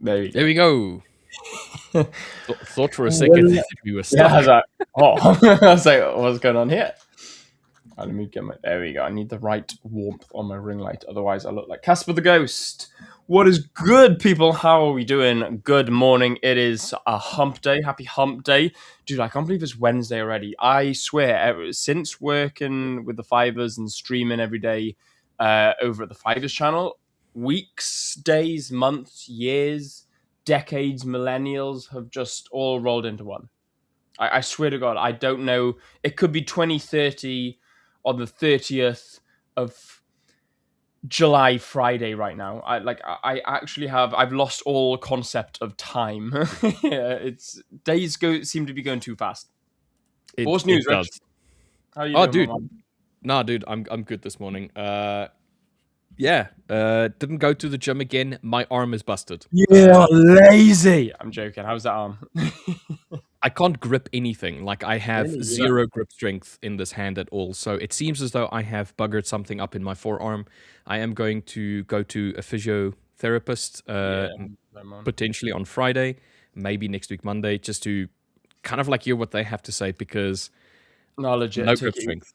There you go. There we go. Thought for a second that we were stuck. Yeah, I was like, I was like, what's going on here? Let me get there we go. I need the right warmth on my ring light. Otherwise, I look like Casper the Ghost. What is good, people? How are we doing? Good morning. It is a hump day. Happy hump day. Dude, I can't believe it's Wednesday already. I swear, since working with the 5ers and streaming every day over at the 5ers channel, weeks, days, months, years, decades, millennials have just all rolled into one. I swear to God, I don't know. It could be 2030 on the 30th of July, Friday right now. I've lost all concept of time. It's days seem to be going too fast. What's news, Rich? How are you doing, dude? Nah, dude, I'm good this morning. Didn't go to the gym again. My arm is busted. Yeah, lazy. I'm joking. How's that arm? I can't grip anything. Like, I have zero grip strength in this hand at all. So it seems as though I have buggered something up in my forearm. I am going to go to a physiotherapist potentially on Friday, maybe next week Monday, just to kind of like hear what they have to say, because no grip strength.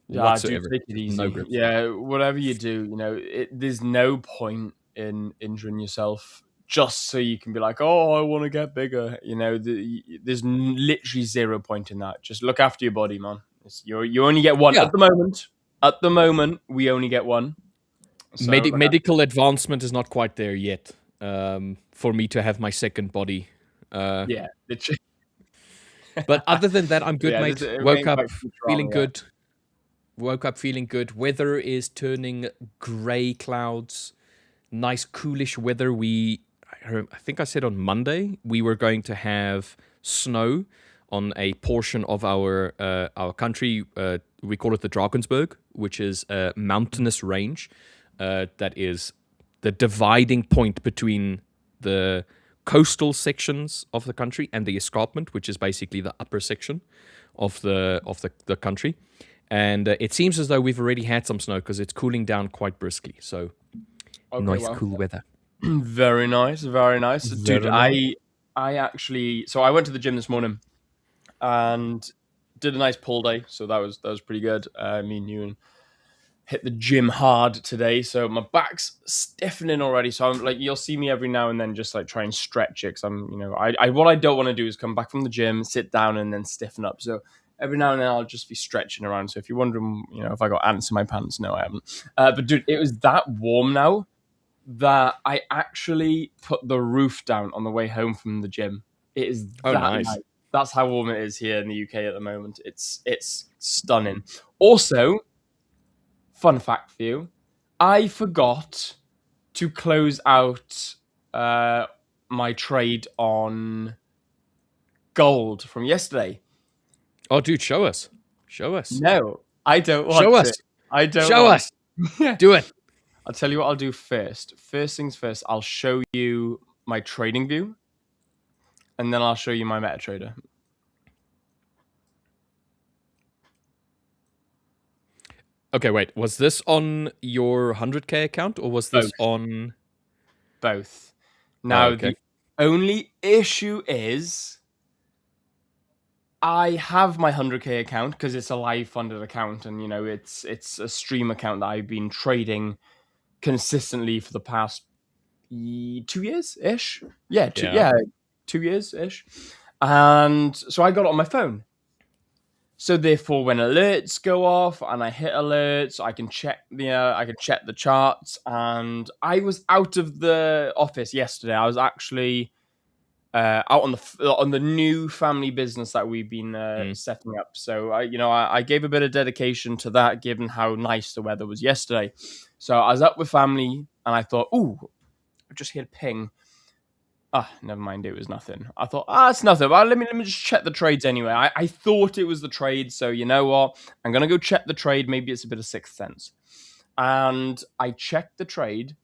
Yeah, dude, take it easy. No grip. Yeah, whatever you do, there's no point in injuring yourself just so you can be like, oh, I want to get bigger. There's literally 0 point in that. Just look after your body, man. You only get one at the moment. At the moment, we only get one. So, medical advancement is not quite there yet for me to have my second body. Yeah, literally. But other than that, I'm good, mate. Woke up feeling good. Woke up feeling good. Weather is turning grey clouds. Nice coolish weather. I think I said on Monday we were going to have snow on a portion of our country. We call it the Drakensberg, which is a mountainous range that is the dividing point between the coastal sections of the country and the escarpment, which is basically the upper section of the country. And it seems as though we've already had some snow because it's cooling down quite briskly. So cool weather. Very nice, very nice. Dude, I actually... So I went to the gym this morning and did a nice pull day. So that was pretty good. Me and you hit the gym hard today. So my back's stiffening already. So I'm like, you'll see me every now and then just like try and stretch it. Because what I don't want to do is come back from the gym, sit down and then stiffen up. So every now and then I'll just be stretching around. So if you're wondering, if I got ants in my pants, no, I haven't. But dude, it was that warm now that I actually put the roof down on the way home from the gym. It is nice. That's how warm it is here in the UK at the moment. It's stunning. Also, fun fact for you, I forgot to close out my trade on gold from yesterday. Oh, dude, show us. No, I don't want to. Show us. I don't Show us. Do it. I'll tell you what I'll do first. First things first, I'll show you my trading view, and then I'll show you my MetaTrader. Okay, wait. Was this on your 100K account, or was this on... Both. Now, the only issue is I have my 100K account because it's a live funded account, and, it's a stream account that I've been trading consistently for the past 2 years-ish. 2 years-ish. And so I got it on my phone. So therefore, when alerts go off and I hit alerts, I can check the charts. And I was out of the office yesterday. I was actually out on the new family business that we've been setting up. So I gave a bit of dedication to that, given how nice the weather was yesterday. So I was up with family, and I thought, ooh, I just hit a ping. Never mind, it was nothing. I thought, it's nothing. Well, let me just check the trades anyway. I thought it was the trade, so you know what? I'm gonna go check the trade. Maybe it's a bit of sixth sense. And I checked the trade,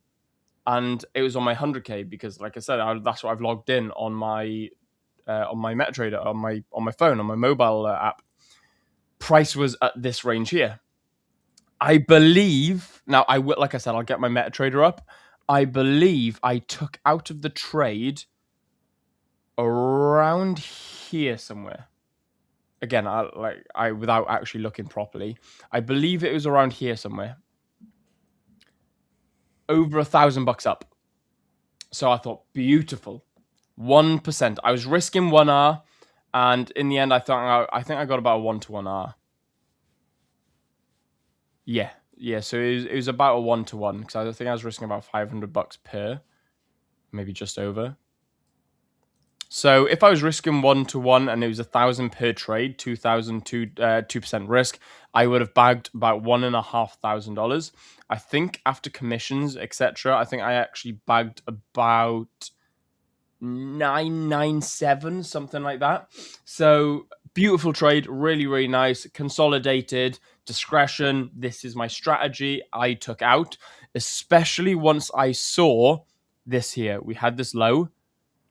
and it was on my 100K because, like I said, that's what I've logged in on my MetaTrader on my phone, on my mobile app. Price was at this range here. I believe now. Like I said, I'll get my MetaTrader up. I believe I took out of the trade around here somewhere. Again, I without actually looking properly, I believe it was around here somewhere. Over $1,000 up. So I thought, beautiful. 1%. I was risking 1R, and in the end, I think I got about a 1-to-1R. Yeah. So it was about a 1-to-1 because I think I was risking about $500 per, maybe just over. So if I was risking 1-to-1 and it was 1,000 per trade, 2% risk, I would have bagged about $1,500. I think after commissions, etc., I think I actually bagged about 997, something like that. So beautiful trade, really, really nice, consolidated, discretion. This is my strategy I took out, especially once I saw this here. We had this low.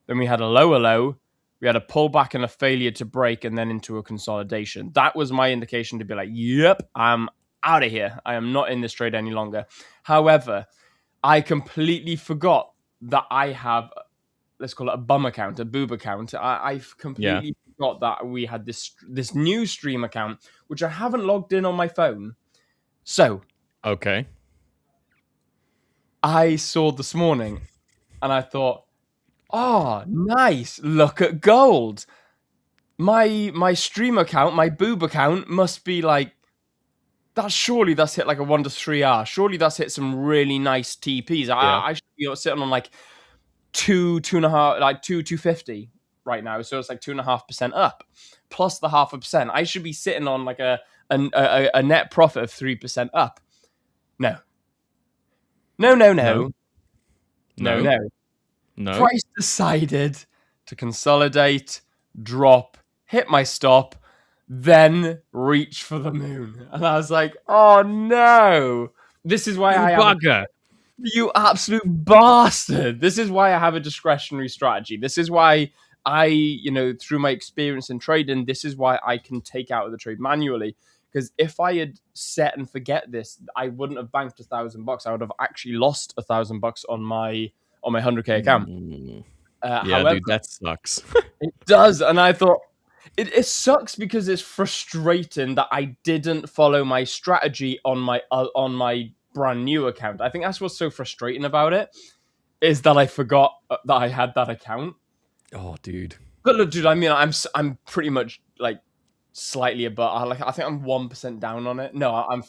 Then we had a lower low, we had a pullback and a failure to break, and then into a consolidation. That was my indication to be like, yep, I'm out of here. I am not in this trade any longer. However, I completely forgot that I have, let's call it a bum account, a boob account. I've completely forgot that we had this new stream account, which I haven't logged in on my phone. So, okay, I saw this morning and I thought, oh, nice. Look at gold. My stream account, my boob account must be like, surely that's hit like a 1 to 3R. Surely that's hit some really nice TPs. I should be sitting on like 2.5, like 250 right now. So it's like 2.5% up plus the 0.5%. I should be sitting on like a net profit of 3% up. No. Price decided to consolidate, drop, hit my stop, then reach for the moon. And I was like, oh no. This is why you absolute bastard. This is why I have a discretionary strategy. This is why I, through my experience in trading, this is why I can take out of the trade manually. Because if I had set and forget this, I wouldn't have banked $1,000. I would have actually lost $1,000 on my 100K account. However, dude, that sucks. It does, and I thought it sucks because it's frustrating that I didn't follow my strategy on my brand new account. I think that's what's so frustrating about it, is that I forgot that I had that account. Oh, dude. But look, dude, I mean, I'm pretty much like slightly above. I think I'm 1% down on it. No, I'm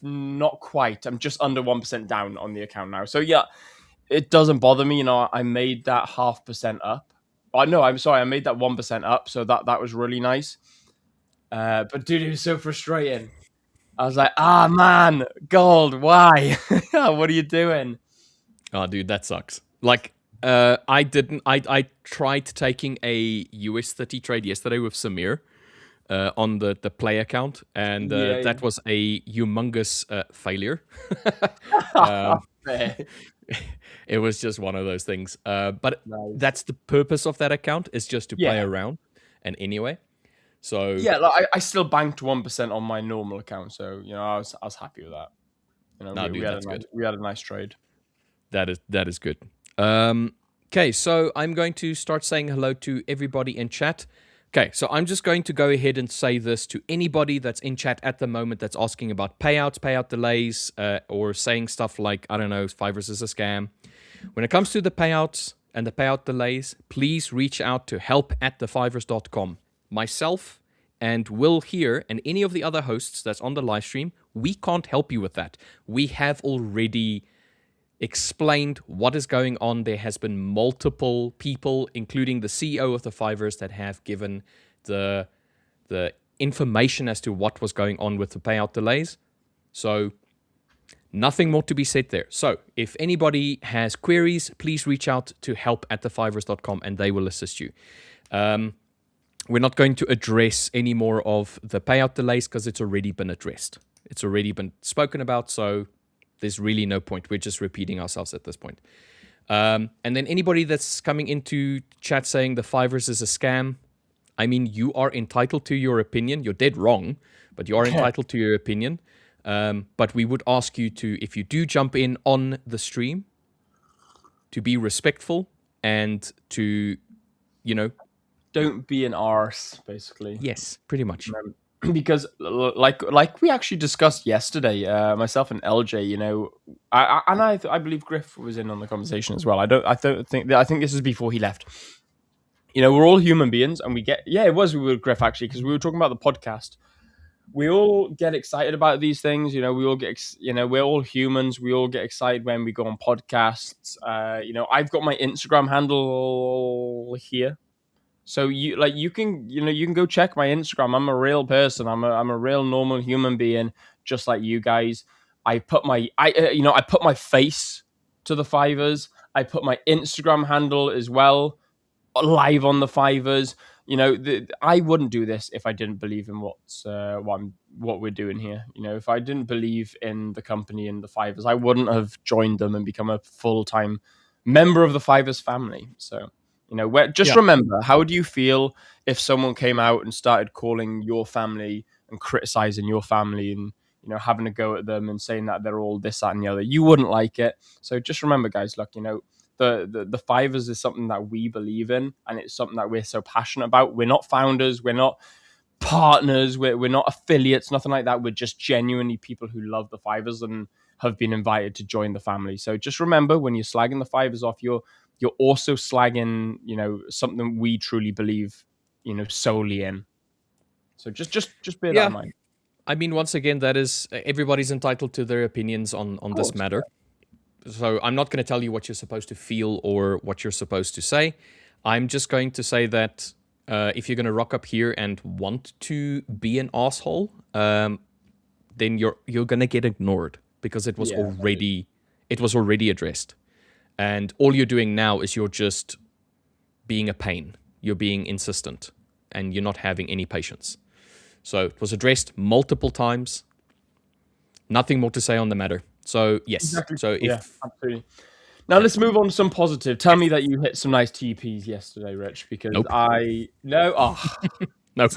not quite. I'm just under 1% down on the account now. So yeah, it doesn't bother me. I made that 0.5% up. Oh, no, I'm sorry. I made that 1% up. So that was really nice. But dude, it was so frustrating. I was like, man, gold, why? What are you doing? Oh, dude, that sucks. Like, I tried taking a US 30 trade yesterday with Samir on the play account, and that was a humongous failure. It was just one of those things. But that's the purpose of that account, is just to play around. And anyway, so yeah, like I still banked 1% on my normal account, so I was happy with that. We had a nice trade. That is good. Okay, so I'm going to start saying hello to everybody in chat. Okay, so I'm just going to go ahead and say this to anybody that's in chat at the moment that's asking about payouts, payout delays, or saying stuff like, I don't know, 5ers is a scam. When it comes to the payouts and the payout delays, please reach out to help@the5ers.com. Myself and Will here and any of the other hosts that's on the live stream, we can't help you with that. We have already explained what is going on. There has been multiple people, including the CEO of the 5ers, that have given the information as to what was going on with the payout delays. So nothing more to be said there. So if anybody has queries, please reach out to help@the5ers.com and they will assist you. We're not going to address any more of the payout delays because it's already been addressed. It's already been spoken about, so there's really no point. We're just repeating ourselves at this point. And then anybody that's coming into chat saying the 5ers is a scam, I mean, you are entitled to your opinion. You're dead wrong, but you are entitled to your opinion. But we would ask you to, if you do jump in on the stream, to be respectful and to, don't be an arse, basically. Yes, pretty much. Because like we actually discussed yesterday, myself and LJ, I believe Griff was in on the conversation as well. I think this is before he left. We're all human beings, and it was with Griff actually, because we were talking about the podcast. We all get excited about these things, we all we're all humans. We all get excited when we go on podcasts. I've got my Instagram handle here. So you can go check my Instagram. I'm a real person. I'm a real normal human being, just like you guys. I put my face to the 5ers. I put my Instagram handle as well live on the 5ers. I wouldn't do this if I didn't believe in what we're doing here. If I didn't believe in the company and the 5ers, I wouldn't have joined them and become a full-time member of the 5ers family. So remember, how do you feel if someone came out and started calling your family and criticizing your family and having a go at them and saying that they're all this, that, and the other? You wouldn't like it. So just remember, guys, look, the 5ers is something that we believe in, and it's something that we're so passionate about. We're not founders, we're not partners, we're not affiliates, nothing like that. We're just genuinely people who love the 5ers and have been invited to join the family. So just remember, when you're slagging the 5ers off, you're also slagging, something we truly believe, solely in. So just bear that in mind. I mean, once again, that is, everybody's entitled to their opinions on this matter. So I'm not going to tell you what you're supposed to feel or what you're supposed to say. I'm just going to say that if you're going to rock up here and want to be an asshole, then you're going to get ignored, because it was already addressed. And all you're doing now is you're just being a pain. You're being insistent, and you're not having any patience. So it was addressed multiple times. Nothing more to say on the matter. So yes. Exactly. So absolutely. Now let's move on to some positive. Tell me that you hit some nice TPs yesterday, Rich, because nope. Nope.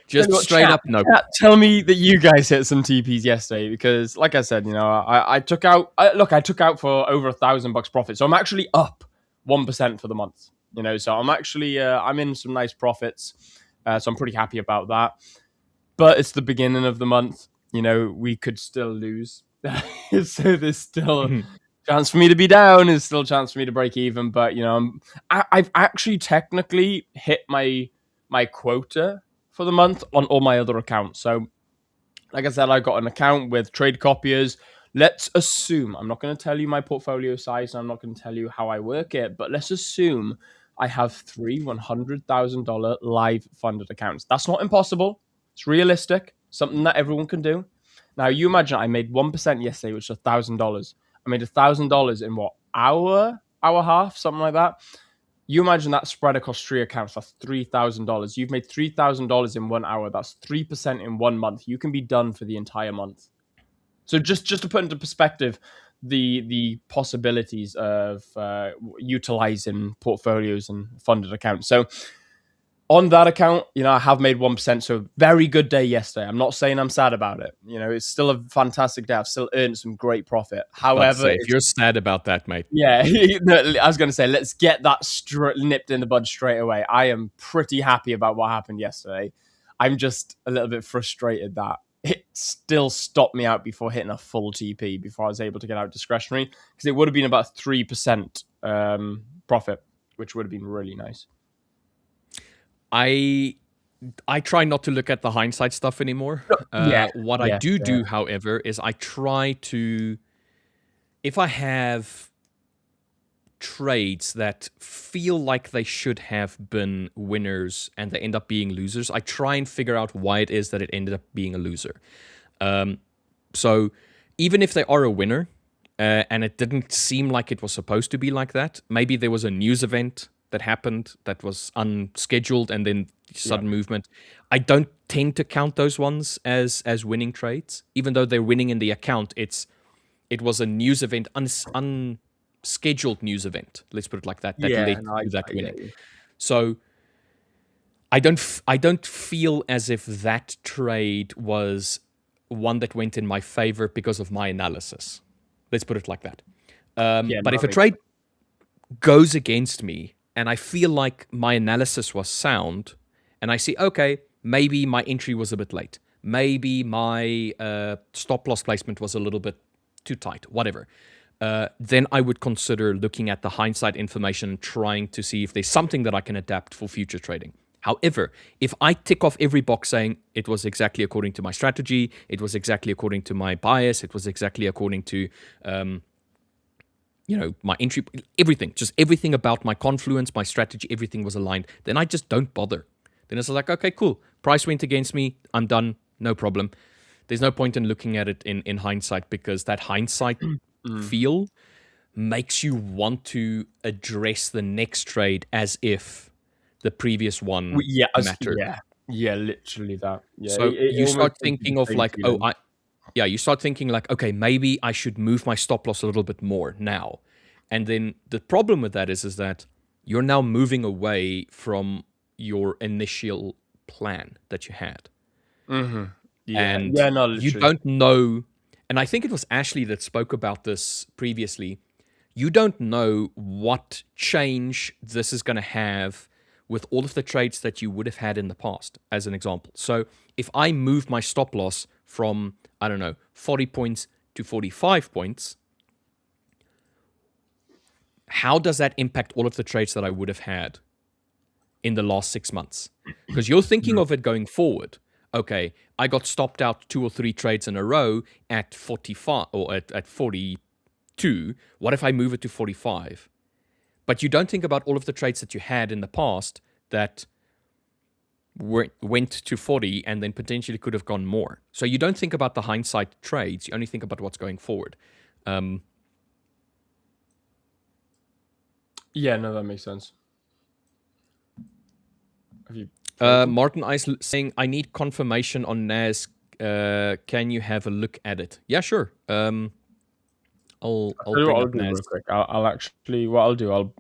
Just straight up no. Tell me that you guys hit some TPs yesterday, because like I said, I took out for over $1,000 profit. So I'm actually up 1% for the month. So I'm actually I'm in some nice profits. So I'm pretty happy about that. But it's the beginning of the month. We could still lose. So there's still a chance for me to be down. There's still a chance for me to break even. But I've actually technically hit my quota for the month on all my other accounts. So like I said, I got an account with trade copiers. Let's assume, I'm not going to tell you my portfolio size, and I'm not going to tell you how I work it, but let's assume I have 3 $100,000 live funded accounts. That's not impossible. It's realistic, something that everyone can do. Now, you imagine I made 1% yesterday, which is $1,000. I made $1,000 in what, hour half, something like that. You imagine that spread across 3 accounts. That's $3,000. You've made $3,000 in 1 hour. That's 3% in 1 month. You can be done for the entire month. So just to put into perspective, the possibilities of utilizing portfolios and funded accounts. So on that account, I have made 1%. So very good day yesterday. I'm not saying I'm sad about it. It's still a fantastic day. I've still earned some great profit. However, if you're sad about that, mate. Yeah, I was going to say, let's get that nipped in the bud straight away. I am pretty happy about what happened yesterday. I'm just a little bit frustrated that it still stopped me out before hitting a full TP, before I was able to get out discretionary, because it would have been about 3% profit, which would have been really nice. I try not to look at the hindsight stuff anymore. What I do, however, is I try to, if I have trades that feel like they should have been winners and they end up being losers, I try and figure out why it is that it ended up being a loser. So even if they are a winner and it didn't seem like it was supposed to be like that, maybe there was a news event that happened that was unscheduled and then sudden movement. I don't tend to count those ones as winning trades, even though they're winning in the account. It was a news event, unscheduled news event. Let's put it like that. That led to that winning. So I don't feel as if that trade was one that went in my favor because of my analysis. Let's put it like that. Yeah, but if a trade goes against me and I feel like my analysis was sound and I see, okay, maybe my entry was a bit late. Maybe my stop loss placement was a little bit too tight, whatever. Then I would consider looking at the hindsight information and trying to see if there's something that I can adapt for future trading. However, if I tick off every box saying it was exactly according to my strategy, it was exactly according to my bias, it was exactly according to my entry, everything, just everything about my confluence, my strategy, everything was aligned, then I just don't bother. Then it's like, okay, cool. Price went against me. I'm done. No problem. There's no point in looking at it in hindsight, because that hindsight feel makes you want to address the next trade as if the previous one mattered. Yeah, literally that. Yeah, so you start thinking of like, you start thinking like, okay, maybe I should move my stop loss a little bit more now. And then the problem with that is that you're now moving away from your initial plan that you had. Mm-hmm. Yeah, and no, you don't know. And I think it was Ashley that spoke about this previously. You don't know what change this is going to have with all of the trades that you would have had in the past, as an example. So if I move my stop loss from, I don't know, 40 points to 45 points, how does that impact all of the trades that I would have had in the last 6 months? Because you're thinking of it going forward. Okay, I got stopped out 2 or 3 trades in a row at 45 or at 42. What if I move it to 45? But you don't think about all of the trades that you had in the past that went to 40 and then potentially could have gone more. So you don't think about the hindsight trades. You only think about what's going forward. Yeah, no, that makes sense. Have you Martin Ice saying, I need confirmation on NAS. Can you have a look at it? Yeah, sure. I'll bring up NAS. Real quick. I'll actually, what I'll do,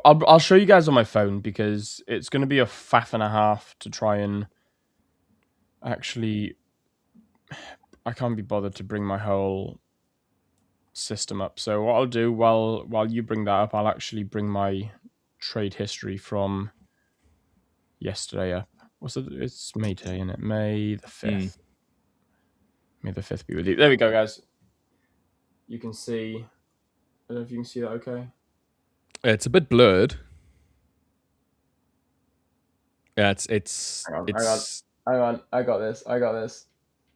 I'll show you guys on my phone, because it's going to be a faff and a half to try and actually, I can't be bothered to bring my whole system up. So what I'll do while you bring that up, I'll actually bring my trade history from yesterday up. What's it? It's May today, isn't it? May the 5th. May the 5th be with you. There we go, guys. You can see. I don't know if you can see that okay. It's a bit blurred. Yeah, Hang on. I got this.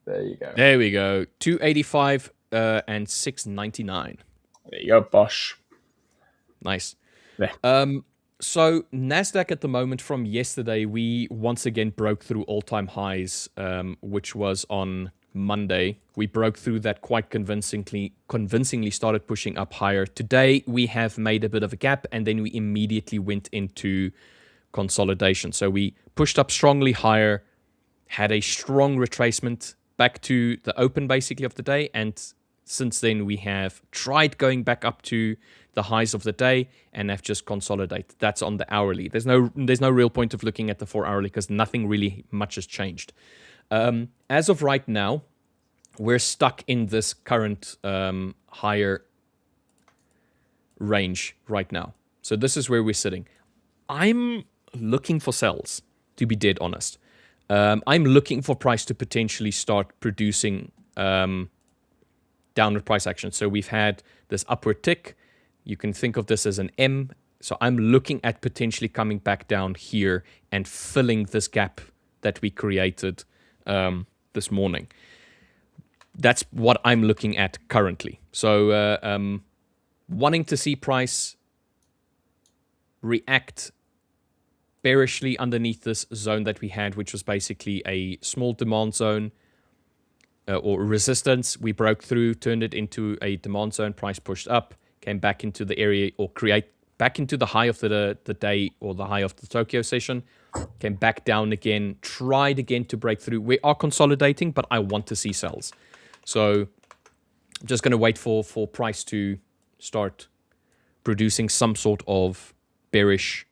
There you go. There we go. 285 and 699. There you go, Bosh. Nice. Yeah. So NASDAQ at the moment, from yesterday, we once again broke through all-time highs, which was on Monday. We broke through that quite convincingly, started pushing up higher. Today, we have made a bit of a gap, and then we immediately went into consolidation. So we pushed up strongly higher, had a strong retracement back to the open basically of the day, and since then we have tried going back up to the highs of the day and have just consolidated. That's on the hourly. There's no real point of looking at the 4 hourly because nothing really much has changed. As of right now, we're stuck in this current higher range right now. So this is where we're sitting. I'm looking for sells, to be dead honest. I'm looking for price to potentially start producing downward price action. So we've had this upward tick. You can think of this as an M. So I'm looking at potentially coming back down here and filling this gap that we created this morning. That's what I'm looking at currently. So wanting to see price react bearishly underneath this zone that we had, which was basically a small demand zone or resistance. We broke through, turned it into a demand zone, price pushed up, came back into the area or create back into the high of the day or the high of the Tokyo session, came back down again, tried again to break through. We are consolidating, but I want to see sells. So I'm just going to wait for price to start producing some sort of bearish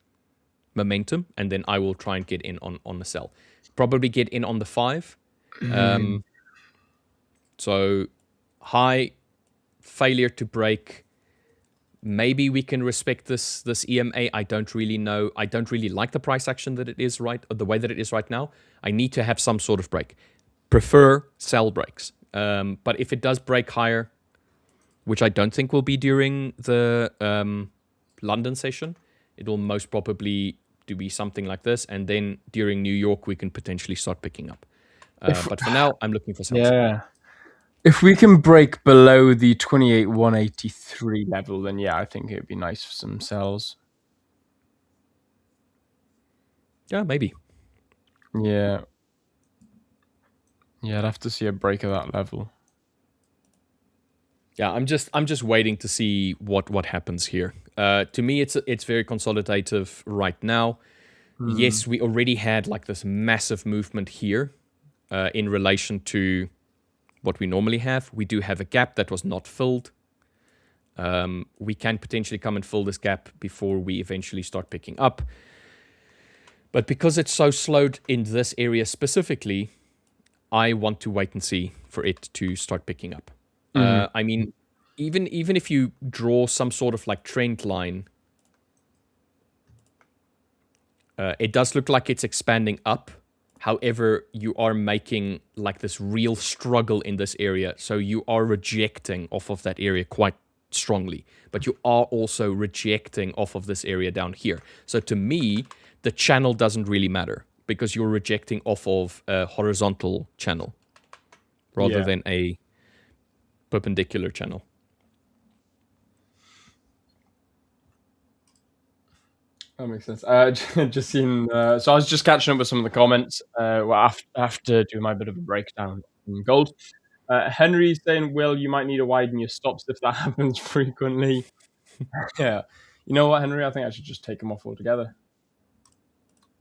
momentum, and then I will try and get in on the sell. Probably get in on the 5. So high, failure to break. Maybe we can respect this EMA. I don't really know. I don't really like the price action that it is the way that it is right now. I need to have some sort of break. Prefer sell breaks. But if it does break higher, which I don't think will be during the London session, it will most probably be something like this. And then during New York, we can potentially start picking up. But for now, I'm looking for sells. Yeah. If we can break below the 28,183 level, then yeah, I think it'd be nice for some sells. Yeah, maybe. Yeah. Yeah, I'd have to see a break of that level. Yeah, I'm just waiting to see what happens here. To me, it's very consolidative right now. Yes, we already had like this massive movement here in relation to what we normally have. We do have a gap that was not filled. We can potentially come and fill this gap before we eventually start picking up. But because it's so slowed in this area specifically, I want to wait and see for it to start picking up. I mean, even if you draw some sort of like trend line, it does look like it's expanding up. However, you are making like this real struggle in this area. So you are rejecting off of that area quite strongly. But you are also rejecting off of this area down here. So to me, the channel doesn't really matter because you're rejecting off of a horizontal channel rather than a perpendicular channel. That makes sense. Just seen. So I was just catching up with some of the comments. After doing my bit of a breakdown in gold. Henry's saying, "Will, you might need to widen your stops if that happens frequently." Yeah. You know what, Henry? I think I should just take them off altogether.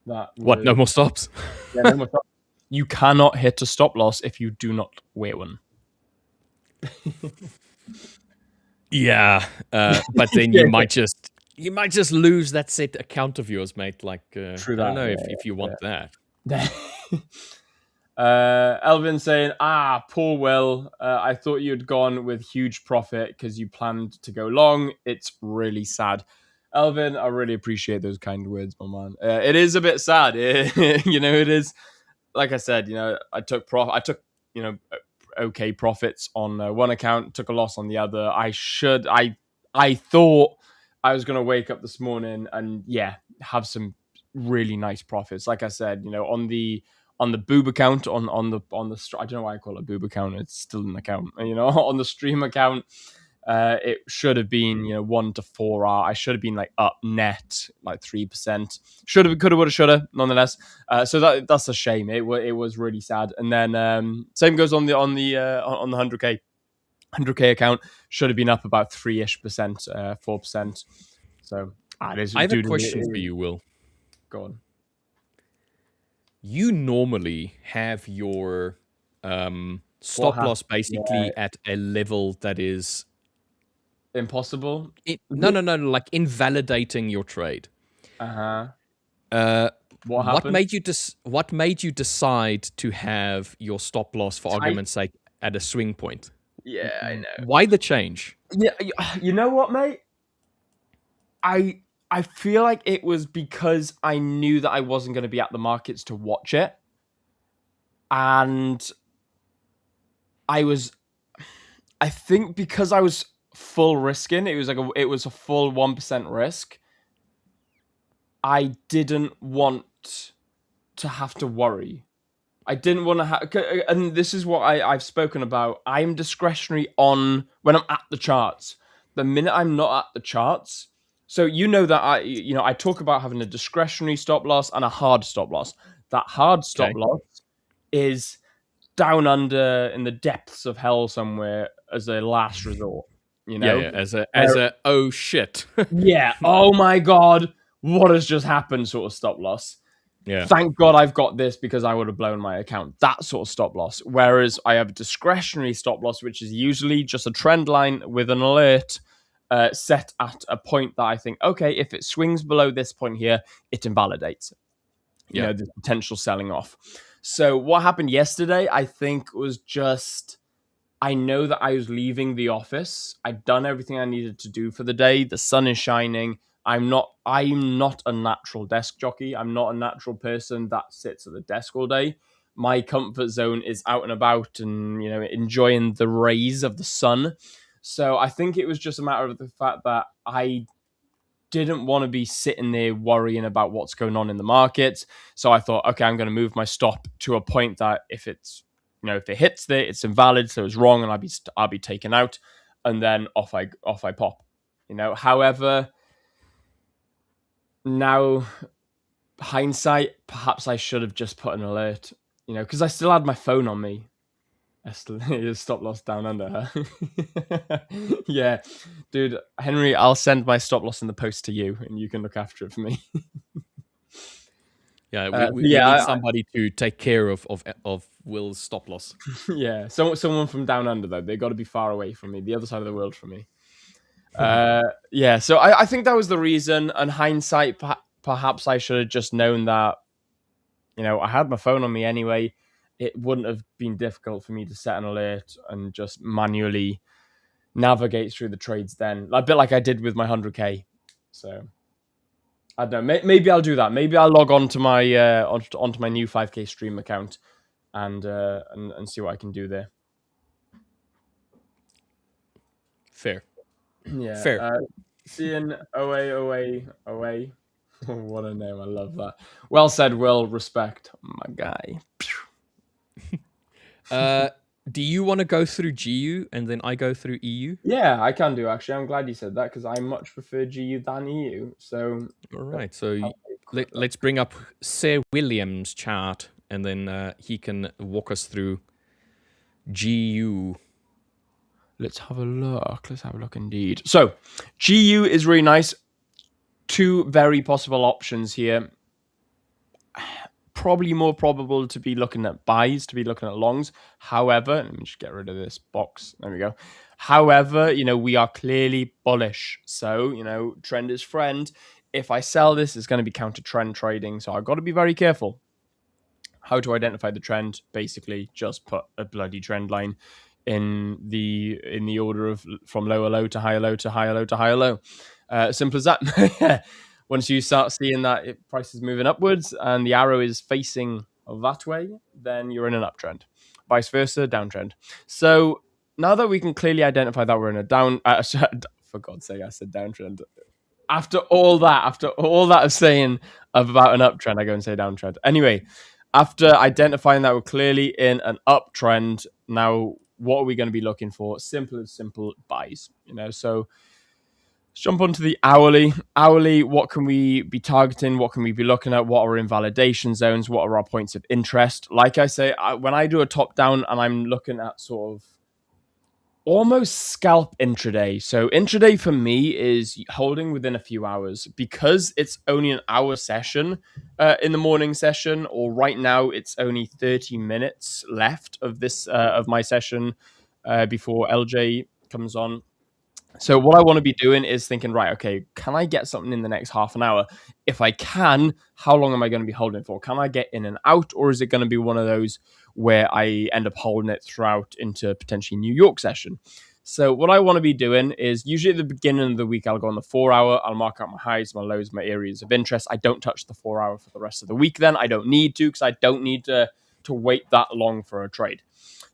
What? No more stops? Yeah, no more stops. You cannot hit a stop loss if you do not wear one. Yeah, but then you might just lose that set account of yours, mate. Like, I don't know if you want that. Elvin saying, poor Will. I thought you'd gone with huge profit because you planned to go long. It's really sad. Elvin, I really appreciate those kind words, my man. It is a bit sad. It is. Like I said, I took okay profits on one account, took a loss on the other. I thought I was going to wake up this morning and have some really nice profits. Like I said, on the boob account, on the I don't know why I call it a boob account. It's still an account, on the stream account. It should have been 1 to 4 hour. I should have been like up net like 3%. Should have, could have, would have, should have. Nonetheless, so that's a shame. It was really sad. And then same goes on the 100k account. Should have been up about 3-ish%, 4%. So I have a question for you, Will. Go on. You normally have your stop loss basically at a level that is impossible. No, like invalidating your trade. What happened? What made you decide to have your stop loss, for argument's sake, at a swing point? Yeah, I know. Why the change? Yeah, you know what, mate? I feel like it was because I knew that I wasn't going to be at the markets to watch it. And I think because I was full risking, it was a full 1% risk. I didn't want to have to worry. I didn't want to have, and this is what I've spoken about. I'm discretionary on when I'm at the charts. The minute I'm not at the charts, so that I talk about having a discretionary stop loss and a hard stop loss. That hard stop loss is down under in the depths of hell somewhere as a last resort. As a oh shit. Yeah. Oh my god, what has just happened? Sort of stop loss. Yeah. Thank God I've got this because I would have blown my account. That sort of stop loss. Whereas I have a discretionary stop loss, which is usually just a trend line with an alert set at a point that I think, okay, if it swings below this point here, it invalidates it. The potential selling off. So what happened yesterday, I think, was just I know that I was leaving the office. I'd done everything I needed to do for the day. The sun is shining. I'm not a natural desk jockey. I'm not a natural person that sits at the desk all day. My comfort zone is out and about and, enjoying the rays of the sun. So I think it was just a matter of the fact that I didn't want to be sitting there worrying about what's going on in the markets. So I thought, okay, I'm going to move my stop to a point that if it hits there, it's invalid, so it's wrong, and I'll be taken out, and then off I pop. However, now hindsight, perhaps I should have just put an alert. Because I still had my phone on me. Stop loss down under. Yeah, dude, Henry, I'll send my stop loss in the post to you, and you can look after it for me. Yeah, we need somebody to take care of Will's stop loss. Yeah, someone from down under though. They got to be far away from me, the other side of the world from me. Yeah, so I think that was the reason. And hindsight, perhaps I should have just known that. I had my phone on me anyway. It wouldn't have been difficult for me to set an alert and just manually navigate through the trades then, a bit like I did with my 100K. So I don't know. Maybe I'll do that. Maybe I'll log on to my onto my new 5K stream account and see what I can do there. Fair. Yeah. Fair. Seeing away. What a name! I love that. Well said, Will. Respect, my guy. Do you want to go through GU and then I go through EU? Yeah, I can do, actually. I'm glad you said that because I much prefer GU than EU. So, all right. So let's bring up Sir William's chart and then he can walk us through GU. Let's have a look indeed. So, GU is really nice. Two very possible options here. Probably more probable to be looking at buys, to be looking at longs. However, let me just get rid of this box. There we go. However, we are clearly bullish. So, trend is friend. If I sell this, it's going to be counter trend trading. So I've got to be very careful. How to identify the trend? Basically, just put a bloody trend line in the order of from lower low to higher low to higher low to higher low. Simple as that. Once you start seeing that price is moving upwards and the arrow is facing that way, then you're in an uptrend. Vice versa, downtrend. So now that we can clearly identify that we're in a down, for God's sake, I said downtrend. After all that I'm saying about an uptrend, I go and say downtrend. Anyway, after identifying that we're clearly in an uptrend, now what are we going to be looking for? Simple buys. So let's jump onto the hourly. Hourly, what can we be targeting? What can we be looking at? What are invalidation zones? What are our points of interest? Like I say, when I do a top down and I'm looking at sort of almost scalp intraday. So intraday for me is holding within a few hours because it's only an hour session in the morning session, or right now it's only 30 minutes left of this of my session before LJ comes on. So what I want to be doing is thinking, right, okay, can I get something in the next half an hour? If I can, how long am I going to be holding it for? Can I get in and out, or is it going to be one of those where I end up holding it throughout into potentially New York session? So what I want to be doing is usually at the beginning of the week, I'll go on the 4 hour, I'll mark out my highs, my lows, my areas of interest. I don't touch the 4 hour for the rest of the week then. I don't need to because I don't need to wait that long for a trade.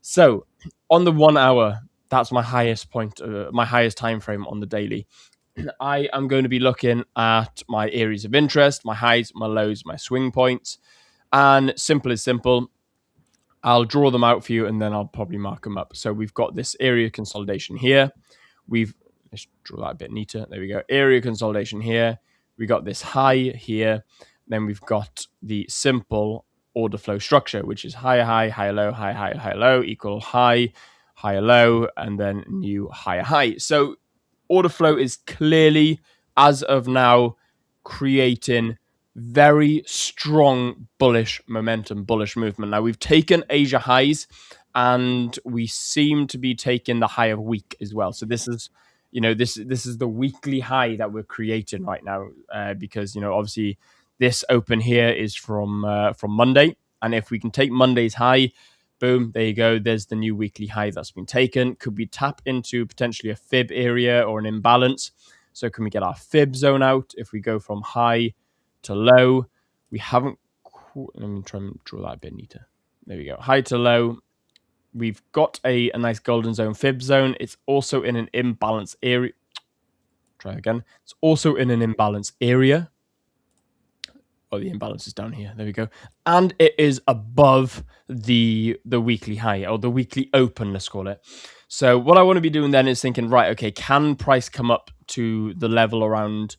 So on the 1 hour, that's my highest point, my highest time frame on the daily. I am going to be looking at my areas of interest, my highs, my lows, my swing points, and simple as simple. I'll draw them out for you, and then I'll probably mark them up. So we've got this area consolidation here. Let's draw that a bit neater. There we go. Area consolidation here. We got this high here. Then we've got the simple order flow structure, which is higher high, higher low, higher low, equal high, higher low, and then new higher high. So order flow is clearly, as of now, creating very strong bullish momentum, bullish movement. Now we've taken Asia highs and we seem to be taking the high of week as well. So this is, this is the weekly high that we're creating right now because, obviously this open here is from Monday. And if we can take Monday's high, Boom, there you go. There's the new weekly high that's been taken. Could we tap into potentially a fib area or an imbalance? So can we get our fib zone out? If we go from high to low, we haven't... Let me try and draw that a bit neater. There we go. High to low. We've got a nice golden zone fib zone. It's also in an imbalance area. Try again. It's also in an imbalance area. Oh, the imbalance is down here. There we go. And it is above the weekly high, or the weekly open, let's call it. So what I want to be doing then is thinking, right, okay, can price come up to the level around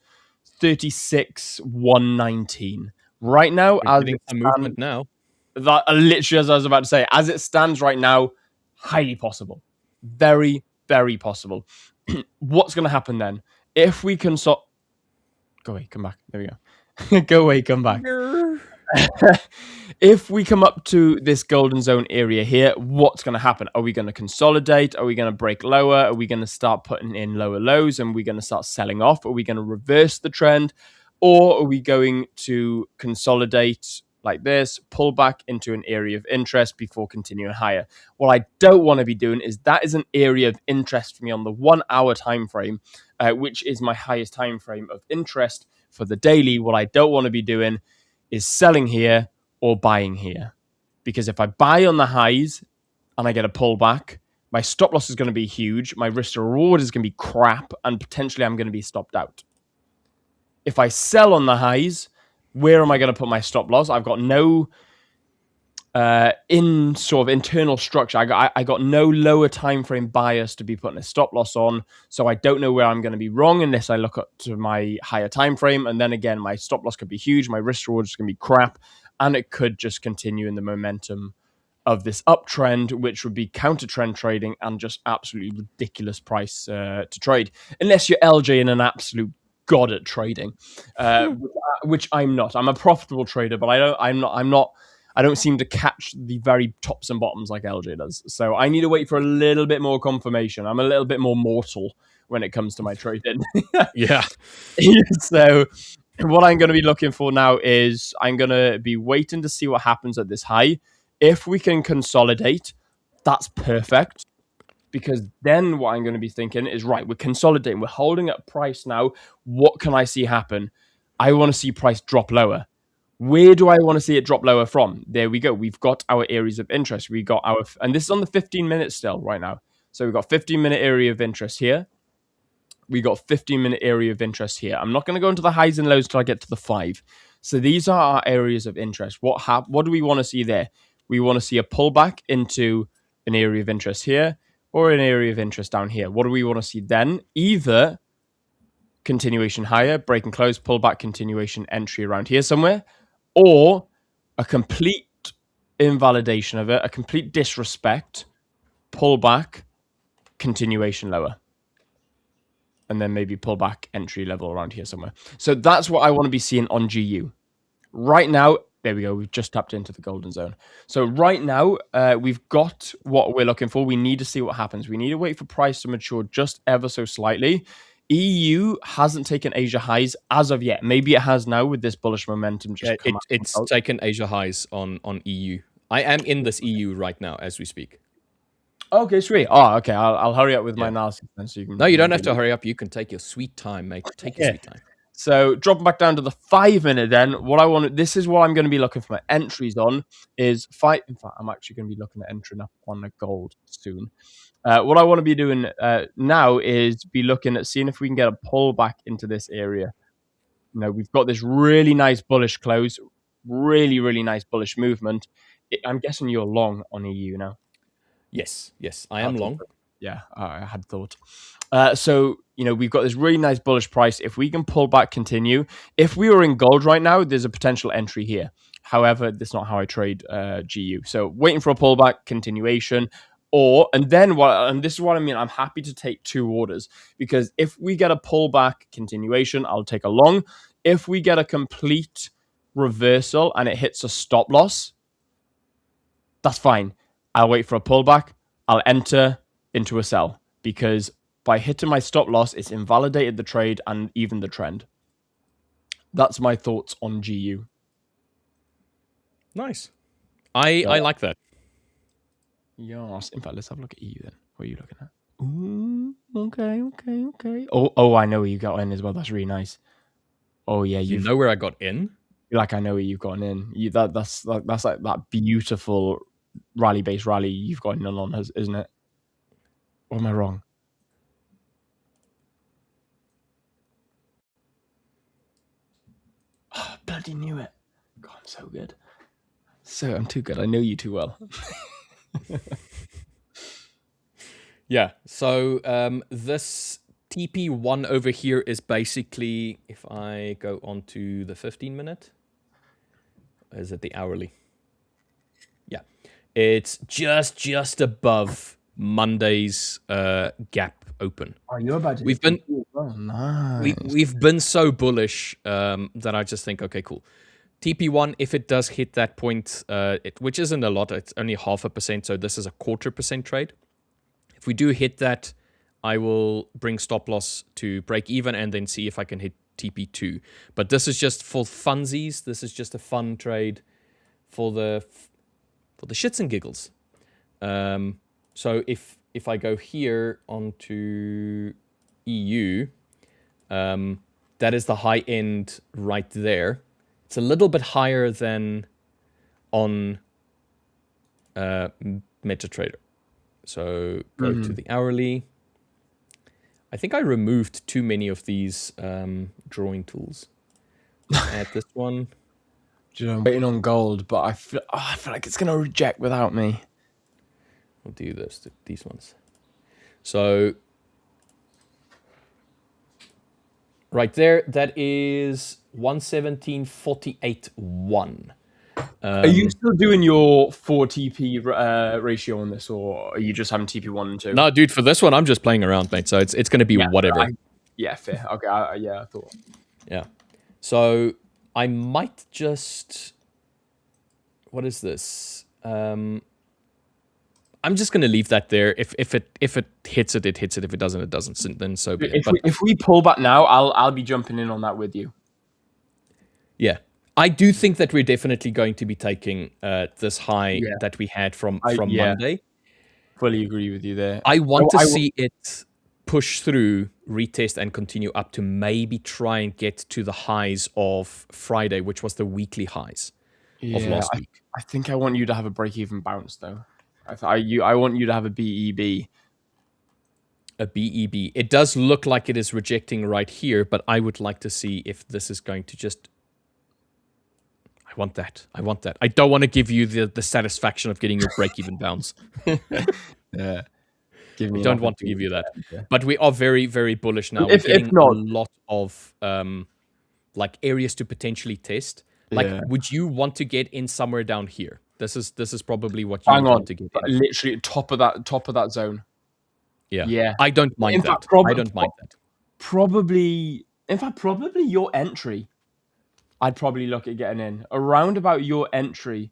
36,119? Right now, as getting some movement now. That literally, as I was about to say, as it stands right now, highly possible. Very, very possible. What's going to happen then? If we can Go away, come back. There we go. Go away, come back. If we come up to this golden zone area here, what's going to happen? Are we going to consolidate? Are we going to break lower? Are we going to start putting in lower lows and we're going to start selling off? Are we going to reverse the trend? Or are we going to consolidate like this, pull back into an area of interest before continuing higher? What I don't want to be doing is that is an area of interest for me on the 1 hour time frame, which is my highest time frame of interest for the daily. What I don't want to be doing is selling here or buying here, because if I buy on the highs and I get a pullback, my stop loss is going to be huge, my risk to reward is going to be crap, and potentially I'm going to be stopped out. If I sell on the highs, where am I going to put my stop loss? I've got no in sort of internal structure. I got no lower time frame bias to be putting a stop loss on, so I don't know where I'm going to be wrong unless I look up to my higher time frame. And then again, my stop loss could be huge, my risk reward is going to be crap, and it could just continue in the momentum of this uptrend, which would be counter trend trading and just absolutely ridiculous price to trade, unless you're LJ and an absolute god at trading, which I'm not. I'm a profitable trader, but I'm not. I don't seem to catch the very tops and bottoms like LJ does. So I need to wait for a little bit more confirmation. I'm a little bit more mortal when it comes to my trading. Yeah. So what I'm going to be looking for now is I'm going to be waiting to see what happens at this high. If we can consolidate, that's perfect. Because then what I'm going to be thinking is, right, we're consolidating. We're holding up price now. What can I see happen? I want to see price drop lower. Where do I want to see it drop lower from? There we go. We've got our areas of interest. We got our, and this is on the 15 minutes still right now. So we've got 15-minute area of interest here. We got 15-minute area of interest here. I'm not going to go into the highs and lows till I get to the 5. So these are our areas of interest. What do we want to see there? We want to see a pullback into an area of interest here or an area of interest down here. What do we want to see then? Either continuation higher, break and close, pullback, continuation, entry around here somewhere, or a complete invalidation of it, a complete disrespect, pullback, continuation lower. And then maybe pullback, entry level around here somewhere. So that's what I want to be seeing on GU. Right now, there we go. We've just tapped into the golden zone. So right now, we've got what we're looking for. We need to see what happens. We need to wait for price to mature just ever so slightly. EU hasn't taken Asia highs as of yet. Maybe it has now with this bullish momentum. It's taken Asia highs on EU. I am in this EU right now as we speak. Okay, sweet. Oh, okay. I'll hurry up with my analysis then, so you can. No, you don't have to hurry up. You can take your sweet time, mate. Take your sweet time. So dropping back down to the 5-minute then, this is what I'm going to be looking for my entries on is fight. In fact, I'm actually going to be looking at entering up on the gold soon. What I want to be doing now is be looking at seeing if we can get a pullback into this area. You know, we've got this really nice bullish close, really, really nice bullish movement. I'm guessing you're long on EU now. Yes, I am long. Yeah, I had thought. So, you know, we've got this really nice bullish price. If we can pull back, continue. If we were in gold right now, there's a potential entry here. However, that's not how I trade GU. So waiting for a pullback, continuation, and this is what I mean. I'm happy to take 2 orders because if we get a pullback, continuation, I'll take a long. If we get a complete reversal and it hits a stop loss, that's fine. I'll wait for a pullback. I'll enter into a sell because by hitting my stop loss, it's invalidated the trade and even the trend. That's my thoughts on GU. Nice. I like that. Yes. In fact, let's have a look at EU then. What are you looking at? Ooh, okay. Oh, I know where you got in as well. That's really nice. Oh yeah, You know where I got in? Like I know where you've gotten in. That's like that beautiful rally-based rally you've gotten in on, isn't it? Or am I wrong? Oh, bloody knew it. God, I'm so good. I'm too good. I know you too well. Yeah. So this TP1 over here is basically, if I go on to the 15-minute, is it the hourly? Yeah. It's just above Monday's gap open. Oh, you're about to We've been nice. we've been so bullish that I just think, okay, cool. TP1, if it does hit that point, which isn't a lot, it's only 0.5%, so this is a 0.25% trade. If we do hit that, I will bring stop loss to break even and then see if I can hit TP2. But this is just for funsies. This is just a fun trade for the shits and giggles. So if I go here onto EU, that is the high end right there. It's a little bit higher than on MetaTrader. So go to the hourly. I think I removed too many of these drawing tools. Add this one. I'm waiting on gold, but I feel like it's going to reject without me. We'll do these ones. So right there, that is 117.48.1. Are you still doing your 4 TP ratio on this, or are you just having TP1 and 2? No, dude, for this one, I'm just playing around, mate. So it's going to be whatever. Fair. Okay, I thought. Yeah. So I might just... What is this? I'm just going to leave that there. If it hits it, it hits it. If it doesn't, it doesn't. Then so be it. If we pull back now, I'll be jumping in on that with you. Yeah. I do think that we're definitely going to be taking this high that we had from Monday. Fully agree with you there. I want to see it push through, retest, and continue up to maybe try and get to the highs of Friday, which was the weekly highs of last week. I think I want you to have a break-even bounce, though. I want you to have a BEB. A BEB. It does look like it is rejecting right here, but I would like to see if this is going to just... I want that. I don't want to give you the satisfaction of getting your break-even bounce. Yeah. I don't want to give you that. But we are very, very bullish now. We're getting a lot of like areas to potentially test. Like, would you want to get in somewhere down here? This is probably what you want to get in. Literally top of that zone. Yeah. I don't mind that. I don't mind that. Probably your entry. I'd probably look at getting in around about your entry.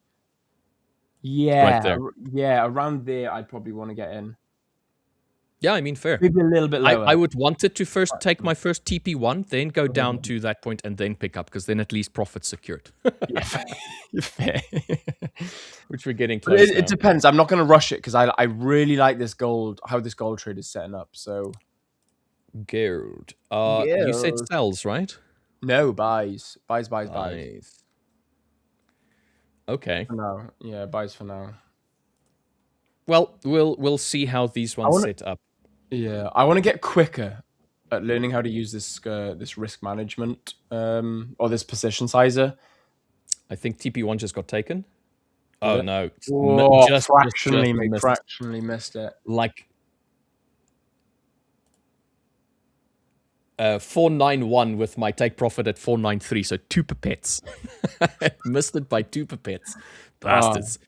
Yeah, right there. Yeah, around there. I'd probably want to get in. Yeah, I mean, fair. Maybe a little bit lower. I would want it to first take my first TP1, then go down to that point and then pick up, because then at least profit's secured. Fair. Which we're getting close. It depends. I'm not going to rush it because I really like this gold, how this gold trade is setting up. So, gold. You said sells, right? No, buys. Buys. Okay. For now. Yeah, buys for now. Well, we'll see how these ones set up. Yeah, I want to get quicker at learning how to use this risk management or this position sizer. I think TP1 just got taken. Oh no! Just fractionally missed it. Like 491 with my take profit at 493, so 2 pipettes. Missed it by 2 pipettes. Bastards.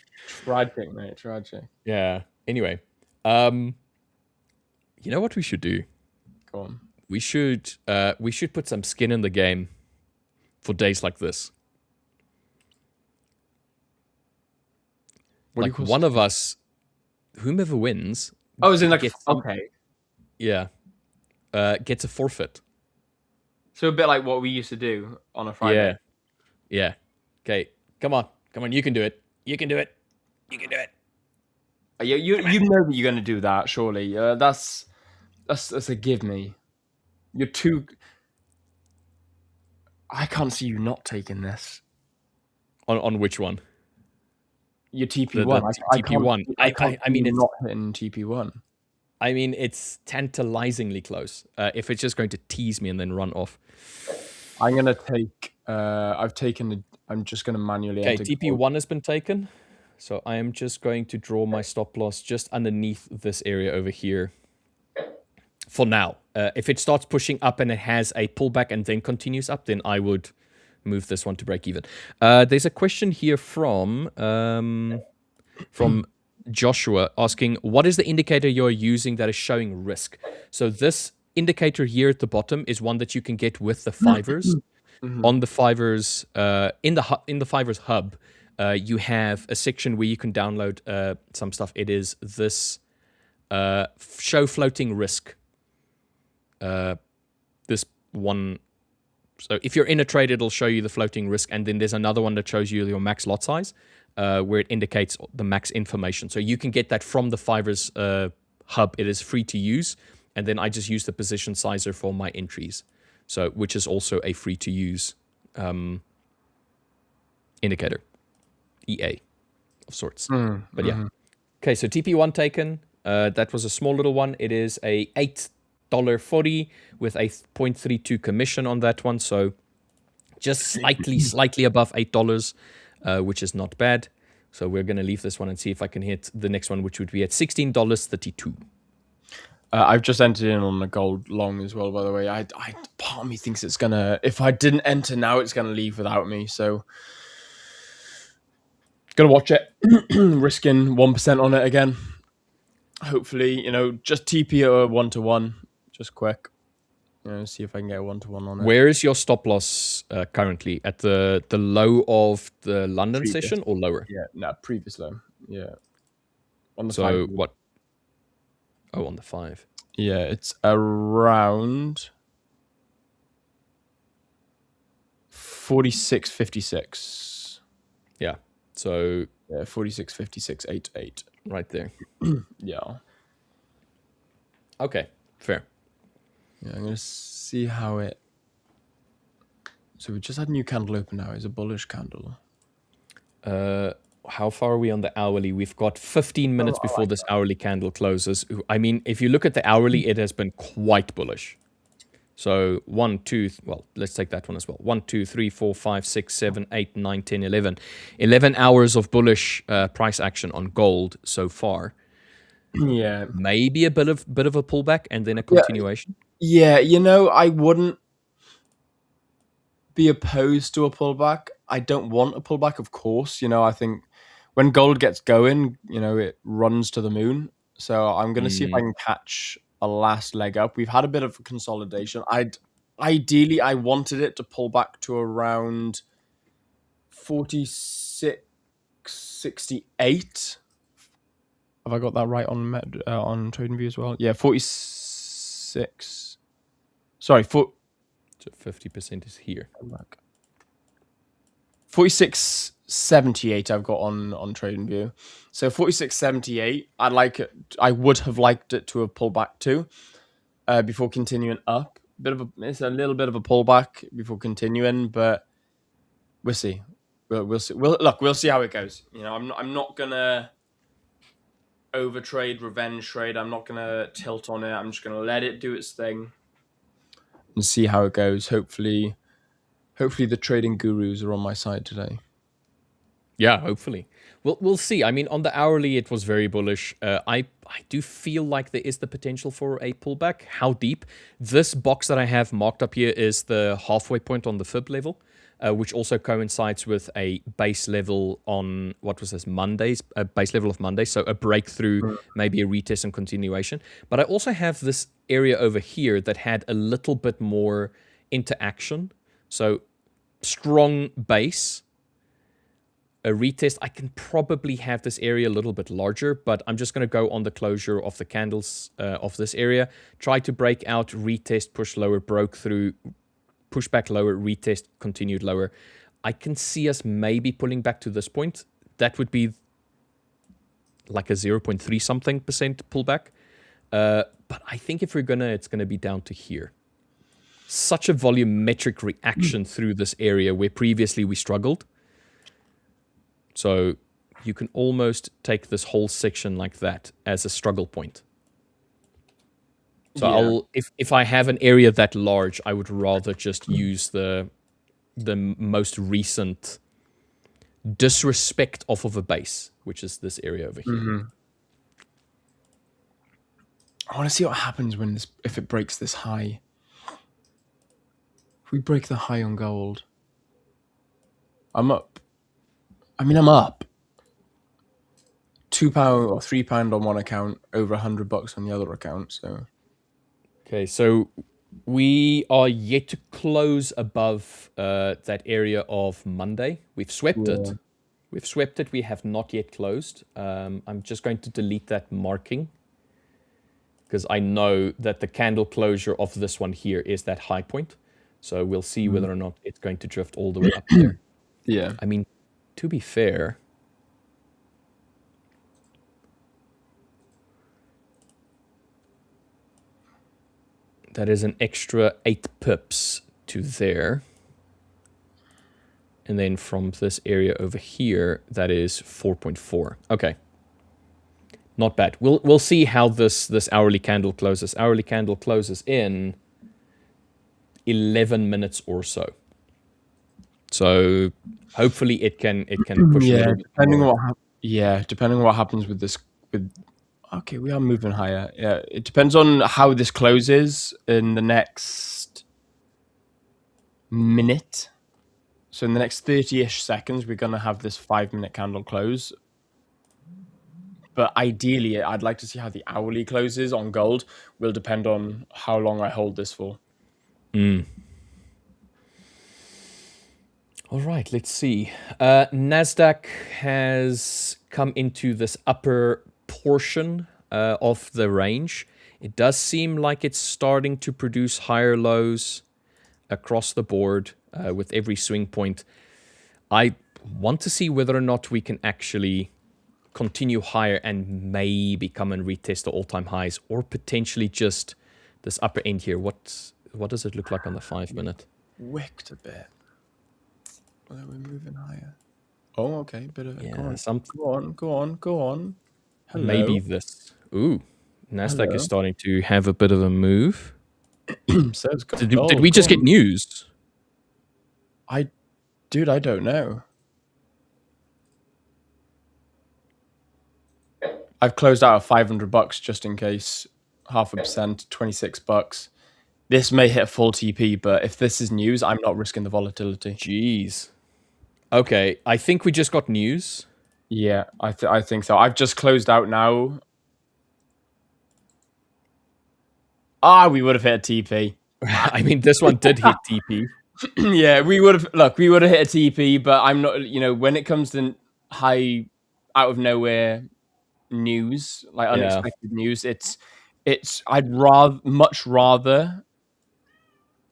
Tragic, mate. Tragic. Yeah. Anyway, you know what we should do? Go on. We should put some skin in the game for days like this. Like one of us, whomever wins. Oh, is it like okay? Yeah. Gets a forfeit. So a bit like what we used to do on a Friday. Yeah. Okay. Come on. You can do it. You know that you're going to do that, surely. That's a give me. You're too. I can't see you not taking this. On which one? Your TP1. The I TP1. I can't I mean, see you it's not hitting TP1. I mean, it's tantalizingly close. If it's just going to tease me and then run off. I'm gonna take. I'm just gonna manually enter. TP1 has been taken, so I am just going to draw my stop loss just underneath this area over here. For now, if it starts pushing up and it has a pullback and then continues up, then I would move this one to break even. There's a question here from Joshua asking, what is the indicator you're using that is showing risk? So this indicator here at the bottom is one that you can get with the 5ers. On the 5ers, in the 5ers hub, you have a section where you can download some stuff. It is this show floating risk. This one. So if you're in a trade, it'll show you the floating risk, and then there's another one that shows you your max lot size, where it indicates the max information. So you can get that from the 5ers hub. It is free to use, and then I just use the position sizer for my entries, so which is also a free to use indicator, EA of sorts. But yeah, okay. So TP1 taken. That was a small little one. It is a $8.40 with a 0.32 commission on that one. So just slightly above $8, which is not bad. So we're going to leave this one and see if I can hit the next one, which would be at $16.32. I've just entered in on the gold long as well, by the way. I part of me thinks it's gonna, if I didn't enter now, it's gonna leave without me. So gonna watch it, risking 1% on it again. Hopefully, just TP a 1-to-1, just quick. See if I can get a 1-to-1 on it. Where is your stop loss currently? At the low of the London session or lower? Yeah, no, previous low. Yeah. On the so 5. What? Oh, on the 5. Yeah, it's around 46.56. Yeah. So yeah, 46.56.88. Right there. Yeah. Okay, fair. Yeah, I'm gonna see how it. So we just had a new candle open now. It's a bullish candle. How far are we on the hourly? We've got 15 minutes before this hourly candle closes. I mean, if you look at the hourly, it has been quite bullish. So 1, 2, well, let's take that one as well. 1, 2, 3, 4, 5, 6, 7, 8, 9, 10, 11. 11 hours of bullish price action on gold so far. Yeah. Maybe a bit of a pullback and then a continuation. Yeah, I wouldn't be opposed to a pullback. I don't want a pullback, of course. I think when gold gets going, it runs to the moon. So I'm going to see if I can catch a last leg up. We've had a bit of a consolidation. Ideally, I wanted it to pull back to around 46.68. Have I got that right on TradingView as well? Yeah, 46. Sorry, so 50% is here. 46.78 I've got on TradingView. So 46.78, I would have liked it to have pulled back to before continuing up. It's a little bit of a pullback before continuing, but we'll see. We'll see. We'll see how it goes. I'm not gonna overtrade, revenge trade. I'm not gonna tilt on it. I'm just gonna let it do its thing and see how it goes. Hopefully the trading gurus are on my side today. Yeah, hopefully. We'll see. I mean, on the hourly, it was very bullish. I do feel like there is the potential for a pullback. How deep? This box that I have marked up here is the halfway point on the fib level, which also coincides with a base level on, what was this, Mondays? A base level of Monday, so a breakthrough, maybe a retest and continuation. But I also have this area over here that had a little bit more interaction. So strong base, a retest. I can probably have this area a little bit larger, but I'm just going to go on the closure of the candles of this area. Try to break out, retest, push lower, broke through, push back lower, retest, continued lower. I can see us maybe pulling back to this point. That would be like a 0.3 something % pullback. But I think if it's gonna be down to here. Such a volumetric reaction through this area where previously we struggled. So you can almost take this whole section like that as a struggle point. So if I have an area that large, I would rather just use the most recent disrespect off of a base, which is this area over here. I want to see what happens if it breaks this high. If we break the high on gold, I'm up. I mean, I'm up. £2 or £3 on one account, over $100 on the other account. So, okay, so we are yet to close above that area of Monday. We've swept it. We've swept it. We have not yet closed. I'm just going to delete that marking because I know that the candle closure of this one here is that high point. So we'll see whether or not it's going to drift all the way up there. Yeah. I mean, to be fair, that is an extra 8 pips to there. And then from this area over here, that is 4.4. Okay. Not bad. We'll see how this hourly candle closes. Hourly candle closes in 11 minutes or so. So hopefully it can push a little bit more. Depending on what happens with this. Okay, we are moving higher. Yeah, it depends on how this closes in the next minute. So in the next 30-ish seconds, we're going to have this 5-minute candle close. But ideally, I'd like to see how the hourly closes on gold. Will depend on how long I hold this for. All right, let's see. NASDAQ has come into this upper portion of the range. It does seem like it's starting to produce higher lows across the board with every swing point. I want to see whether or not we can actually continue higher and maybe come and retest the all-time highs, or potentially just this upper end here. What does it look like on the 5-minute? Wicked a bit. Well, we're moving higher. Oh, okay. Bit of go on. Hello. Maybe this. Ooh, NASDAQ is starting to have a bit of a move. Did we just get news? Dude, I don't know. I've closed out at $500 just in case. 0.5%, $26. This may hit a full TP, but if this is news, I'm not risking the volatility. Jeez. Okay, I think we just got news. Yeah, I think so. I've just closed out now. We would have hit a TP. I mean, this one did hit TP. Yeah, we would have hit a TP, but I'm not, when it comes to high out of nowhere news, like unexpected news, I'd much rather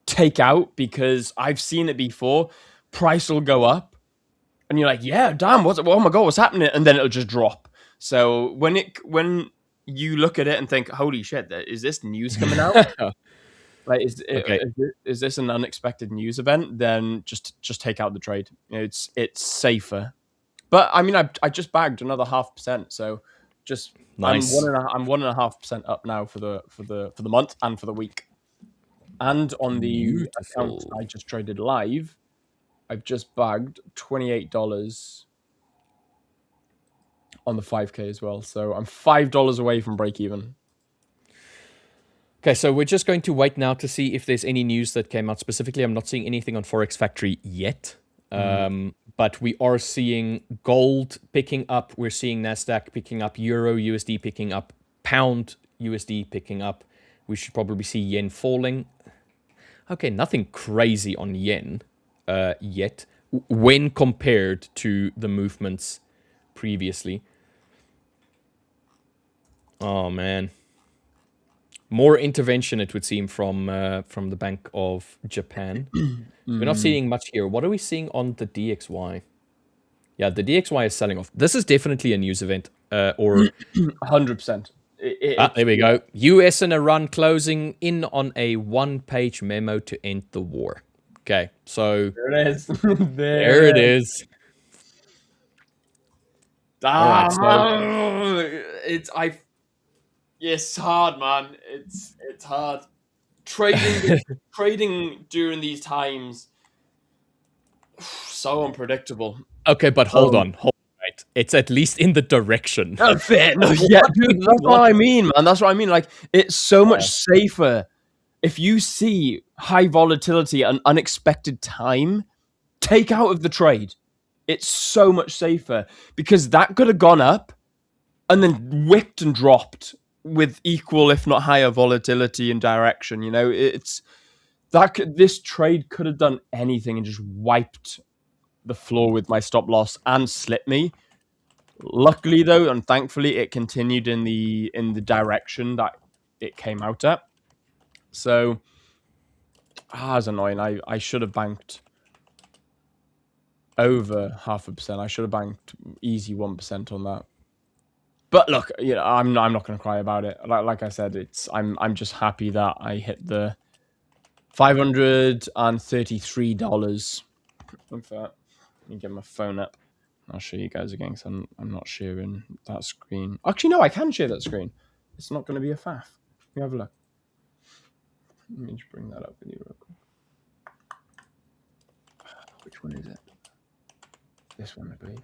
take out, because I've seen it before. Price will go up and you're like, yeah, damn, oh my god, what's happening? And then it'll just drop. So when you look at it and think, holy shit, is this news coming out? Like, is this an unexpected news event? Then just take out the trade. It's safer. But I mean, I just bagged another 0.5%, so just nice. I'm 1.5% up now for the month and for the week. And on the account I just traded live, I've just bagged $28 on the 5K as well. So I'm $5 away from break even. Okay, so we're just going to wait now to see if there's any news that came out specifically. I'm not seeing anything on Forex Factory yet. But we are seeing gold picking up. We're seeing NASDAQ picking up, Euro USD picking up, Pound USD picking up. We should probably see yen falling. Okay, nothing crazy on yen yet when compared to the movements previously. Oh, man. More intervention, it would seem, from the Bank of Japan. We're not seeing much here. What are we seeing on the DXY? Yeah, the DXY is selling off. This is definitely a news event. or 100%. There we go. U.S. and Iran closing in on a one-page memo to end the war. Okay, so there it is. there it is. All right, so it's hard, man. It's hard. Trading during these times, so unpredictable. Okay, but hold on. Right. It's at least in the direction. No, fair. No, yeah, dude, that's what I mean, man. That's what I mean. Like, it's so much safer if you see high volatility and unexpected time, take out of the trade. It's so much safer because that could have gone up and then wicked and dropped with equal, if not higher, volatility and direction. You know, it's that this trade could have done anything and just wiped the floor with my stop loss and slipped me. Luckily, though, and thankfully, it continued in the direction that it came out at. So, that's annoying. I should have banked over 0.5%. I should have banked easy 1% on that. But look, you know, I'm not going to cry about it. Like I said, I'm just happy that I hit the $533. In fact, let me get my phone up. I'll show you guys again because I'm not sharing that screen. Actually, no, I can share that screen. It's not going to be a faff. Let me have a look. Let me just bring that up with you real quick. Which one is it? This one, I believe.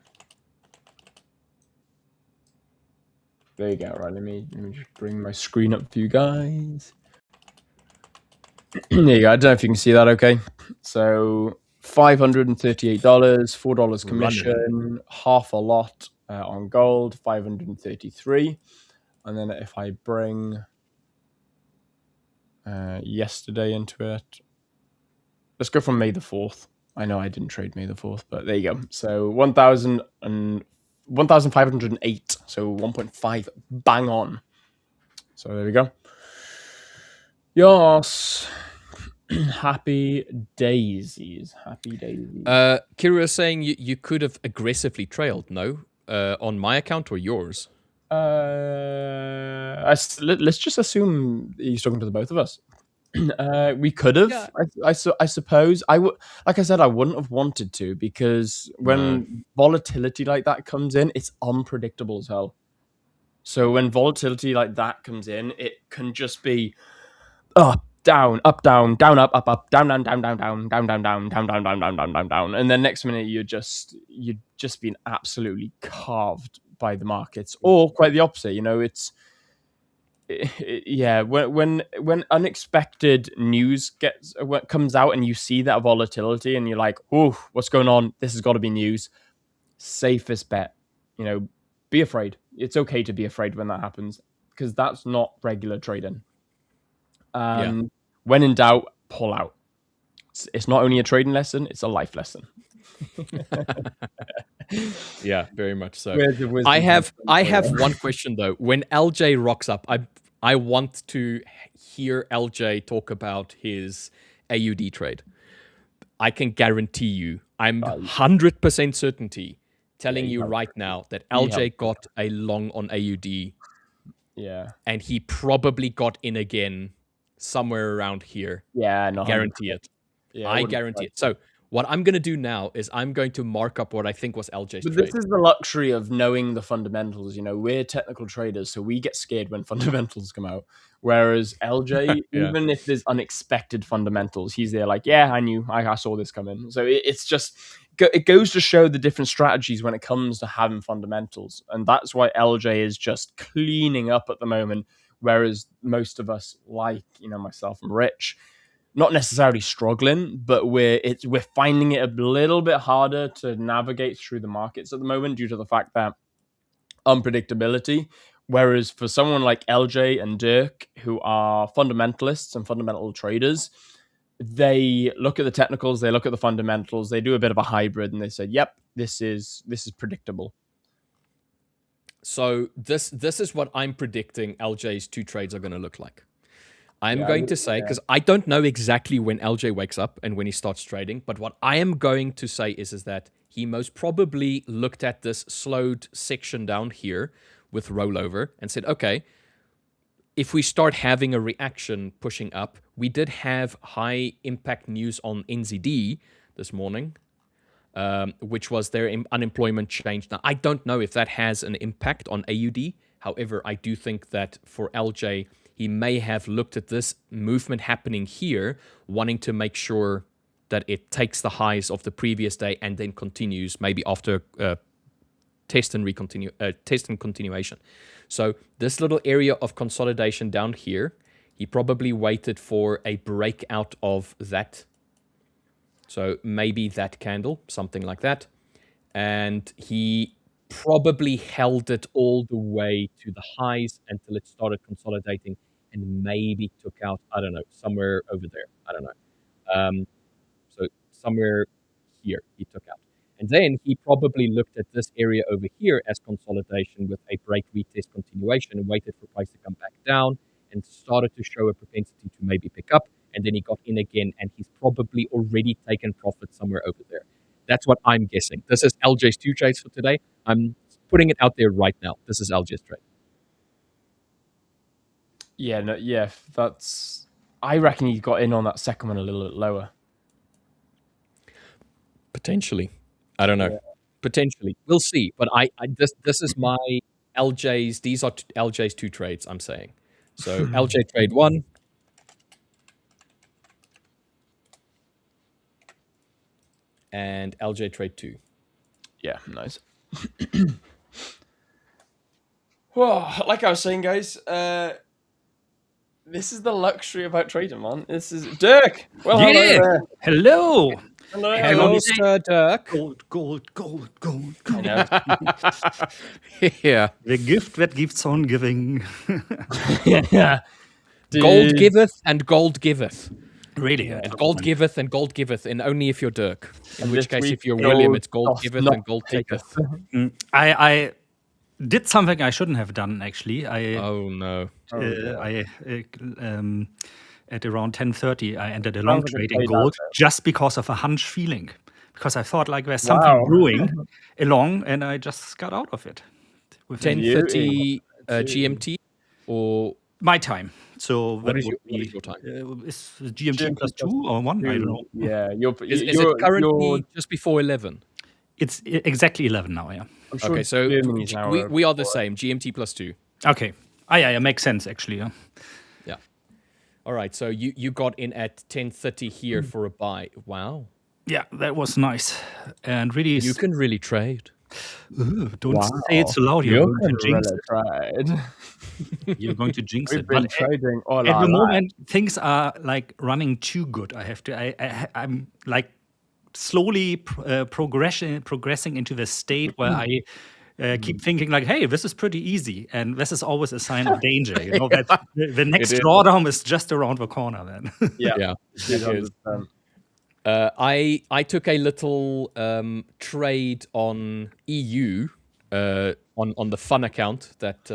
There you go. Right, let me just bring my screen up for you guys. There you go. I don't know if you can see that okay. So $538, $4 commission, half a lot on gold, 533. And then if I bring yesterday into it, let's go from May the 4th. I know I didn't trade May the 4th, but there you go. So 1,508. So 1.5 bang on. So there we go. Yes. Happy daisies. Happy daisies. Kira is saying you could have aggressively trailed, no? On my account or yours? Let's just assume he's talking to the both of us. We could have, yeah. I suppose. Like I said, I wouldn't have wanted to because when volatility like that comes in, it's unpredictable as hell. So when volatility like that comes in, it can just be up, down, up, down, down, up, down, down, down, down, down, down, down, down, down, down, down, down, down, down, down, and then next minute you're just been absolutely carved by the markets, or quite the opposite. You know, yeah, when unexpected news comes out and you see that volatility and you're like, oh, what's going on? This has got to be news. Safest bet, you know, be afraid. It's okay to be afraid when that happens because that's not regular trading. When in doubt, pull out. It's not only a trading lesson, it's a life lesson. Yeah, very much so. I have one question though. When LJ rocks up, I want to hear LJ talk about his AUD trade. I can guarantee you, I'm 100% certainty telling you right now that LJ got a long on AUD. Yeah. And he probably got in again somewhere around here. Yeah, no, I guarantee it. Yeah, I guarantee it. So what I'm going to do now is I'm going to mark up what I think was LJ's trade. This is the luxury of knowing the fundamentals. You know, we're technical traders, so we get scared when fundamentals come out. Whereas LJ, even if there's unexpected fundamentals, he's there like, yeah, I saw this coming. So it's just, it goes to show the different strategies when it comes to having fundamentals. And that's why LJ is just cleaning up at the moment. Whereas most of us, like, you know, myself and Rich, not necessarily struggling, but we're finding it a little bit harder to navigate through the markets at the moment due to the fact that unpredictability. Whereas for someone like LJ and Dirk, who are fundamentalists and fundamental traders, they look at the technicals, they look at the fundamentals, they do a bit of a hybrid, and they say, "Yep, this is predictable." So this is what I'm predicting LJ's two trades are going to look like. I'm going to say, because I don't know exactly when LJ wakes up and when he starts trading, but what I am going to say is that he most probably looked at this slowed section down here with rollover and said, okay, if we start having a reaction pushing up, we did have high impact news on NZD this morning, which was their unemployment change. Now, I don't know if that has an impact on AUD. However, I do think that for LJ, he may have looked at this movement happening here, wanting to make sure that it takes the highs of the previous day and then continues maybe after test and continuation. So this little area of consolidation down here, he probably waited for a breakout of that. So maybe that candle, something like that. And he probably held it all the way to the highs until it started consolidating and maybe took out, I don't know, somewhere over there. I don't know. So somewhere here he took out. And then he probably looked at this area over here as consolidation with a break retest continuation and waited for price to come back down and started to show a propensity to maybe pick up. And then he got in again and he's probably already taken profit somewhere over there. That's what I'm guessing. This is LJ's 2 trades for today. I'm putting it out there right now. This is LJ's trade. Yeah, no, yeah, that's. I reckon he got in on that second one a little bit lower. Potentially, I don't know. Yeah. Potentially, we'll see. But this is my LJ's. These are LJ's 2 trades. I'm saying. So LJ trade 1. And LJ trade 2. Yeah, nice. Well, like I was saying, guys, this is the luxury about trading, man. This is Dirk. Well, hello. Hello, Sir Dirk. Gold. Yeah. The gift that keeps on giving. Yeah. Gold giveth and gold giveth. Really? Yeah. And gold giveth and gold giveth, and only if you're Dirk. In which case, if you're William, it's gold giveth and gold taketh. I did something I shouldn't have done, actually. Oh, no. At around 10:30, I entered a long trade in gold just because of a hunch feeling. Because I thought like there's something brewing along, and I just got out of it. 10:30 GMT or my time. So what is your time? Is GMT plus 2 or 1? I don't know. Yeah, is it currently just before 11? It's exactly 11 now. Yeah. Okay, so we are the same. GMT plus 2. Okay. Yeah, it makes sense actually. Yeah. All right, so you got in at 10:30 here for a buy. Wow. Yeah, that was nice. And really, you can really trade. Don't say it so loud. You're going to jinx it. You're going to jinx it. But trading all at the moment, things are like running too good. I have to. I'm like slowly progressing into the state where I keep thinking like, hey, this is pretty easy, and this is always a sign of danger. You know, that the next drawdown is just around the corner. Then, yeah. I took a little trade on EU on the fun account that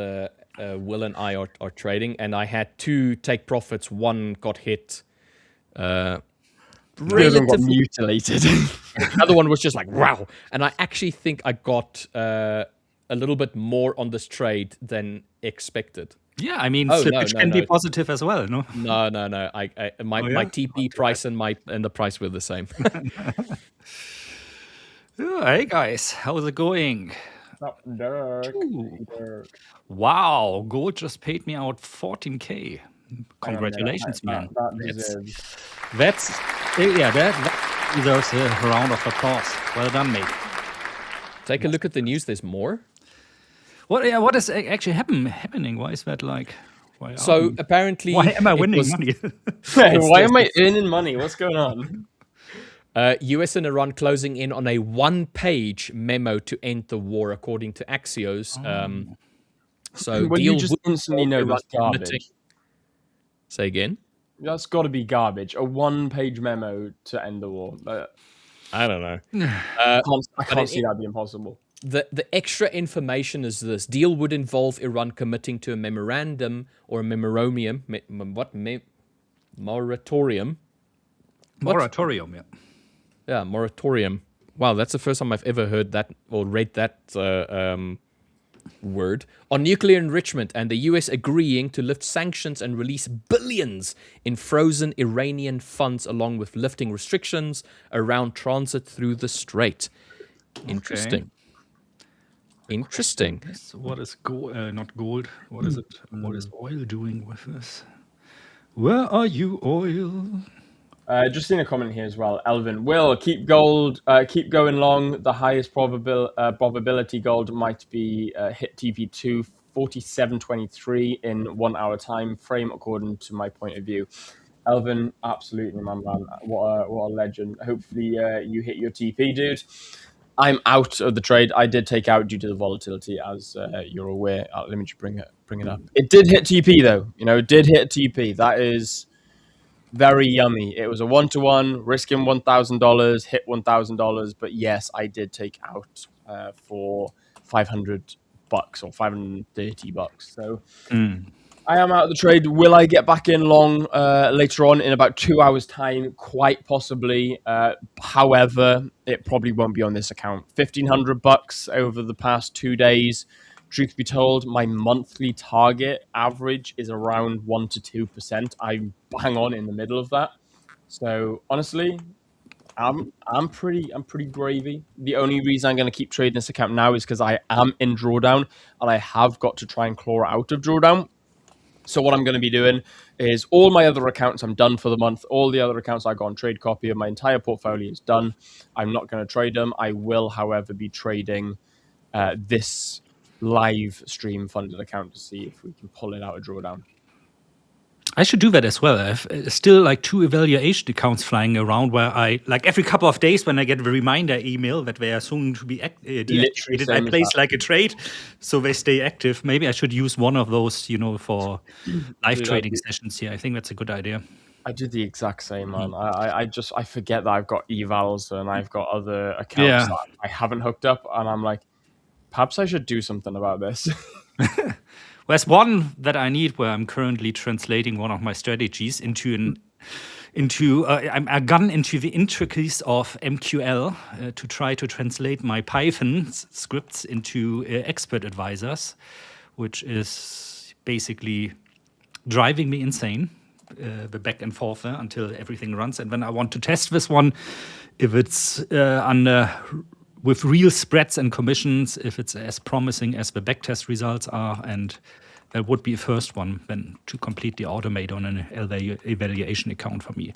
Will and I are trading, and I had 2 take profits. One got hit. Relatively got mutilated. The other one was just like wow, and I actually think I got a little bit more on this trade than expected. Yeah, I mean, slippage can be positive as well, no? No. My TP price and the price were the same. Hey guys, how's it going? Dirk. Wow, gold just paid me out 14K. Congratulations, man. That deserves a round of applause. Well done, mate. Take a look at the news. There's more. What is actually happening? Why is that like? Apparently, why am I winning money? Why am I earning money? What's going on? US and Iran closing in on a 1-page memo to end the war, according to Axios. So well, you just instantly know that's garbage. Say again? That's got to be garbage. A 1-page memo to end the war. I don't know. I can't see that being possible. The extra information is this. Deal would involve Iran committing to a memorandum or a memorandum. Moratorium. Moratorium, yeah. Yeah, moratorium. Wow, that's the first time I've ever heard that or read that word. On nuclear enrichment and the US agreeing to lift sanctions and release billions in frozen Iranian funds along with lifting restrictions around transit through the strait. Interesting. Okay. Interesting. What is not gold? What is it? What is oil doing with this? Where are you, oil? Just seen a comment here as well. Elvin, Will, keep keep going long. The highest probability gold might be hit TP2 47.23 in 1 hour time frame, according to my point of view. Elvin, absolutely, my man. What a legend. Hopefully you hit your TP, dude. I'm out of the trade. I did take out due to the volatility, as you're aware. Let me just bring it up. It did hit TP though. It did hit TP. That is very yummy. It was a 1-to-1, risking $1,000, hit $1,000. But yes, I did take out for $500 or $530. So I am out of the trade. Will I get back in long later on in about 2 hours' time? Quite possibly. However, it probably won't be on this account. $1,500 over the past 2 days. Truth be told, my monthly target average is around 1 to 2%. I hang on in the middle of that. So honestly, I'm pretty gravy. The only reason I'm going to keep trading this account now is because I am in drawdown and I have got to try and claw out of drawdown. So what I'm going to be doing is all my other accounts I'm done for the month. All the other accounts I got on Trade Copy of my entire portfolio is done. I'm not going to trade them. I will, however, be trading this live stream funded account to see if we can pull it out of drawdown. I should do that as well. I have still like 2 evaluation accounts flying around where I, like every couple of days when I get a reminder email that they are soon to be deactivated, I place like a trade so they stay active. Maybe I should use one of those, for live trading sessions here. I think that's a good idea. I do the exact same, man. I forget that I've got evals and I've got other accounts that I haven't hooked up, and I'm like, perhaps I should do something about this. There's one that I need where I'm currently translating one of my strategies into I'm gone into the intricacies of MQL to try to translate my Python scripts into expert advisors, which is basically driving me insane. The back and forth until everything runs, and then I want to test this one if it's with real spreads and commissions, if it's as promising as the backtest results are, and that would be a first one then to completely automate on an evaluation account for me.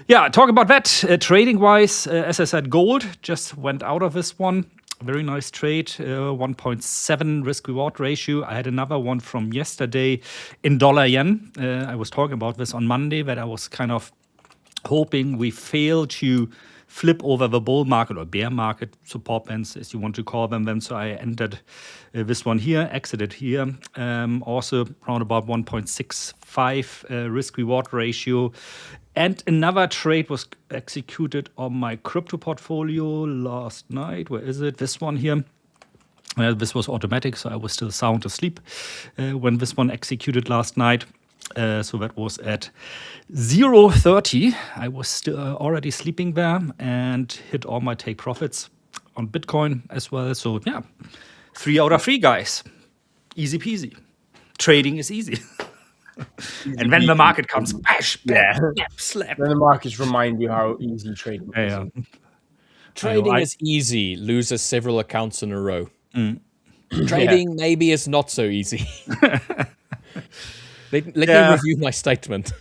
Yeah, talk about that. Trading-wise, as I said, gold just went out of this one. Very nice trade, 1.7 risk-reward ratio. I had another one from yesterday in dollar-yen. I was talking about this on Monday, that I was kind of hoping we fail to flip over the bull market or bear market support bands, as you want to call them. So I entered this one here, exited here. Also around about 1.65 risk-reward ratio. And another trade was executed on my crypto portfolio last night. Where is it? This one here. This was automatic, so I was still sound asleep when this one executed last night. So that was at 0.30. I was still already sleeping there and hit all my take profits on Bitcoin as well. So yeah, 3 out of 3, guys. Easy peasy. Trading is easy. And when the market comes, bash, slap, slap. Then the markets remind you how easy trading is. Yeah. Trading is easy. Loses several accounts in a row. Trading maybe is not so easy. Let me review my statement.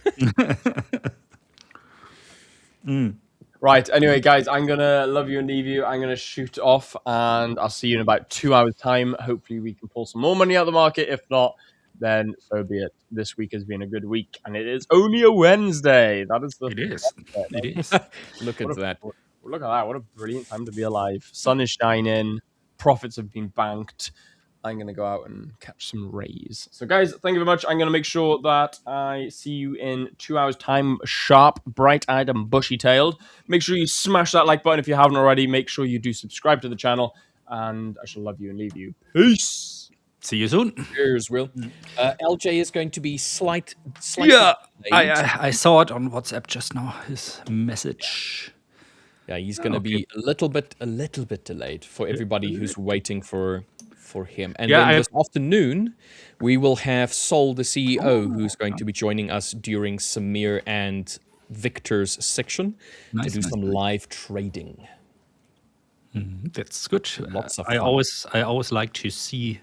Right. Anyway, guys, I'm going to love you and leave you. I'm going to shoot off, and I'll see you in about 2 hours' time. Hopefully, we can pull some more money out of the market. If not, then so be it. This week has been a good week, and it is only a Wednesday. That is It is. It is. Look at that. Look at that. What a brilliant time to be alive. Sun is shining. Profits have been banked. I'm going to go out and catch some rays. So, guys, thank you very much. I'm going to make sure that I see you in 2 hours' time, sharp, bright-eyed, and bushy-tailed. Make sure you smash that like button if you haven't already. Make sure you do subscribe to the channel, and I shall love you and leave you. Peace. See you soon. Cheers, Will. LJ is going to be slightly Yeah, delayed. I saw it on WhatsApp just now. His message. Yeah, he's going to be a little bit delayed for everybody who's waiting for him. And then this afternoon, we will have Sol, the CEO, who's going to be joining us during Samir and Victor's section to do some live trading. That's good. Lots of fun. I always like to see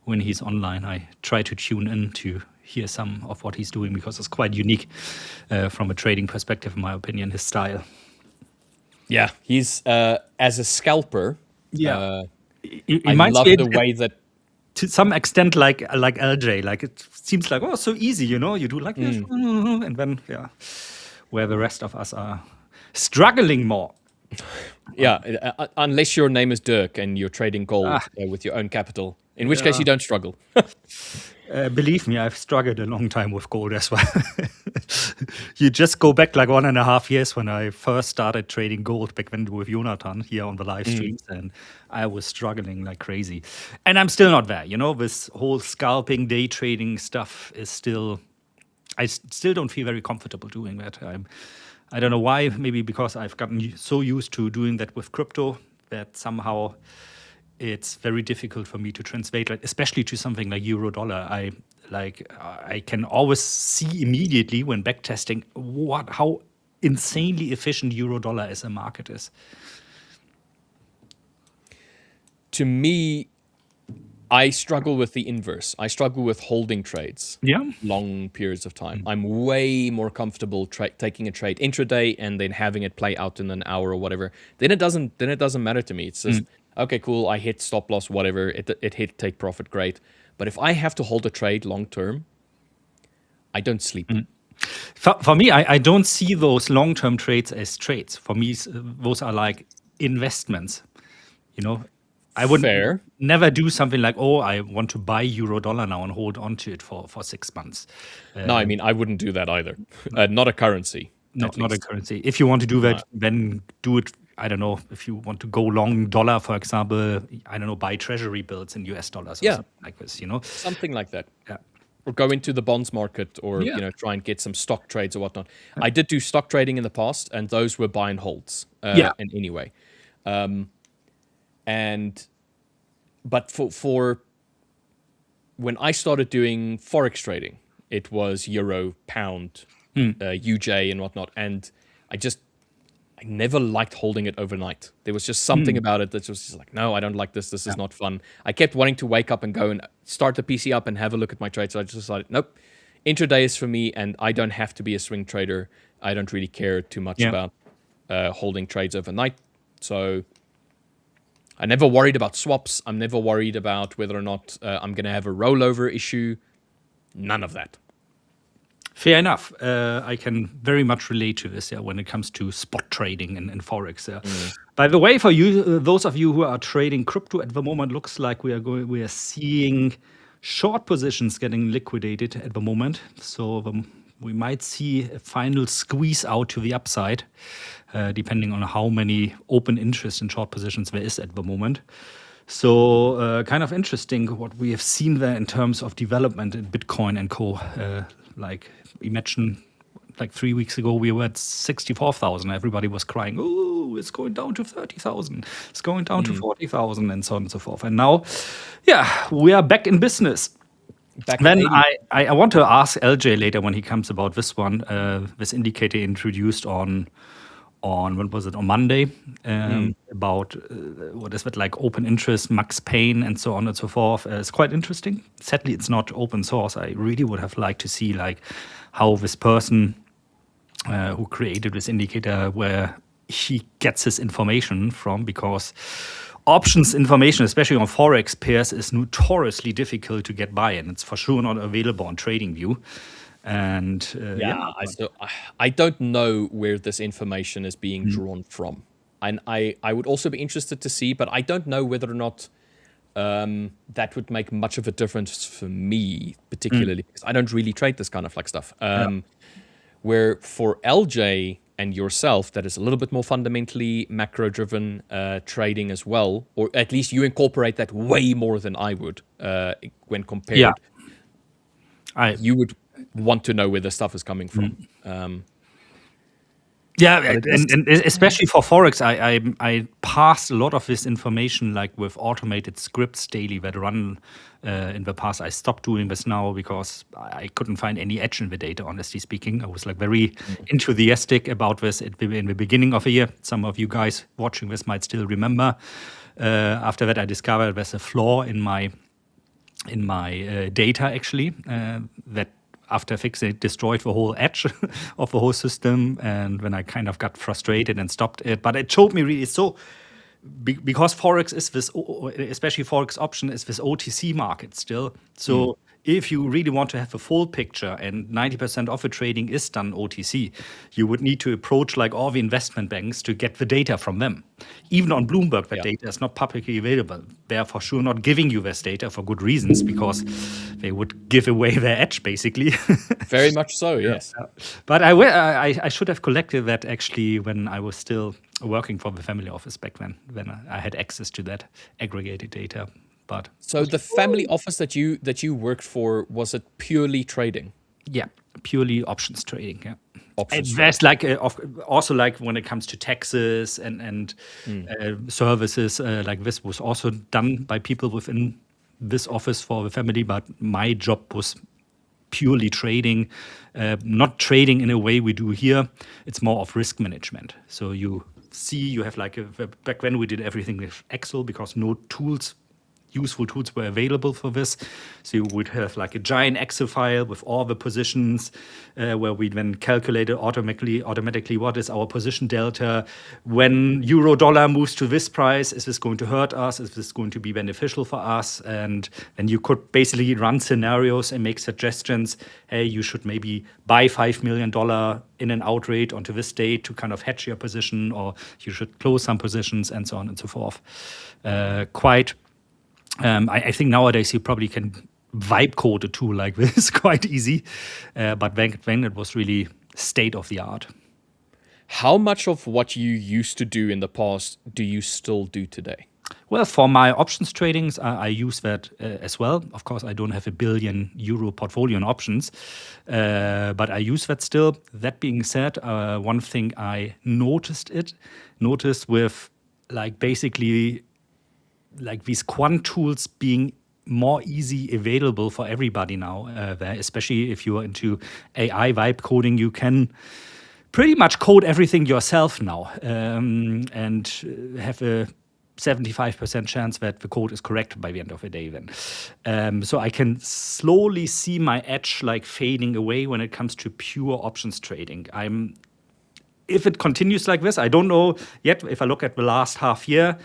when he's online. I try to tune in to hear some of what he's doing because it's quite unique from a trading perspective, in my opinion, his style. Yeah, he's as a scalper. Yeah, I love the way that, to some extent, like LJ. Like it seems like so easy, you do like this, and then where the rest of us are struggling more. Yeah, unless your name is Dirk and you're trading gold with your own capital, in which case you don't struggle. Believe me, I've struggled a long time with gold as well. You just go back like 1.5 years when I first started trading gold back then with Jonathan here on the live streams, and I was struggling like crazy. And I'm still not there. This whole scalping, day trading stuff is still, I still don't feel very comfortable doing that. I don't know why, maybe because I've gotten so used to doing that with crypto that somehow it's very difficult for me to translate, like, especially to something like euro dollar. I can always see immediately when backtesting how insanely efficient euro dollar as a market is. To me, I struggle with the inverse. I struggle with holding trades long periods of time. I'm way more comfortable taking a trade intraday and then having it play out in an hour or whatever. Then it doesn't matter to me. It's just okay, cool. I hit stop loss, whatever. It hit take profit, great. But if I have to hold a trade long term, I don't sleep. For me, I don't see those long term trades as trades. For me, those are like investments. I would never do something like, I want to buy euro dollar now and hold on to it for 6 months. No, I mean, I wouldn't do that either. Not a currency. Not a currency. If you want to do that, then do it. I don't know, if you want to go long dollar, for example, I don't know, buy treasury bills in US dollars or something like this, Something like that. Yeah. Or go into the bonds market or, try and get some stock trades or whatnot. I did do stock trading in the past, and those were buy and holds in any way. But for when I started doing Forex trading, it was euro, pound, UJ and whatnot. And I never liked holding it overnight. There was just something about it that was just like, no, I don't like this. This is not fun. I kept wanting to wake up and go and start the PC up and have a look at my trade. So I just decided, nope, intraday is for me, and I don't have to be a swing trader. I don't really care too much about holding trades overnight. So I never worried about swaps. I'm never worried about whether or not I'm going to have a rollover issue. None of that. Fair enough. I can very much relate to this when it comes to spot trading and Forex. By the way, for you, those of you who are trading crypto at the moment, looks like we are seeing short positions getting liquidated at the moment. So we might see a final squeeze out to the upside, depending on how many open interest in short positions there is at the moment. So kind of interesting what we have seen there in terms of development in Bitcoin and co. Like imagine like 3 weeks ago we were at 64,000. Everybody was crying, oh, it's going down to 30,000. It's going down to 40,000 and so on and so forth. And now, we are back in business. Then I want to ask LJ later when he comes about this one, this indicator introduced on when was it, on Monday, about what is it, like open interest, max pain, and so on and so forth. It's quite interesting. Sadly, it's not open source. I really would have liked to see like how this person who created this indicator, where he gets his information from, because options information, especially on Forex pairs, is notoriously difficult to get by, and it's for sure not available on TradingView. And I don't know where this information is being drawn from. And I would also be interested to see, but I don't know whether or not that would make much of a difference for me, particularly because I don't really trade this kind of like stuff. Where for LJ, and yourself that is a little bit more fundamentally macro-driven trading as well, or at least you incorporate that way more than I would when compared. You would want to know where the stuff is coming from. And especially for Forex, I pass a lot of this information like with automated scripts daily that run in the past. I stopped doing this now because I couldn't find any edge in the data, honestly speaking. I was like very enthusiastic about this in the beginning of the year. Some of you guys watching this might still remember. After that, I discovered there's a flaw in my data actually that after fixing it destroyed the whole edge of the whole system, and when I kind of got frustrated and stopped it, but it showed me really so because Forex is this, especially Forex option is this OTC market still. So if you really want to have a full picture and 90% of the trading is done OTC, you would need to approach like all the investment banks to get the data from them. Even on Bloomberg, that data is not publicly available. They are for sure not giving you this data for good reasons, because they would give away their edge, basically. Very much so, yes. But I should have collected that actually when I was still working for the family office back then, when I had access to that aggregated data. But so the family office that you worked for, was it purely trading? Yeah, purely options trading. Yeah, options. And there's like also like when it comes to taxes and services like this was also done by people within this office for the family. But my job was purely trading, not trading in a way we do here. It's more of risk management. So you have like back when we did everything with Excel because no useful tools were available for this. So you would have like a giant Excel file with all the positions where we then calculated automatically what is our position delta. When euro dollar moves to this price, is this going to hurt us? Is this going to be beneficial for us? And then you could basically run scenarios and make suggestions. Hey, you should maybe buy $5 million in and out rate onto this date to kind of hedge your position, or you should close some positions and so on and so forth. I think nowadays you probably can vibe code a tool like this quite easy, but back then it was really state of the art. How much of what you used to do in the past do you still do today? Well, for my options tradings, I use that as well. Of course, I don't have €1 billion portfolio in options, but I use that still. That being said, one thing I noticed with like basically like these quant tools being more easy available for everybody now, especially if you are into AI vibe coding, you can pretty much code everything yourself now and have a 75% chance that the code is correct by the end of the day then. So I can slowly see my edge like fading away when it comes to pure options trading. If it continues like this, I don't know yet. If I look at the last half year,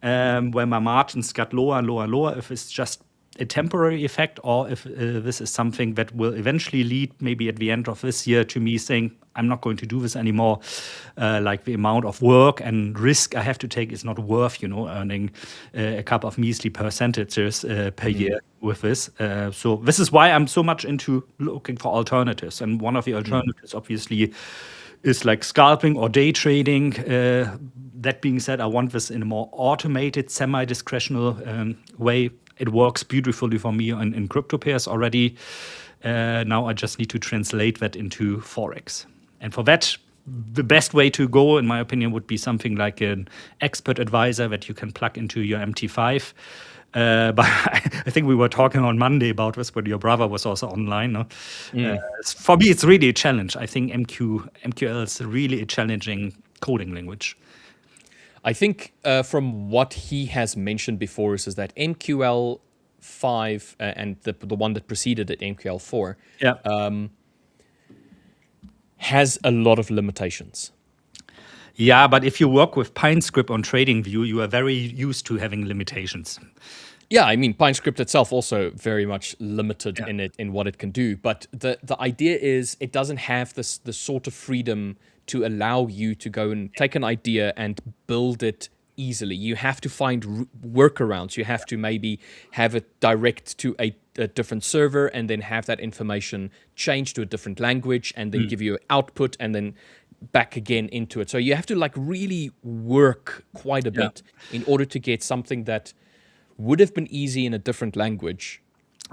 where my margins got lower and lower and lower, if it's just a temporary effect or if this is something that will eventually lead maybe at the end of this year to me saying, I'm not going to do this anymore. Like the amount of work and risk I have to take is not worth, earning a couple of measly percentages per year with this. So this is why I'm so much into looking for alternatives. And one of the alternatives, obviously, is like scalping or day trading. That being said, I want this in a more automated, semi-discretional way. It works beautifully for me in crypto pairs already. Now I just need to translate that into Forex. And for that, the best way to go, in my opinion, would be something like an expert advisor that you can plug into your MT5. But I think we were talking on Monday about this when your brother was also online. No? For me, it's really a challenge. I think MQL is really a challenging coding language. I think from what he has mentioned before is that MQL 5 and the one that preceded it, MQL 4, has a lot of limitations. Yeah, but if you work with PineScript on TradingView, you are very used to having limitations. Yeah, I mean, PineScript itself also very much limited in what it can do. But the idea is it doesn't have the sort of freedom to allow you to go and take an idea and build it easily. You have to find workarounds. You have to maybe have it direct to a different server and then have that information changed to a different language and then give you an output and then back again into it. So you have to like really work quite a bit in order to get something that would have been easy in a different language.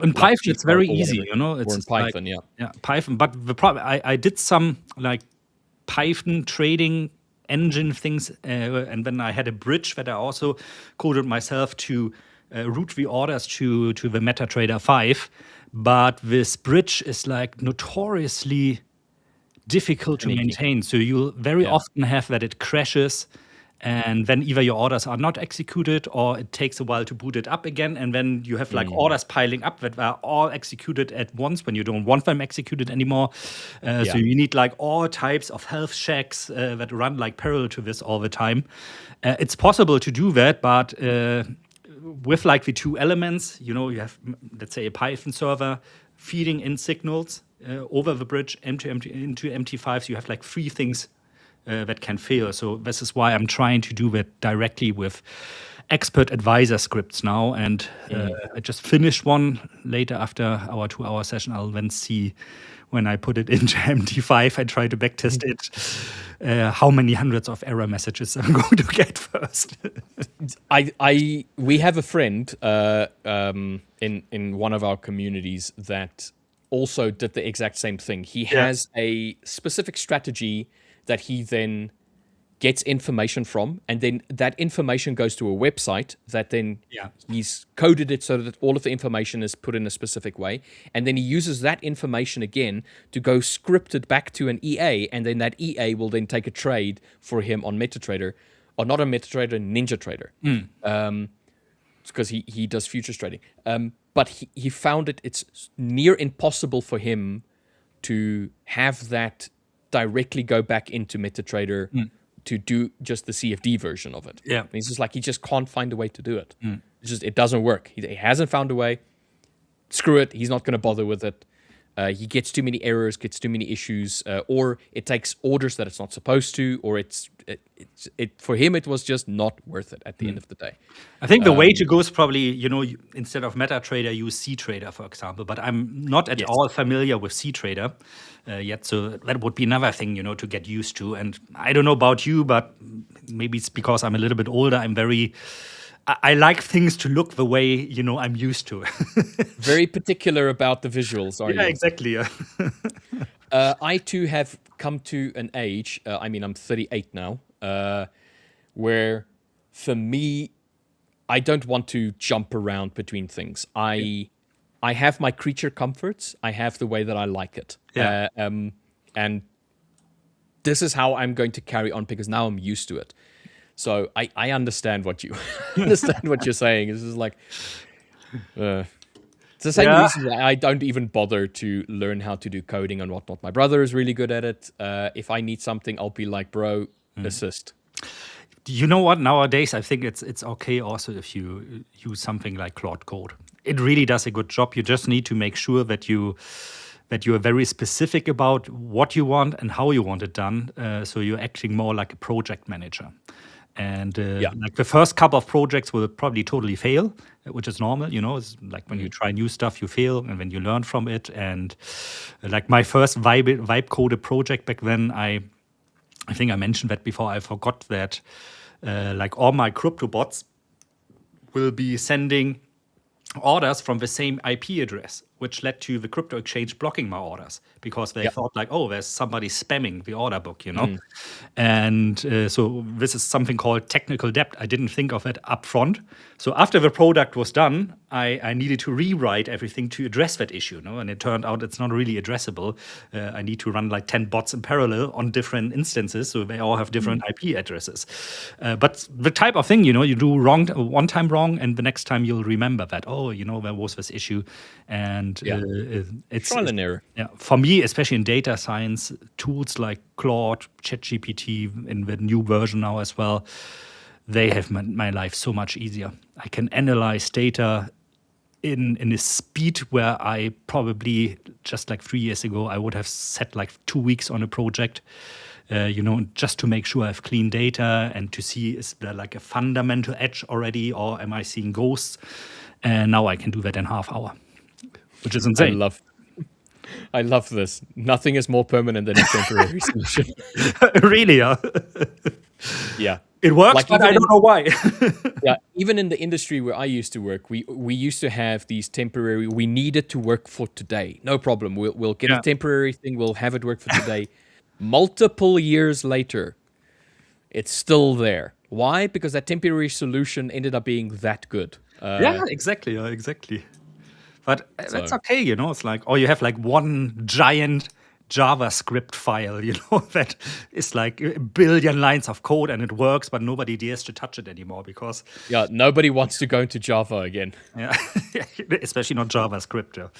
In like Python, C# it's very or easy, whatever. It's Or in Python, like, Python. But the problem, I did some like Python trading engine things, and then I had a bridge that I also coded myself to route the orders to the MetaTrader 5. But this bridge is like notoriously difficult to Finicky. maintain. So you'll very often have that it crashes, and then either your orders are not executed or it takes a while to boot it up again. And then you have like orders piling up that are all executed at once when you don't want them executed anymore. So you need like all types of health checks that run like parallel to this all the time. It's possible to do that, but with like the two elements, you have, let's say, a Python server feeding in signals over the bridge into MT5. So you have like three things that can fail. So this is why I'm trying to do that directly with expert advisor scripts now. And I just finished one later after our 2-hour session. I'll then see when I put it into MT5 and try to backtest it, how many hundreds of error messages I'm going to get first. We have a friend in one of our communities that also did the exact same thing. He has a specific strategy that he then gets information from, and then that information goes to a website that then he's coded it so that all of the information is put in a specific way, and then he uses that information again to go script it back to an EA, and then that EA will then take a trade for him on MetaTrader, or not on MetaTrader, NinjaTrader, because he does futures trading. But he found it's near impossible for him to have that directly go back into MetaTrader to do just the CFD version of it. Yeah. He's just like, he just can't find a way to do it. It doesn't work. He hasn't found a way. Screw it. He's not going to bother with it. He gets too many errors, gets too many issues, or it takes orders that it's not supposed to, or for him, it was just not worth it at the end of the day. I think the way to go is probably, instead of MetaTrader, use CTrader, for example. But I'm not at all familiar with CTrader yet. So that would be another thing, to get used to. And I don't know about you, but maybe it's because I'm a little bit older. I like things to look the way, I'm used to. Very particular about the visuals, are you? Yeah, exactly. Yeah. I too have come to an age, I'm 38 now, where for me, I don't want to jump around between things. I have my creature comforts. I have the way that I like it. Yeah. And this is how I'm going to carry on because now I'm used to it. So I understand what you understand what you're saying. This is like it's the same reason why I don't even bother to learn how to do coding and whatnot. My brother is really good at it. If I need something, I'll be like, bro, assist. You know what? Nowadays, I think it's okay also if you use something like Claude Code. It really does a good job. You just need to make sure that you are very specific about what you want and how you want it done. So you're acting more like a project manager. And like the first couple of projects will probably totally fail, which is normal. It's like when you try new stuff, you fail, and then you learn from it. And like my first vibe coded project back then, I think I mentioned that before. I forgot that like all my crypto bots will be sending orders from the same IP address, which led to the crypto exchange blocking my orders because they thought like, oh, there's somebody spamming the order book, And so this is something called technical debt. I didn't think of it up front. So after the product was done, I needed to rewrite everything to address that issue, and it turned out it's not really addressable. I need to run like 10 bots in parallel on different instances, so they all have different IP addresses. But the type of thing, you do wrong one time wrong, and the next time you'll remember that, oh, there was this issue. And it's trial and error. Yeah, for me, especially in data science, tools like Claude, ChatGPT in the new version now as well, they have made my life so much easier. I can analyze data in a speed where I probably just like 3 years ago I would have set like 2 weeks on a project. Just to make sure I have clean data and to see is there like a fundamental edge already or am I seeing ghosts? And now I can do that in half hour, which is insane. I love this. Nothing is more permanent than a temporary solution. Really? Yeah. Yeah. It works, but I don't know why. Yeah, even in the industry where I used to work, we used to have these temporary. We needed to work for today. No problem. We'll get a temporary thing. We'll have it work for today. Multiple years later, it's still there. Why? Because that temporary solution ended up being that good. Yeah, exactly. But that's okay, you know. It's like, or you have like one giant JavaScript file, you know, that is like a billion lines of code and it works, but nobody dares to touch it anymore because nobody wants to go into Java again. Yeah, especially not JavaScript.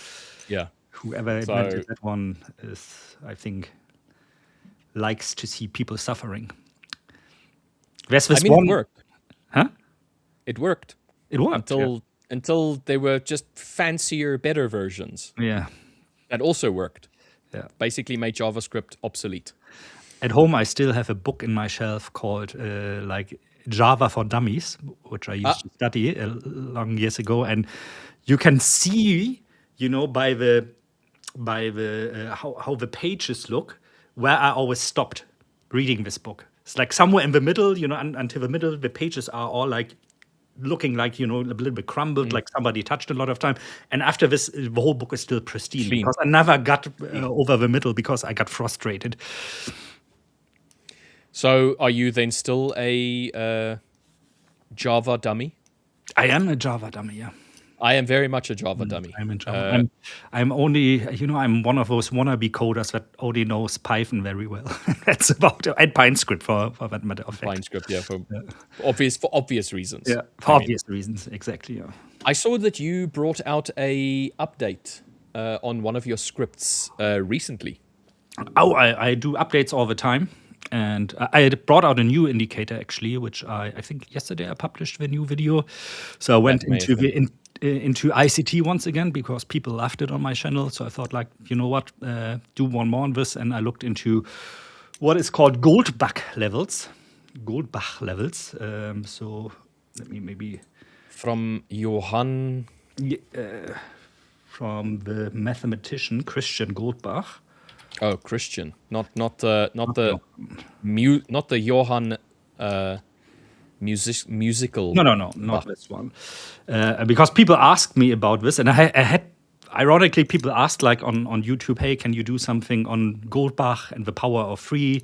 Yeah. Whoever invented that one is, I think, likes to see people suffering. It worked. Huh? It worked. It worked until they were just fancier, better versions. Yeah, that also worked. Yeah, basically made JavaScript obsolete. At home, I still have a book in my shelf called like Java for Dummies, which I used to study long years ago, and you can see, you know, by the how the pages look, where I always stopped reading this book. It's like somewhere in the middle, you know, until the middle, the pages are all like looking like, you know, a little bit crumbled, like somebody touched a lot of time. And after this, the whole book is still pristine. Because I never got over the middle because I got frustrated. So are you then still a Java dummy? I am a Java dummy, yeah. I am very much a Java dummy. I'm in Java. I'm only, you know, I'm one of those wannabe coders that only knows Python very well. That's about it. And PineScript for that matter of fact. PineScript, yeah, for obvious reasons. Yeah, for obvious reasons, exactly. Yeah. I saw that you brought out a update on one of your scripts recently. Oh, I do updates all the time. And I brought out a new indicator, actually, which I think yesterday I published the new video. So I went into ICT once again because people loved it on my channel. So I thought, like, you know what, do one more on this. And I looked into what is called Goldbach levels. So let me maybe... From Johann... from the mathematician Christian Goldbach. Oh, Christian, not the Johann musical. No, not this one. Because people asked me about this, and I had, ironically, people asked like on YouTube, hey, can you do something on Goldbach and the power of three,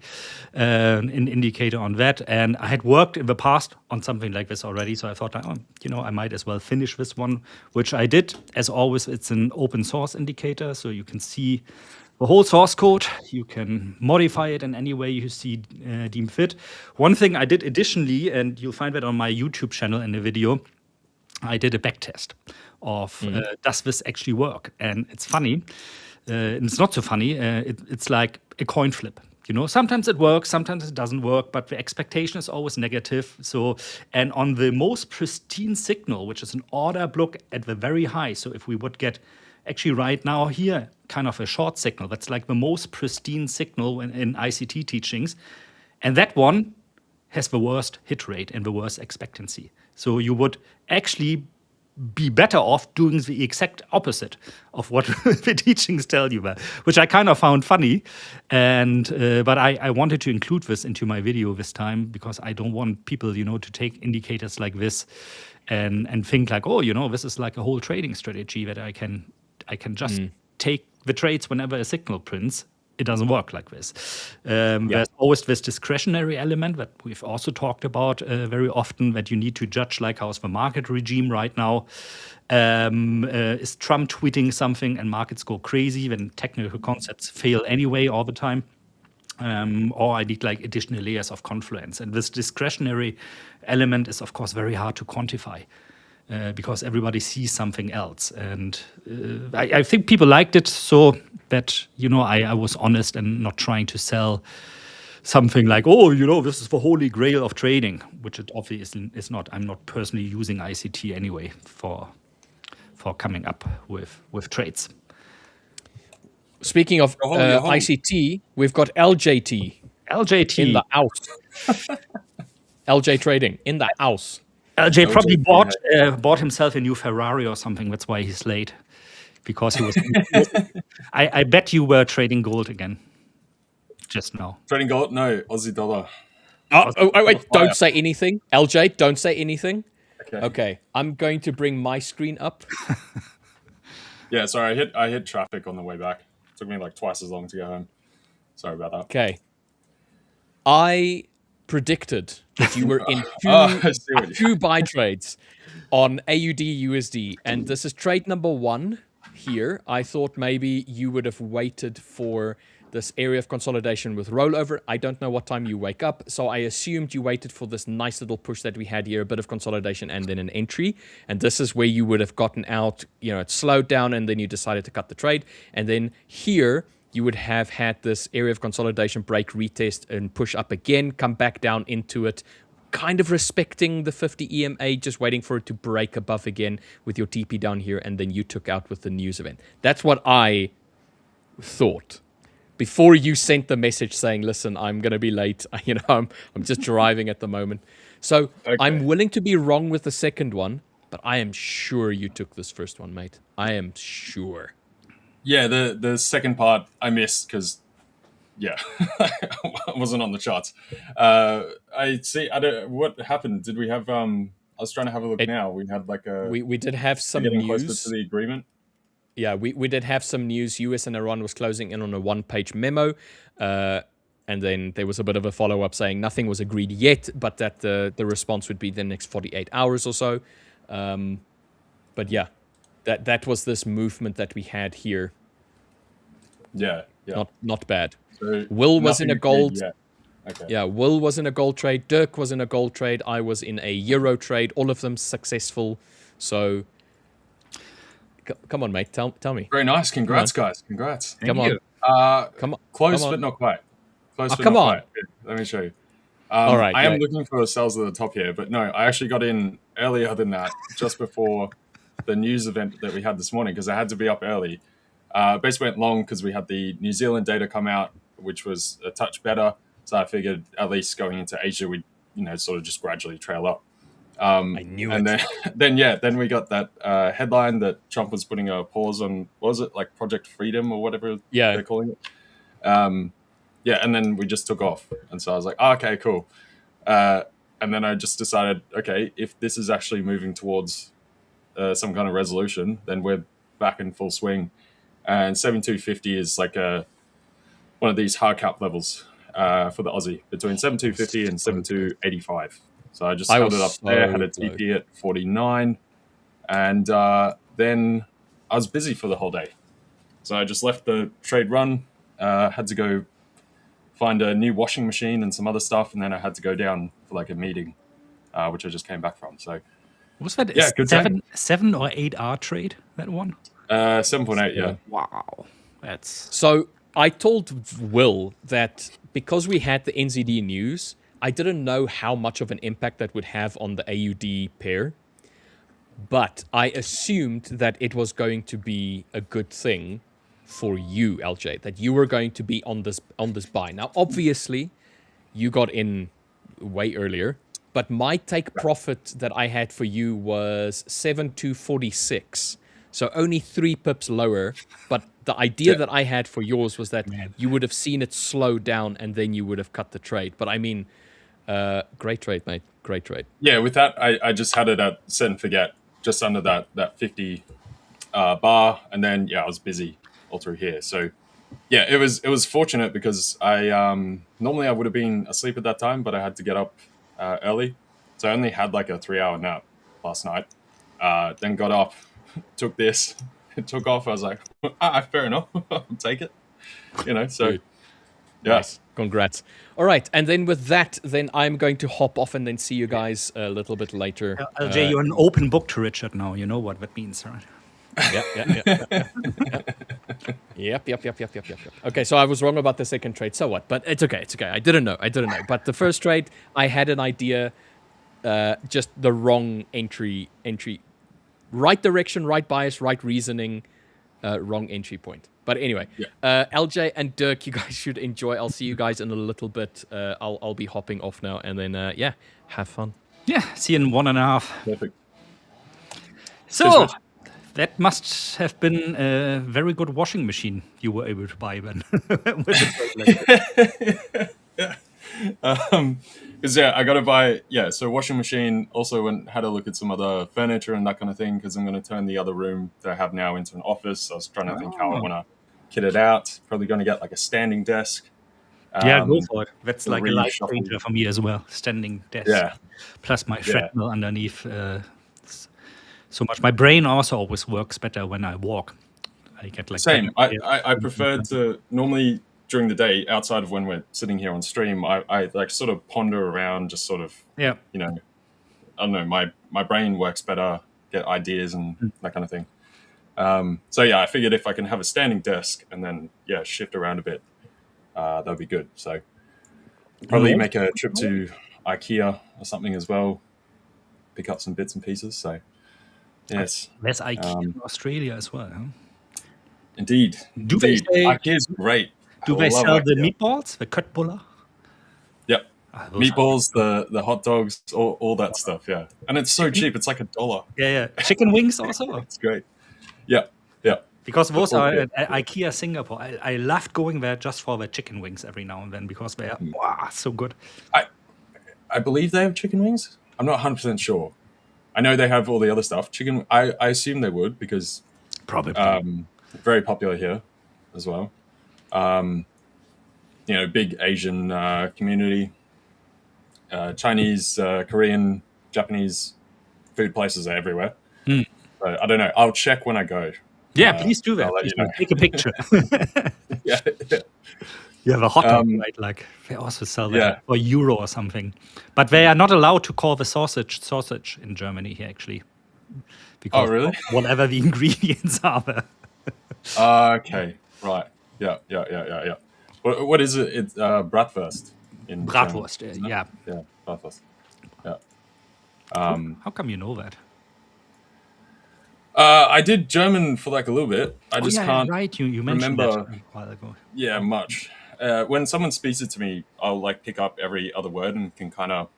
an indicator on that? And I had worked in the past on something like this already, so I thought, you know, I might as well finish this one, which I did. As always, it's an open source indicator, so you can see the whole source code. You can modify it in any way you see deem fit. One thing I did additionally, and you'll find that on my YouTube channel in the video, I did a backtest of does this actually work? And it's funny. It's not so funny. It's like a coin flip. You know, sometimes it works, sometimes it doesn't work, but the expectation is always negative. So, and on the most pristine signal, which is an order block at the very high. So if we would get actually right now here, kind of a short signal. That's like the most pristine signal in ICT teachings. And that one has the worst hit rate and the worst expectancy. So you would actually be better off doing the exact opposite of what the teachings tell you about, which I kind of found funny. And but I wanted to include this into my video this time because I don't want people, you know, to take indicators like this and think like, oh, you know, this is like a whole trading strategy that I can just take the trades whenever a signal prints. It doesn't work like this. There's always this discretionary element that we've also talked about very often, that you need to judge, like, how's the market regime right now? Is Trump tweeting something and markets go crazy when technical concepts fail anyway all the time? Or I need like additional layers of confluence. And this discretionary element is, of course, very hard to quantify. Because everybody sees something else. And I think people liked it so that, you know, I was honest and not trying to sell something like, oh, you know, this is the holy grail of trading, which it obviously is not. I'm not personally using ICT anyway for coming up with trades. Speaking of ICT, we've got LJT. LJT. In the house. LJ Trading in the house. LJ probably bought himself a new Ferrari or something. That's why he's late. because he was. I bet you were trading gold again just now. Trading gold? No, Aussie dollar. Wait, don't say anything. LJ, don't say anything. Okay. I'm going to bring my screen up. Yeah, sorry, I hit traffic on the way back. It took me like twice as long to get home. Sorry about that. Okay. I predicted that you were in two buy trades on AUD USD, and this is trade number 1 here. I thought maybe you would have waited for this area of consolidation with rollover. I don't know what time you wake up, so I assumed you waited for this nice little push that we had here, a bit of consolidation and then an entry. And this is where you would have gotten out, it slowed down and then you decided to cut the trade. And then here, you would have had this area of consolidation break, retest, and push up again, come back down into it, kind of respecting the 50 EMA, just waiting for it to break above again with your TP down here, and then you took out with the news event. That's what I thought. Before you sent the message saying, listen, I'm going to be late. I'm just driving at the moment. So okay. I'm willing to be wrong with the second one, but I am sure you took this first one, mate. I am sure. Yeah, the second part I missed because, yeah, I wasn't on the charts. I see. What happened? Did we have? I was trying to have a look now. We had like a. We did have some getting news. Closer to the agreement. Yeah, we did have some news. US and Iran was closing in on a 1-page memo. And then there was a bit of a follow-up saying nothing was agreed yet, but that the response would be the next 48 hours or so. But yeah, that was this movement that we had here. Yeah. Not bad. So Will was in a gold. Okay. Yeah, Will was in a gold trade. Dirk was in a gold trade. I was in a euro trade. All of them successful. So, come on, mate. Tell me. Very nice. Congrats, guys. Congrats. Come on. Come on. Close, but not quite. Close, but come not on. quite. Here, let me show you. All right. I am looking for sales at the top here, but no, I actually got in earlier than that, just before the news event that we had this morning, because I had to be up early. Basically went long because we had the New Zealand data come out, which was a touch better. So I figured at least going into Asia, we'd sort of just gradually trail up. I knew and it. Then we got that headline that Trump was putting a pause on, what was it, like Project Freedom or whatever they're calling it? And then we just took off. And so I was like, okay, cool. And then I just decided, okay, if this is actually moving towards some kind of resolution, then we're back in full swing. And 7250 is like one of these hard cap levels for the Aussie, between 7250 and 7285. So I just held it up there, had a TP at 49, and then I was busy for the whole day. So I just left the trade run, had to go find a new washing machine and some other stuff, and then I had to go down for like a meeting, which I just came back from. So was that seven or 8R trade, that one? 7.8, yeah. Wow. That's so I told Will that because we had the NZD news, I didn't know how much of an impact that would have on the AUD pair, but I assumed that it was going to be a good thing for you, LJ, that you were going to be on this buy. Now, obviously, you got in way earlier, but my take profit that I had for you was 7,246. So only 3 pips lower, but the idea that I had for yours was that you would have seen it slow down and then you would have cut the trade. But I mean, great trade, mate. Great trade. Yeah, with that, I just had it at set and forget, just under that 50 bar, and then I was busy all through here. So yeah, it was fortunate because I normally I would have been asleep at that time, but I had to get up early, so I only had like a 3-hour nap last night. Then got up, took this, it took off. I was like, fair enough, I'll take it. So Good. Nice. Congrats. All right, and then with that, then I'm going to hop off and then see you guys a little bit later. LJ, you're an open book to Richard now. You know what that means, right? Yep. Okay, so I was wrong about the second trade. So what? But it's okay. I didn't know. But the first trade, I had an idea, just the wrong entry, right direction, right bias, right reasoning, wrong entry point. But anyway, LJ and Dirk, you guys should enjoy. I'll see you guys in a little bit. I'll be hopping off now, and then have fun. Yeah, see you in 1.5. Perfect. So, That must have been a very good washing machine you were able to buy then. Because I got to buy so washing machine. Also had a look at some other furniture and that kind of thing, because I'm going to turn the other room that I have now into an office. I was trying to think how I want to kit it out. Probably going to get like a standing desk. Go for it. That's like a life changer for me as well. Standing desk. Yeah. Plus my treadmill underneath. So much. My brain also always works better when I walk. I get like same. I prefer to normally during the day, outside of when we're sitting here on stream, I like sort of ponder around, just sort of I don't know, my brain works better, get ideas and that kind of thing. I figured if I can have a standing desk and then shift around a bit, that would be good. So probably make a trip to IKEA or something as well, pick up some bits and pieces. So yes, there's IKEA in Australia as well. Huh? Indeed. IKEA is great. Do they sell the meatballs, the köttbullar? Yep. Meatballs, the hot dogs, all that stuff. Yeah, and it's so cheap. It's like $1. Yeah. Chicken wings also. It's great. Yeah. Because those are at IKEA Singapore. I loved going there just for the chicken wings every now and then, because they are so good. I believe they have chicken wings. I'm not 100% sure. I know they have all the other stuff. Chicken. I assume they would, because probably very popular here as well. Big Asian community, Chinese, Korean, Japanese food places are everywhere. So I don't know. I'll check when I go. Yeah, please do that. Please take a picture. Yeah. You have a hot dog, right? Like they also sell that for €1 or something. But they are not allowed to call the sausage in Germany here, actually. Because really? Whatever the ingredients are there. Okay. Right. Yeah. What is it? It's bratwurst. Bratwurst, yeah. Yeah, bratwurst. Yeah. How come you know that? I did German for like a little bit. I just can't you mentioned remember that a while ago. Yeah, much. When someone speaks it to me, I'll like pick up every other word and can kind of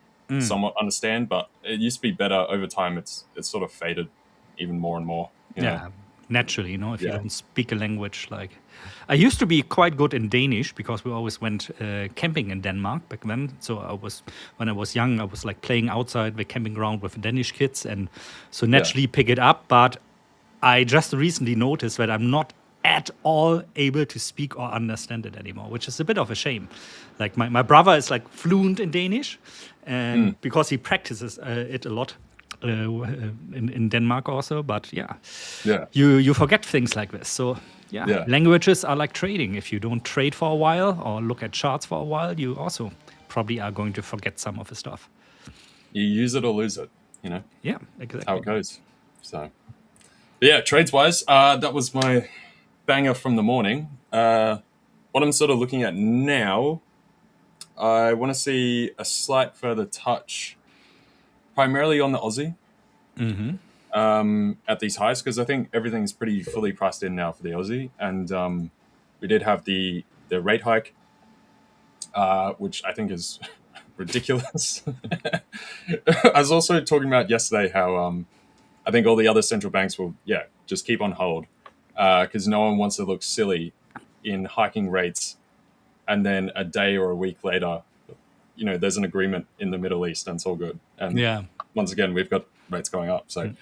somewhat understand. But it used to be better over time. It's sort of faded even more and more. Naturally, if you don't speak a language. Like I used to be quite good in Danish, because we always went camping in Denmark back then. So when I was young, I was like playing outside the camping ground with Danish kids, and so naturally pick it up. But I just recently noticed that I'm not at all able to speak or understand it anymore, which is a bit of a shame. Like my brother is like fluent in Danish, and because he practices it a lot. In Denmark also, but you forget things like this. So languages are like trading. If you don't trade for a while or look at charts for a while, you also probably are going to forget some of the stuff. You use it or lose it, Yeah, exactly. How it goes. So, trades wise, that was my banger from the morning. What I'm sort of looking at now, I want to see a slight further touch, primarily on the Aussie, at these highs, because I think everything's pretty fully priced in now for the Aussie, and we did have the rate hike, which I think is ridiculous. I was also talking about yesterday how I think all the other central banks will just keep on hold, because no one wants to look silly in hiking rates, and then a day or a week later, there's an agreement in the Middle East and it's all good. And once again, we've got rates going up. So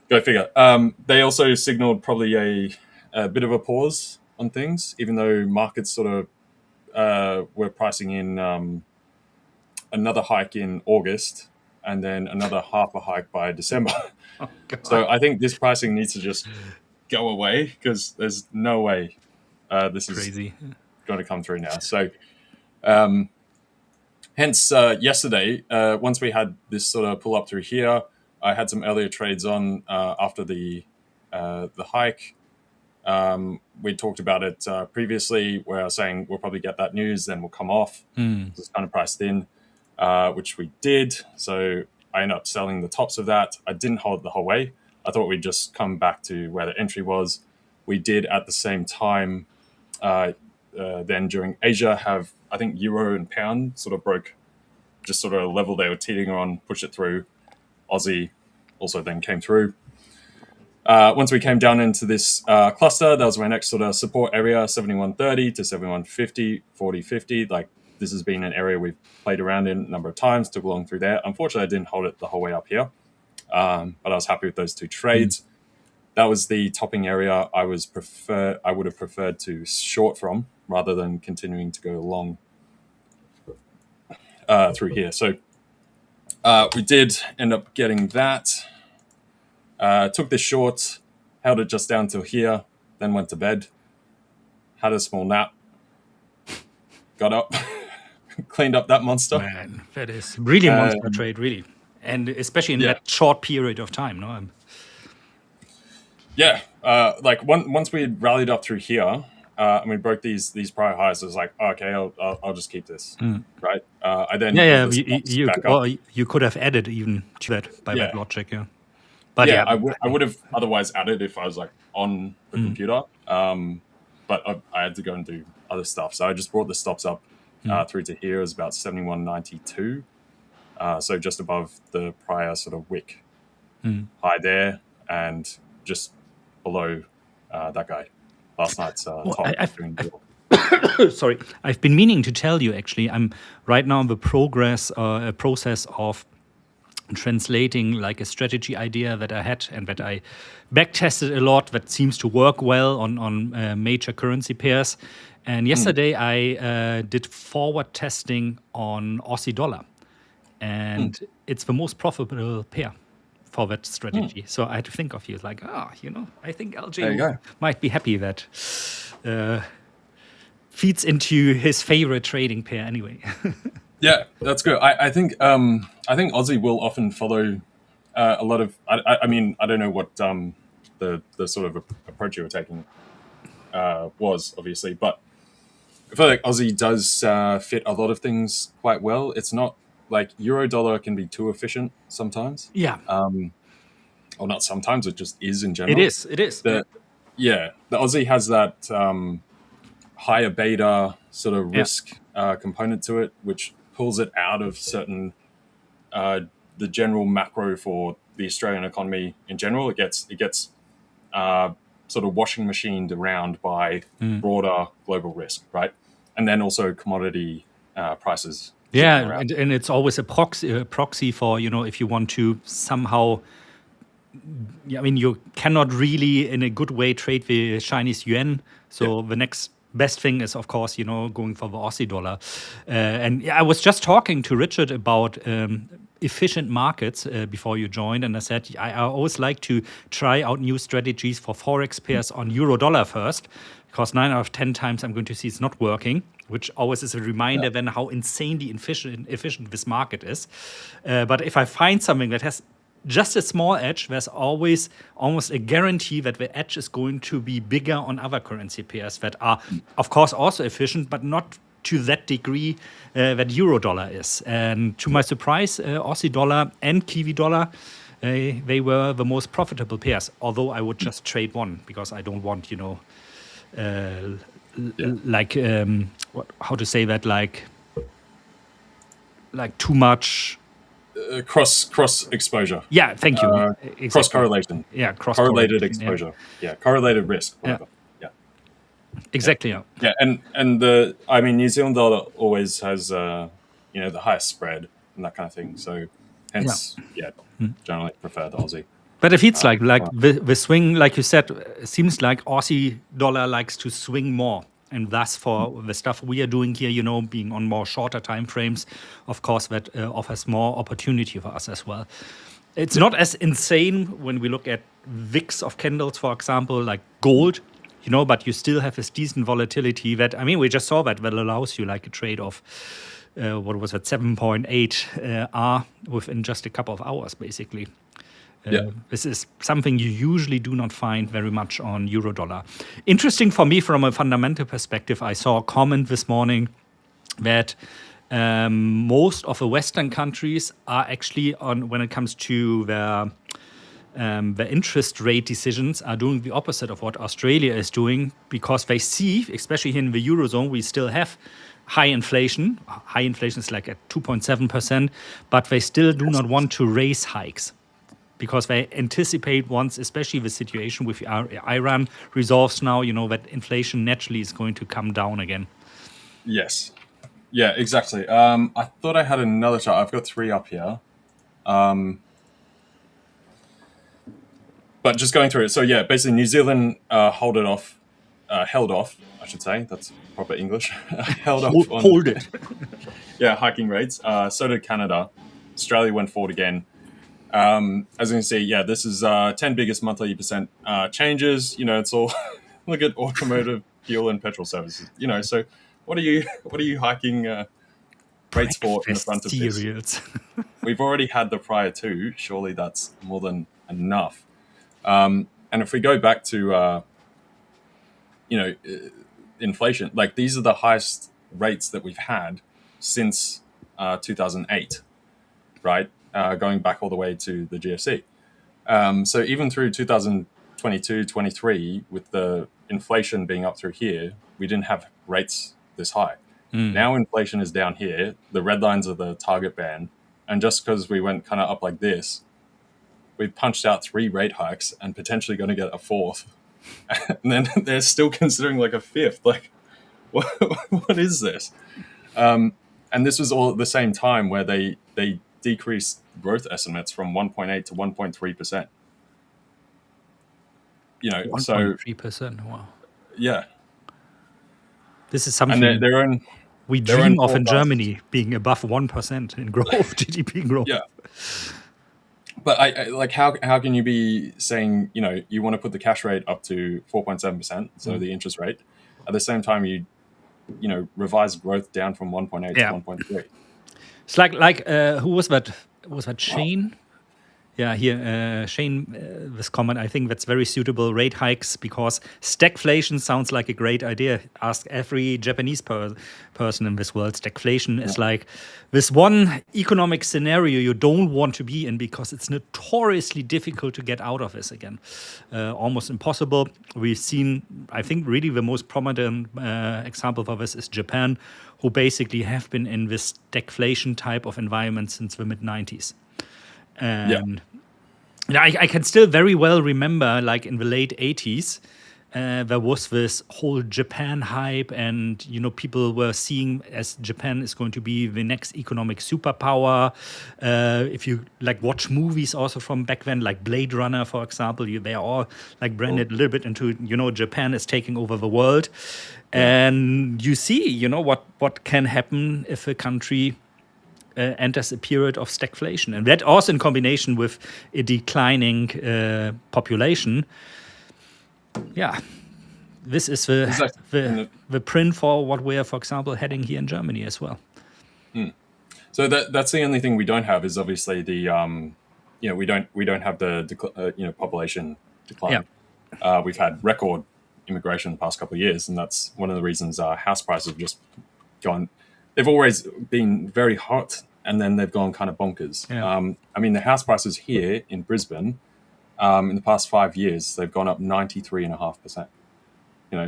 go figure. They also signaled probably a bit of a pause on things, even though markets sort of were pricing in another hike in August and then another half a hike by December. So I think this pricing needs to just go away, because there's no way this is crazy going to come through now. So hence yesterday, once we had this sort of pull up through here, I had some earlier trades on after the hike. We talked about it previously, where I was saying we'll probably get that news, then we'll come off. It's kind of priced in, which we did. So I ended up selling the tops of that. I didn't hold the whole way. I thought we'd just come back to where the entry was. We did at the same time then during Asia have, I think, euro and pound sort of broke just sort of a level they were teetering on, pushed it through. Aussie also then came through. once we came down into this cluster, that was my next sort of support area, 7130 to 7150, 4050. Like, this has been an area we've played around in a number of times, took along through there. Unfortunately, I didn't hold it the whole way up here, but I was happy with those two trades. That was the topping area I would have preferred to short from rather than continuing to go long through here. So we did end up getting that. Took this short, held it just down till here, then went to bed, had a small nap, got up, cleaned up that monster. Man, that is really a monster trade, really. And especially in that short period of time, no? Yeah, like once we had rallied up through here, and we broke these prior highs, I was like, okay, I'll just keep this, right? I then you could have added even to that by that logic, But I would have otherwise added if I was like on the computer, but I had to go and do other stuff, so I just brought the stops up through to here. Is about 71.92, so just above the prior sort of wick high there, and just below that guy last night's top. Sorry, I've been meaning to tell you, actually, I'm right now in the process of translating like a strategy idea that I had and that I backtested a lot that seems to work well on major currency pairs. And yesterday I did forward testing on Aussie dollar, and it's the most profitable pair for that strategy. So I had to think of you like, I think LJ might be happy that feeds into his favorite trading pair anyway. Yeah, that's good. I think Aussie will often follow a lot of. I mean, I don't know what the sort of approach you were taking was, obviously, but I feel like Aussie does fit a lot of things quite well. It's not like euro dollar can be too efficient sometimes. Yeah. Or not sometimes. It just is in general. It is. The Aussie has that higher beta sort of risk component to it, which pulls it out of certain the general macro for the Australian economy in general. It gets sort of washing machined around by broader global risk, right? And then also commodity prices. Yeah, and it's always a proxy for, if you want to somehow. I mean, you cannot really, in a good way, trade the Chinese yuan. So the next best thing is, of course, going for the Aussie dollar. And I was just talking to Richard about efficient markets before you joined, and I said I always like to try out new strategies for Forex pairs on euro dollar first, because 9 out of 10 times I'm going to see it's not working, which always is a reminder then how insanely efficient this market is. But if I find something that has just a small edge, there's always almost a guarantee that the edge is going to be bigger on other currency pairs that are, of course, also efficient, but not to that degree that euro dollar is. And to my surprise, Aussie dollar and Kiwi dollar, they were the most profitable pairs, although I would just trade one because I don't want, how to say that, like too much. Cross exposure. Yeah, thank you. Exactly. Cross correlation. Yeah, cross correlated exposure. Yeah, correlated risk. Whatever. Yeah. Exactly. Yeah, and New Zealand dollar always has the highest spread and that kind of thing. So hence, generally prefer the Aussie. But it feels like the swing, like you said, seems like Aussie dollar likes to swing more. And thus, for the stuff we are doing here, being on more shorter time frames, of course, that offers more opportunity for us as well. It's not as insane when we look at VIX of candles, for example, like gold, but you still have this decent volatility that, we just saw that allows you like a trade of, 7.8 R within just a couple of hours, basically. This is something you usually do not find very much on euro dollar. Interesting for me from a fundamental perspective, I saw a comment this morning that most of the Western countries are actually when it comes to the interest rate decisions, are doing the opposite of what Australia is doing, because they see, especially here in the Eurozone, we still have high inflation. High inflation is like at 2.7%, but they still do not want to raise hikes, because they anticipate once, especially the situation with Iran resolves now, that inflation naturally is going to come down again. Yes. Yeah, exactly. I thought I had another chart. I've got 3 up here. But just going through it. So yeah, basically New Zealand held off, I should say. That's proper English. Held off on hold it. yeah, hiking rates. So did Canada. Australia went forward again. As you can see, yeah, this is 10 biggest monthly percent changes. It's all look at automotive, fuel, and petrol services. So what are you hiking rates for in the front of this? We've already had the prior 2. Surely that's more than enough. And if we go back to inflation, like these are the highest rates that we've had since 2008, right? Going back all the way to the GFC. So even through 2022, 23, with the inflation being up through here, we didn't have rates this high. Now inflation is down here. The red lines are the target band. And just because we went kind of up like this, we've punched out 3 rate hikes and potentially going to get a 4th. And then they're still considering like a 5th. Like, what is this? And this was all at the same time where they decreased growth estimates from 1.8 to 1.3%. 1.3%. Wow. Yeah. This is something we dream of in Germany, being above 1% in growth, GDP growth. Yeah. But I like how can you be saying you want to put the cash rate up to 4.7%, so the interest rate, at the same time you revise growth down from 1.8 to 1.3. It's like who was that? Was that Shane? Yeah, here Shane, this comment, I think that's very suitable. Rate hikes, because stagflation sounds like a great idea. Ask every Japanese person in this world. Stagflation is like this one economic scenario you don't want to be in, because it's notoriously difficult to get out of this again. Almost impossible. We've seen, I think, really the most prominent example for this is Japan, who basically have been in this stagflation type of environment since the mid-90s. And I can still very well remember, like in the late 80s, there was this whole Japan hype, and people were seeing as Japan is going to be the next economic superpower. If you watch movies also from back then, like Blade Runner, for example, they are all branded a little bit into Japan is taking over the world, and you see what can happen if a country enters a period of stagflation. And that also in combination with a declining population. Yeah, this is the print for what we are, for example, heading here in Germany as well. So that's the only thing we don't have is obviously the we don't have the population decline. We've had record immigration the past couple of years, and that's one of the reasons house prices have just gone. They've always been very hot, and then they've gone kind of bonkers. I mean, the house prices here in Brisbane, in the past 5 years, they've gone up 93.5%.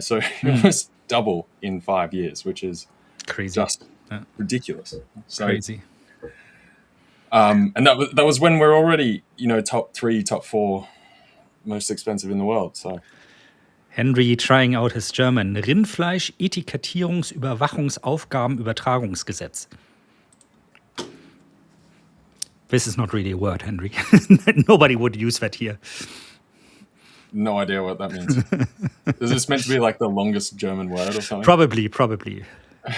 So almost double in 5 years, which is crazy, just ridiculous. So, crazy. And that was when we're already top 3, top 4 most expensive in the world. So. Henry trying out his German. Rindfleisch Etikettierungsüberwachungsaufgabenübertragungsgesetz. This is not really a word, Henry. Nobody would use that here. No idea what that means. Is this meant to be like the longest German word or something? Probably.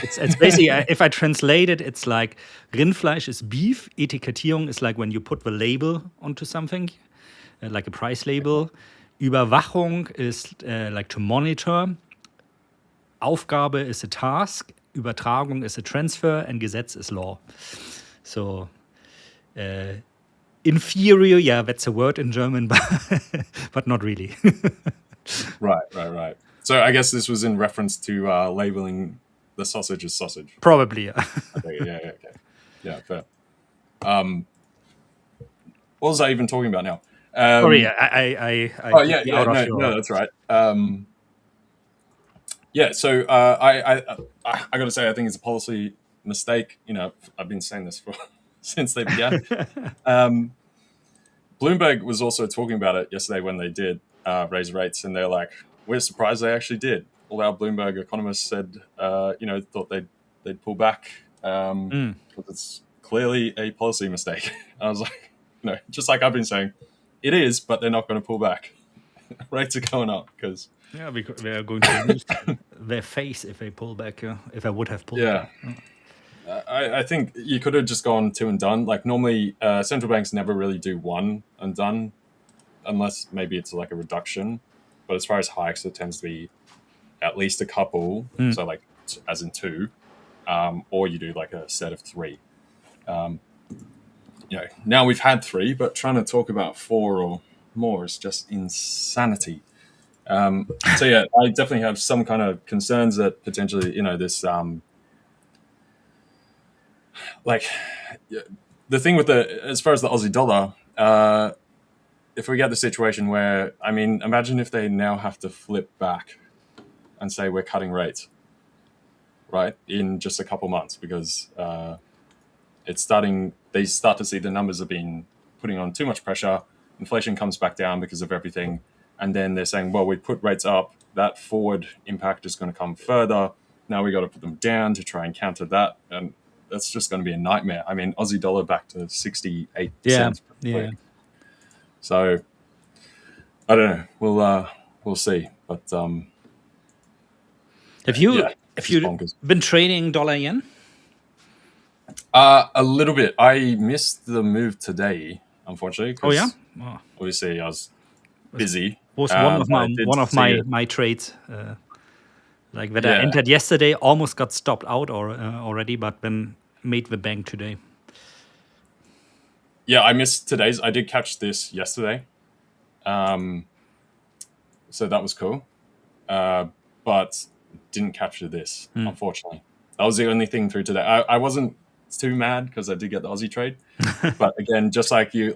It's basically, if I translate it, it's like Rindfleisch is beef. Etikettierung is like when you put the label onto something, like a price label. Überwachung is like to monitor. Aufgabe is a task. Übertragung is a transfer. And Gesetz is law. So, inferior, yeah, that's a word in German, but not really. Right. So I guess this was in reference to labeling the sausage as sausage. Probably, yeah. Okay. Yeah, fair. What was I even talking about now? Sorry, no, that's right. So I got to say, I think it's a policy mistake. I've been saying this since they began. Bloomberg was also talking about it yesterday when they did raise rates, and they're like, we're surprised they actually did. All our Bloomberg economists said, thought they'd pull back because it's clearly a policy mistake. I was like, just like I've been saying, it is, but they're not going to pull back. Rates are going up because they are going to lose their face if they pull back. If I would have pulled back. I think you could have just gone two and done. Like normally, central banks never really do one and done, unless maybe it's like a reduction. But as far as hikes, it tends to be at least a couple. So like as in two, or you do like a set of three. Now we've had three, but trying to talk about four or more is just insanity. So yeah, I definitely have some kind of concerns that potentially, this, the thing with as far as the Aussie dollar, if we get the situation where, imagine if they now have to flip back and say we're cutting rates, right, in just a couple months because they start to see the numbers have been putting on too much pressure. Inflation comes back down because of everything. And then they're saying, well, we put rates up. That forward impact is going to come further. Now we got to put them down to try and counter that. And that's just going to be a nightmare. Aussie dollar back to 68 cents. Yeah. So I don't know. We'll see. But have you been trading dollar yen? A little bit. I missed the move today, unfortunately. Oh yeah. Obviously, I was busy. Was one of my trades. Like that I entered yesterday, almost got stopped out already, but then made the bank today. Yeah, I missed today's. I did catch this yesterday. So that was cool. But didn't capture this, unfortunately. That was the only thing through today. I wasn't too mad because I did get the Aussie trade. But again, just like you,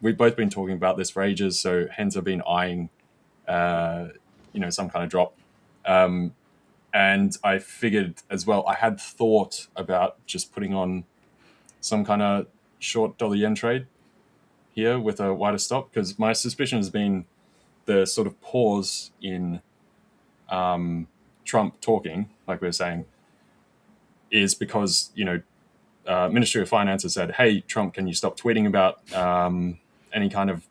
we've both been talking about this for ages, so hence I've been eyeing, some kind of drop. And I figured as well, I had thought about just putting on some kind of short dollar yen trade here with a wider stop, because my suspicion has been the sort of pause in Trump talking, like we were saying, is because, Ministry of Finance has said, hey, Trump, can you stop tweeting about any kind of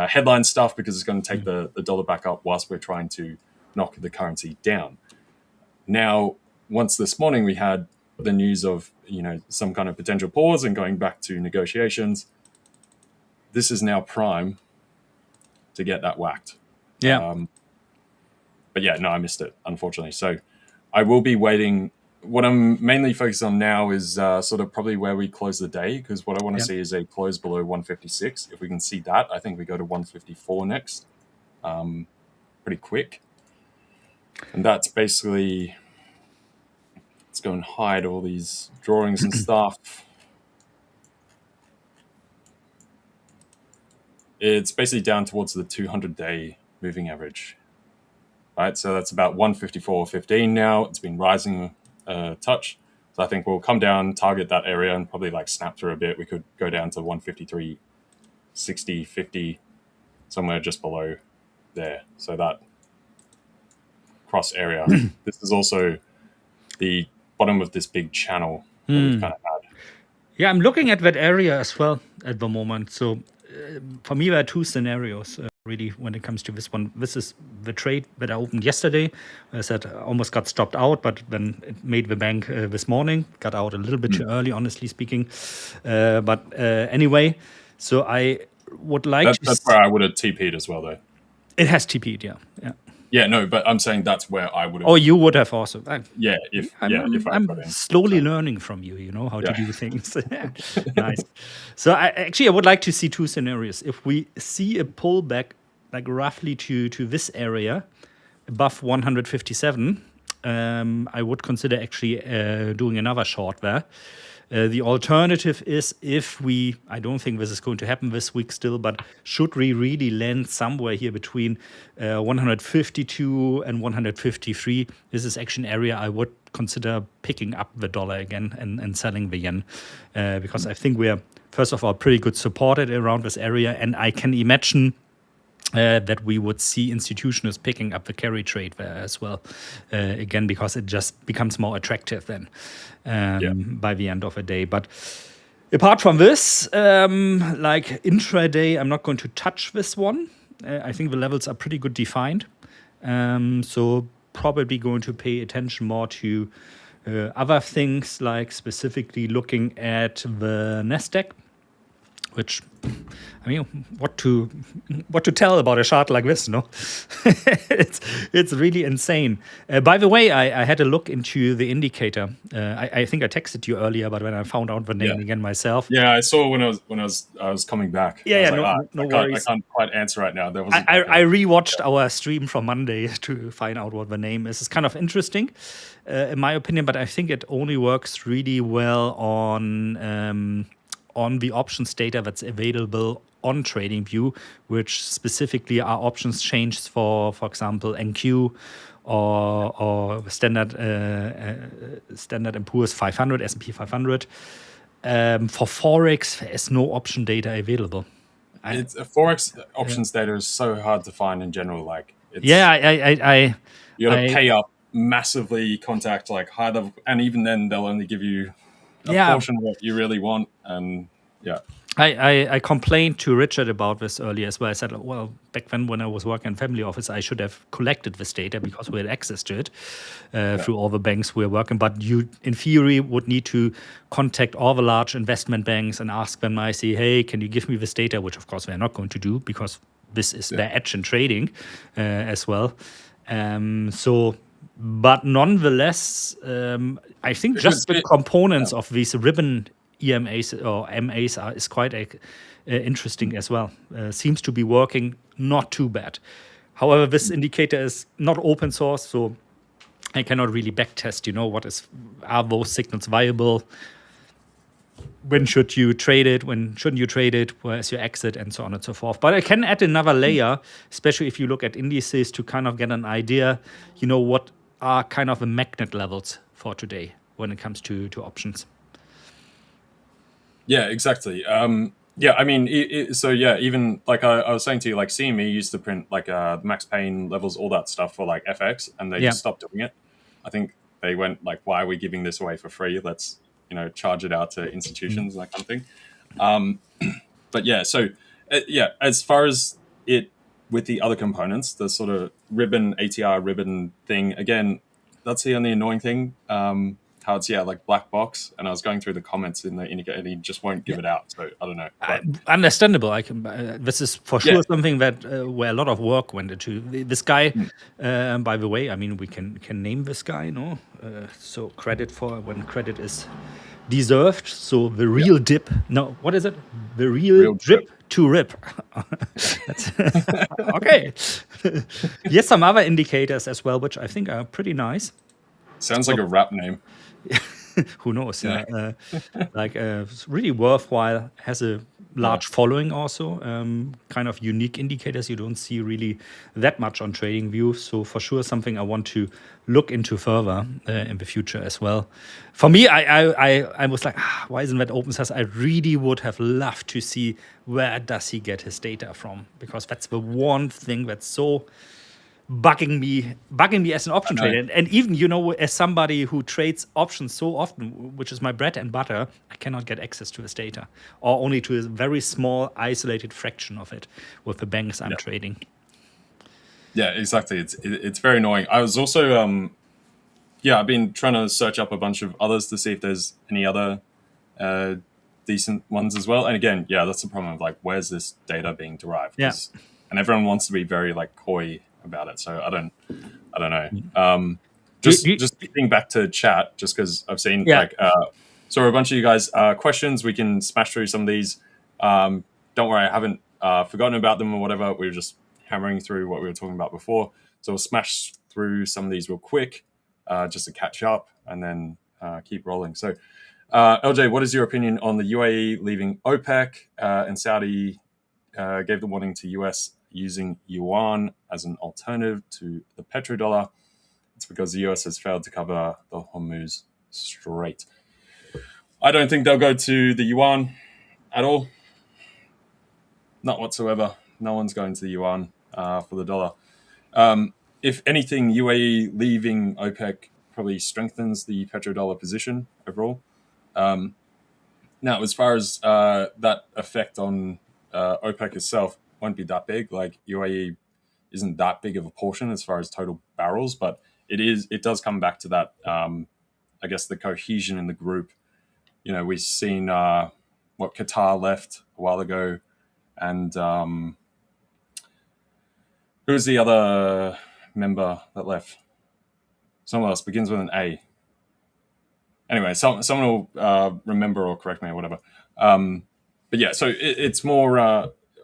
headline stuff because it's going to take the dollar back up whilst we're trying to knock the currency down. Now, once this morning we had the news of, some kind of potential pause and going back to negotiations, this is now prime to get that whacked. Yeah. But yeah, no, I missed it, unfortunately. So I will be waiting. What I'm mainly focused on now is sort of probably where we close the day, because what I want to see is a close below 156. If we can see that, I think we go to 154 next, pretty quick. And that's basically, let's go and hide all these drawings and stuff. It's basically down towards the 200-day moving average, right? So that's about 154.15 now. It's been rising a touch. So I think we'll come down, target that area, and probably snap through a bit. We could go down to 153.60, 50, somewhere just below there. So that cross area. This is also the bottom of this big channel that we've kind of had. Yeah, I'm looking at that area as well at the moment. So for me, there are two scenarios really when it comes to this one. This is the trade that I opened yesterday. I said I almost got stopped out, but then it made the bank this morning. Got out a little bit too early, honestly speaking. But anyway, so I would like That's where I would have TP'd as well, though. It has TP'd, yeah. Yeah, no, but I'm saying that's where I would have. Oh, you would have also. I'm slowly learning from you, how to do things. Nice. So I would like to see two scenarios. If we see a pullback, roughly to this area, above 157, I would consider actually doing another short there. The alternative is I don't think this is going to happen this week still, but should we really land somewhere here between 152 and 153, this is actually an area I would consider picking up the dollar again and selling the yen, because I think we're first of all, pretty good supported around this area. And I can imagine that we would see institutions picking up the carry trade there as well, again, because it just becomes more attractive then by the end of the day. But apart from this, like intraday, I'm not going to touch this one. I think the levels are pretty good defined. So probably going to pay attention more to other things, like specifically looking at the Nasdaq, which, I mean, what to tell about a chart like this, no? it's really insane. By the way, I had a look into the indicator. I think I texted you earlier, but when I found out the name again myself. Yeah, I saw when I was coming back. Yeah, no worries. I can't quite answer right now. I rewatched our stream from Monday to find out what the name is. It's kind of interesting, in my opinion, but I think it only works really well on the options data that's available on TradingView, which specifically are options changed for example, NQ or Standard & Poor's 500, S&P 500. For Forex, there is no option data available. Forex options data is so hard to find in general. Like, you got to pay up massively, contact like high level, and even then they'll only give you a portion of what you really want. And I complained to Richard about this earlier as well. I said, well, back then when I was working in family office, I should have collected this data because we had access to it through all the banks we're working. But you, in theory, would need to contact all the large investment banks and ask them, I say, hey, can you give me this data? Which, of course, we're not going to do because this is their edge in trading as well. But nonetheless, I think just the components of these ribbon EMAs or MAs is quite interesting as well. Seems to be working not too bad. However, this indicator is not open source, so I cannot really backtest, are those signals viable? When should you trade it? When shouldn't you trade it? Where is your exit? And so on and so forth. But I can add another layer, especially if you look at indices, to kind of get an idea, what are kind of the magnet levels for today when it comes to options. Yeah, exactly. I mean, even like I was saying to you, like CME used to print like max pain levels, all that stuff for like FX, and they just stopped doing it. I think they went like, why are we giving this away for free? Let's, charge it out to institutions, that kind of thing. But as far as it with the other components, the sort of ribbon, ATR ribbon thing, again, that's the only annoying thing. How it's like black box, and I was going through the comments in the indicator, and he just won't give it out. So I don't know. Understandable. This is for sure something that where a lot of work went into. This guy, by the way, I mean we can name this guy, no? So credit for when credit is deserved. So the real dip. No, what is it? The real drip to rip. That's okay. Here's some other indicators as well, which I think are pretty nice. Sounds like a rap name. Who knows? Yeah. It's really worthwhile. Has a large following also. Kind of unique indicators you don't see really that much on TradingView. So for sure, something I want to look into further in the future as well. For me, I was like, why isn't that open source? I really would have loved to see where does he get his data from, because that's the one thing that's so bugging me as an option trader. And even, as somebody who trades options so often, which is my bread and butter, I cannot get access to this data, or only to a very small isolated fraction of it with the banks I'm trading. Yeah, exactly. It's very annoying. I was also I've been trying to search up a bunch of others to see if there's any other decent ones as well. And again, that's the problem of like, where's this data being derived? And everyone wants to be very like coy about it, so I don't know. Just getting back to chat, just because I've seen so a bunch of you guys questions. We can smash through some of these. Don't worry, I haven't forgotten about them or whatever. We were just hammering through what we were talking about before, so we'll smash through some of these real quick just to catch up, and then keep rolling. So LJ, what is your opinion on the UAE leaving OPEC and Saudi gave the warning to US using yuan as an alternative to the petrodollar? It's because the US has failed to cover the Hormuz Strait. I don't think they'll go to the yuan. at all. Not whatsoever. No one's going to the yuan for the dollar. If anything, UAE leaving OPEC probably strengthens the petrodollar position overall. Now, as far as that effect on OPEC itself, won't be that big. Like UAE isn't that big of a portion as far as total barrels, but it does come back to that. I guess the cohesion in the group. You know, we've seen what Qatar left a while ago, and who's the other member that left? Someone else begins with an A. Anyway, someone will remember or correct me or whatever. But yeah, so it's more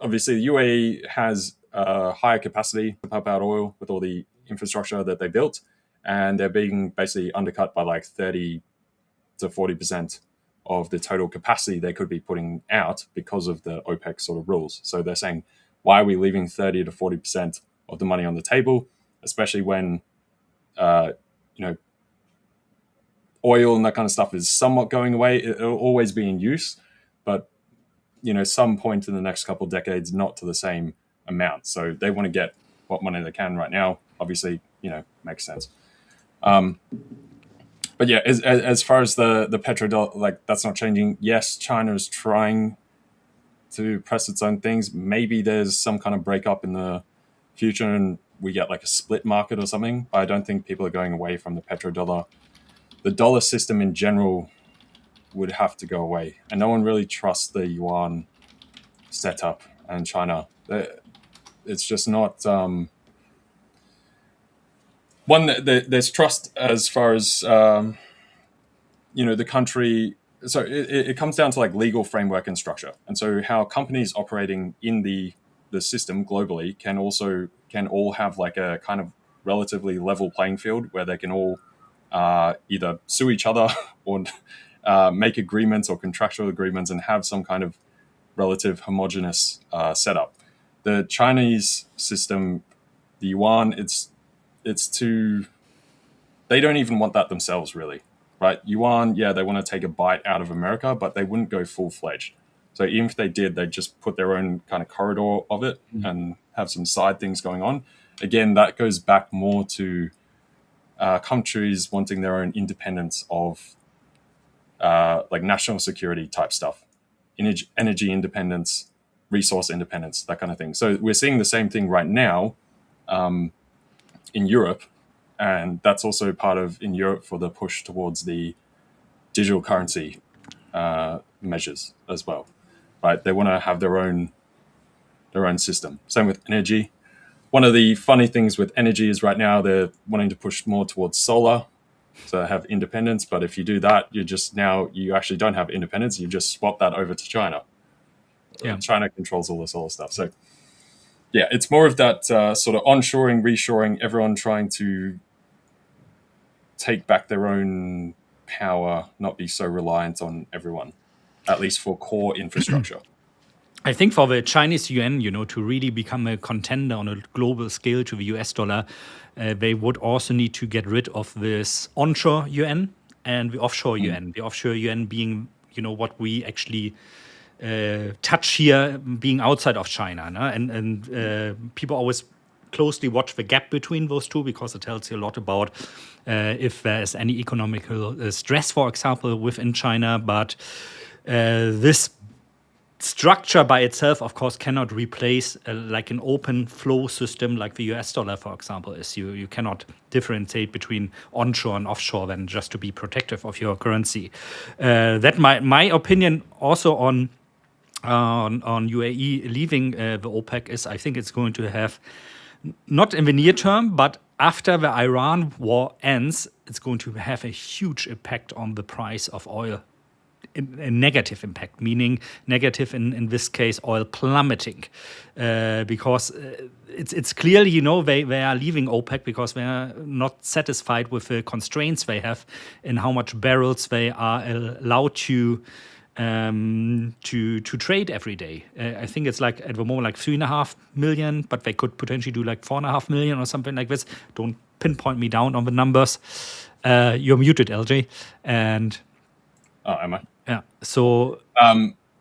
obviously the UAE has higher capacity to pump out oil with all the infrastructure that they built, and they're being basically undercut by like 30 to 40% of the total capacity they could be putting out because of the OPEC sort of rules. So they're saying, why are we leaving 30 to 40% of the money on the table, especially when oil and that kind of stuff is somewhat going away. It'll always be in use, but some point in the next couple of decades, not to the same amount. So they want to get what money they can right now. Obviously, makes sense. But yeah, as far as the petrodollar, like that's not changing. Yes, China is trying to press its own things. Maybe there's some kind of breakup in the future and we get like a split market or something. But I don't think people are going away from the petrodollar. The dollar system in general would have to go away. And no one really trusts the yuan setup and China. It's just not... there's trust as far as, the country... So it comes down to like legal framework and structure. And so how companies operating in the system globally can all have like a kind of relatively level playing field where they can all either sue each other or make agreements or contractual agreements and have some kind of relative homogenous setup. The Chinese system, the yuan, it's too... They don't even want that themselves, really, right? Yuan, yeah, they want to take a bite out of America, but they wouldn't go full-fledged. So even if they did, they'd just put their own kind of corridor of it and have some side things going on. Again, that goes back more to countries wanting their own independence of like national security type stuff, energy independence, resource independence, that kind of thing. So we're seeing the same thing right now in Europe, and that's also part of in Europe for the push towards the digital currency measures as well, right? They want to have their own system. Same with energy. One of the funny things with energy is right now they're wanting to push more towards solar, so have independence. But if you do that, you actually don't have independence. You just swap that over to China. Yeah. China controls all the solar stuff. So yeah, it's more of that sort of onshoring, reshoring, everyone trying to take back their own power, not be so reliant on everyone, at least for core infrastructure. I think for the Chinese yuan, to really become a contender on a global scale to the US dollar, they would also need to get rid of this onshore yuan and the offshore yuan. The offshore yuan being, what we actually touch here, being outside of China. No? And people always closely watch the gap between those two because it tells you a lot about if there's any economical stress, for example, within China. But this structure by itself, of course, cannot replace like an open flow system like the US dollar, for example, is. You cannot differentiate between onshore and offshore then just to be protective of your currency. That my opinion also on UAE leaving the OPEC is I think it's going to have, not in the near term, but after the Iran war ends, it's going to have a huge impact on the price of oil. A negative impact, meaning negative in this case, oil plummeting, because it's clearly, they are leaving OPEC because they are not satisfied with the constraints they have in how much barrels they are allowed to trade every day. I think it's like at the moment like 3.5 million, but they could potentially do like 4.5 million or something like this. Don't pinpoint me down on the numbers. You're muted, LJ, and am I? Yeah. So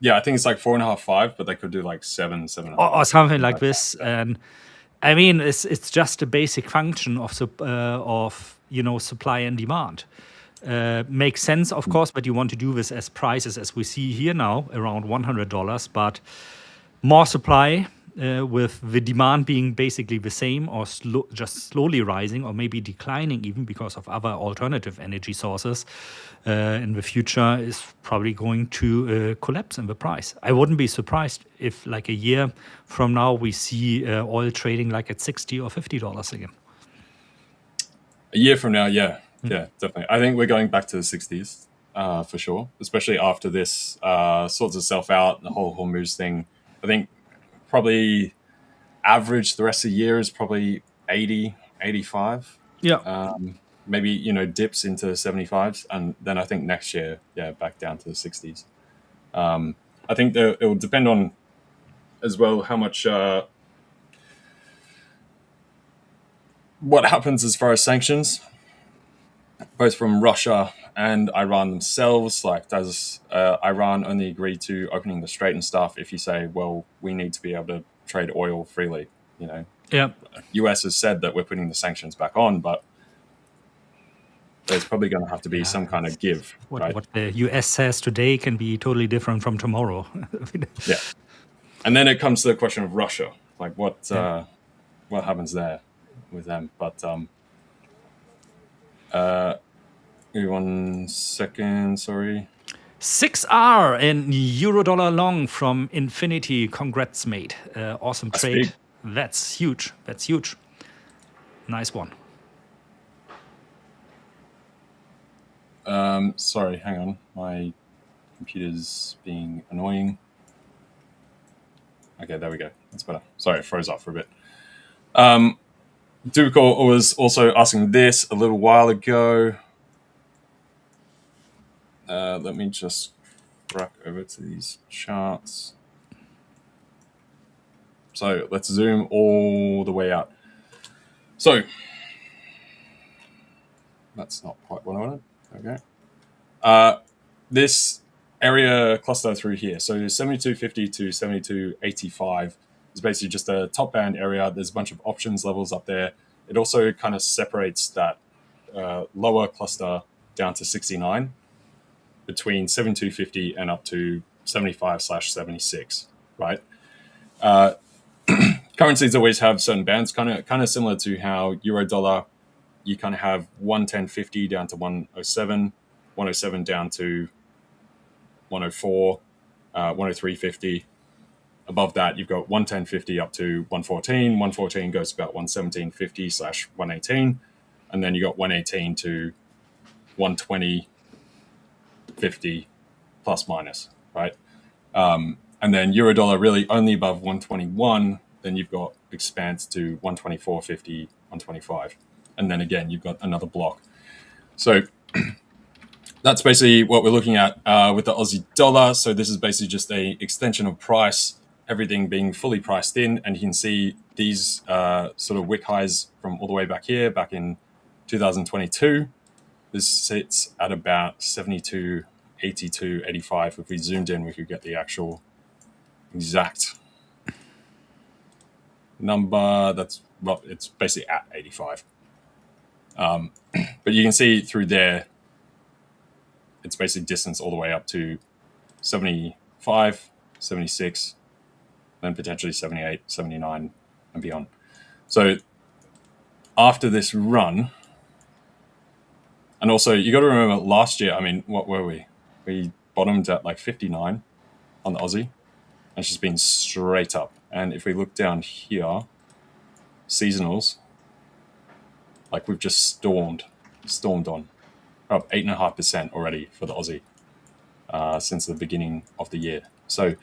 Yeah, I think it's like 4.5, 5, but they could do like 7, 7.5, or something like this. And I mean, it's just a basic function of supply and demand. Makes sense, of course, but you want to do this as prices as we see here now, around $100, but more supply with the demand being basically the same or just slowly rising or maybe declining even because of other alternative energy sources in the future is probably going to collapse in the price. I wouldn't be surprised if like a year from now we see oil trading like at $60 or $50 again. A year from now, yeah. Yeah, definitely. I think we're going back to the 60s for sure, especially after this sorts itself out, the whole Hormuz thing. I think probably average the rest of the year is probably 80, 85. Yeah. Maybe, dips into 75s. And then I think next year, back down to the 60s. I think it will depend on as well how much what happens as far as sanctions, both from Russia and Iran themselves. Like, does Iran only agree to opening the strait and stuff if you say, well, we need to be able to trade oil freely? Yeah. U.S. has said that we're putting the sanctions back on, but there's probably going to have to be some kind of give. What the U.S. says today can be totally different from tomorrow. Yeah. And then it comes to the question of Russia. Like, what happens there with them? But give me 1 second, sorry. 6R in euro-dollar long from Infinity. Congrats, mate. Awesome trade. Big. That's huge. That's huge. Nice one. Sorry, hang on. My computer's being annoying. Okay, there we go. That's better. Sorry, it froze up for a bit. Dubico was also asking this a little while ago. Let me just crack over to these charts. So let's zoom all the way out. So that's not quite what I wanted. Okay. This area cluster through here, so 7250 to 7285 is basically just a top band area. There's a bunch of options levels up there. It also kind of separates that lower cluster down to 69 between 7250 and up to 75/76, right? Currencies always have certain bands, kind of similar to how euro dollar, you kind of have 110.50 down to 107, 107 down to 104, 103.50. Above that, you've got 110.50 up to 114. 114 goes to about 117.50/118, and then you got 118 to 120.50 plus minus, right? And then euro dollar really only above 121. Then you've got expanse to 124.50, 125, and then again you've got another block. So that's basically what we're looking at with the Aussie dollar. So this is basically just a extension of price, everything being fully priced in, and you can see these sort of wick highs from all the way back here, back in 2022. This sits at about 72.82, 85. If we zoomed in, we could get the actual exact number. It's basically at 85. But you can see through there, it's basically distance all the way up to 75, 76, then potentially 78, 79 and beyond. So after this run, and also you got to remember last year, I mean, what were we? We bottomed at like 59 on the Aussie, and it's just been straight up. And if we look down here, seasonals, like we've just stormed on, up 8.5% already for the Aussie since the beginning of the year. So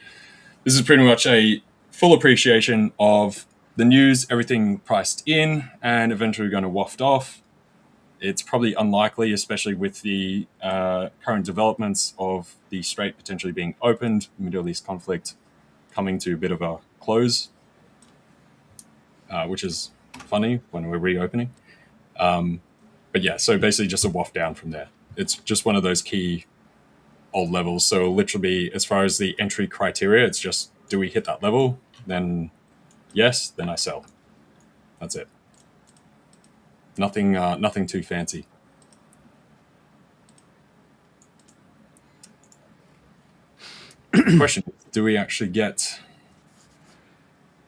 this is pretty much a full appreciation of the news, everything priced in, and eventually going to waft off. It's probably unlikely, especially with the current developments of the strait potentially being opened, Middle East conflict coming to a bit of a close, which is funny when we're reopening. But yeah, so basically just a waft down from there. It's just one of those key old levels. So it'll literally be, as far as the entry criteria, it's just, do we hit that level? Then yes, then I sell. That's it. Nothing too fancy. Question is, do we actually get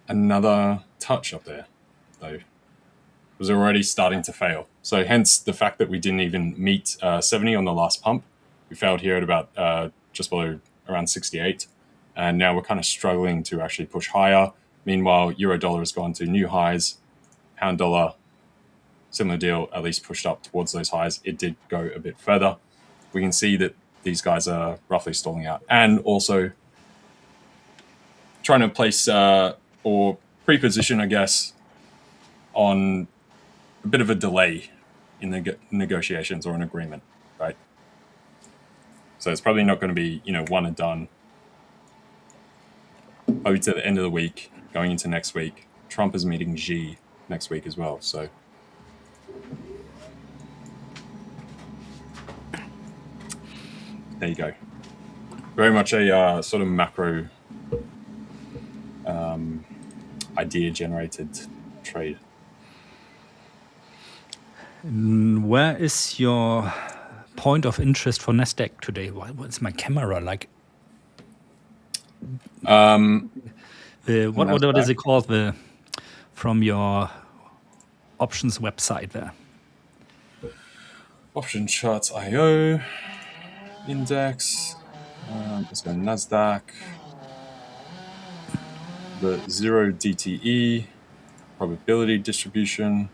another touch up there, though? It was already starting to fail. So hence the fact that we didn't even meet 70 on the last pump. We failed here at about just below around 68. And now we're kind of struggling to actually push higher. Meanwhile, euro dollar has gone to new highs. Pound dollar, similar deal, at least pushed up towards those highs. It did go a bit further. We can see that these guys are roughly stalling out. And also trying to place or pre-position, I guess, on a bit of a delay in the negotiations or an agreement, right? So it's probably not going to be, one and done. Probably to the end of the week, going into next week. Trump is meeting Xi next week as well. So there you go. Very much a sort of macro idea-generated trade. Where is your point of interest for Nasdaq today? What's my camera like? What is it called? From your options website there. Option charts IO index. Let's go Nasdaq. The 0 DTE probability distribution.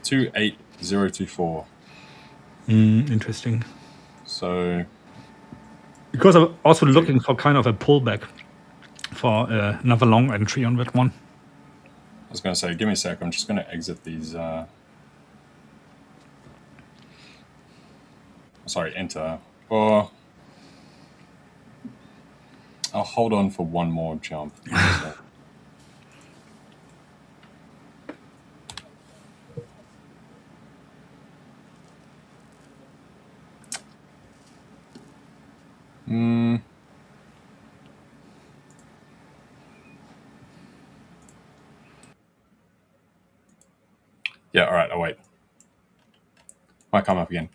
28024. Interesting. So, because I'm also looking for kind of a pullback for another long entry on that one. I was going to say, give me a sec. I'm just going to exit these. Sorry, enter. Or I'll hold on for one more jump. Yeah, all right, I'll wait. Might come up again.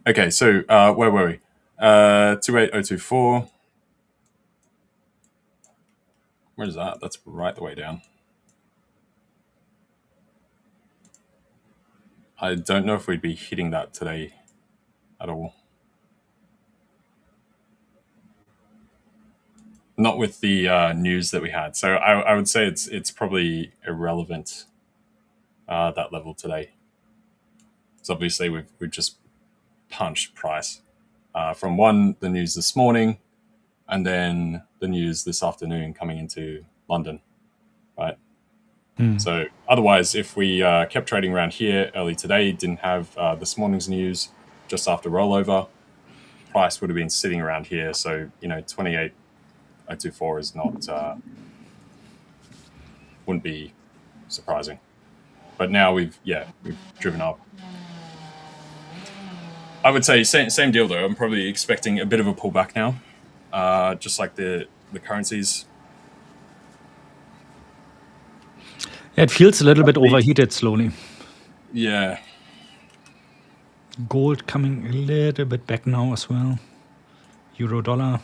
Okay, so where were we? 28024. Where is that? That's right the way down. I don't know if we'd be hitting that today at all. Not with the news that we had. So I would say it's probably irrelevant, that level today. So obviously we've just punched price from the news this morning, and then the news this afternoon coming into London, right? So otherwise, if we kept trading around here early today, didn't have this morning's news just after rollover, price would have been sitting around here. So 28024 is not wouldn't be surprising. But now we've driven up. I would say same deal though. I'm probably expecting a bit of a pullback now, just like the currencies. Yeah, it feels a little bit overheated slowly. Yeah. Gold coming a little bit back now as well. Euro dollar.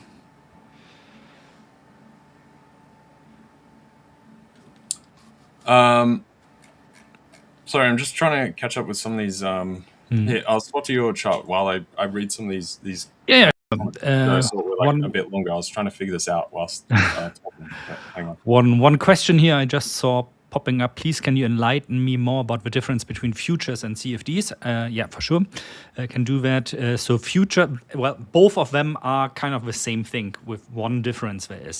Sorry, I'm just trying to catch up with some of these. Here, I'll spot to your chart while I read some of these. Yeah. A bit longer. I was trying to figure this out whilst talking. Hang on. One question here I just saw popping up. Please, can you enlighten me more about the difference between futures and CFDs? Yeah, for sure. I can do that. So both of them are kind of the same thing with one difference. They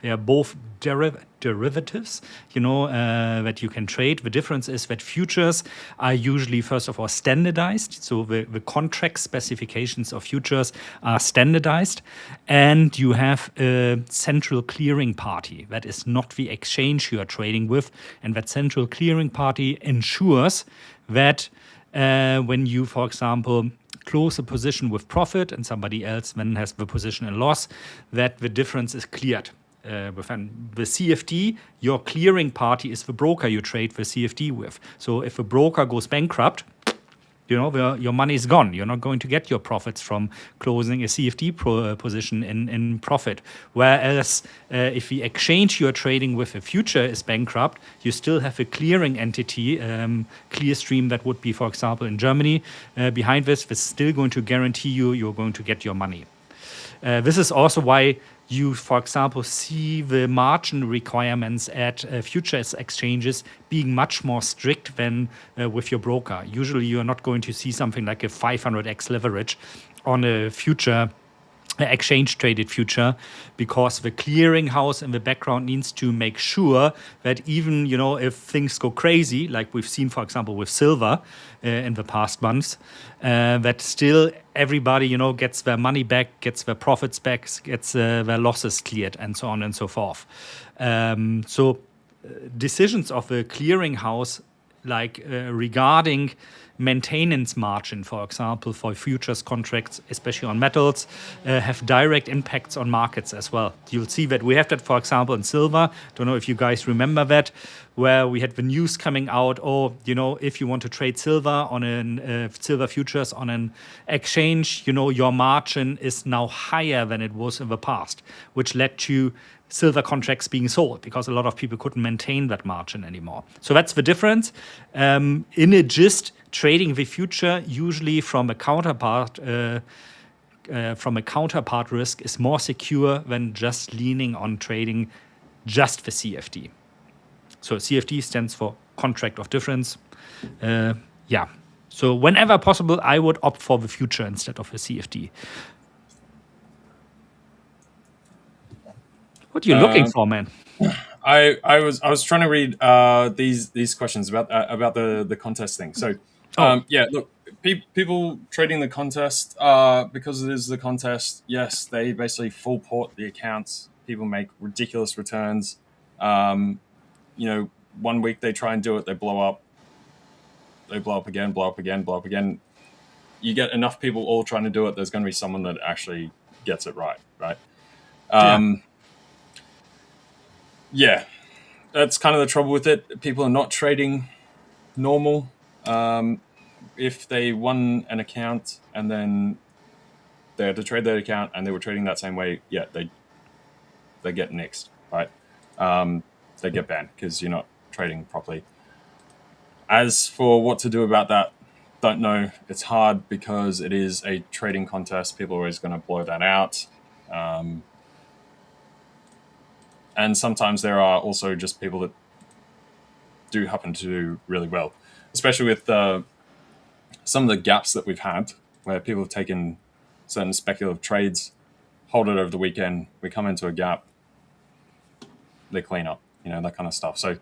are both derivatives, that you can trade. The difference is that futures are usually, first of all, standardized. So the contract specifications of futures are standardized, and you have a central clearing party. That is not the exchange you are trading with, and that central clearing party ensures that when you, for example, close a position with profit and somebody else then has the position in loss, that the difference is cleared. With the CFD, your clearing party is the broker you trade the CFD with. So if a broker goes bankrupt, your money is gone. You're not going to get your profits from closing a CFD position in profit. Whereas if the exchange you're trading with a future is bankrupt, you still have a clearing entity, Clearstream, that would be, for example, in Germany, behind this, that's still going to guarantee you're going to get your money. This is also why you, for example, see the margin requirements at futures exchanges being much more strict than with your broker. Usually you're not going to see something like a 500x leverage on a future exchange traded future, because the clearinghouse in the background needs to make sure that even if things go crazy, like we've seen, for example, with silver in the past months, that still everybody gets their money back, gets their profits back, gets their losses cleared, and so on and so forth. So decisions of the clearinghouse, like regarding maintenance margin, for example, for futures contracts, especially on metals, have direct impacts on markets as well. You'll see that we have that, for example, in silver. Don't know if you guys remember that, where we had the news coming out, if you want to trade silver on silver futures on an exchange, your margin is now higher than it was in the past, which led to silver contracts being sold because a lot of people couldn't maintain that margin anymore. So that's the difference. In a gist, trading the future usually from a counterpart risk is more secure than just leaning on trading just the CFD. So CFD stands for contract of difference. So whenever possible, I would opt for the future instead of the CFD. What are you looking for, man? I was trying to read these questions about the contest thing. So look, people trading the contest because it is the contest. Yes, they basically full port the accounts. People make ridiculous returns. 1 week they try and do it, they blow up. They blow up again, blow up again, blow up again. You get enough people all trying to do it, there's going to be someone that actually gets it right? Yeah, that's kind of the trouble with it. People are not trading normal. If they won an account and then they had to trade that account and they were trading that same way, they get nixed, right? They get banned because you're not trading properly. As for what to do about that, don't know. It's hard because it is a trading contest. People are always going to blow that out. And sometimes there are also just people that do happen to do really well, especially with some of the gaps that we've had where people have taken certain speculative trades, hold it over the weekend, we come into a gap, they clean up, that kind of stuff. So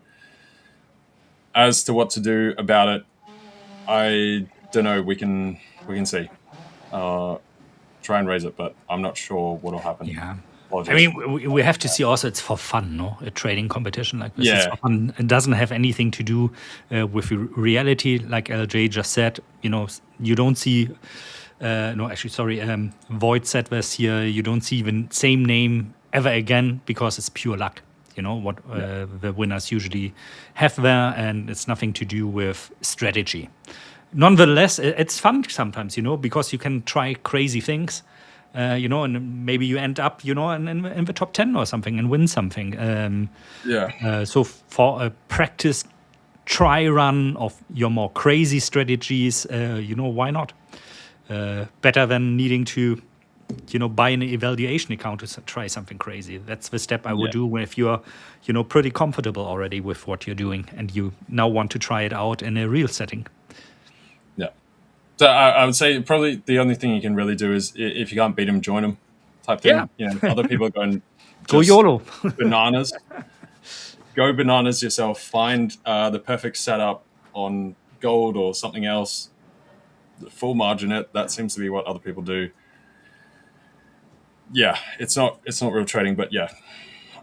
as to what to do about it, I don't know. We can see. Try and raise it, but I'm not sure what will happen. Yeah. I mean, we have to see also it's for fun, no? A trading competition like this is for fun. It doesn't have anything to do with reality, like LJ just said. You don't see, Void said this here, you don't see the same name ever again because it's pure luck. What the winners usually have there, and it's nothing to do with strategy. Nonetheless, it's fun sometimes, because you can try crazy things. And maybe you end up, in the top 10 or something and win something. So for a practice try run of your more crazy strategies, why not? Better than needing to, buy an evaluation account to try something crazy. That's the step I would do if you're, pretty comfortable already with what you're doing and you now want to try it out in a real setting. So I would say probably the only thing you can really do is if you can't beat them, join them type thing. Other people are going go YOLO. bananas. Go bananas yourself. Find the perfect setup on gold or something else. Full margin it. That seems to be what other people do. Yeah, it's not real trading, but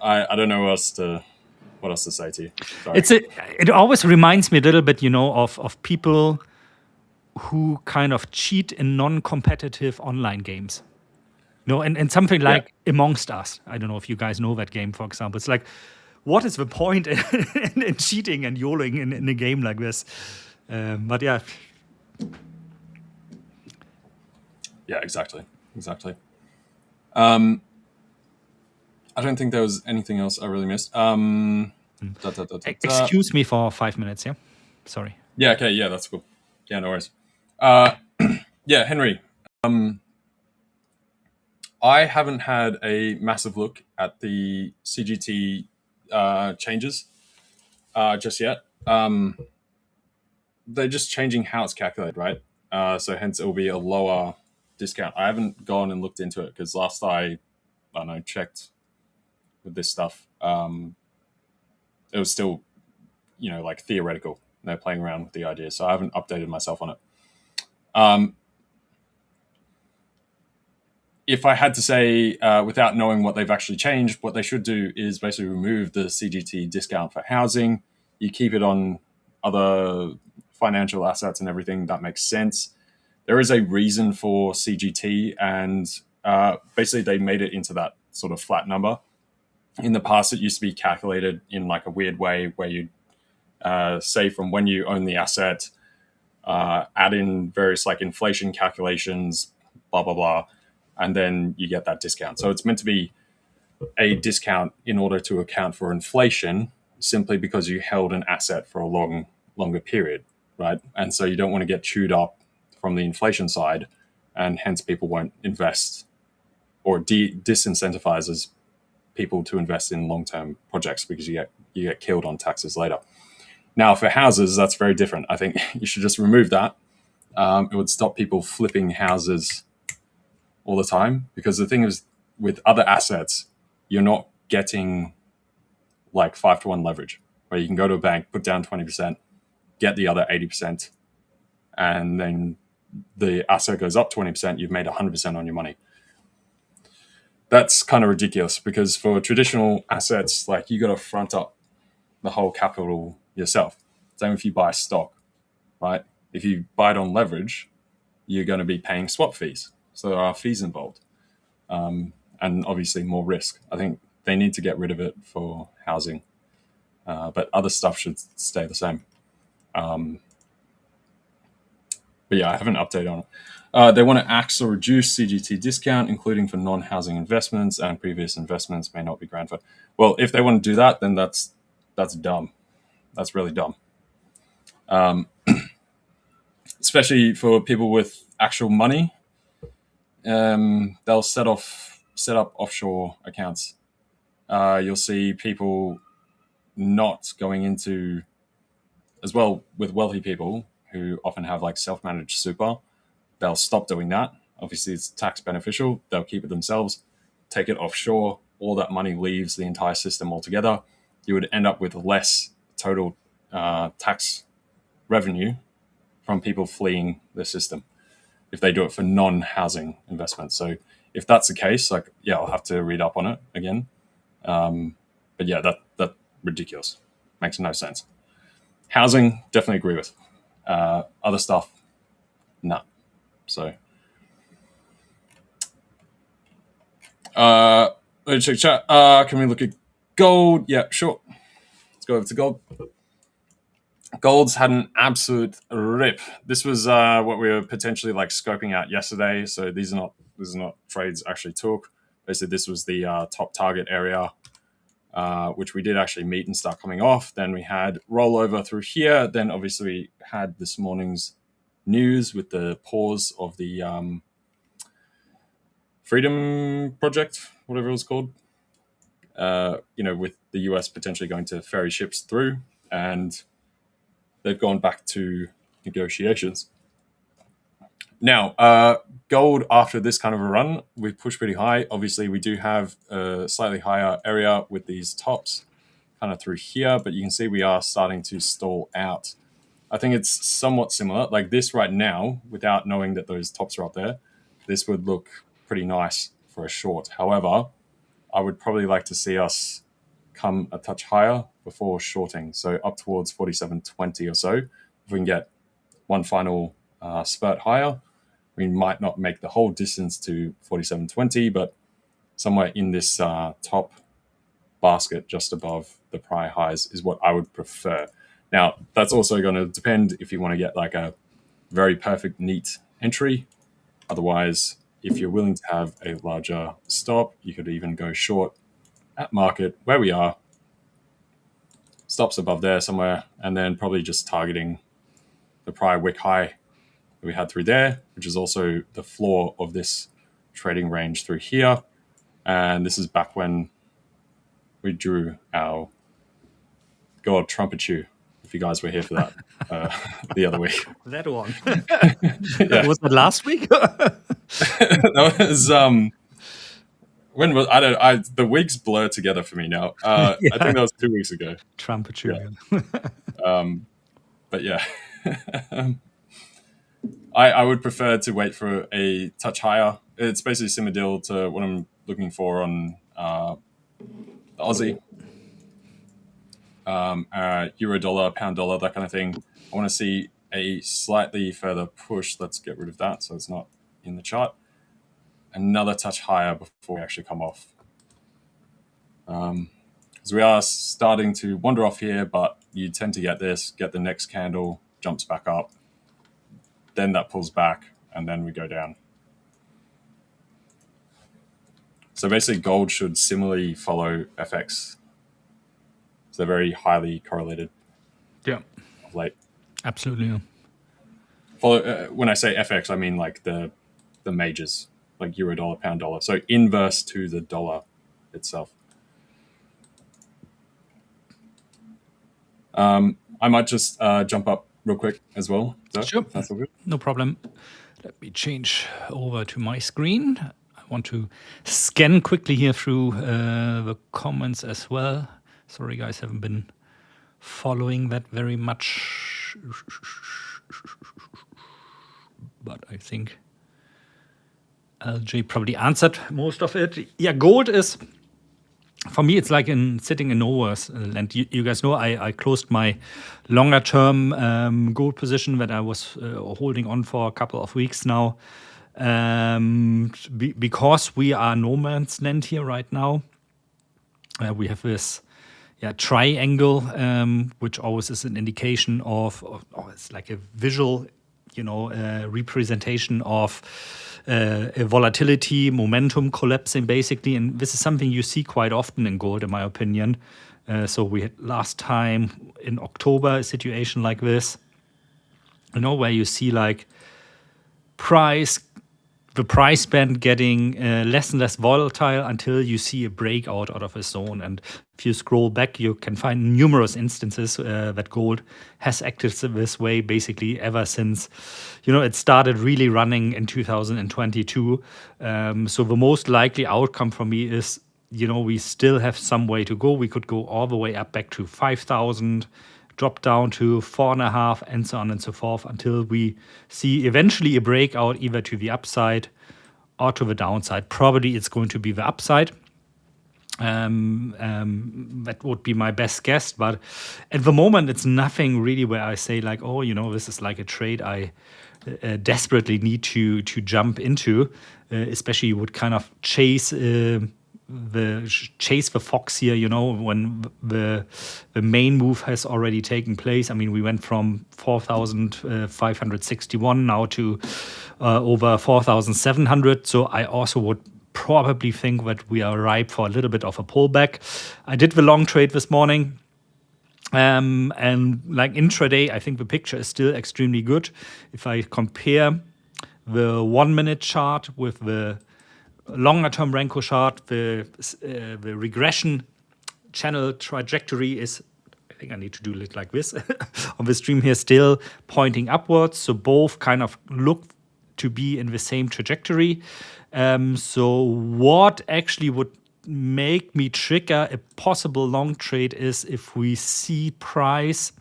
I don't know what else to say to you. Sorry. It always reminds me a little bit, of people who kind of cheat in non-competitive online games. And something like Amongst Us. I don't know if you guys know that game, for example. It's like, what is the point in cheating and YOLOing in a game like this? But yeah. Yeah, exactly. I don't think there was anything else I really missed. Excuse me for 5 minutes, yeah? Sorry. Yeah, okay, yeah, that's cool. Yeah, no worries. Yeah, Henry, I haven't had a massive look at the CGT changes just yet. They're just changing how it's calculated, right? So hence it will be a lower discount. I haven't gone and looked into it because last I don't know, checked with this stuff, it was still, like theoretical. They're playing around with the idea, so I haven't updated myself on it. If I had to say, without knowing what they've actually changed, what they should do is basically remove the CGT discount for housing. You keep it on other financial assets and everything. That makes sense. There is a reason for CGT, and basically they made it into that sort of flat number. In the past, it used to be calculated in like a weird way where you say from when you own the asset, add in various like inflation calculations, blah, blah, blah, and then you get that discount. So it's meant to be a discount in order to account for inflation simply because you held an asset for a longer period, right? And so you don't want to get chewed up from the inflation side, and hence people won't invest or disincentivizes people to invest in long-term projects because you get killed on taxes later. Now, for houses, that's very different. I think you should just remove that. It would stop people flipping houses all the time, because the thing is, with other assets, you're not getting like 5-to-1 leverage, where you can go to a bank, put down 20%, get the other 80%, and then the asset goes up 20%, you've made 100% on your money. That's kind of ridiculous, because for traditional assets, like you got to front up the whole capital yourself. Same if you buy stock, right? If you buy it on leverage, you're going to be paying swap fees. So there are fees involved, and obviously more risk. I think they need to get rid of it for housing, but other stuff should stay the same. But yeah, I haven't updated on it. They want to axe or reduce CGT discount, including for non-housing investments, and previous investments may not be grandfathered. Well, if they want to do that, then that's dumb. That's really dumb. Especially for people with actual money, they'll set up offshore accounts. You'll see people not going into, as well with wealthy people who often have like self-managed super. They'll stop doing that. Obviously, it's tax beneficial. They'll keep it themselves, take it offshore. All that money leaves the entire system altogether. You would end up with less total tax revenue from people fleeing the system if they do it for non-housing investments. So if that's the case, like, yeah, I'll have to read up on it again. But yeah, that's ridiculous. Makes no sense. Housing, definitely agree with. Other stuff, nah. So, let's check chat. Can we look at gold? Yeah, sure. Let's go over to gold. Gold's had an absolute rip. This was what we were potentially like scoping out yesterday. So these are not trades actually took. Basically, this was the top target area, which we did actually meet and start coming off. Then we had rollover through here. Then obviously we had this morning's news with the pause of the Freedom Project, whatever it was called. With the US potentially going to ferry ships through, and they've gone back to negotiations. Now, gold, after this kind of a run, we pushed pretty high. Obviously, we do have a slightly higher area with these tops kind of through here, but you can see we are starting to stall out. I think it's somewhat similar. Like this right now, without knowing that those tops are up there, this would look pretty nice for a short. However, I would probably like to see us come a touch higher before shorting. So up towards 47.20 or so. If we can get one final spurt higher. We might not make the whole distance to 47.20, but somewhere in this top basket just above the prior highs is what I would prefer. Now, that's also going to depend if you want to get like a very perfect, neat entry. Otherwise, if you're willing to have a larger stop, you could even go short at market where we are, stops above there somewhere, and then probably just targeting the prior wick high that we had through there, which is also the floor of this trading range through here. And this is back when we drew our God trumpet you, if you guys were here for that the other week. That one. Yeah. Was that last week? That was when was the weeks blur together for me now. I think that was 2 weeks ago. Trumpet you. Yeah. But yeah. I would prefer to wait for a touch higher. It's basically similar deal to what I'm looking for on the Aussie. Euro dollar, pound dollar, that kind of thing. I want to see a slightly further push. Let's get rid of that so it's not in the chart. Another touch higher before we actually come off. Because we are starting to wander off here, but you tend to get the next candle, jumps back up, then that pulls back, and then we go down. So basically gold should similarly follow FX. They're very highly correlated. Yeah. Of late. Absolutely. Yeah. When I say FX, I mean like the majors, like euro dollar, pound dollar. So inverse to the dollar itself. I might just jump up real quick as well. Sure. That's all good. No problem. Let me change over to my screen. I want to scan quickly here through the comments as well. Sorry, guys, haven't been following that very much. But I think LJ probably answered most of it. Yeah, gold is, for me, it's like sitting in nowhere's land. You guys know I closed my longer term gold position that I was holding on for a couple of weeks now. Because we are no man's land here right now. We have this triangle, which always is an indication of it's like a visual, representation of a volatility, momentum collapsing, basically. And this is something you see quite often in gold, in my opinion. So we had last time in October a situation like this, where you see like the price band getting less and less volatile until you see a breakout out of a zone. And if you scroll back, you can find numerous instances that gold has acted this way basically ever since, it started really running in 2022. So the most likely outcome for me is, we still have some way to go. We could go all the way up back to 5,000, drop down to 4.5, and so on and so forth, until we see eventually a breakout either to the upside or to the downside. Probably it's going to be the upside. That would be my best guess. But at the moment, it's nothing really where I say like, oh, this is like a trade I desperately need to jump into. Especially you would kind of chase the fox here, when the main move has already taken place. I mean, we went from 4,561 now to over 4,700. So I also would probably think that we are ripe for a little bit of a pullback. I did the long trade this morning. And like intraday, I think the picture is still extremely good. If I compare the 1 minute chart with the longer term Renko chart, the regression channel trajectory is, I think I need to do it like this on the stream here, still pointing upwards. So both kind of look to be in the same trajectory. So what actually would make me trigger a possible long trade is if we see price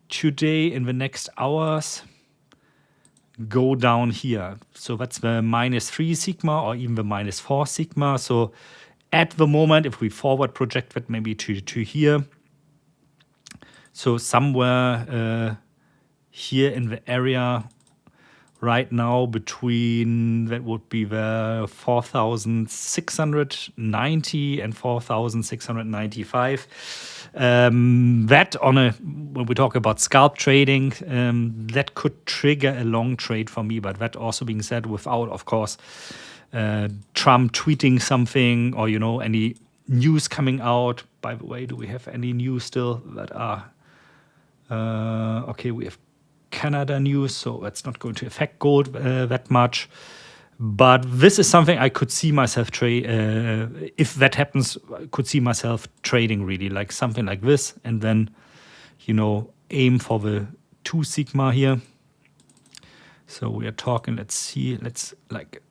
today in the next hours go down here. So that's the -3 sigma or even the -4 sigma. So at the moment, if we forward project that maybe to here, so somewhere here in the area right now between, that would be the 4,690 and 4,695. That when we talk about scalp trading, that could trigger a long trade for me. But that also being said, without, of course, Trump tweeting something or, any news coming out. By the way, do we have any news still that are... okay, we have Canada news, so that's not going to affect gold that much. But this is something I could see myself trade. If that happens, I could see myself trading really, like something like this, and then, aim for the 2 sigma here. So we are talking. Let's see. Let's like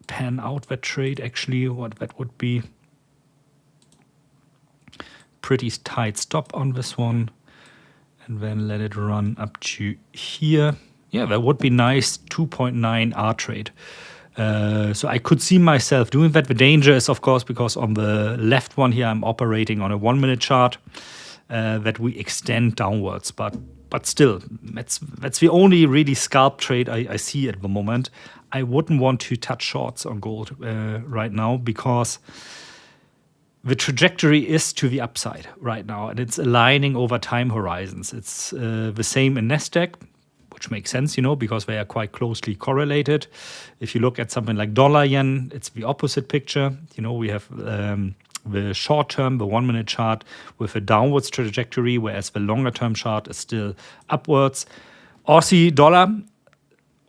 pan out that trade. Actually, what that would be. Pretty tight stop on this one. And then let it run up to here. Yeah, that would be nice. 2.9 R trade. So I could see myself doing that. The danger is, of course, because on the left one here, I'm operating on a 1-minute chart that we extend downwards. But still, that's the only really scalp trade I see at the moment. I wouldn't want to touch shorts on gold right now because the trajectory is to the upside right now, and it's aligning over time horizons. It's the same in Nasdaq, which makes sense, because they are quite closely correlated. If you look at something like dollar yen, it's the opposite picture. We have the short term, the 1-minute chart with a downwards trajectory, whereas the longer term chart is still upwards. Aussie dollar,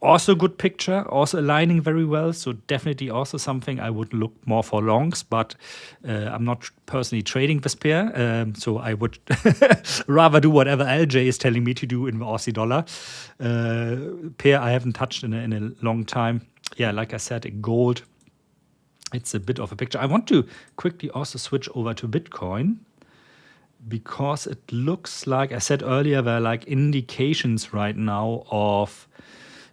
also good picture, also aligning very well. So definitely also something I would look more for longs, but I'm not personally trading this pair. So I would rather do whatever LJ is telling me to do in the Aussie dollar. Pair I haven't touched in a long time. Yeah, like I said, in gold, it's a bit of a picture. I want to quickly also switch over to Bitcoin, because it looks like, I said earlier, there are like indications right now of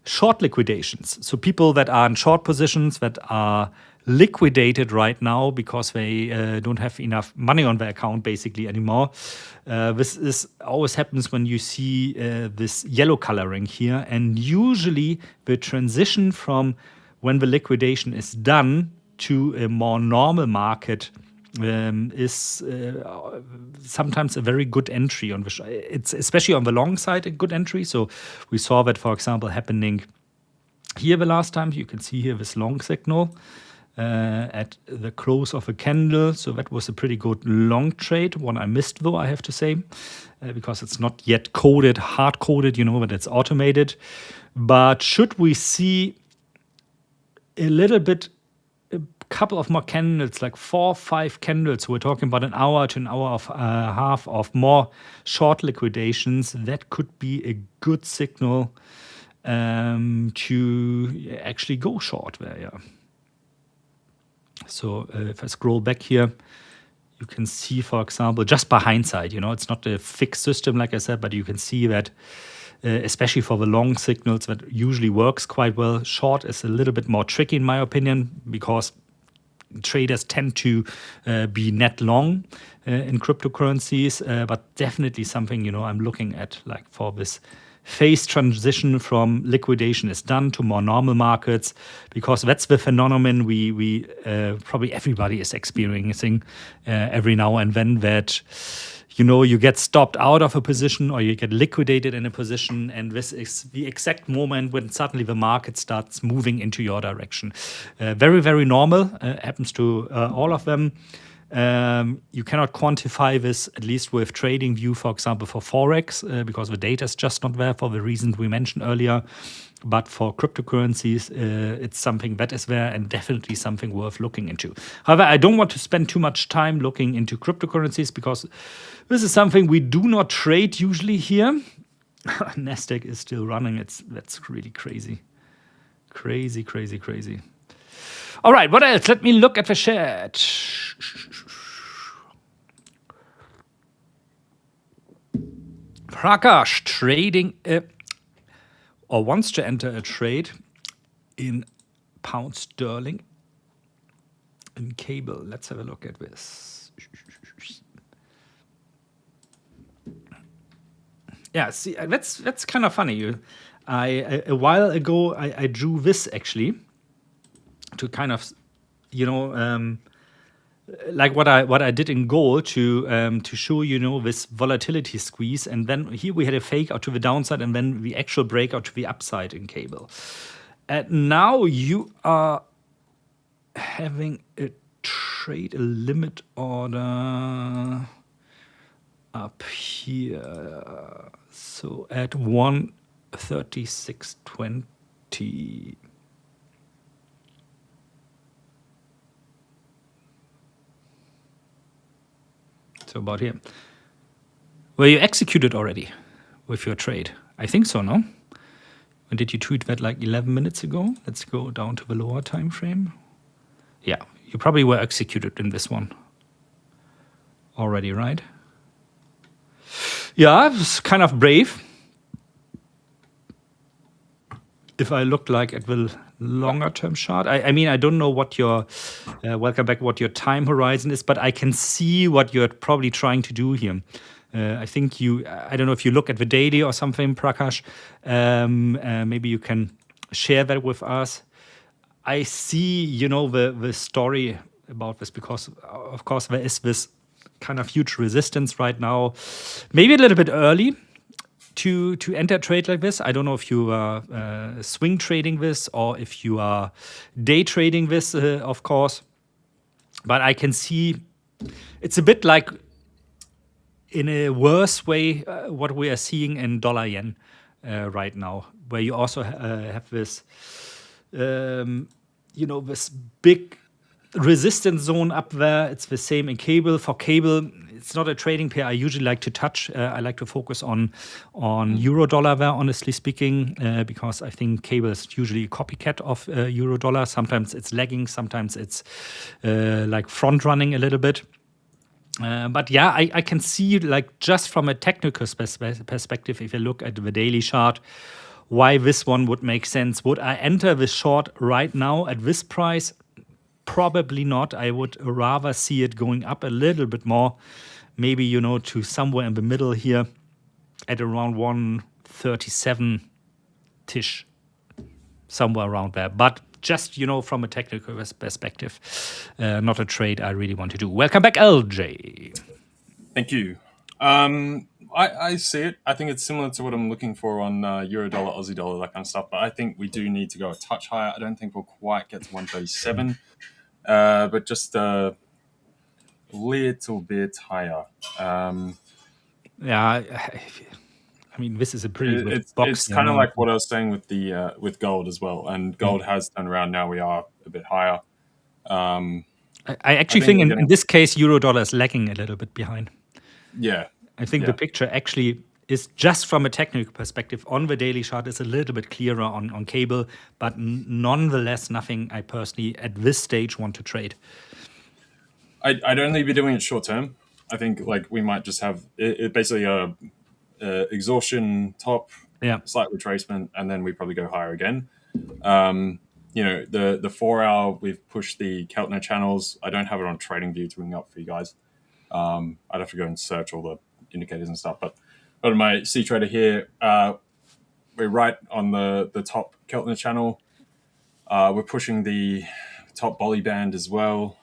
short liquidations. So people that are in short positions that are liquidated right now because they don't have enough money on their account basically anymore. This always happens when you see this yellow coloring here. And usually the transition from when the liquidation is done to a more normal market is sometimes a very good entry on which it's especially on the long side a good entry. So we saw that, for example, happening here the last time. You can see here this long signal at the close of a candle. So that was a pretty good long trade. One I missed though, I have to say, because it's not yet coded, hard coded, but it's automated. But should we see a little bit, couple of more candles, like 4 or 5 candles, we're talking about an hour to an hour of half of more short liquidations, that could be a good signal to actually go short there. Yeah. So if I scroll back here, you can see, for example, just by hindsight, it's not a fixed system like I said, but you can see that especially for the long signals, that usually works quite well. Short is a little bit more tricky in my opinion, because traders tend to be net long in cryptocurrencies, but definitely something, I'm looking at, like for this phase transition from liquidation is done to more normal markets, because that's the phenomenon we probably everybody is experiencing every now and then, that you get stopped out of a position or you get liquidated in a position, and this is the exact moment when suddenly the market starts moving into your direction. Very, very normal, happens to all of them. You cannot quantify this, at least with trading view, for example, for Forex, because the data is just not there for the reasons we mentioned earlier. But for cryptocurrencies, it's something that is there and definitely something worth looking into. However, I don't want to spend too much time looking into cryptocurrencies, because this is something we do not trade usually here. Nasdaq is still running. That's really crazy. Crazy, crazy, crazy. All right, what else? Let me look at the chat. Prakash trading or wants to enter a trade in pound sterling in cable. Let's have a look at this. Yeah, see, that's kind of funny. A while ago, I drew this actually to kind of, like what I did in gold to show this volatility squeeze, and then here we had a fake out to the downside, and then the actual breakout to the upside in cable. And now you are having a trade, a limit order up here, so at 136.20. So about here. Were you executed already with your trade? I think so, no? When did you tweet that, like 11 minutes ago? Let's go down to the lower time frame. Yeah, you probably were executed in this one already, right? Yeah, it's kind of brave. If I look like at the longer term chart, I mean, I don't know what your welcome back, what your time horizon is, but I can see what you're probably trying to do here. I think I don't know if you look at the daily or something, Prakash. Maybe you can share that with us. I see, the story about this because, of course, there is this kind of huge resistance right now. Maybe a little bit early to enter a trade like this. I don't know if you are swing trading this or if you are day trading this, of course. But I can see it's a bit like, in a worse way, what we are seeing in dollar yen right now, where you also have this, this big resistance zone up there. It's the same in cable. For cable, it's not a trading pair I usually like to touch. I like to focus on euro dollar there, honestly speaking, because I think cable is usually a copycat of euro dollar. Sometimes it's lagging, sometimes it's like front running a little bit. But yeah, I can see, like, just from a technical perspective, if you look at the daily chart, why this one would make sense. Would I enter this short right now at this price? Probably not. I would rather see it going up a little bit more, maybe, to somewhere in the middle here at around 137-ish, somewhere around there. But just, from a technical perspective, not a trade I really want to do. Welcome back, LJ. Thank you. I see it. I think it's similar to what I'm looking for on euro dollar, Aussie dollar, that kind of stuff. But I think we do need to go a touch higher. I don't think we'll quite get to 137, but just a little bit higher. Yeah, I mean, this is a pretty good box. It's kind of like what I was saying with the with gold as well. And gold has turned around. Now we are a bit higher. I actually think in this case, euro dollar is lagging a little bit behind. Yeah. I think the picture actually is, just from a technical perspective, on the daily chart is a little bit clearer on cable, but nonetheless, nothing I personally at this stage want to trade. I'd only be doing it short term. I think, like, we might just have it basically a exhaustion top, slight retracement, and then we probably go higher again. The 4 hour, we've pushed the Keltner channels. I don't have it on TradingView to bring up for you guys. I'd have to go and search all the indicators and stuff. But on my C trader here, we're right on the top Keltner channel. We're pushing the top Bolly band as well.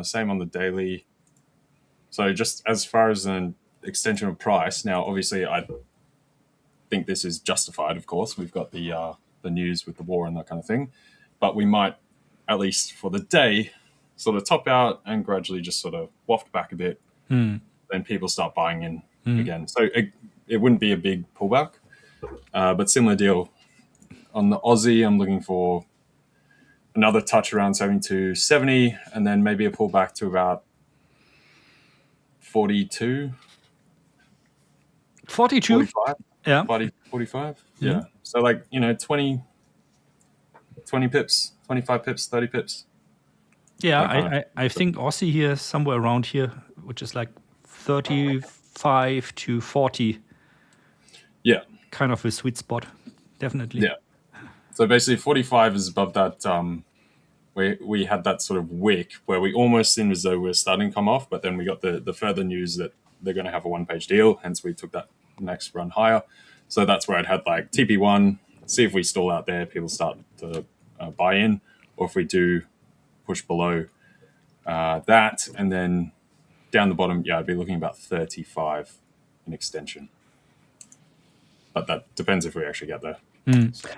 Same on the daily. So just as far as an extension of price, now obviously I think this is justified. Of course, we've got the news with the war and that kind of thing, but we might, at least for the day, sort of top out and gradually just sort of waft back a bit. Then people start buying in again. So it wouldn't be a big pullback, but similar deal. On the Aussie, I'm looking for another touch around 72.70, and then maybe a pullback to about 42. 45? Yeah. 45? Yeah. So, like, 20 pips, 25 pips, 30 pips. Yeah, I think Aussie here is somewhere around here, which is like 35 to 40. Yeah. Kind of a sweet spot, definitely. Yeah. So basically 45 is above that. We had that sort of wick where we almost seemed as though we're starting to come off, but then we got the further news that they're going to have a one-page deal. Hence, we took that next run higher. So that's where I'd had like TP1, see if we stall out there, people start to buy in, or if we do push below that, and then down the bottom, I'd be looking about 35 in extension. But that depends if we actually get there.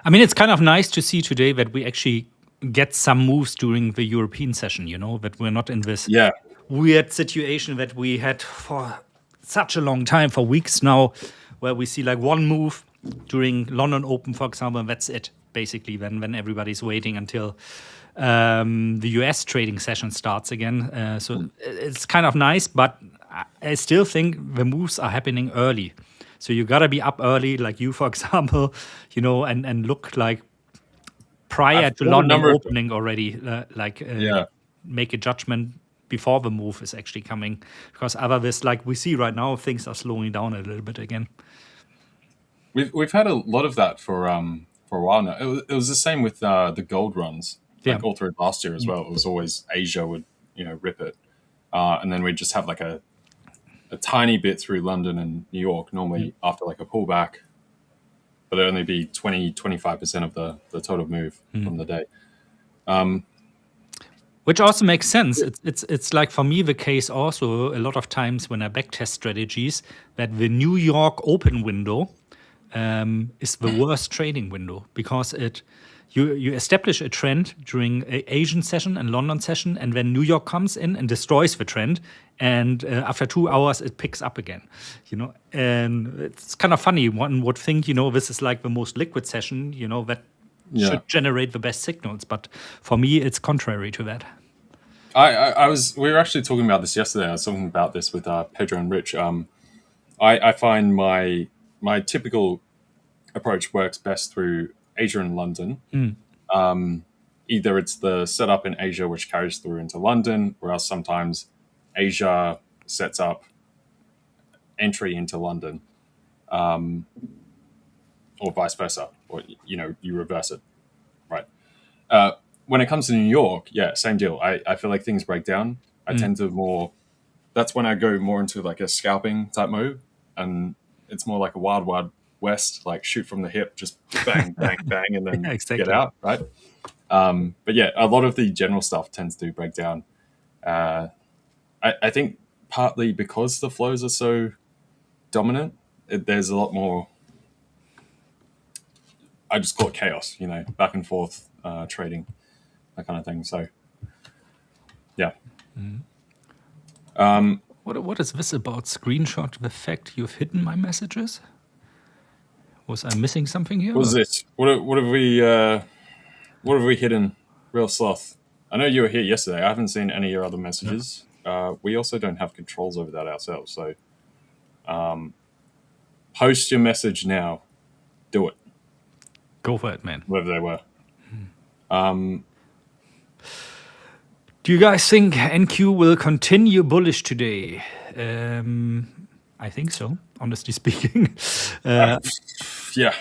I mean, it's kind of nice to see today that we actually get some moves during the European session, that we're not in this weird situation that we had for such a long time, for weeks now, where we see like one move during London Open, for example, and that's it, basically, when everybody's waiting until the US trading session starts again. So it's kind of nice, but I still think the moves are happening early. So you gotta be up early, like you, for example, and look like prior to London opening already, make a judgment before the move is actually coming. Because otherwise, like we see right now, things are slowing down a little bit again. We've had a lot of that for a while now. It was the same with the gold runs, like all through last year as well. It was always Asia would rip it, and then we'd just have like a tiny bit through London and New York, normally after like a pullback, but it'd only be 20-25% of the total move from the day. Which also makes sense. It's like for me the case also a lot of times when I backtest strategies that the New York open window is the worst trading window because you establish a trend during Asian session and London session, and then New York comes in and destroys the trend, and after 2 hours it picks up again, and it's kind of funny. One would think this is like the most liquid session, that should generate the best signals, but for me it's contrary to that. We were actually talking about this yesterday. I was talking about this with Pedro and Rich. I find my typical approach works best through Asia and London. Either it's the setup in Asia which carries through into London, or else sometimes Asia sets up entry into London, or vice versa, or you reverse it, right? When it comes to New York, same deal. I feel like things break down. I tend to that's when I go more into like a scalping type mode, and it's more like a wild west, like shoot from the hip, just bang, bang, bang, and then get out, right? But a lot of the general stuff tends to break down. I think partly because the flows are so dominant, there's a lot more, I just call it chaos, back and forth trading, that kind of thing. So, What is this about? Screenshot the fact you've hidden my messages? Was I missing something here? What is this? What have we hidden? Real sloth. I know you were here yesterday. I haven't seen any of your other messages. We also don't have controls over that ourselves. So post your message now. Do it. Go for it, man. Whatever they were. Do you guys think NQ will continue bullish today? I think so, honestly speaking. Yeah,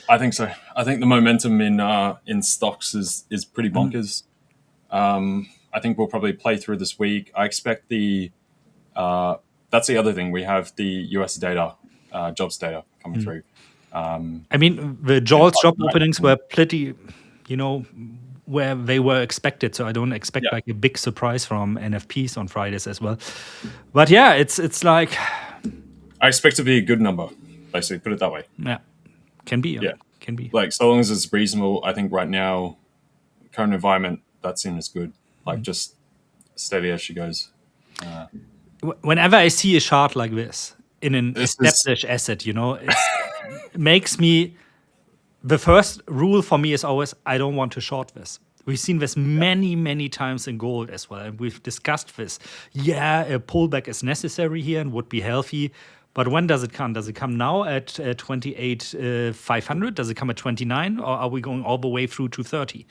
I think so. I think the momentum in stocks is pretty bonkers. I think we'll probably play through this week. I expect that's the other thing. We have the US data, jobs data coming through. I mean, the JOLTS job openings were pretty, where they were expected. So I don't expect like a big surprise from NFPs on Fridays as well. But it's like, I expect it to be a good number, basically. Put it that way. Yeah, can be. Can be. Like, so long as it's reasonable, I think right now, current environment, that seems good. Like, just steady as she goes. Whenever I see a chart like this in an established asset, it makes me. The first rule for me is always I don't want to short this. We've seen this many, many times in gold as well, and we've discussed this. A pullback is necessary here and would be healthy. But when does it come? Does it come now at 28,500? Does it come at 29? Or are we going all the way through to 30?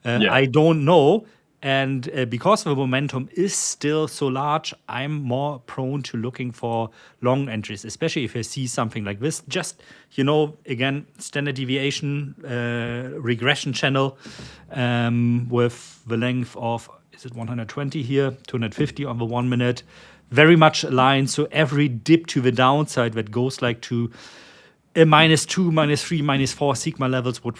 I don't know. And because the momentum is still so large, I'm more prone to looking for long entries, especially if I see something like this. Just, again, standard deviation, regression channel with the length of, is it 120 here, 250 on the 1 minute. very much aligned. So every dip to the downside that goes like to a -2, -3, -4 sigma levels would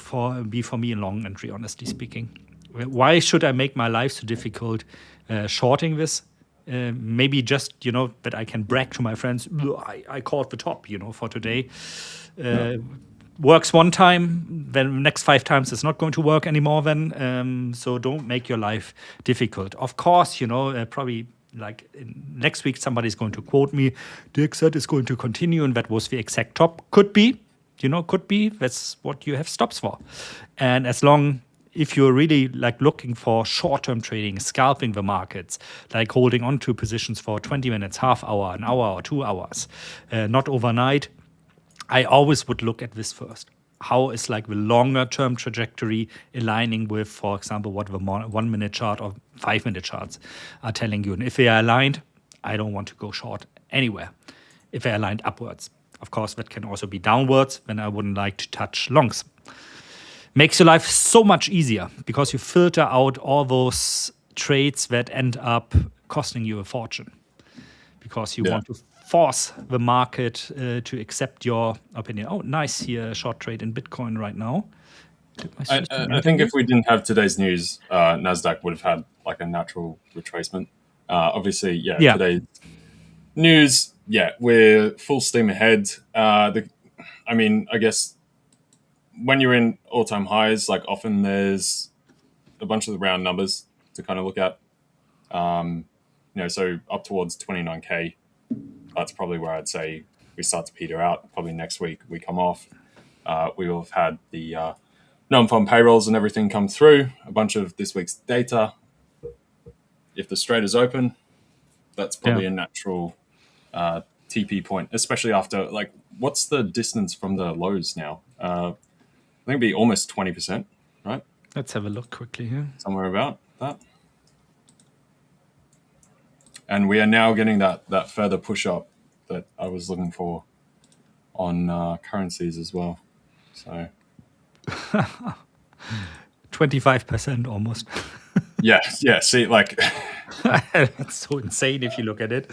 be for me a long entry, honestly speaking. Why should I make my life so difficult shorting this? Maybe just, that I can brag to my friends, I caught the top, for today. Works one time, then the next 5 times it's not going to work anymore then. So don't make your life difficult. Of course, probably like next week somebody's going to quote me, Dirk said it's going to continue and that was the exact top. Could be, could be. That's what you have stops for. And if you're really like looking for short-term trading, scalping the markets, like holding on to positions for 20 minutes, half hour, an hour or 2 hours, not overnight, I always would look at this first. How is like the longer term trajectory aligning with, for example, what the 1 minute chart or 5 minute charts are telling you? And if they are aligned, I don't want to go short anywhere. If they're aligned upwards, of course, that can also be downwards, then I wouldn't like to touch longs. Makes your life so much easier because you filter out all those trades that end up costing you a fortune because you want to force the market to accept your opinion. Oh, nice here, short trade in Bitcoin right now. I think if we didn't have today's news, NASDAQ would have had like a natural retracement. Obviously, today's news, we're full steam ahead. I guess when you're in all-time highs, like often there's a bunch of the round numbers to kind of look at. So up towards 29K, that's probably where I'd say we start to peter out. Probably next week we come off. We will have had the non-farm payrolls and everything come through, a bunch of this week's data. If the Strait is open, that's probably a natural TP point, especially after, like, what's the distance from the lows now? I think it'd be almost 20%, right? Let's have a look quickly here. Somewhere about that. And we are now getting that further push up that I was looking for on currencies as well. So 25% almost. yeah. See, like that's so insane if you look at it.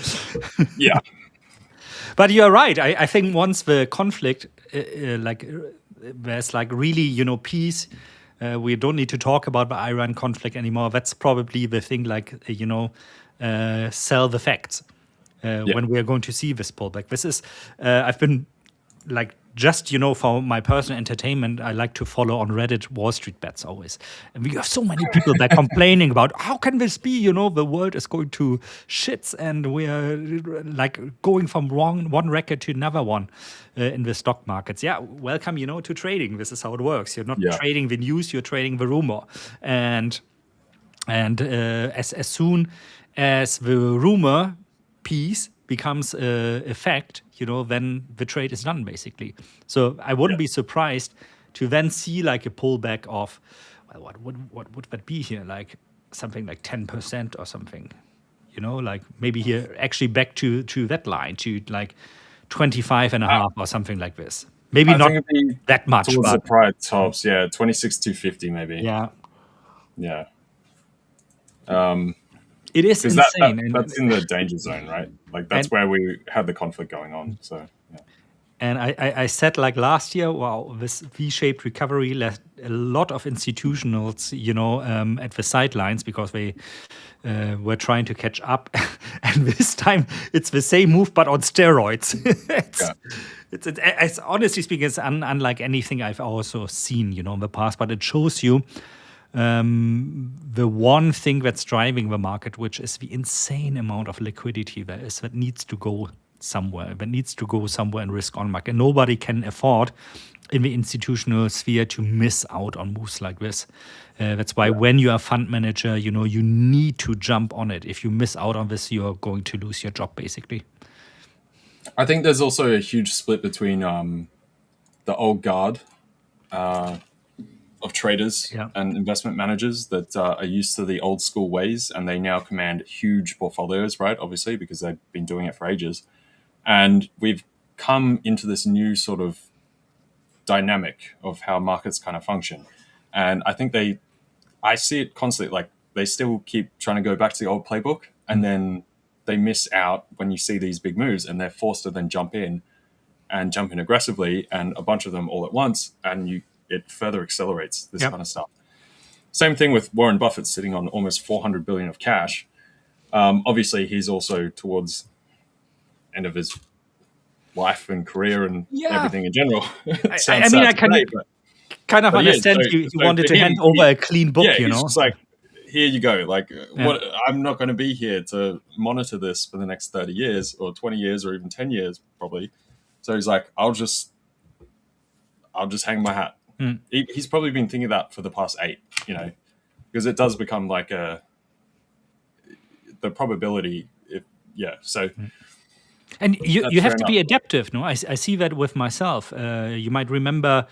Yeah. But you're right. I think once the conflict, there's like really, peace. We don't need to talk about the Iran conflict anymore. That's probably the thing, like, sell the facts when we are going to see this pullback. This is, I've been like, just, for my personal entertainment, I like to follow on Reddit Wall Street bets always. And we have so many people that complaining about, how can this be, the world is going to shits and we are like going from one record to another one in the stock markets. Yeah, welcome, to trading. This is how it works. You're not trading the news, you're trading the rumor. And as soon as the rumor piece becomes a fact, then the trade is done, basically. So I wouldn't be surprised to then see like a pullback of, well, what would that be here? Like something like 10% or something, like maybe here actually back to that line, to like 25 and a half or something like this. Maybe not that much. Towards the prior tops, 26,250 maybe. Yeah. It is insane. That's in the danger zone, right? Like that's where we had the conflict going on. So, yeah. And I said like last year, wow, this V-shaped recovery left a lot of institutionals, at the sidelines because they were trying to catch up. And this time it's the same move, but on steroids. It's honestly speaking, it's unlike anything I've also seen, in the past. But it shows you the one thing that's driving the market, which is the insane amount of liquidity there is that needs to go somewhere, in risk on market. Nobody can afford in the institutional sphere to miss out on moves like this. That's why when you are a fund manager, you need to jump on it. If you miss out on this, you're going to lose your job, basically. I think there's also a huge split between the old guard of traders and investment managers that are used to the old school ways, and they now command huge portfolios, right? Obviously, because they've been doing it for ages. And we've come into this new sort of dynamic of how markets kind of function. And I think I see it constantly, like they still keep trying to go back to the old playbook, and then they miss out when you see these big moves, and they're forced to then jump in aggressively, and a bunch of them all at once, and it further accelerates this kind of stuff. Same thing with Warren Buffett sitting on almost 400 billion of cash. Obviously, he's also towards end of his life and career and everything in general. I kind of understand you wanted to hand over a clean book, you know? He's just like, here you go. Like, what? I'm not going to be here to monitor this for the next 30 years or 20 years or even 10 years, probably. So he's like, I'll just hang my hat. He's probably been thinking that for the past 8, you know, because it does become like the probability. So. And you have to be adaptive, no? I see that with myself. You might remember,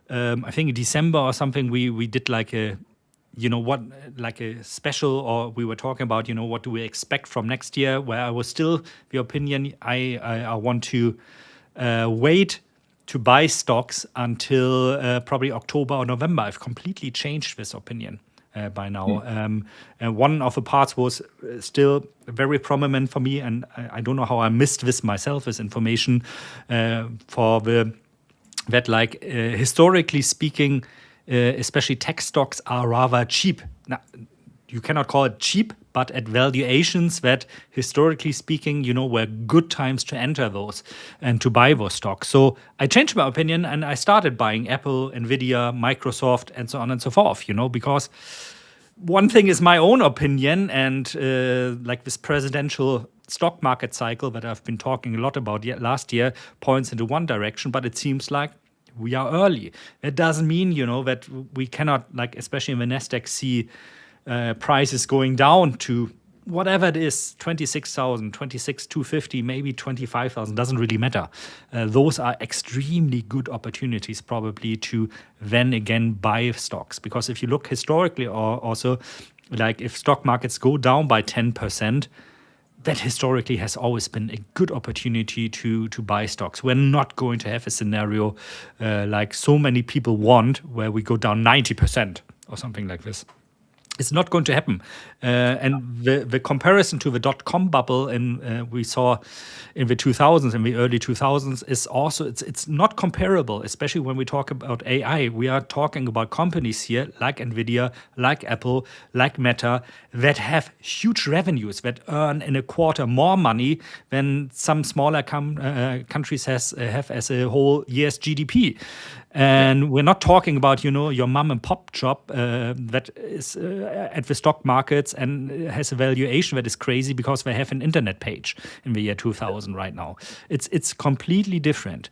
I think in December or something, we did like a special, or we were talking about, what do we expect from next year, where I was still the opinion I want to wait to buy stocks until probably October or November. I've completely changed this opinion by now. And one of the parts was still very prominent for me, and I don't know how I missed this myself, this information, historically speaking, especially tech stocks are rather cheap. Now, you cannot call it cheap, but at valuations that, historically speaking, were good times to enter those and to buy those stocks. So I changed my opinion and I started buying Apple, Nvidia, Microsoft, and so on and so forth, because one thing is my own opinion, and like this presidential stock market cycle that I've been talking a lot about last year points into one direction, but it seems like we are early. It doesn't mean, that we cannot, like, especially in the Nasdaq, see prices going down to whatever it is, 26,000, 26,250, maybe 25,000, doesn't really matter. Those are extremely good opportunities probably to then again buy stocks. Because if you look historically, or also like if stock markets go down by 10%, that historically has always been a good opportunity to buy stocks. We're not going to have a scenario like so many people want, where we go down 90% or something like this. It's not going to happen. And the comparison to the dot-com bubble we saw in the 2000s, in the early 2000s, is also, it's not comparable, especially when we talk about AI. We are talking about companies here like Nvidia, like Apple, like Meta, that have huge revenues, that earn in a quarter more money than some smaller countries have as a whole year's GDP. And we're not talking about, your mom and pop shop that is at the stock markets and has a valuation that is crazy because they have an internet page in the year 2000 right now. It's completely different.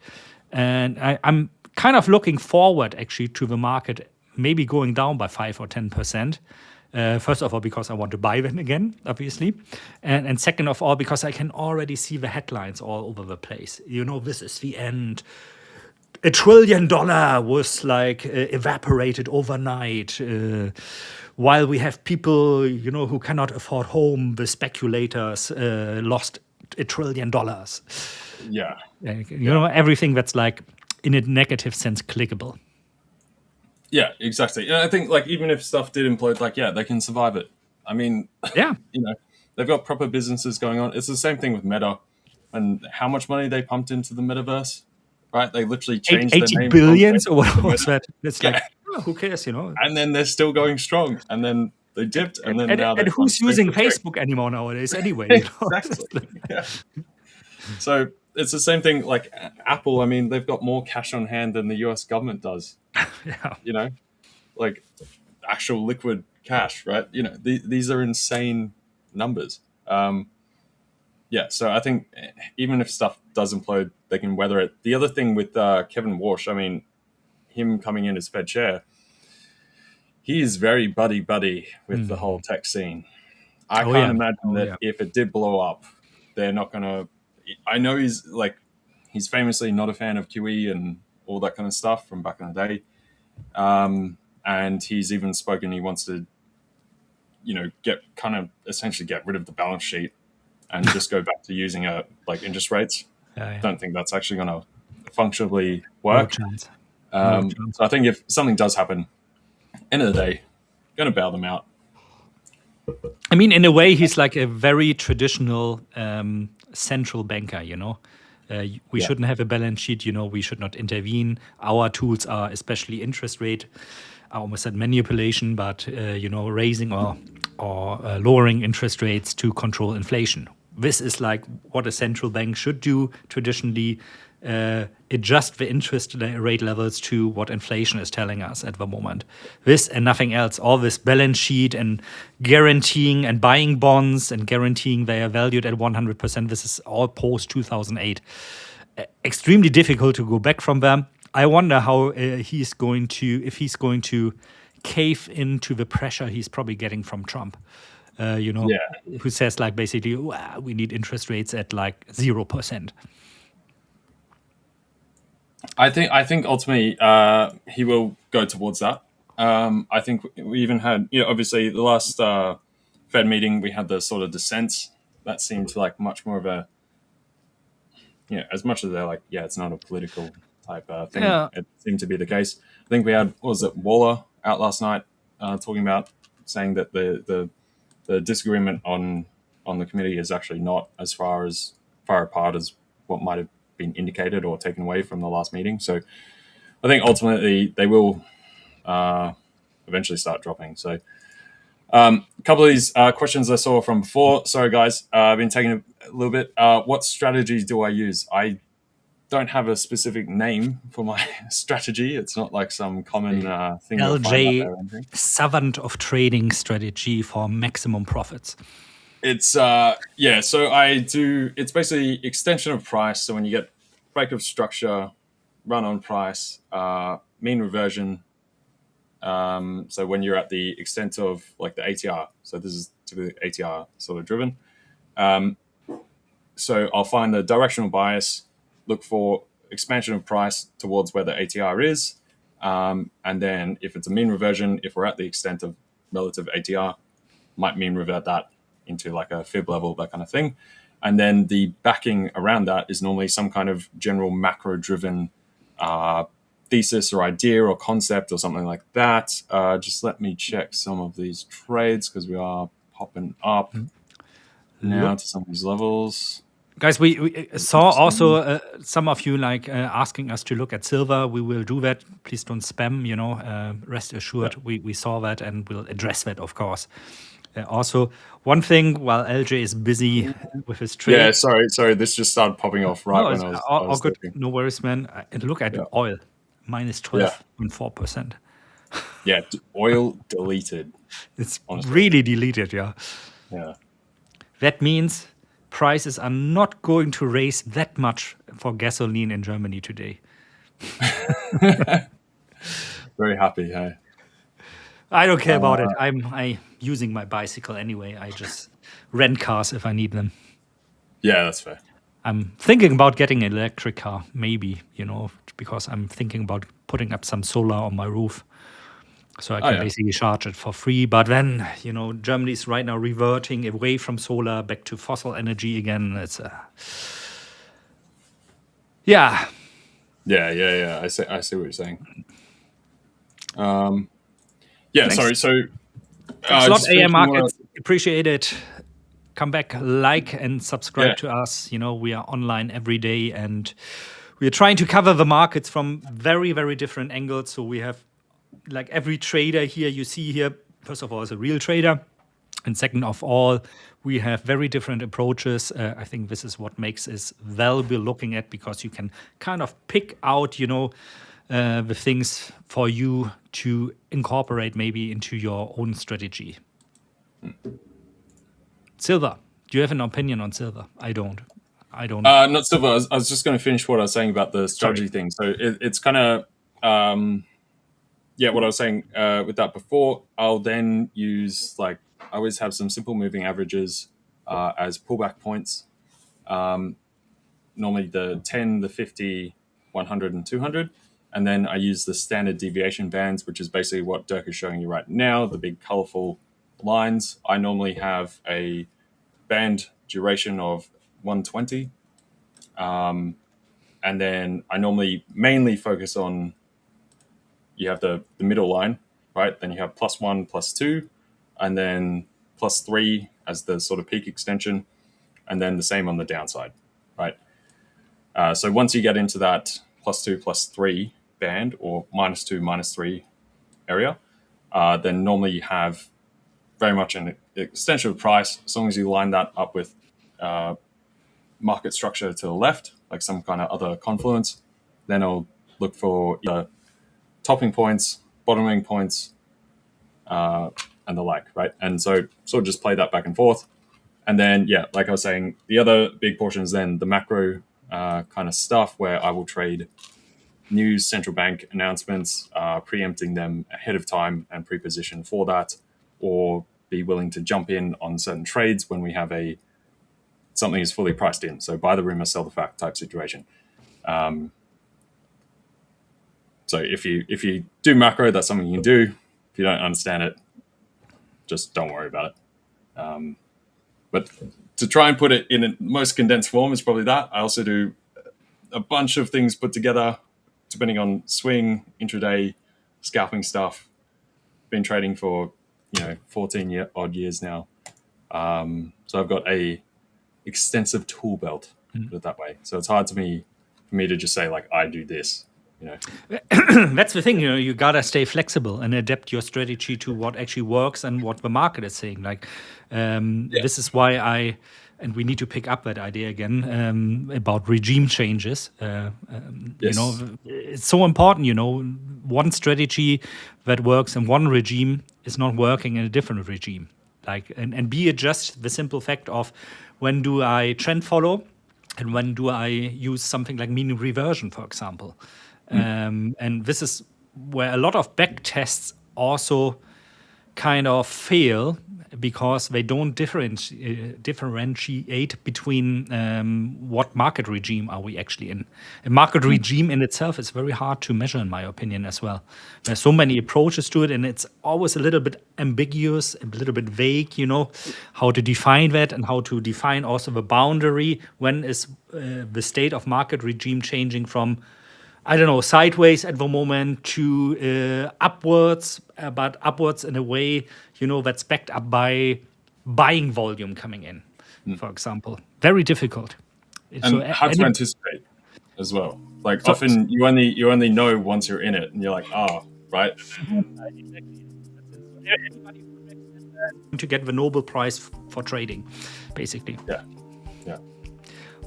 And I'm kind of looking forward actually to the market maybe going down by 5 or 10%. First of all, because I want to buy them again, obviously. And second of all, because I can already see the headlines all over the place. This is the end. $1 trillion was like evaporated overnight, while we have people, who cannot afford home. The speculators lost $1 trillion. Everything that's like, in a negative sense, clickable. Yeah, exactly. And I think, like, even if stuff did implode, like, they can survive it. I mean, they've got proper businesses going on. It's the same thing with Meta and how much money they pumped into the metaverse. Right, they literally changed their name. 80 billions or what was that? It's like, who cares, And then they're still going strong, and then they dipped, and then now they're. And who's using Facebook anymore nowadays anyway? Exactly. So it's the same thing. Like Apple, I mean, they've got more cash on hand than the U.S. government does. Like actual liquid cash, right? These are insane numbers. So I think even if stuff does implode, they can weather it. The other thing with Kevin Warsh, I mean, him coming in as Fed chair, he is very buddy with the whole tech scene. I can't imagine that if it did blow up, they're not going to... I know he's famously not a fan of QE and all that kind of stuff from back in the day. And he's even spoken he wants to, essentially get rid of the balance sheet and just go back to using interest rates. Don't think that's actually going to functionally work. No chance. So I think if something does happen, end of the day, going to bail them out. I mean, in a way, he's like a very traditional central banker, We shouldn't have a balance sheet, we should not intervene. Our tools are especially interest rate. I almost said manipulation, but, raising or lowering interest rates to control inflation. This is like what a central bank should do traditionally, adjust the interest rate levels to what inflation is telling us at the moment. This and nothing else. All this balance sheet and guaranteeing and buying bonds and guaranteeing they are valued at 100%. This is all post 2008. Extremely difficult to go back from them. I wonder how if he's going to cave into the pressure he's probably getting from Trump. Who says like basically, we need interest rates at like 0%. I think ultimately he will go towards that. I think we even had, obviously the last Fed meeting we had the sort of dissent that seemed like much more of a, as much as they're like, it's not a political type thing. Yeah. It seemed to be the case. I think we had, Waller out last night talking about saying that the disagreement on the committee is actually not as far apart as what might have been indicated or taken away from the last meeting. So I think ultimately they will eventually start dropping. So a couple of these questions I saw from before. Sorry, guys. I've been taking a little bit. What strategies do I use? I don't have a specific name for my strategy. It's not like some common thing. LJ, savant of trading strategy for maximum profits. It's so I do. It's basically extension of price. So when you get break of structure, run on price, mean reversion. So when you're at the extent of like the ATR, so this is typically ATR sort of driven. So I'll find the directional bias, look for expansion of price towards where the ATR is. And then if it's a mean reversion, if we're at the extent of relative ATR, might mean revert that into like a fib level, that kind of thing. And then the backing around that is normally some kind of general macro driven thesis or idea or concept or something like that. Just let me check some of these trades because we are popping up now to some of these levels. Guys, we saw also some of you like asking us to look at silver. We will do that. Please don't spam, rest assured. Yeah. We saw that and we'll address that, of course. Also, one thing while LJ is busy with his trade. Yeah, sorry. This just started popping off when I was all good. Looking. No worries, man. And look at oil, minus 12.4%. Yeah, oil deleted. It's honestly really deleted, yeah. Yeah. That means prices are not going to raise that much for gasoline in Germany today. Very happy, hey. I don't care about it. I'm using my bicycle anyway. I just rent cars if I need them. Yeah, that's fair. I'm thinking about getting an electric car, maybe, because I'm thinking about putting up some solar on my roof. So I can basically charge it for free. But then, Germany is right now reverting away from solar back to fossil energy again. It's Yeah. I see what you're saying. Thanks. Sorry. So thanks a lot, AM Markets. Appreciate it. Come back, like and subscribe to us. We are online every day and we are trying to cover the markets from very, very different angles. So we have like every trader here you see here, first of all, is a real trader. And second of all, we have very different approaches. I think this is what makes us valuable looking at because you can kind of pick out, the things for you to incorporate maybe into your own strategy. Silver. Do you have an opinion on silver? I don't. Not silver. I was just going to finish what I was saying about the strategy thing. So it's kind of, what I was saying with that before. I'll then use I always have some simple moving averages as pullback points. Normally the 10, the 50, 100, and 200. And then I use the standard deviation bands, which is basically what Dirk is showing you right now, the big colorful lines. I normally have a band duration of 120. And then I normally mainly focus on, you have the middle line, right? Then you have +1, +2, and then +3 as the sort of peak extension, and then the same on the downside, right? So once you get into that +2, +3 band, or -2, -3 area, then normally you have very much an extension of price. As long as you line that up with market structure to the left, like some kind of other confluence, then I'll look for either topping points, bottoming points, and the like, right? And so sort of just play that back and forth. And then, yeah, like I was saying, the other big portion is then the macro kind of stuff, where I will trade news, central bank announcements, preempting them ahead of time and pre-position for that, or be willing to jump in on certain trades when we have something is fully priced in. So buy the rumor, sell the fact type situation. So if you do macro, that's something you can do. If you don't understand it, just don't worry about it. But to try and put it in a most condensed form is probably that. I also do a bunch of things put together, depending on swing, intraday, scalping stuff. Been trading for 14 odd years now. So I've got a extensive tool belt, put it that way. So it's hard for me to just say, like, I do this. That's the thing, you gotta stay flexible and adapt your strategy to what actually works and what the market is saying. Like, this is why and we need to pick up that idea again about regime changes. Yes. It's so important. One strategy that works in one regime is not working in a different regime. Like, and be it just the simple fact of when do I trend follow, and when do I use something like mean reversion, for example. And this is where a lot of back tests also kind of fail, because they don't differentiate between what market regime are we actually in. A market regime in itself is very hard to measure, in my opinion, as well. There's so many approaches to it, and it's always a little bit ambiguous, a little bit vague, how to define that, and how to define also the boundary. When is the state of market regime changing from, I don't know, sideways at the moment to upwards, but upwards in a way, that's backed up by buying volume coming in, for example. Very difficult. And hard to anticipate as well. Like, often you only know once you're in it, and you're like, right? To get the Nobel Prize for trading, basically. Yeah.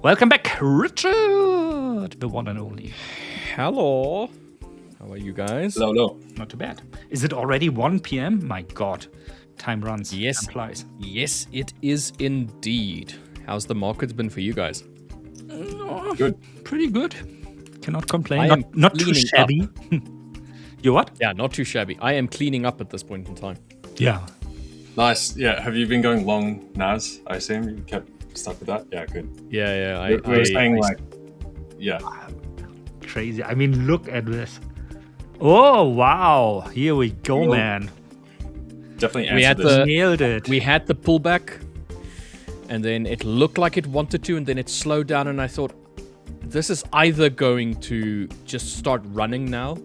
Welcome back, Richard, the one and only. Hello. How are you guys? Hello. Not too bad. Is it already 1 p.m.? My God. Time runs. Yes. Time flies. Yes, it is indeed. How's the market been for you guys? Good. Pretty good. Cannot complain. Not too shabby. You what? Yeah, not too shabby. I am cleaning up at this point in time. Yeah. Nice. Yeah. Have you been going long NAS? I assume you kept stuck with that? Yeah, good. Yeah. We were saying, like, yeah. Crazy. I mean, look at this. Oh, wow. Here we go, man. Definitely nailed it. We had the pullback, and then it looked like it wanted to, and then it slowed down, and I thought, this is either going to just start running now,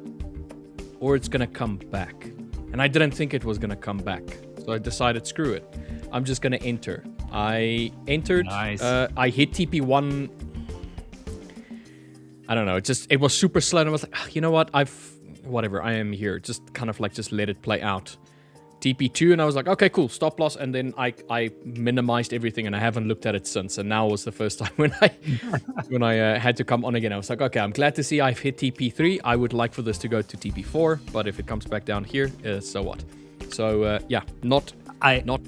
or it's going to come back. And I didn't think it was going to come back. So I decided, screw it. I'm just going to enter. I entered. Nice. I hit TP1. I don't know. It was super slow. And I was like, you know what? Whatever. I am here. Just kind of like, just let it play out. TP2, and I was like, okay, cool, stop loss. And then I minimized everything, and I haven't looked at it since. And now was the first time when I had to come on again. I was like, okay, I'm glad to see I've hit TP3. I would like for this to go to TP4, but if it comes back down here, so what? So yeah, not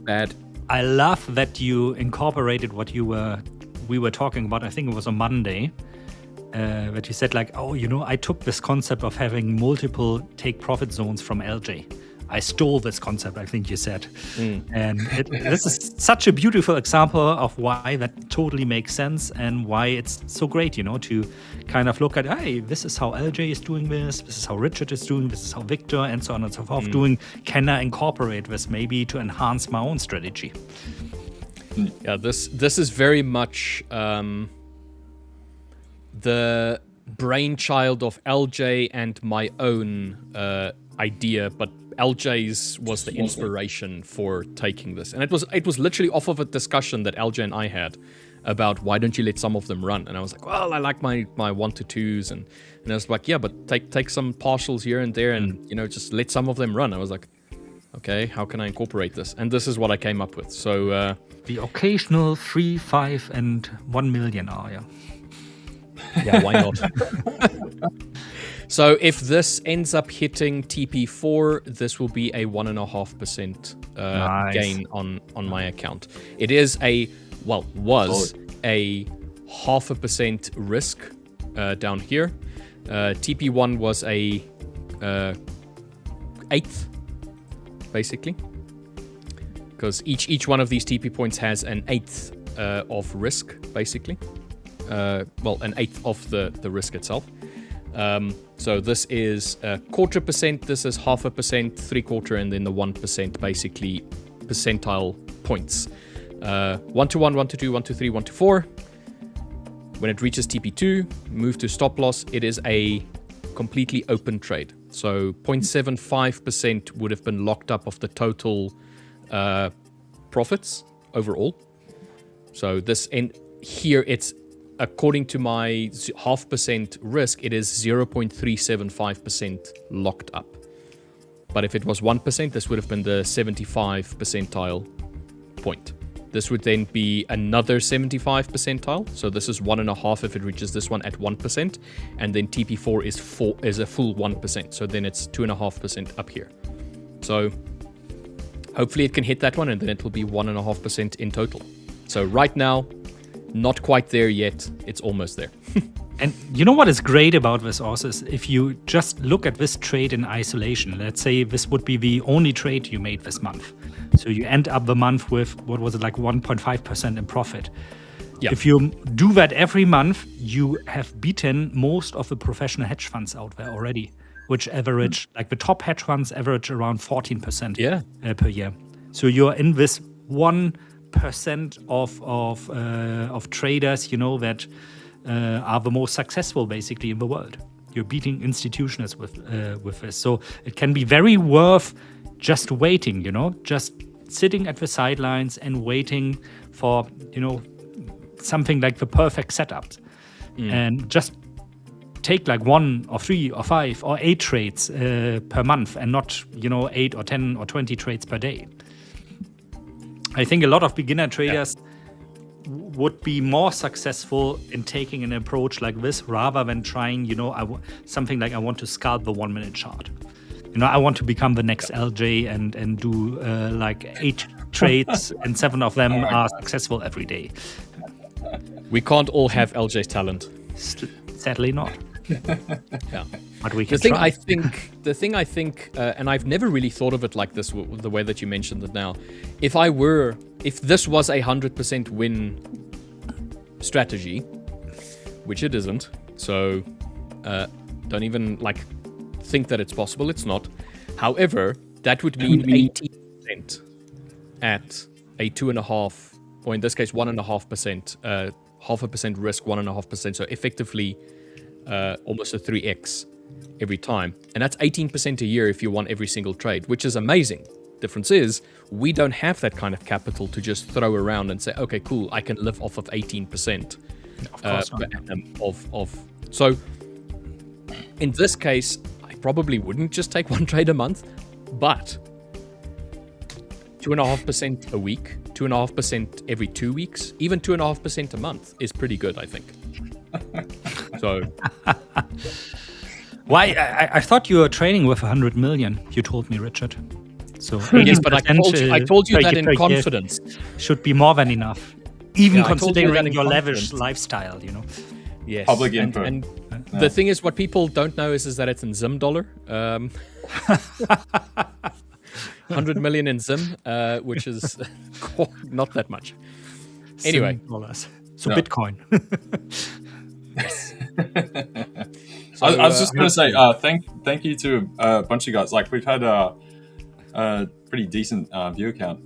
bad. I love that you incorporated what we were talking about. I think it was on Monday. That you said, like, I took this concept of having multiple take profit zones from LJ. I stole this concept, I think you said. And this is such a beautiful example of why that totally makes sense, and why it's so great, to kind of look at, hey, this is how LJ is doing this is how Richard is doing, this is how Victor, and so on and so forth doing. Can I incorporate this maybe to enhance my own strategy? Yeah, this is very much the brainchild of LJ and my own idea, but LJ's was the inspiration for taking this, and it was literally off of a discussion that LJ and I had about why don't you let some of them run, and I was like, well, I like my 1 to 2s, and I was like, yeah, but take some partials here and there, and just let some of them run. I was like, okay, how can I incorporate this? And this is what I came up with. So the occasional 3, 5, and 1 million are, yeah, why not? So if this ends up hitting TP4, this will be a 1.5% gain on my account. It is was a 0.5% risk down here. TP1 was a 1/8, basically, because each one of these TP points has an 1/8 of risk, basically. An 1/8 of the risk itself. So this is 0.25%, this is 0.5%, 3/4, and then the 1%, basically percentile points. 1 to 1, 1 to 2, 1 to 3, 1 to 4. When it reaches TP2, move to stop loss. It is a completely open trade. So 0.75% would have been locked up of the total profits overall. So here it's, according to my 0.5% risk, it is 0.375% locked up. But if it was 1%, this would have been the 75 percentile point. This would then be another 75 percentile. So this is 1.5 if it reaches this one at 1%. And then TP4 is a full 1%. So then it's 2.5% up here. So hopefully it can hit that one, and then it will be 1.5% in total. So right now, not quite there yet. It's almost there. And you know what is great about this also is if you just look at this trade in isolation, let's say this would be the only trade you made this month. So you end up the month with, what was it, like 1.5% in profit. Yeah. If you do that every month, you have beaten most of the professional hedge funds out there already, which average, like the top hedge funds average around 14% per year. So you're in this 1% of traders, that are the most successful basically in the world. You're beating institutions with this. So it can be very worth just waiting, just sitting at the sidelines and waiting for, something like the perfect setup. And just take like 1 or 3 or 5 or 8 trades per month, and not, 8 or 10 or 20 trades per day. I think a lot of beginner traders would be more successful in taking an approach like this rather than trying, something like I want to scalp the 1 minute chart. I want to become the next LJ and do like 8 trades and 7 of them are successful every day. We can't all have LJ's talent. Sadly not. Yeah. But we can The thing try. I think, and I've never really thought of it like this, the way that you mentioned it now. If this was a 100% win strategy, which it isn't, so don't even think that it's possible. It's not. However, that would mean 80% at a 2.5, or in this case 1.5%, 0.5% risk, 1.5%. So effectively, almost a 3x every time, and that's 18% a year if you want every single trade, which is amazing. Difference is we don't have that kind of capital to just throw around and say, okay, cool, I can live off of 18%. Of course not. So in this case, I probably wouldn't just take 1 trade a month, but 2.5% a week, 2.5% every 2 weeks, even 2.5% a month is pretty good, I think. So why? I thought you were trading with 100 million. You told me, Richard. So yes, but I told you that in confidence. Should be more than enough, even considering your lavish lifestyle. Yes. Public info. And the thing is, what people don't know is that it's in Zim dollar. 100 million in Zim, which is not that much. Anyway, so Bitcoin. Yes. So, I was just going to say thank you to a bunch of guys. We've had a pretty decent view count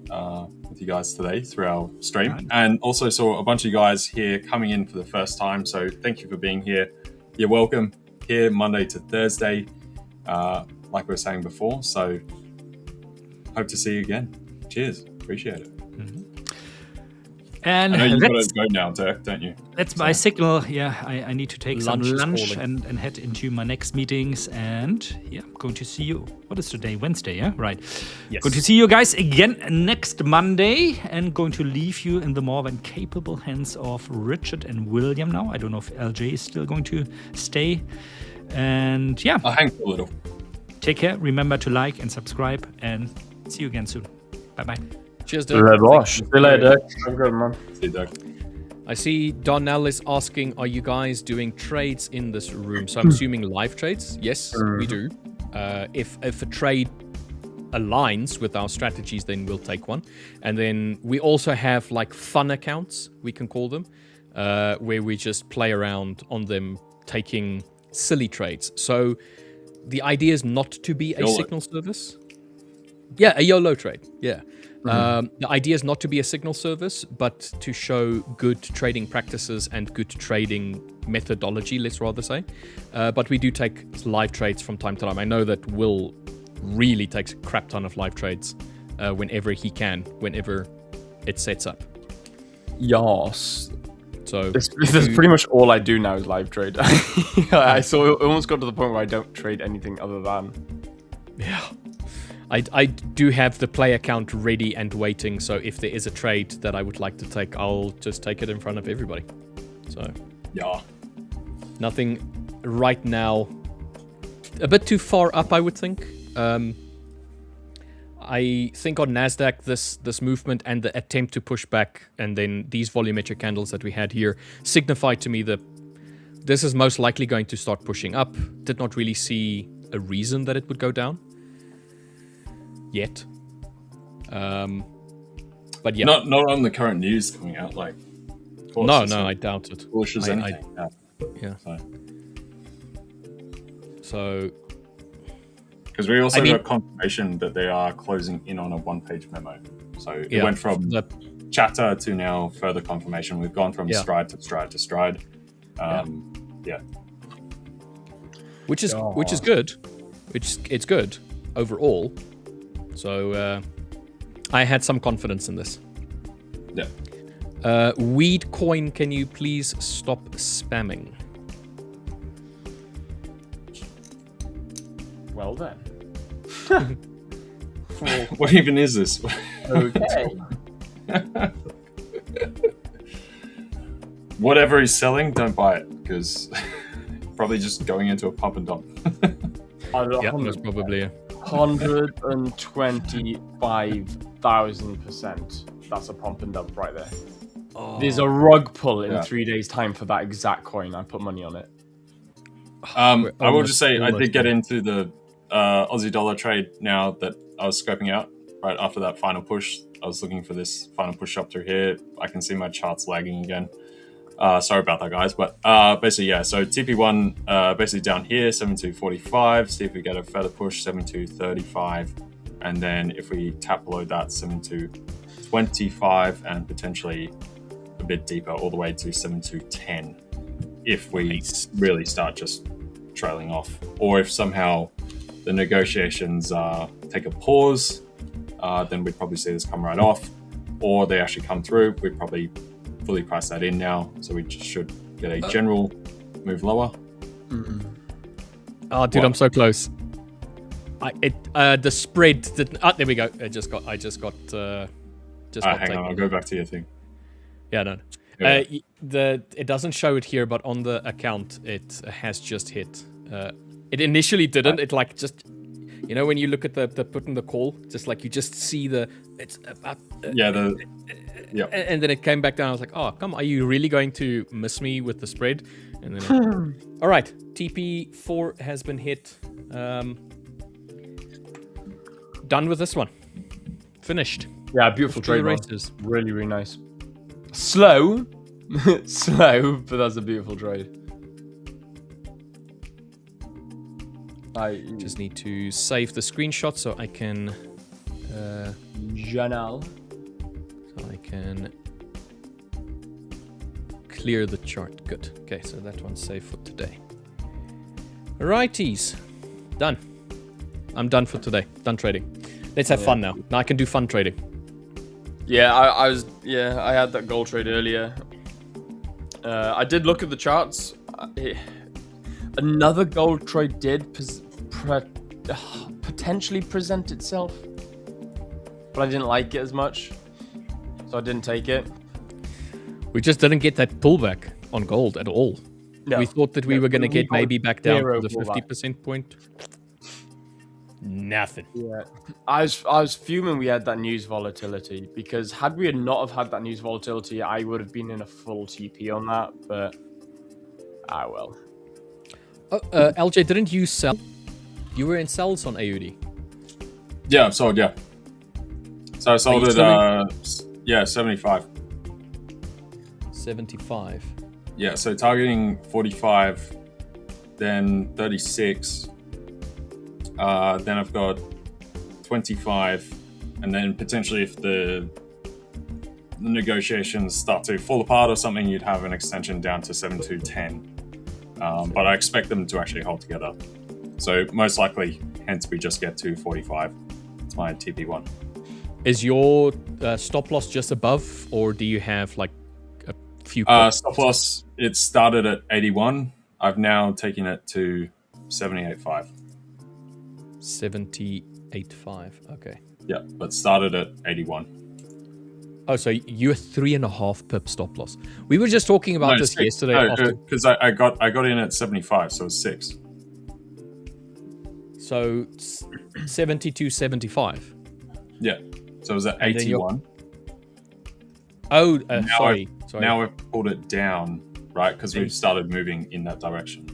with you guys today through our stream, right. And also saw a bunch of guys here coming in for the first time. So thank you for being here. You're welcome here Monday to Thursday, like we were saying before. So hope to see you again. Cheers. Appreciate it. And I know you've got to go now, Dirk, don't you? That's my signal. Yeah, I need to take some lunch and head into my next meetings. And yeah, I'm going to see you. What is today? Wednesday, yeah? Right. Yes. Going to see you guys again next Monday and going to leave you in the more than capable hands of Richard and William now. I don't know if LJ is still going to stay. And yeah. I'll hang for a little. Take care. Remember to like and subscribe and see you again soon. Bye-bye. Cheers, Dirk. See you later, Dirk. Have a good one. See you, Dirk. I see Donnell is asking, are you guys doing trades in this room? So I'm assuming live trades. Yes, we do. If a trade aligns with our strategies, then we'll take one. And then we also have like fun accounts, we can call them, where we just play around on them, taking silly trades. So the idea is not to be a signal service. Yeah, a YOLO trade. Yeah. The idea is not to be a signal service, but to show good trading practices and good trading methodology, let's rather say. But we do take live trades from time to time. I know that Will really takes a crap ton of live trades whenever he can, whenever it sets up. Yes. So this is pretty much all I do now is live trade. I almost got to the point where I don't trade anything other than. Yeah. I do have the play account ready and waiting, so if there is a trade that I would like to take, I'll just take it in front of everybody. So, yeah. Nothing right now. A bit too far up, I would think. I think on NASDAQ, this movement and the attempt to push back, and then these volumetric candles that we had here, signify to me that this is most likely going to start pushing up. Did not really see a reason that it would go down. Yet. But yeah. Not on the current news coming out, like. No, I doubt it. Bullish as anything. Yeah. So. Because we also got confirmation that they are closing in on a one-page memo. So it went from chatter to now further confirmation. We've gone from stride to stride to stride. Which is good. It's good overall. So I had some confidence in this. Yeah. Weed coin, can you please stop spamming? Well then. What even is this? Okay. Whatever he's selling, don't buy it, because probably just going into a pump and dump. Yeah, most probably. 125,000%. That's a pump and dump right there. Oh. There's a rug pull in 3 days' time for that exact coin. I put money on it. I will just say I did get into the Aussie dollar trade now that I was scoping out right after that final push. I was looking for this final push up through here. I can see my charts lagging again. Sorry about that, guys. But basically, yeah. So TP1 basically down here, 7245. See if we get a further push, 7235. And then if we tap below that, 7225 and potentially a bit deeper all the way to 7210. If we really start just trailing off. Or if somehow the negotiations take a pause, then we'd probably see this come right off. Or they actually come through, we'd probably fully price that in now, so we just should get a general move lower. Oh, dude, I'm so close. The spread didn't. Oh, there we go. I just got. Hang on, I'll go back to your thing. Yeah, no. Yeah. It doesn't show it here, but on the account, it has just hit. It initially didn't. It like just. You know when you look at the put in the call, just like you just see the and then it came back down. I was like, oh, come on, are you really going to miss me with the spread? And then all right, TP4 has been hit. Done with this one. Finished. Yeah, beautiful trade. Races. Really, really nice. Slow, but that's a beautiful trade. I just need to save the screenshot so I can journal. So I can clear the chart. Good. Okay, so that one's saved for today. Righties. Done. I'm done for today. Done trading. Let's have fun now. Now I can do fun trading. Yeah, I had that gold trade earlier. I did look at the charts. Another gold trade did potentially present itself, but I didn't like it as much, so I didn't take it. We just didn't get that pullback on gold at all. No. We thought that we were going to get maybe back down to the pullback. 50% point. Nothing. Yeah, I was fuming we had that news volatility, because had we not have had that news volatility, I would have been in a full TP on that, but well. LJ, didn't you sell? You were in sells on AUD. Yeah, I've sold, yeah. So I sold it, 75. 75. Yeah, so targeting 45, then 36, then I've got 25, and then potentially if the negotiations start to fall apart or something, you'd have an extension down to 7-10. But I expect them to actually hold together. So most likely, hence we just get to 45. It's my TP1. Is your stop loss just above, or do you have like a few? Stop loss, it started at 81. I've now taken it to 78.5. 78.5. Okay. Yeah, but started at 81. Oh, so you're 3.5 pip stop loss. We were just talking about this yesterday. No, because I got in at 75, so it's 6. So 72.75. Yeah. So it was at 81. Oh, sorry. Now we've pulled it down, right? Because we've started moving in that direction.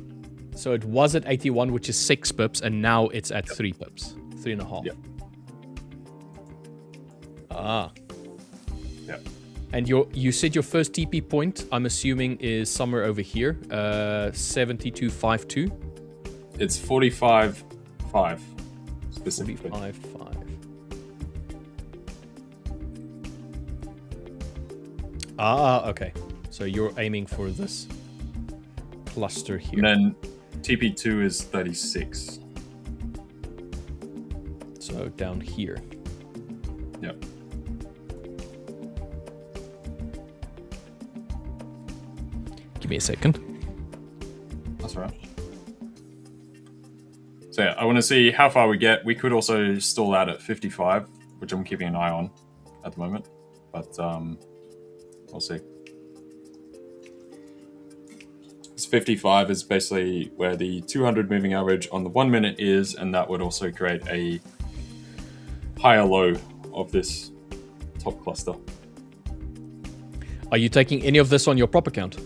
So it was at 81, which is 6 pips, and now it's at 3 pips. 3.5. Yeah. Ah. Yeah. And you said your first TP point, I'm assuming, is somewhere over here, 72.52. It's 45.5 specifically. 45.5. Ah, okay. So you're aiming for this cluster here. And then TP2 is 36. So down here. Yep. Give me a second. That's all right. So yeah, I want to see how far we get. We could also stall out at 55, which I'm keeping an eye on at the moment. But we'll see. This 55 is basically where the 200 moving average on the 1 minute is, and that would also create a higher low of this top cluster. Are you taking any of this on your prop account?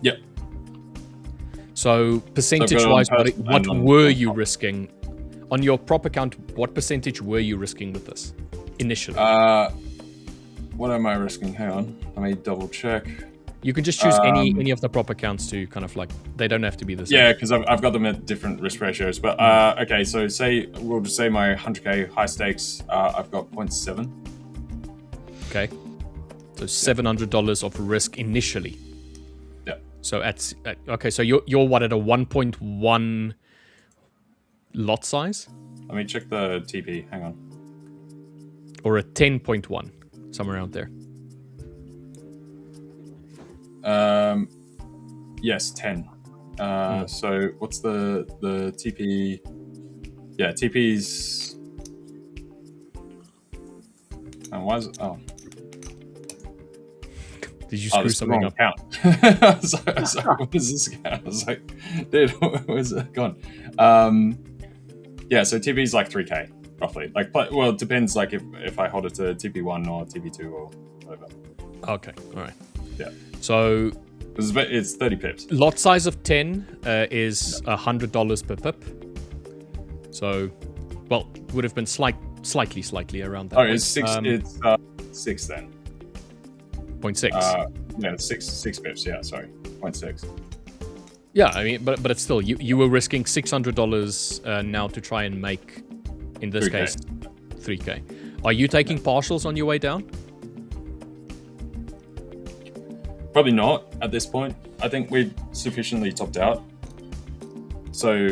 Yep. So percentage-wise, what were you risking? On your prop account, what percentage were you risking with this initially? What am I risking? Hang on. Let me double check. You can just choose any of the prop accounts to kind of like, they don't have to be the same. Yeah, because I've got them at different risk ratios. But okay, so we'll just say my 100k high stakes, I've got 0.7. Okay. So $700 of risk initially. Yeah. So okay, so you're what, at a 1.1 lot size? Let me check the TP. Hang on. Or a 10.1, somewhere around there. Yes, 10. So what's the TP? Yeah, TP's. And why is it? Oh. Did you screw something up? I was like, what is this account? I was like, dude, where's it gone? Yeah, so TP is like 3k roughly. Like, well, it depends. Like if I hold it to TP1 or TP2 or whatever. Okay, all right. Yeah. So it's 30 pips. Lot size of 10 is $100 per pip. So, well, would have been slightly around that. Oh, it's 6. It's 6 then. 0.6. Yeah, 6 pips. Yeah, sorry, 0.6. Yeah, I mean, but it's still you were risking $600 now to try and make, in this 3K. Case, 3K. Are you taking partials on your way down? Probably not at this point. I think we're sufficiently topped out. So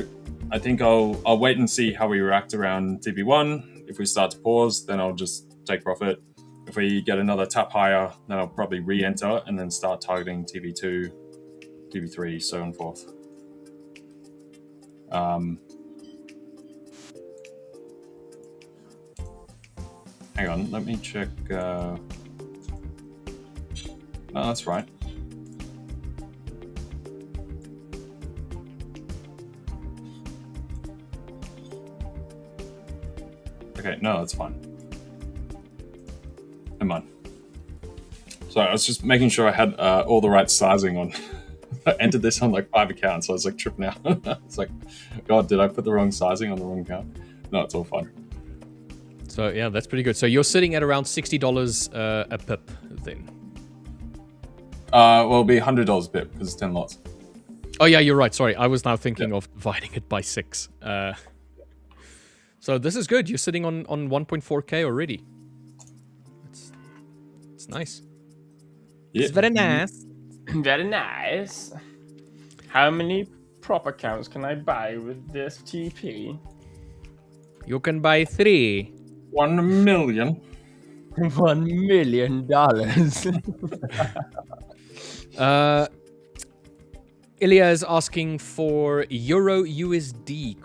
I think I'll wait and see how we react around TP1. If we start to pause, then I'll just take profit. If we get another tap higher, then I'll probably re-enter and then start targeting TV2, TV3, so on and forth. Hang on, let me check. No, that's right. Okay, no, that's fine. Never mind. So I was just making sure I had all the right sizing on. I entered this on like 5 accounts, so I was like tripping out. It's like, God, did I put the wrong sizing on the wrong account? No, it's all fine. So yeah, that's pretty good. So you're sitting at around $60 a pip then. Well, it'll be $100 a pip because it's 10 lots. Oh yeah, you're right. Sorry, I was now thinking of dividing it by 6. So this is good. You're sitting on 1.4K already. It's nice. Yeah. It's very nice. Very nice. How many prop accounts can I buy with this TP? You can buy 3. 1 million. $1 million. Ilya is asking for Euro USD ?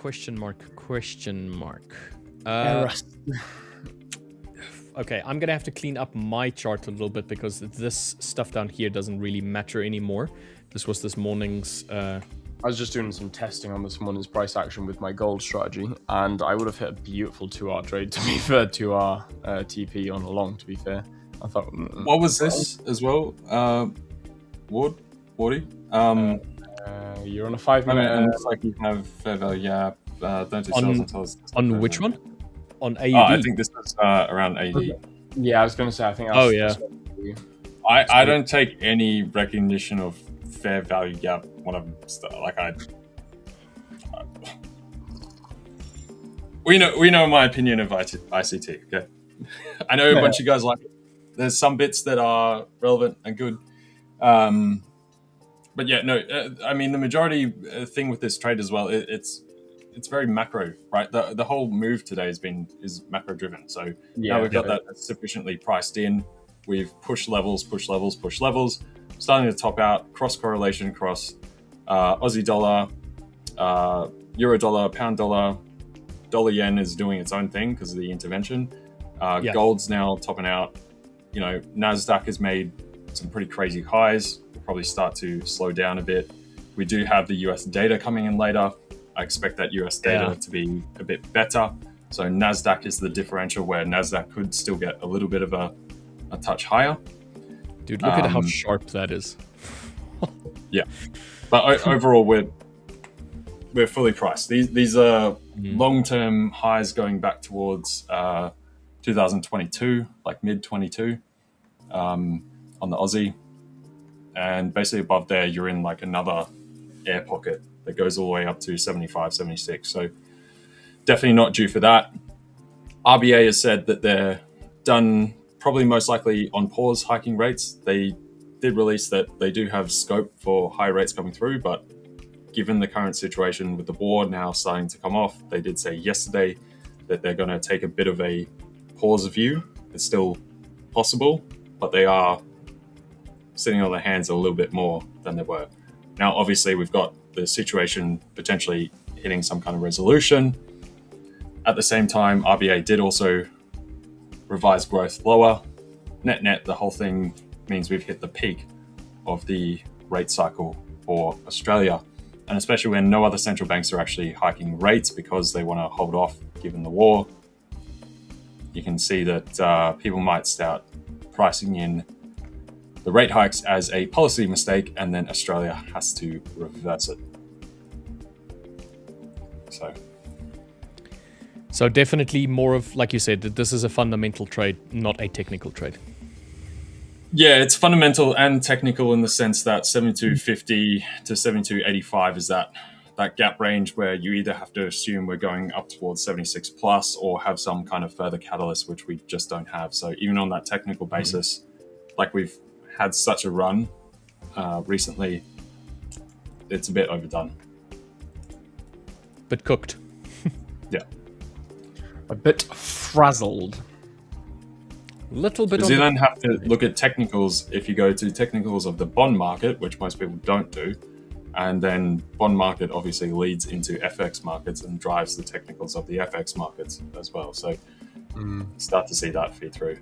Okay, I'm gonna have to clean up my chart a little bit because this stuff down here doesn't really matter anymore. This was this morning's. I was just doing some testing on this morning's price action with my gold strategy, and I would have hit a beautiful 2R trade, to be fair, 2R TP on a long, to be fair. I thought... What was this as well? Ward? Wardy? You're on a 5-minute... and it's like you have fair value gap. Don't do sales until it's... On which one? On AED? Oh, I think this was around AED. Yeah, I was going to say, I think... I don't take any recognition of fair value gap when I'm we know my opinion of ICT. Okay, I know a bunch of guys like it. There's some bits that are relevant and good, but yeah, no. I mean, the majority thing with this trade as well, it's very macro, right? The whole move today is macro driven. So now we've got that sufficiently priced in. We've pushed levels, starting to top out, cross correlation across Aussie dollar, Euro dollar, pound dollar, dollar yen is doing its own thing because of the intervention. Gold's now topping out. You know, NASDAQ has made some pretty crazy highs. We'll probably start to slow down a bit. We do have the US data coming in later. I expect that US data to be a bit better. So NASDAQ is the differential where NASDAQ could still get a little bit of a touch higher. Dude, look at how sharp that is. Yeah. But overall, we're fully priced. These are long-term highs going back towards 2022, like mid-22 on the Aussie. And basically above there, you're in like another air pocket that goes all the way up to 75, 76. So definitely not due for that. RBA has said that they're done probably most likely on pause hiking rates. They did release that they do have scope for high rates coming through, but given the current situation with the war now starting to come off, they did say yesterday that they're going to take a bit of a pause view. It's still possible, but they are sitting on their hands a little bit more than they were. Now, obviously, we've got the situation potentially hitting some kind of resolution. At the same time, RBA did also revise growth lower. Net, the whole thing means we've hit the peak of the rate cycle for Australia. And especially when no other central banks are actually hiking rates because they want to hold off given the war, you can see that people might start pricing in the rate hikes as a policy mistake, and then Australia has to reverse it. So definitely more of, like you said, that this is a fundamental trade, not a technical trade. Yeah, it's fundamental and technical in the sense that 72.50 to 72.85 is that gap range where you either have to assume we're going up towards 76 plus or have some kind of further catalyst, which we just don't have. So even on that technical basis, like we've had such a run recently, it's a bit overdone. But cooked. Yeah. A bit frazzled. Little bit. Because you then have to look at technicals. If you go to technicals of the bond market, which most people don't do, and then bond market obviously leads into FX markets and drives the technicals of the FX markets as well. So start to see that feed through.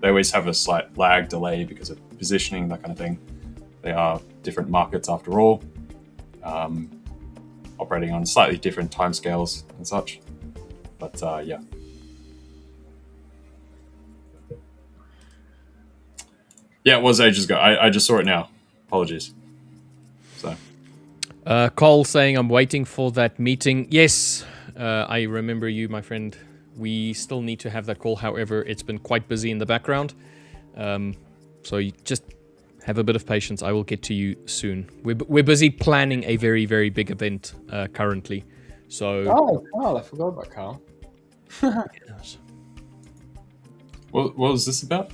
They always have a slight lag delay because of positioning, that kind of thing. They are different markets after all, operating on slightly different timescales and such. But yeah. Yeah, it was ages ago. I just saw it now. Apologies. So, Cole saying, I'm waiting for that meeting. Yes, I remember you, my friend. We still need to have that call. However, it's been quite busy in the background. So you just have a bit of patience. I will get to you soon. We're busy planning a very, very big event currently. So. Oh, Carl, I forgot about Carl. Yes. What was this about?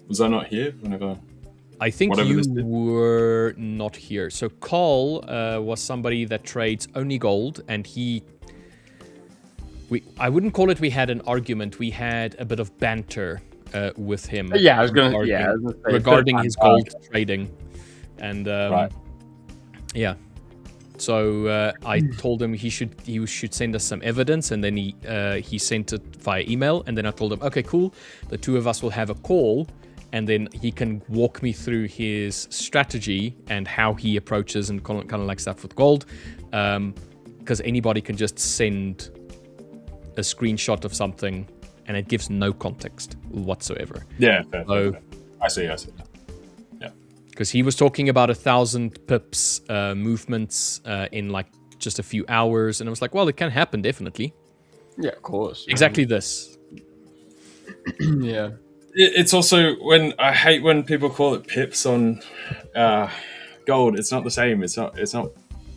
Was I not here whenever? I think you were not here. So Carl was somebody that trades only gold, and I wouldn't call it we had an argument. We had a bit of banter with him. Yeah, I was going to say regarding his gold trading, and right. Yeah. So I told him he should send us some evidence, and then he sent it via email, and then I told him, okay, cool. The two of us will have a call, and then he can walk me through his strategy and how he approaches and kind of like stuff with gold, because anybody can just send a screenshot of something, and it gives no context whatsoever. Yeah, fair. I see. Yeah. Because he was talking about 1,000 pips movements in like just a few hours, and I was like, well, it can happen, definitely. Yeah, of course. Exactly this. Yeah. It's also when I hate when people call it pips on gold. It's not the same. It's not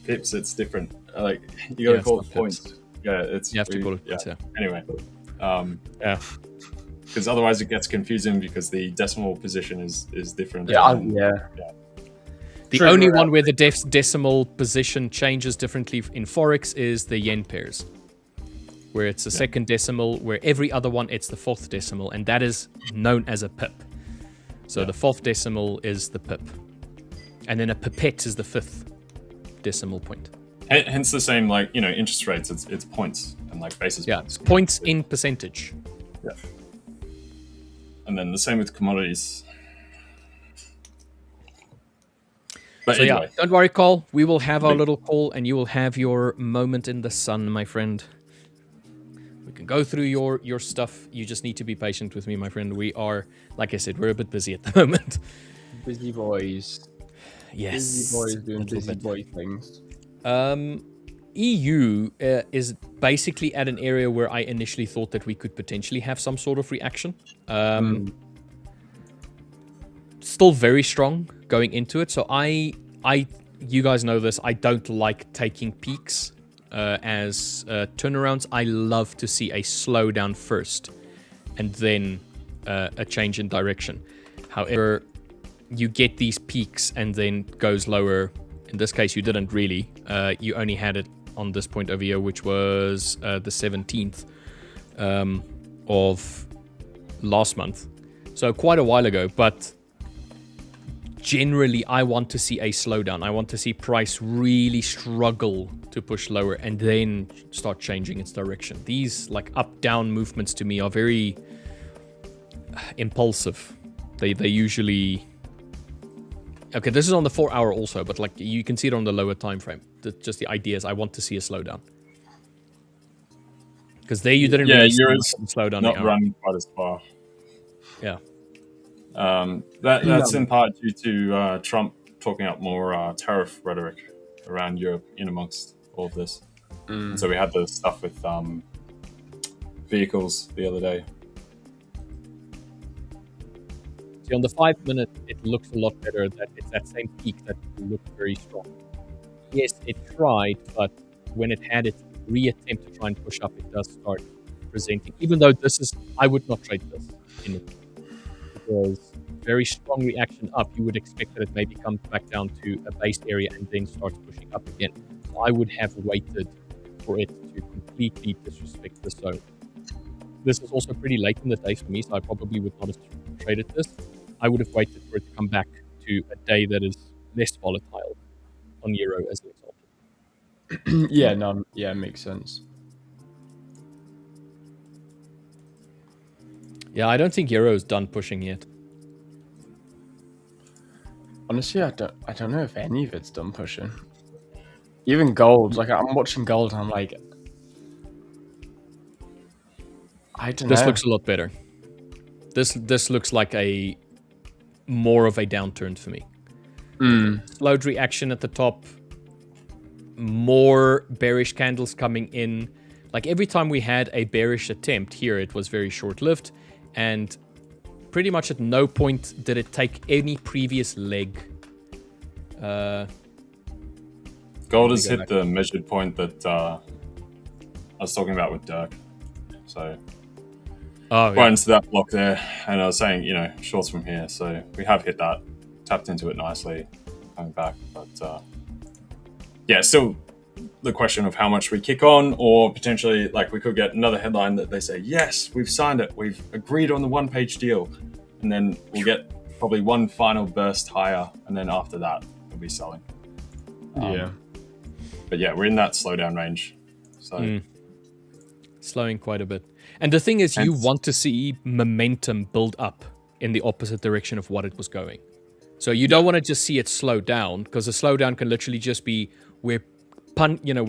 pips. It's different. Like you got to call it points. Pips. Yeah, you have to call it points. Yeah. Anyway, yeah. Because otherwise it gets confusing because the decimal position is different. Yeah. The only one where the decimal position changes differently in Forex is the yen pairs, where it's the second decimal, where every other one it's the fourth decimal, and that is known as a pip. So the fourth decimal is the pip, and then a pipette is the fifth decimal point. Hence the same, like, interest rates, it's points and like basis points. Yeah, points in percentage. Yeah. And then the same with commodities. But so anyway. Yeah, don't worry, Cole. We will have our little call, and you will have your moment in the sun, my friend. We can go through your stuff. You just need to be patient with me, my friend. We are, like I said, we're a bit busy at the moment. Busy boys. Yes. Busy boys doing busy boy things. EU is basically at an area where I initially thought that we could potentially have some sort of reaction. Still very strong going into it. So you guys know this, I don't like taking peaks as turnarounds. I love to see a slowdown first and then a change in direction. However, you get these peaks and then goes lower. In this case, you didn't really. You only had it on this point over here, which was the 17th of last month. So quite a while ago. But generally, I want to see a slowdown. I want to see price really struggle to push lower and then start changing its direction. These like up-down movements to me are very impulsive. They usually... Okay, this is on the 4-hour also, but like you can see it on the lower time frame. Just the idea is I want to see a slowdown. Because there you didn't really see a slowdown. Not running quite as far. Yeah. That's in part due to Trump talking up more tariff rhetoric around Europe in amongst all of this. So we had the stuff with vehicles the other day. On the 5-minute, it looks a lot better. That it's that same peak that looks very strong. Yes, it tried, but when it had its reattempt to try and push up, it does start presenting. Even though I would not trade this in it. Because very strong reaction up, you would expect that it maybe comes back down to a base area and then starts pushing up again. So I would have waited for it to completely disrespect the zone. This is also pretty late in the day for me, so I probably would not have traded this. I would have waited for it to come back to a day that is less volatile on Euro as an example. Yeah, makes sense. Yeah, I don't think Euro is done pushing yet. Honestly, I don't know if any of it's done pushing. Even gold, like I'm watching gold and I'm like, I don't know. This looks a lot better. This looks like a more of a downturn for me. Slowed reaction at the top, more bearish candles coming in. Like every time we had a bearish attempt here, it was very short-lived, and pretty much at no point did it take any previous leg. Gold has hit the measured point that I was talking about with Dirk. So right into that block there, and I was saying, shorts from here. So we have hit that, tapped into it nicely, coming back. But still the question of how much we kick on, or potentially like we could get another headline that they say, yes, we've signed it, we've agreed on the one-page deal, and then we'll get probably one final burst higher, and then after that we'll be selling. But yeah, we're in that slowdown range. So slowing quite a bit. And the thing is, you want to see momentum build up in the opposite direction of what it was going. So you don't want to just see it slow down, because a slowdown can literally just be we're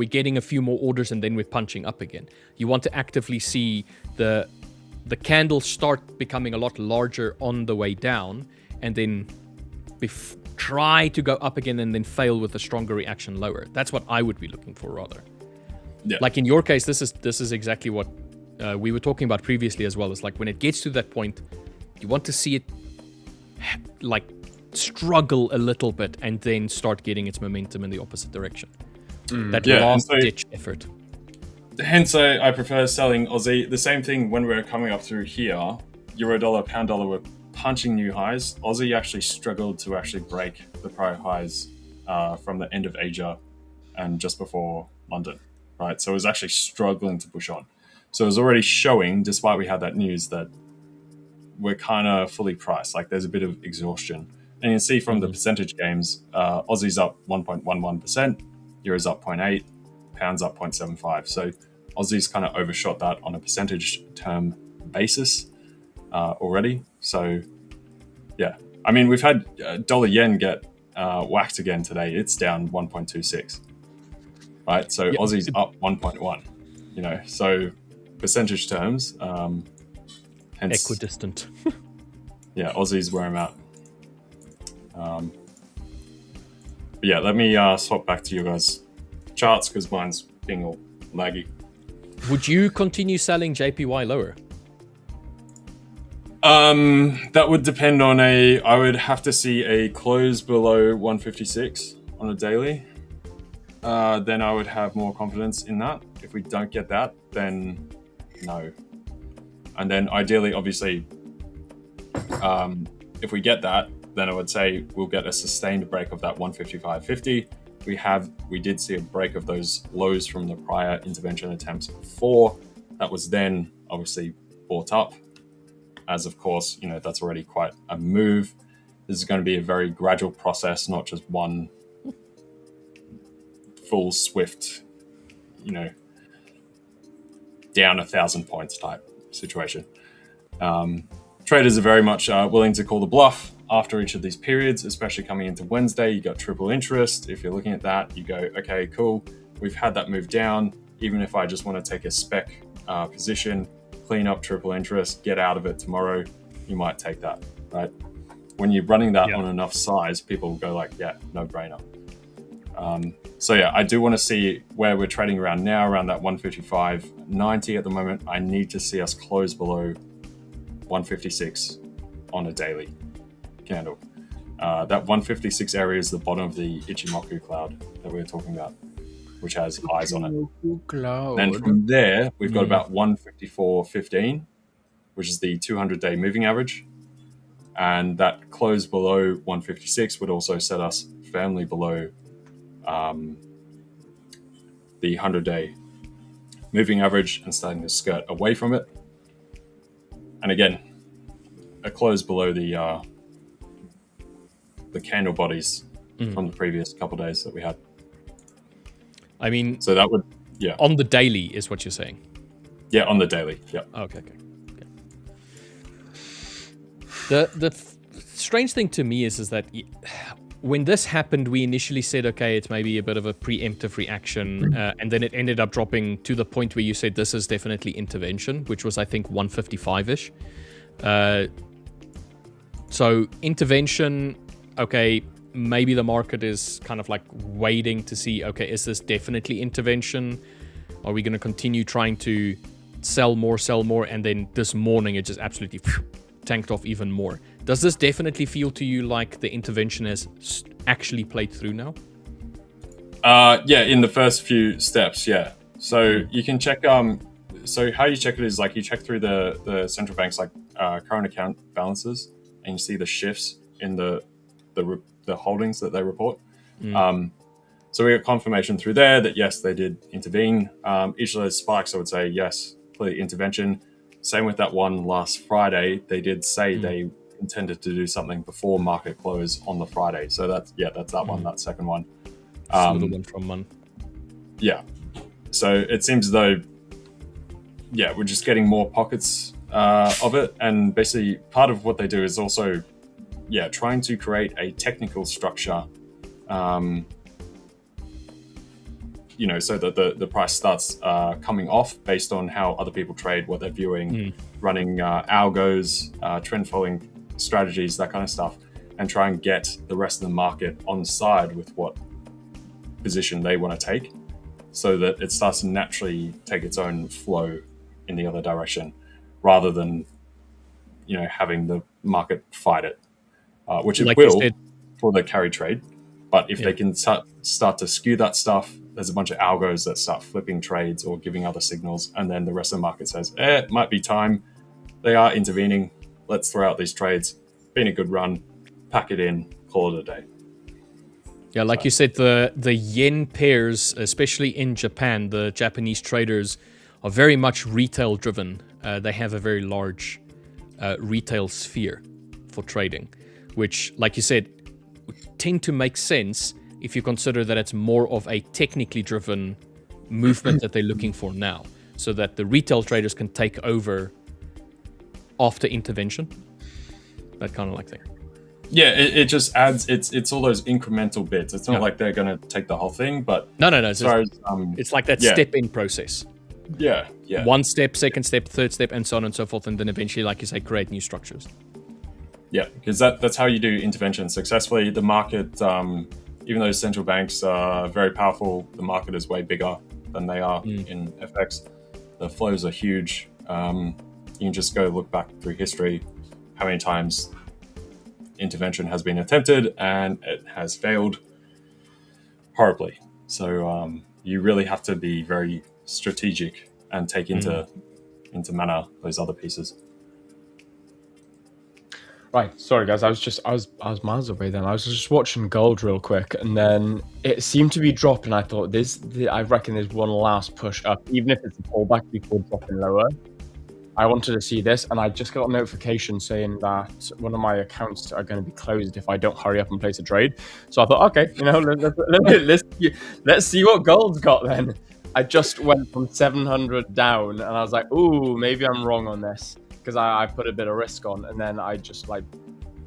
getting a few more orders and then we're punching up again. You want to actively see the candles start becoming a lot larger on the way down, and then try to go up again and then fail with a stronger reaction lower. That's what I would be looking for, rather. Yeah. Like in your case, this is exactly what we were talking about previously as well. It's like when it gets to that point, you want to see it like struggle a little bit and then start getting its momentum in the opposite direction. That last-ditch effort. Hence, I prefer selling Aussie. The same thing when we're coming up through here, euro dollar, pound dollar, we're punching new highs. Aussie actually struggled to actually break the prior highs from the end of Asia and just before London, right? So it was actually struggling to push on. So it was already showing, despite we had that news, that we're kind of fully priced. Like there's a bit of exhaustion. And you can see from the percentage games, Aussie's up 1.11%, Euro's up 0.8%, Pound's up 0.75%. So Aussie's kind of overshot that on a percentage term basis already. So yeah, I mean, we've had dollar yen get whacked again today. It's down 1.26, right? So Aussie's up 1.1, so percentage terms, hence equidistant. Yeah, Aussie's where I'm at. But yeah, let me swap back to you guys' charts because mine's being all laggy. Would you continue selling JPY lower? That would depend on I would have to see a close below 156 on a daily. Then I would have more confidence in that. If we don't get that, then no. And then ideally, obviously, if we get that, then I would say we'll get a sustained break of that 155.50. We did see a break of those lows from the prior intervention attempts before. That was then obviously bought up. As of course, that's already quite a move. This is going to be a very gradual process, not just one full swift, down 1,000 points type situation. Traders are very much willing to call the bluff after each of these periods, especially coming into Wednesday. You got triple interest. If you're looking at that, you go, okay, cool. We've had that move down. Even if I just want to take a spec position, clean up triple interest, get out of it tomorrow, you might take that, right? When you're running that on enough size, people will go like, yeah, no brainer. So yeah, I do want to see where we're trading around now, around that 155.90 at the moment. I need to see us close below 156 on a daily candle. That 156 area is the bottom of the Ichimoku cloud that we were talking about, which has eyes on it. Then from there, we've got about 154.15, which is the 200-day moving average. And that close below 156 would also set us firmly below the 100-day moving average and starting to skirt away from it. And again, a close below the candle bodies from the previous couple of days that we had. I mean, so that would, on the daily is what you're saying. Yeah, on the daily. Yeah. Okay. The strange thing to me is that when this happened, we initially said, okay, it's maybe a bit of a preemptive reaction, and then it ended up dropping to the point where you said this is definitely intervention, which was, I think, 155-ish. So intervention, okay, maybe the market is kind of like waiting to see, okay, is this definitely intervention? Are we going to continue trying to sell more, and then this morning it just absolutely tanked off even more? Does this definitely feel to you like the intervention has actually played through now? Yeah, in the first few steps, yeah. So you can check. So how you check it is like you check through the central bank's like current account balances, and you see the shifts in the holdings that they report. So we got confirmation through there that yes, they did intervene. Each of those spikes, I would say yes, clearly intervention. Same with that one last Friday. They did say they intended to do something before market close on the Friday. So that's that one, that second one. The one from one. Yeah. So it seems as though, we're just getting more pockets of it. And basically part of what they do is also, trying to create a technical structure, so that the price starts coming off based on how other people trade, what they're viewing, running algos, trend following strategies, that kind of stuff, and try and get the rest of the market on side with what position they want to take, so that it starts to naturally take its own flow in the other direction, rather than having the market fight it, which it like will for the carry trade. But if they can start to skew that stuff, there's a bunch of algos that start flipping trades or giving other signals, and then the rest of the market says, it might be time. They are intervening. Let's throw out these trades. Been a good run. Pack it in. Call it a day. Yeah, like you said, the yen pairs, especially in Japan, the Japanese traders are very much retail driven. They have a very large retail sphere for trading, which, like you said, tend to make sense if you consider that it's more of a technically driven movement that they're looking for now, so that the retail traders can take over after intervention. That kind of like thing. Yeah, it just adds, it's all those incremental bits. It's not like they're going to take the whole thing, but... No. It's like that step-in process. Yeah. One step, second step, third step, and so on and so forth, and then eventually, like you say, create new structures. Yeah, because that's how you do intervention successfully. The market, even though central banks are very powerful, the market is way bigger than they are in FX. The flows are huge. You can just go look back through history, how many times intervention has been attempted and it has failed horribly. So you really have to be very strategic and take into manner those other pieces. Right, sorry guys, I was miles away then. I was just watching gold real quick, and then it seemed to be dropping. I thought I reckon there's one last push up, even if it's a pullback before dropping lower. I wanted to see this, and I just got a notification saying that one of my accounts are going to be closed if I don't hurry up and place a trade. So I thought, okay, let's see what gold's got then. I just went from 700 down, and I was like, ooh, maybe I'm wrong on this, because I put a bit of risk on, and then I just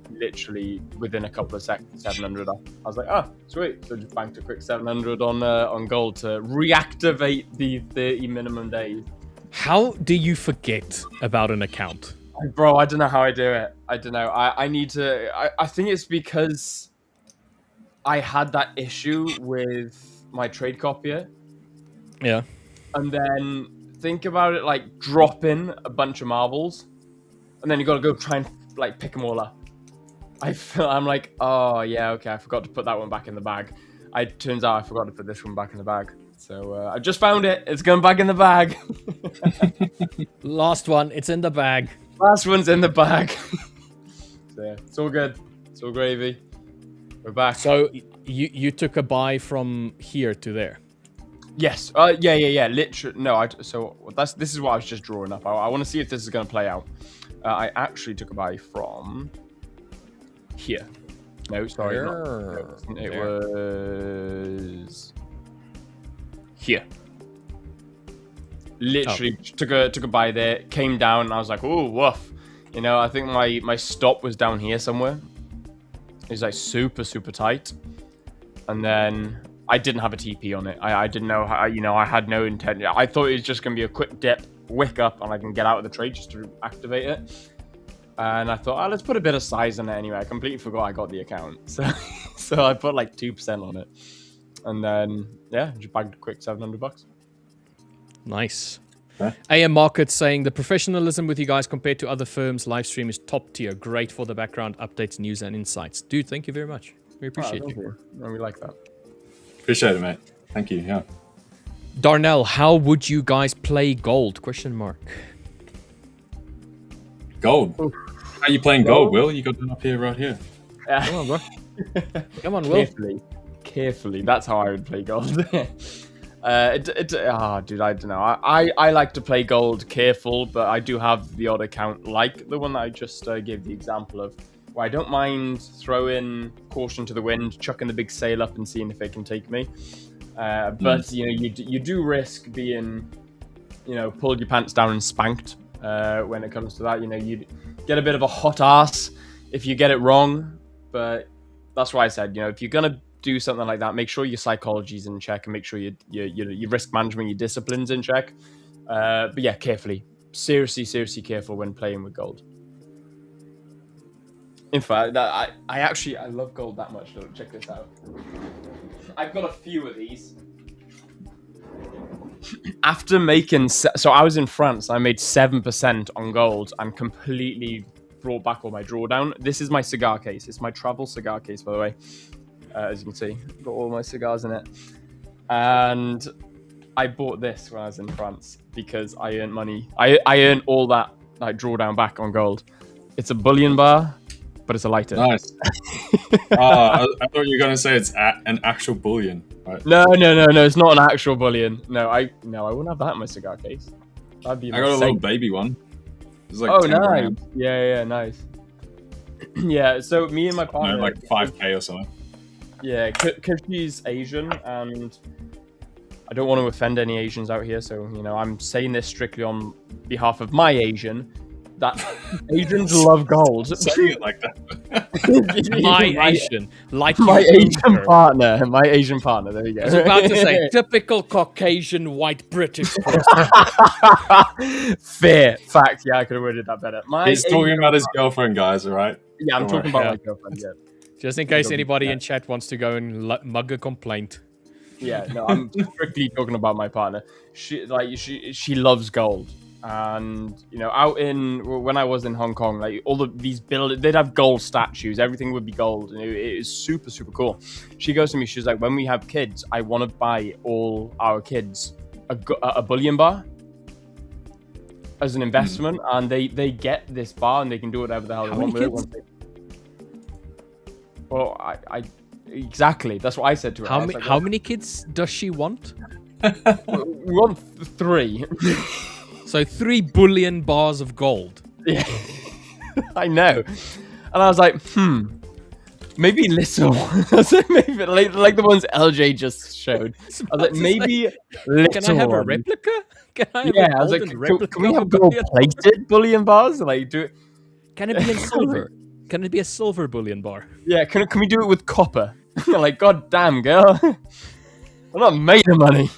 literally within a couple of seconds, 700 up. I was like, oh, sweet. So just banked a quick 700 on gold to reactivate the 30 minimum days. How do you forget about an account? Bro, I don't know how I do it. I don't know. I need to... I think it's because I had that issue with my trade copier. Yeah. And then think about it like dropping a bunch of marbles, and then you got to go try and pick them all up. I'm like, oh yeah, okay, I forgot to put that one back in the bag. Turns out I forgot to put this one back in the bag. So I just found it. It's going back in the bag. Last one. It's in the bag. Last one's in the bag. So yeah, it's all good. It's all gravy. We're back. So you took a buy from here to there? Yes. Yeah. Literally. No. This is what I was just drawing up. I want to see if this is going to play out. I actually took a buy from here. No, sorry. It was here. Literally took a buy there. Came down, and I was like, "Oh, woof." You know, I think my stop was down here somewhere. It was like super tight, and then I didn't have a TP on it. I didn't know how. You know, I had no intent. I thought it was just gonna be a quick dip, wick up, and I can get out of the trade just to activate it. And I thought, let's put a bit of size on it anyway. I completely forgot I got the account, so I put like 2% on it, and then just bagged a quick $700. Nice. AM Market saying the professionalism with you guys compared to other firms' live stream is top tier. Great for the background updates, news, and insights. Dude, thank you very much. We appreciate you. No, we like that. Appreciate it, mate. Thank you. Yeah. Darnell, how would you guys play gold? Question mark. Gold. Oof. How are you playing gold, Will? You got it up here, right here. Come on, bro. Come on, Will. Carefully. That's how I would play gold. Dude, I don't know. I like to play gold careful, but I do have the odd account like the one that I just gave the example of, where I don't mind throwing caution to the wind, chucking the big sail up and seeing if it can take me. But you know, you do risk being, you know, pulled your pants down and spanked when it comes to that. You know, you get a bit of a hot ass if you get it wrong. But that's why I said, you know, if you're gonna do something like that, make sure your psychology's in check and make sure your risk management, your discipline's in check. But yeah, carefully, seriously careful when playing with gold. In fact, I love gold that much. Though. Check this out. I've got a few of these. After making, so I was in France. I made 7% on gold and completely brought back all my drawdown. This is my cigar case. It's my travel cigar case, by the way. As you can see, got all my cigars in it. And I bought this when I was in France because I earned money. I earned all that like drawdown back on gold. It's a bullion bar, but it's a lighter. Nice. I thought you were gonna say it's an actual bullion. Right? No, it's not an actual bullion. No, I wouldn't have that in my cigar case. That'd be. I got a little baby one. It's like nice. Grand. Yeah, nice. Yeah, so me and my partner, like 5K or something. Yeah, because she's Asian, and I don't want to offend any Asians out here, so you know I'm saying this strictly on behalf of my Asian. That Asians love gold. Saying it like that. My Asian partner. There you go. I was about to say typical Caucasian white British person. Fair fact. Yeah, I could have worded that better. He's talking about his girlfriend, guys. All right. Yeah, I'm talking about my girlfriend. Yeah. Just in case anybody in chat wants to go and mug a complaint. Yeah, no, I'm strictly talking about my partner. She loves gold. And you know, when I was in Hong Kong, like all of these they'd have gold statues. Everything would be gold, and it is super cool. She goes to me, she's like, when we have kids, I want to buy all our kids a bullion bar as an investment, and they get this bar and they can do whatever the hell they want with it. Well, I exactly. That's what I said to her. How many kids does she want? We want 3. So 3 bullion bars of gold. Yeah, I know. And I was like, maybe little. Maybe like the ones LJ just showed. I was like, maybe little. Can I have a replica? I was like, can we have gold-plated bullion bars? Like, do it. Can it be in silver? Can it be a silver bullion bar? Yeah, can we do it with copper? Like, god damn, girl. I'm not made of money.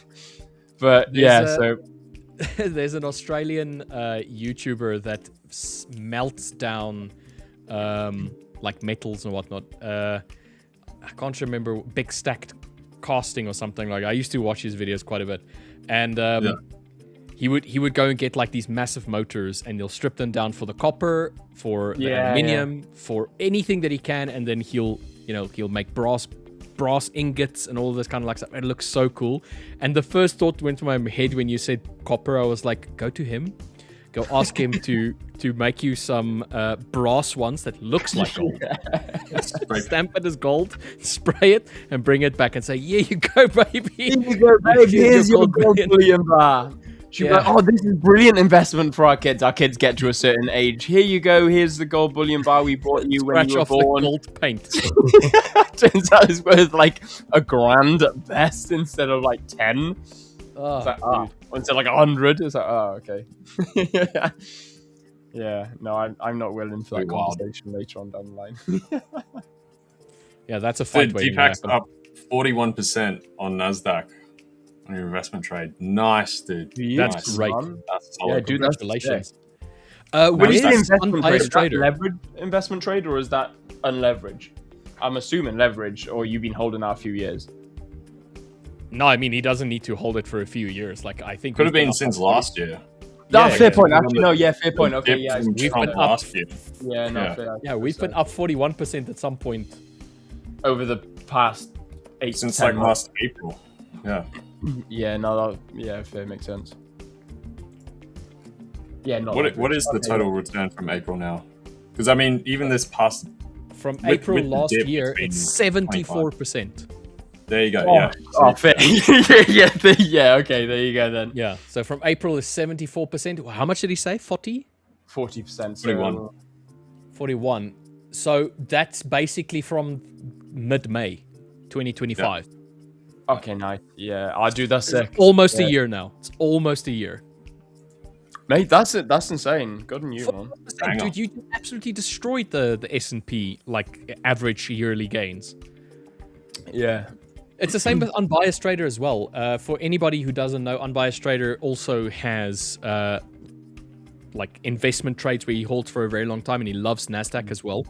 But there's an Australian YouTuber that melts down like metals and whatnot. I can't remember, big stacked casting or something like that. I used to watch his videos quite a bit. And he would go and get like these massive motors and he'll strip them down for the copper, for the aluminium, for anything that he can, and then he'll make brass ingots and all this kind of like stuff. It looks so cool. And the first thought went to my head when you said copper, I was like, go to him, Go ask him to make you some brass ones that looks like gold. Stamp it as gold, spray it, and bring it back and say, "Here you go, baby. Here you go, baby. Here's your gold bullion bar." She'd be like, "Oh, this is brilliant investment for our kids. Our kids get to a certain age. Here you go. Here's the gold bullion bar we bought you when you were born." The gold paint. Turns out it's worth like $1,000 at best instead of like 10. Oh, it's like, instead like 100. It's like, oh, okay. Yeah. No, I'm not willing for that conversation later on down the line. Yeah, that's a fight. Deepak's up 41% on NASDAQ on your investment trade. Nice, dude. That's great. That's solid. Dude, congratulations. When you say investment trade, is that leverage investment trade or is that unleveraged? I'm assuming leverage, or you've been holding that a few years. No, I mean, he doesn't need to hold it for a few years. Like, I think could have been since last year. That's fair point. Actually, no, fair point. Okay, yeah, we've been up last year. We've been up 41% at some point over the past 8 since like last April. Yeah. Yeah, no, fair, makes sense. Yeah, no. What is the total return from April now? Because I mean, even this past from April last year, it's 74%. There you go. Fair. Okay, there you go then. Yeah. So from April is 74%. How much did he say? 40? 40%. 41. 41. So that's basically from mid-May 2025. Yeah. Okay, nice. Yeah, I'll do that. Almost a year now. It's almost a year. Mate, that's insane. Good on you, man. Dude, you absolutely destroyed the S&P, like, average yearly gains. Yeah. It's the same with Unbiased Trader as well. For anybody who doesn't know, Unbiased Trader also has like investment trades where he holds for a very long time, and he loves NASDAQ as well.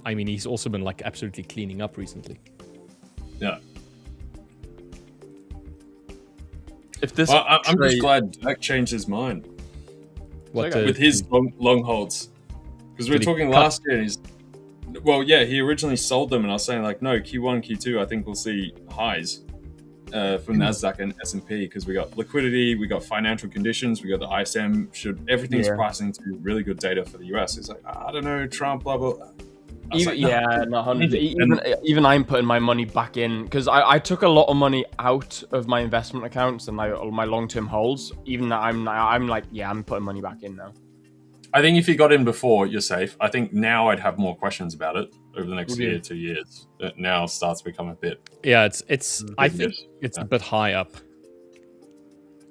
I mean, he's also been like absolutely cleaning up recently. Yeah. If this, I'm just glad Dirk changed his mind. With his long holds, because we were talking last year. He originally sold them, and I was saying like, no, Q1, Q2, I think we'll see highs from NASDAQ and S&P because we got liquidity, we got financial conditions, we got the ISM. Everything's pricing to really good data for the US. It's like, I don't know, Trump, blah blah. Even I'm putting my money back in because I took a lot of money out of my investment accounts and my long-term holds. Even that I'm like, I'm putting money back in now. I think if you got in before, you're safe. I think now I'd have more questions about it over the next year, 2 years. It now starts to become a bit. Yeah, it's. I think it's a bit high up.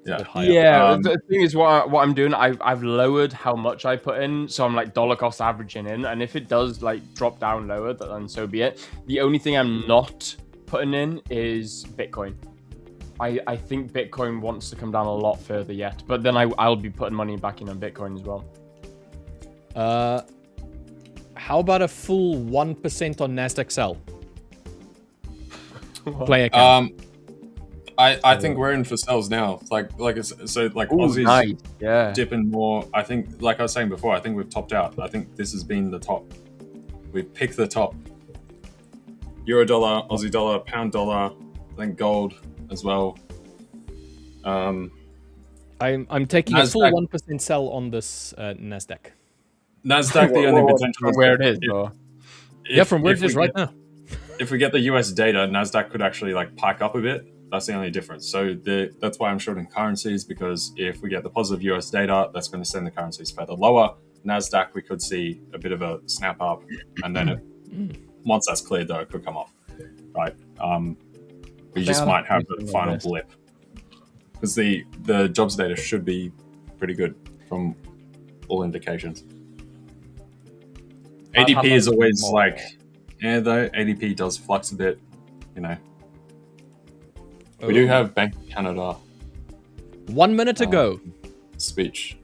The thing is, what I'm doing, I've lowered how much I put in, so I'm like dollar cost averaging in, and if it does like drop down lower, then so be it. The only thing I'm not putting in is Bitcoin. I think Bitcoin wants to come down a lot further yet, but then I'll be putting money back in on Bitcoin as well. How about a full 1% on NASDAQ sell? Play account. I think we're in for sells now. Aussies nice. Dipping more. I think, like I was saying before, I think we've topped out. I think this has been the top. We've picked the top. Euro dollar, Aussie dollar, pound dollar, I think gold as well. I'm taking NASDAQ. A full 1% sell on this NASDAQ. NASDAQ, the only potential from where it is, though. From where it is right now. If we get the US data, NASDAQ could actually like pike up a bit. That's the only difference. So that's why I'm shorting currencies, because if we get the positive US data, that's going to send the currencies further lower. NASDAQ, we could see a bit of a snap up, and then once that's cleared, though, it could come off. Right? We just might have a final blip, because the jobs data should be pretty good from all indications. ADP is always though ADP does flux a bit, you know. We do have Bank of Canada. 1 minute ago. Speech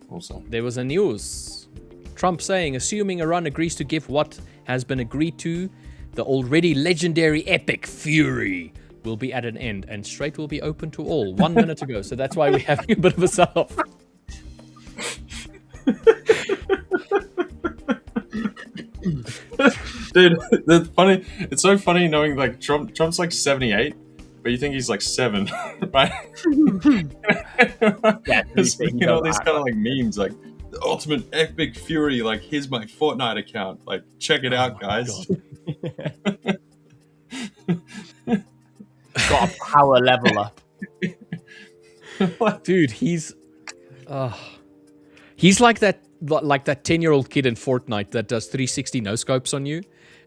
also. There was a news. Trump saying, assuming Iran agrees to give what has been agreed to, the already legendary epic fury will be at an end and Strait will be open to all. 1 minute ago. So that's why we're having a bit of a sell-off. Dude, it's so funny knowing like Trump's like 78 but you think he's like 7, right? Yeah, you know, these kind of like memes, like the ultimate epic fury, like here's my Fortnite account, like check it out, guys. Got a power level up. Dude, he's like that 10-year-old kid in Fortnite that does 360 no scopes on you,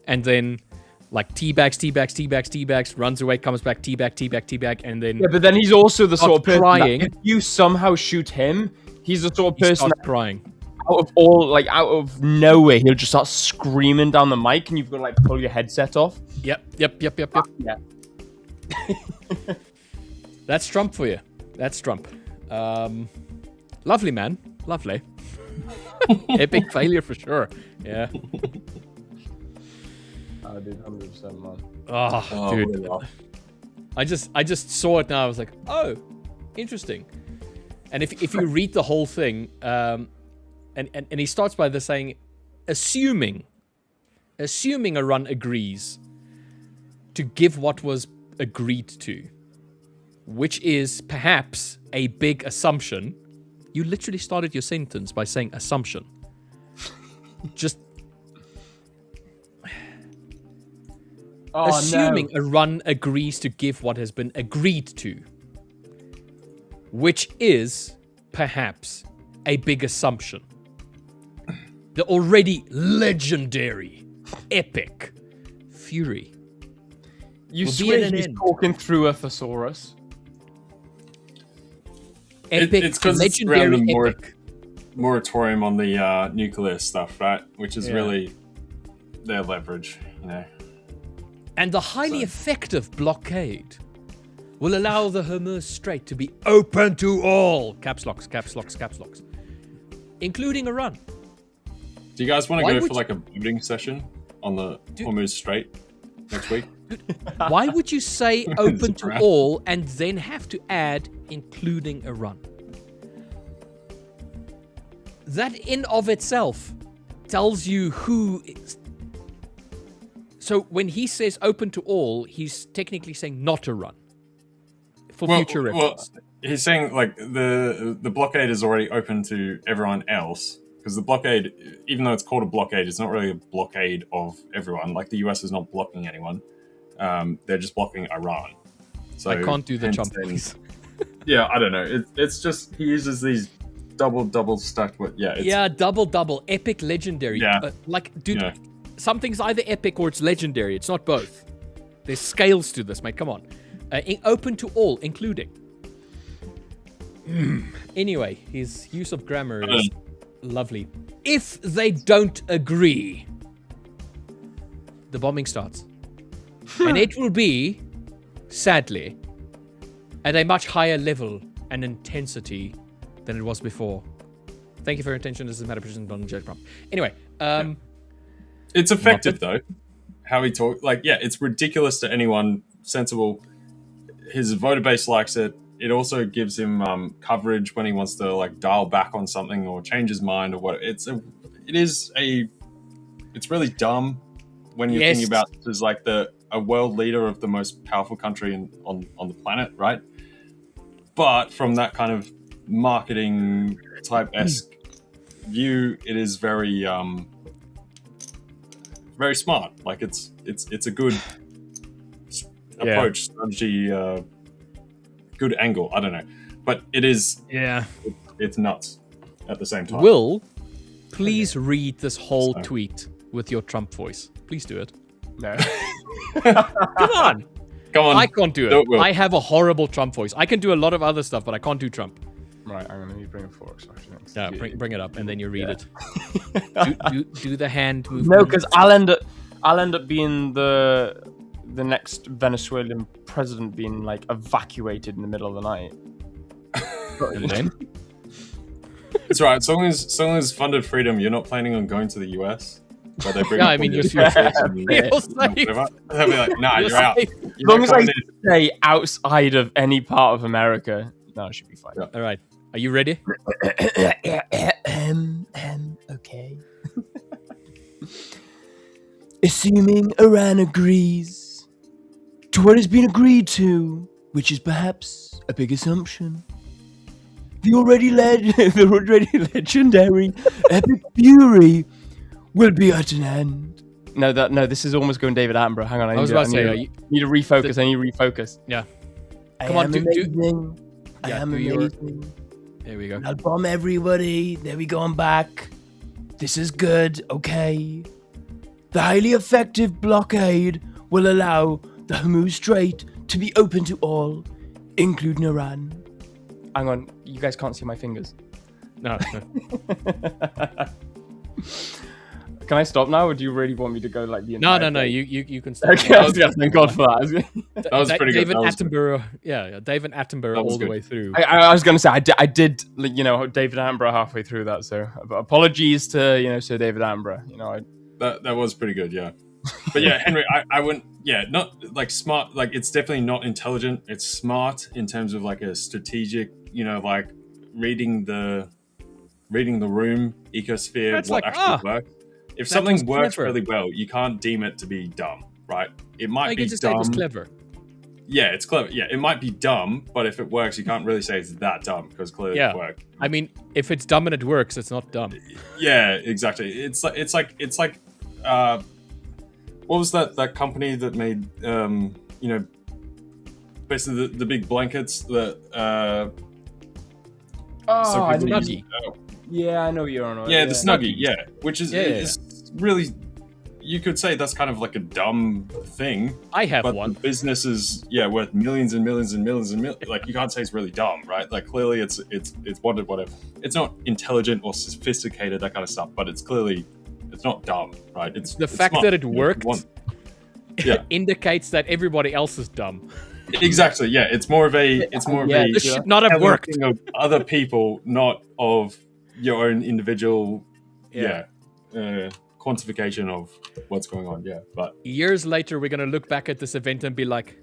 and then like teabags, runs away, comes back, teabag, and then but then he's also the sort of person crying. that if you somehow shoot him, he's the sort of person that crying. Out of nowhere, he'll just start screaming down the mic, and you've got to like pull your headset off. Yep. Yeah. That's Trump for you. That's Trump. Lovely, man. Lovely. Epic failure for sure. Yeah. Oh, dude, 100%, man. Oh, dude. Wow. I just saw it now. I was like, oh, interesting. And if you read the whole thing, and he starts by this saying, assuming a run agrees to give what was agreed to, which is perhaps a big assumption. You literally started your sentence by saying assumption. Just assuming a run agrees to give what has been agreed to, which is perhaps a big assumption. The already legendary, epic fury. You swear he's talking through a thesaurus? Epic, it's because legendary, it's around epic. the moratorium on the nuclear stuff, right? Which is really their leverage, you know. And the highly effective blockade will allow the Hormuz Strait to be open to all. Caps locks, including a run. Do you guys want to go for like a voting session on the Hormuz Strait next week? Why would you say open to all and then have to add including a run? That in of itself tells you who is. So when he says open to all, he's technically saying not a run for future reference. Well, he's saying like the blockade is already open to everyone else. Because the blockade, even though it's called a blockade, it's not really a blockade of everyone. Like the US is not blocking anyone. They're just blocking Iran. So I can't do the Trump voice. Yeah, I don't know. It's just, he uses these double stacked with, double, epic, legendary. Yeah. Dude, something's either epic or it's legendary. It's not both. There's scales to this, mate. Come on. Open to all, including. Anyway, his use of grammar is lovely. If they don't agree, the bombing starts. And it will be, sadly, at a much higher level and intensity than it was before. Thank you for your attention. This is Matt Precision on J. Trump. Anyway, it's effective though. How he talks, like, it's ridiculous to anyone sensible. His voter base likes it. It also gives him coverage when he wants to like dial back on something or change his mind or what. It's really dumb when you're thinking about this as like a world leader of the most powerful country on the planet, right? But from that kind of marketing type-esque view, it is very very smart. Like it's a good approach, strategy, good angle. I don't know, but it is. Yeah, it's nuts at the same time. Will, please read this whole tweet with your Trump voice. Please do it. No. Come on. I can't do it. Will. I have a horrible Trump voice. I can do a lot of other stuff, but I can't do Trump. Right, I'm going to need to bring a Forex actually next. Yeah, bring it up, and then you read it. do the hand movement. No, because I'll end up being the next Venezuelan president being like evacuated in the middle of the night. It's right. So long as funded freedom, you're not planning on going to the US. But they bring I mean, you're safe. They'll be like, nah, you're out. As long as I stay outside of any part of America, no, it should be fine. Yeah. All right. Are you ready? Okay. Assuming Iran agrees to what has been agreed to, which is perhaps a big assumption. The already legendary Epic Fury will be at an end. No, this is almost going David Attenborough. Hang on, I need to refocus. I need to refocus. Yeah. Come on, amazing. I am amazing. There we go. I'll bomb everybody. There we go. I'm back. This is good. Okay. The highly effective blockade will allow the Hormuz Strait to be open to all, including Iran. Hang on, you guys can't see my fingers. No. Can I stop now, or do you really want me to go like the entire No. You can stop. Okay, thank God for that. That was pretty good. David Attenborough, David Attenborough all the way through. I was going to say, I did, David Attenborough halfway through that, so apologies to, Sir David Attenborough. That was pretty good, yeah. But yeah, Henry, I wouldn't, not like smart, like it's definitely not intelligent. It's smart in terms of like a strategic, like reading the room, ecosphere, what actually works. If something works really well, you can't deem it to be dumb, right? It might be dumb. Say it was clever. Yeah, it's clever. Yeah, it might be dumb, but if it works, you can't really say it's that dumb because clearly it worked. I mean, if it's dumb and it works, it's not dumb. Yeah, exactly. It's like what was that company that made basically the big blankets that Snuggie. Yeah, I know what you're on. Yeah, the Snuggie, which is really, you could say that's kind of like a dumb thing. I have but one. The business is worth millions and millions and millions and millions. Like you can't say it's really dumb, right? Like clearly it's whatever. It's not intelligent or sophisticated, that kind of stuff. But it's not dumb, right? It's the fact smart. that it worked. Indicates that everybody else is dumb. Exactly. Yeah, it's more of a. This should not have worked. Of other people, not of your own individual. Quantification of what's going on. Yeah, but years later, we're gonna look back at this event and be like,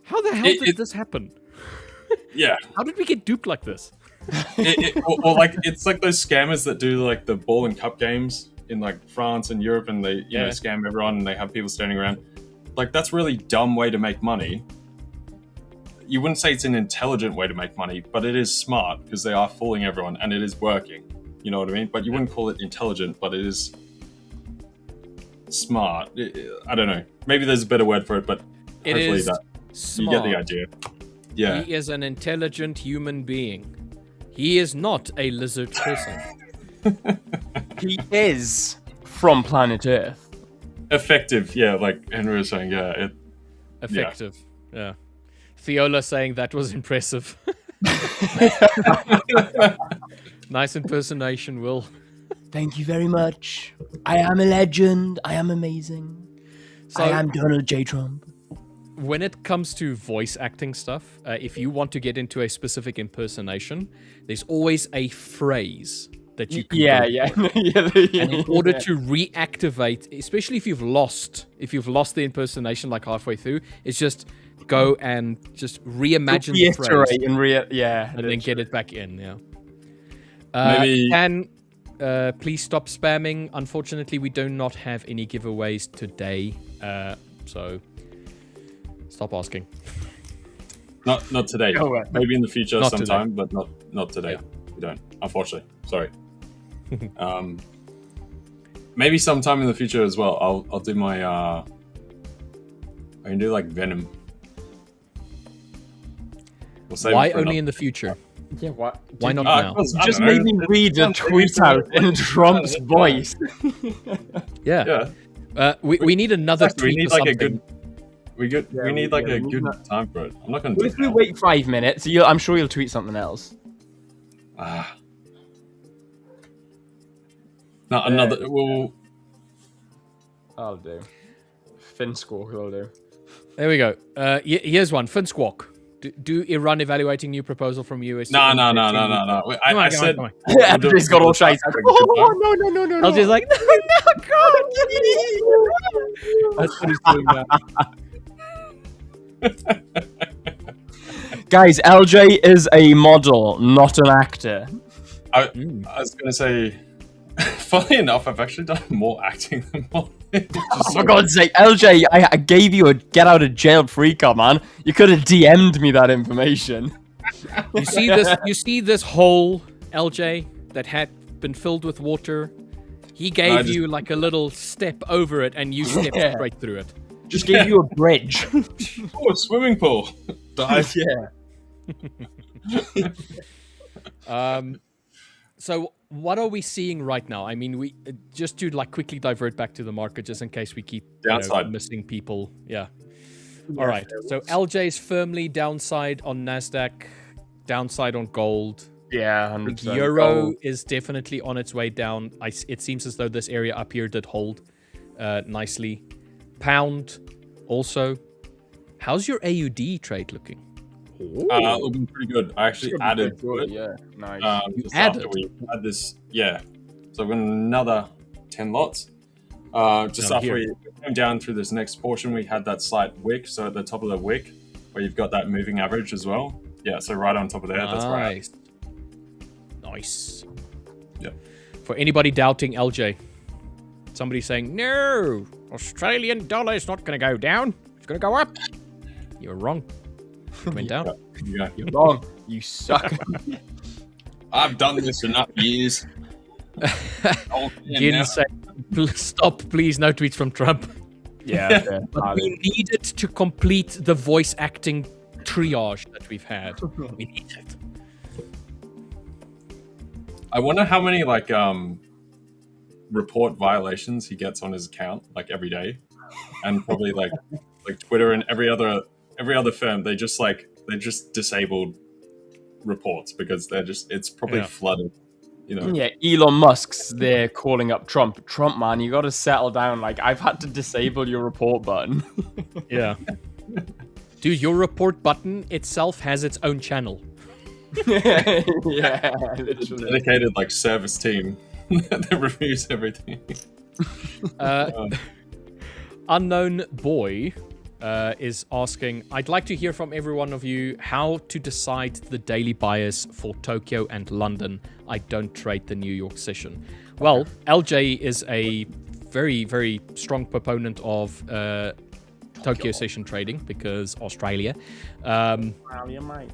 "How the hell did this happen?" Yeah. How did we get duped like this? Or like it's like those scammers that do like the ball and cup games in like France and Europe, and they scam everyone, and they have people standing around. Like that's really dumb way to make money. You wouldn't say it's an intelligent way to make money, but it is smart because they are fooling everyone and it is working. You know what I mean? But you wouldn't call it intelligent, but it is smart. I don't know. Maybe there's a better word for it, but it hopefully is smart. You get the idea. Yeah. He is an intelligent human being. He is not a lizard person. He is from planet Earth. Effective, like Henry was saying, effective, yeah. Fiola saying that was impressive. Nice impersonation, Will. Thank you very much. I am a legend. I am amazing. I am Donald J. Trump. When it comes to voice acting stuff, if you want to get into a specific impersonation, there's always a phrase that you can and in order to reactivate, especially if you've lost the impersonation like halfway through, it's just go and just reimagine the phrase and then get it back in. Maybe please stop spamming. Unfortunately, we do not have any giveaways today, so stop asking. Not today. Maybe in the future sometime, but not today. We don't, unfortunately. Sorry. Maybe sometime in the future as well. I'll do my I can do like Venom. Why only in the future? Yeah, what? Why not now? You just made me read a tweet out in Trump's voice. Yeah. We need another tweet. We need like a good. We need like a good time for it. I'm not going to. If we wait 5 minutes, I'm sure you'll tweet something else. Not another. Well, I'll do. Fin Squawk will do. There we go. Here's one. Fin Squawk. Do Iran evaluating new proposal from US? No. I said. Andrew's got all shite. No. LJ's like, no, God. That's what he's doing now. Guys, LJ is a model, not an actor. I was going to say, funnily enough, I've actually done more acting than modeling. For God's sake, LJ, I gave you a get out of jail free card, man. You could have DM'd me that information. You see this? You see this hole, LJ, that had been filled with water? He gave you like a little step over it, and you stepped straight through it. Just gave you a bridge. Oh, a swimming pool. Dive. So what are we seeing right now? I mean, we just to like quickly divert back to the market, just in case we keep missing people. Yeah. All right. So LJ's firmly downside on Nasdaq, downside on gold. Yeah, Euro is definitely on its way down. It seems as though this area up here did hold nicely. Pound also. How's your AUD trade looking? Looking pretty good. I actually added to it. Yeah, nice. Just after we had this, so I've got another 10 lots. Just after we came down through this next portion, we had that slight wick. So at the top of the wick, where you've got that moving average as well. Yeah, so right on top of there. That's right. Nice. Yeah. For anybody doubting LJ, somebody saying, no, Australian dollar is not going to go down. It's going to go up. You're wrong. It went down. Yeah. You're wrong. You suck. I've done this enough years. Didn't say, stop, please. No tweets from Trump. Yeah. But we need it to complete the voice acting triage that we've had. We need it. I wonder how many report violations he gets on his account every day, and probably like Twitter and every other firm. They just disabled reports because it's probably flooded. Yeah, Elon Musk's there calling up Trump. Trump, man, you got to settle down. I've had to disable your report button. Yeah. Dude, your report button itself has its own channel. Yeah, literally. Dedicated service team that reviews everything. Unknown Boy is asking, I'd like to hear from every one of you how to decide the daily bias for Tokyo and London. I don't trade the New York session. Well, LJ is a very, very strong proponent of Tokyo session trading because Australia. Australia, mate.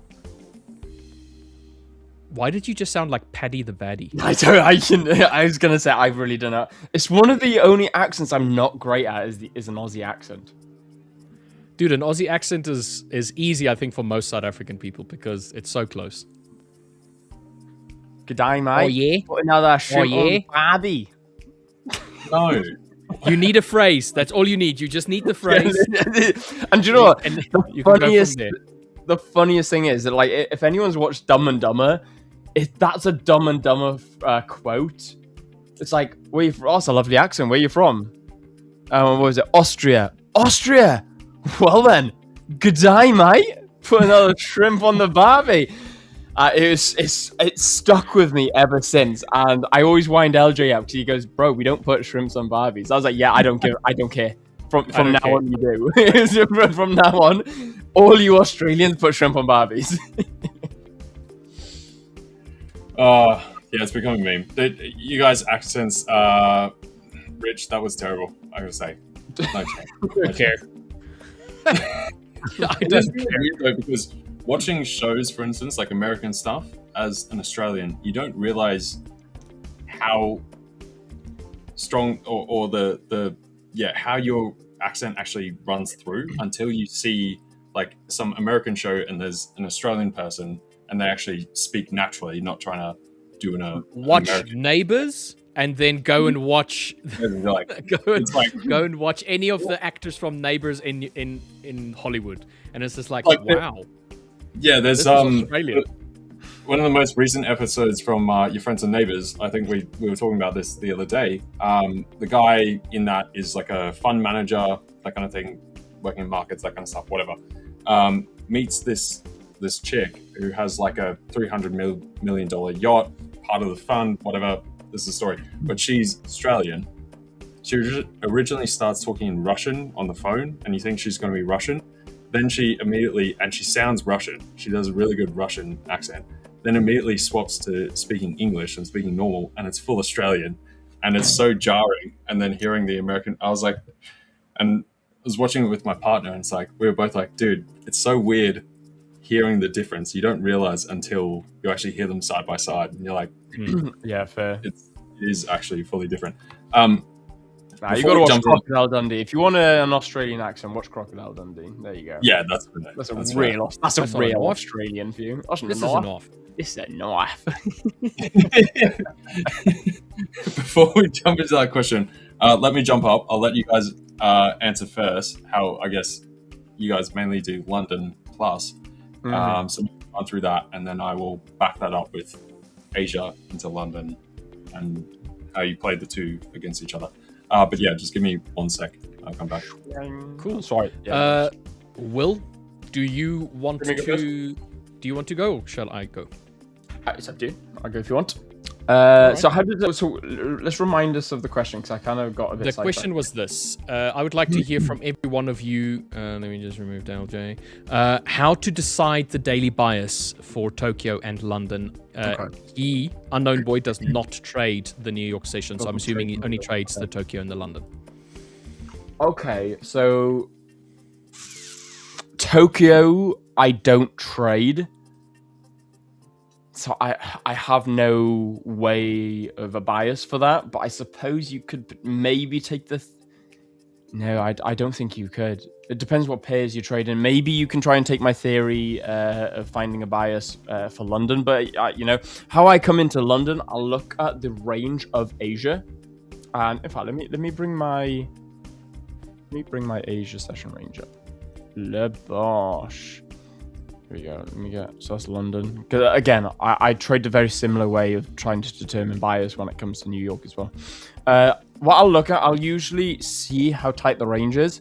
Why did you just sound like Paddy the Baddie? I was gonna say I really don't know. It's one of the only accents I'm not great at is an Aussie accent. Dude, an Aussie accent is easy, I think, for most South African people because it's so close. G'day, mate. Oh yeah. Put another shrimp on Barbie. No. You need a phrase. That's all you need. You just need the phrase. And do you know what? And you can go from there. The funniest thing is that if anyone's watched Dumb and Dumber, that's a Dumb and Dumber quote. It's like, where you from? Oh, it's a lovely accent. Where you from? What was it? Austria. Austria. Well then, good day, mate. Put another shrimp on the Barbie. It's stuck with me ever since, and I always wind LJ up because he goes, "Bro, we don't put shrimps on Barbies." I was like, "Yeah, I don't care." From now on, you do. From now on, all you Australians put shrimp on Barbies. Yeah, it's becoming a meme. You guys' accents, Rich, that was terrible. I gotta say, no care. I don't care. Weird though, because watching shows, for instance, like American stuff, as an Australian, you don't realize how strong or how your accent actually runs through until you see some American show and there's an Australian person and they actually speak naturally, not trying to do watch American. Neighbours and then go and watch go and watch any of the actors from Neighbours in Hollywood, and it's just wow. Yeah, there's Australian. One of the most recent episodes from Your Friends and Neighbours, I think we were talking about this the other day. The guy in that is like a fund manager, that kind of thing, working in markets, that kind of stuff, whatever. Meets this chick who has like a $300 million yacht, part of the fund, whatever. This is the story. But she's Australian. She originally starts talking in Russian on the phone, and you think she's going to be Russian. Then she sounds Russian. She does a really good Russian accent. Then immediately swaps to speaking English and speaking normal, and it's full Australian. and it's so jarring. And then hearing the American, I was like, and I was watching it with my partner, and it's like we were both like, dude, it's so weird hearing the difference. You don't realize until you actually hear them side by side, and you're like, yeah, fair. It is actually fully different. You got to watch Crocodile Dundee. If you want an Australian accent, watch Crocodile Dundee. There you go. Yeah, that's a real Australian view. This is a knife. This is a knife. Before we jump into that question, let me jump up. I'll let you guys answer first. How I guess you guys mainly do London plus. So we'll run through that, and then I will back that up with Asia into London and how you played the two against each other. But yeah, just give me 1 sec. I'll come back. Cool. Sorry. Yeah. Will, do you want to? Do you want to go? Or shall I go? It's up to you. I'll go if you want. So how did so let's remind us of the question, because I kind of got a bit. The question was this: I would like to hear from every one of you. Let me just remove LJ. How to decide the daily bias for Tokyo and London. He, Unknown Boy, does not trade the New York session, so I'm assuming he only trades the Tokyo and the London. Okay, so Tokyo, I don't trade. So I have no way of a bias for that, but I suppose you could maybe take the... No, I don't think you could. It depends what pairs you trade in. Maybe you can try and take my theory of finding a bias for London, but you know, how I come into London, I'll look at the range of Asia. And in fact, let me bring my Asia session range up. Le bosh. Here we go. Let me get, so that's London. Because again, I trade a very similar way of trying to determine bias when it comes to New York as well. What I'll look at, I'll usually see how tight the range is.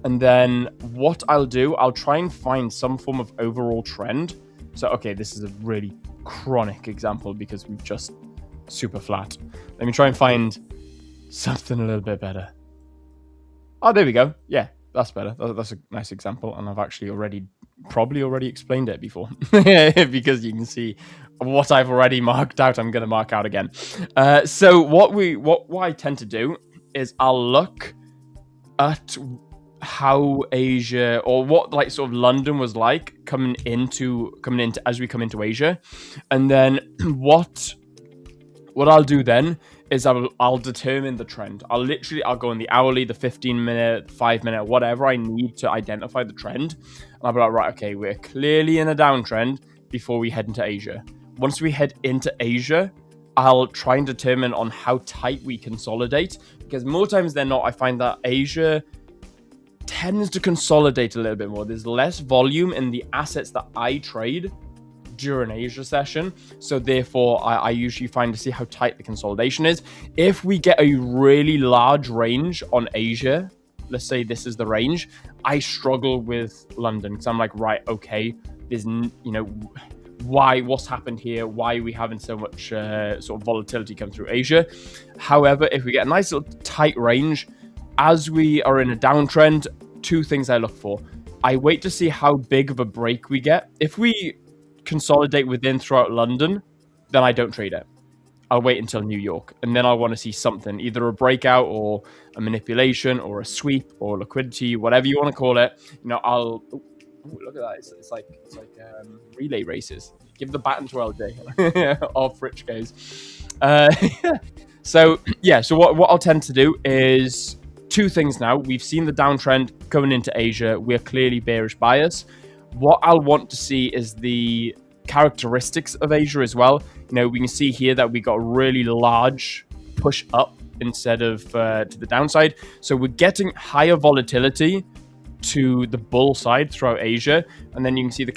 And then what I'll do, I'll try and find some form of overall trend. So, okay, this is a really chronic example because we've just super flat. Let me try and find something a little bit better. Oh, there we go. Yeah, that's better. That's a nice example. And I've actually probably already explained it before because you can see what I've already marked out. I'm going to mark out again. So what I tend to do is I'll look at how Asia, or what like sort of London was like coming into as we come into Asia, and then what I'll do then is I'll determine the trend. I'll go in the hourly, the 15-minute, 5-minute, whatever I need to identify the trend. And I'll be like, right, okay, we're clearly in a downtrend before we head into Asia. Once we head into Asia, I'll try and determine on how tight we consolidate, because more times than not, I find that Asia tends to consolidate a little bit more. There's less volume in the assets that I trade during Asia session, so therefore I usually find to see how tight the consolidation is. If we get a really large range on Asia, let's say this is the range, I struggle with London because I'm like, right, okay, there's what's happened here, why are we having so much sort of volatility come through Asia. However, if we get a nice little tight range as we are in a downtrend, two things I look for. I wait to see how big of a break we get. If we consolidate within throughout London, then I don't trade it. I'll wait until New York, and then I want to see something, either a breakout or a manipulation or a sweep or liquidity, whatever you want to call it. You know, look at that. It's like relay races. Give the baton to LJ. Off Rich goes. So what I'll tend to do is two things now. We've seen the downtrend coming into Asia. We're clearly bearish bias. What I'll want to see is the characteristics of Asia as well. You know, we can see here that we got a really large push up instead of to the downside. So we're getting higher volatility to the bull side throughout Asia. And then you can see the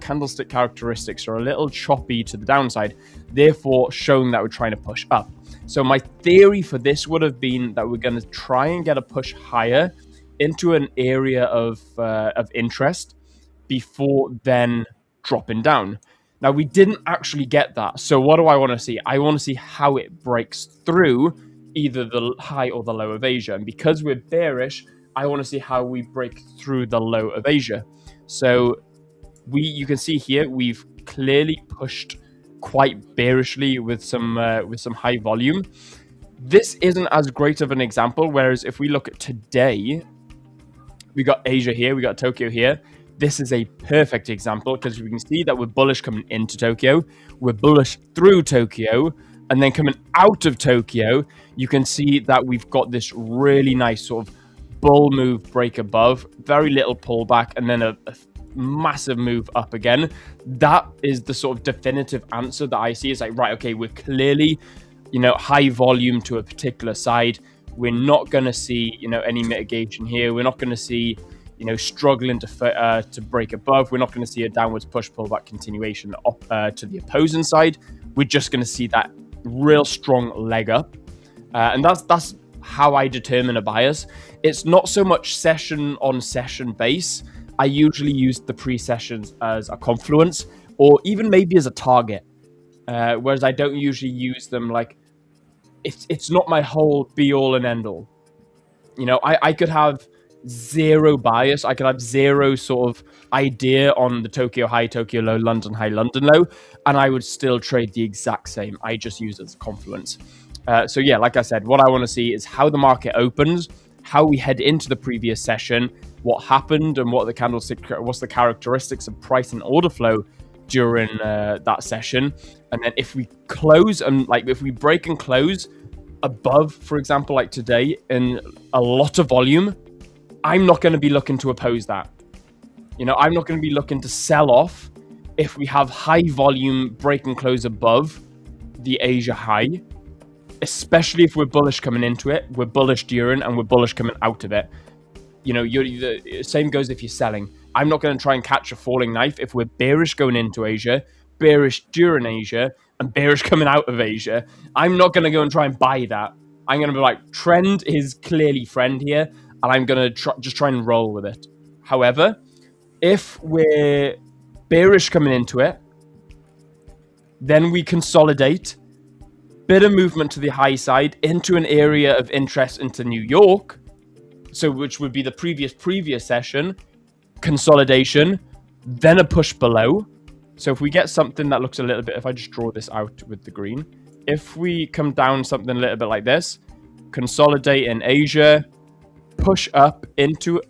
candlestick characteristics are a little choppy to the downside, therefore showing that we're trying to push up. So my theory for this would have been that we're going to try and get a push higher into an area of interest before then dropping down. Now, we didn't actually get that. So what do I want to see? I want to see how it breaks through either the high or the low of Asia. And because we're bearish, I want to see how we break through the low of Asia. So you can see here, we've clearly pushed quite bearishly with some high volume. This isn't as great of an example, whereas if we look at today, we got Asia here, we got Tokyo here. This is a perfect example because we can see that we're bullish coming into Tokyo, we're bullish through Tokyo, and then coming out of Tokyo, you can see that we've got this really nice sort of bull move break above, very little pullback, and then a massive move up again. That is the sort of definitive answer that I see. It's like, right, okay, we're clearly, high volume to a particular side. We're not going to see, any mitigation here. We're not going to see, struggling to break above. We're not going to see a downwards push pullback continuation up to the opposing side. We're just going to see that real strong leg up, and that's how I determine a bias. It's not so much session on session base. I usually use the pre-sessions as a confluence, or even maybe as a target. Whereas I don't usually use them like it's not my whole be all and end all. I could have zero bias. I could have zero sort of idea on the Tokyo high, Tokyo low, London high, London low, and I would still trade the exact same. I just use it as a confluence. So yeah, like I said, what I want to see is how the market opens, how we head into the previous session, what happened, and what's the characteristics of price and order flow during that session. And then if we close and if we break and close above, for example, like today, in a lot of volume, I'm not going to be looking to oppose that. I'm not going to be looking to sell off if we have high volume break and close above the Asia high, especially if we're bullish coming into it, we're bullish during, and we're bullish coming out of it. The same goes if you're selling. I'm not going to try and catch a falling knife if we're bearish going into Asia, bearish during Asia, and bearish coming out of Asia. I'm not going to go and try and buy that. I'm going to be like, trend is clearly friend here, and I'm going to just try and roll with it. However, if we're bearish coming into it, then we consolidate, bit of movement to the high side into an area of interest into New York, so which would be the previous session, consolidation, then a push below. So if we get something that looks a little bit, if I just draw this out with the green, if we come down something a little bit like this, consolidate in Asia, push up into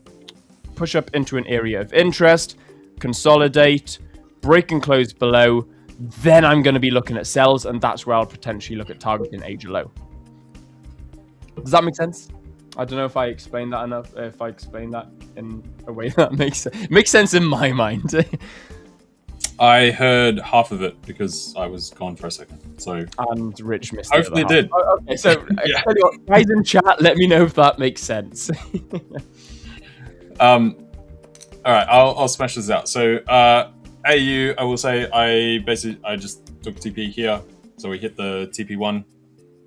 an area of interest, consolidate, break and close below, then I'm going to be looking at sells, and that's where I'll potentially look at targeting Asia low. Does that make sense? I don't know if I explained that enough. If I explained that in a way that makes sense in my mind. I heard half of it because I was gone for a second. So and Rich missed it. Hopefully it did. Oh, okay, so yeah. Guys in chat, let me know if that makes sense. All right, I'll smash this out. So AU, I will say I just took TP here, so we hit the TP1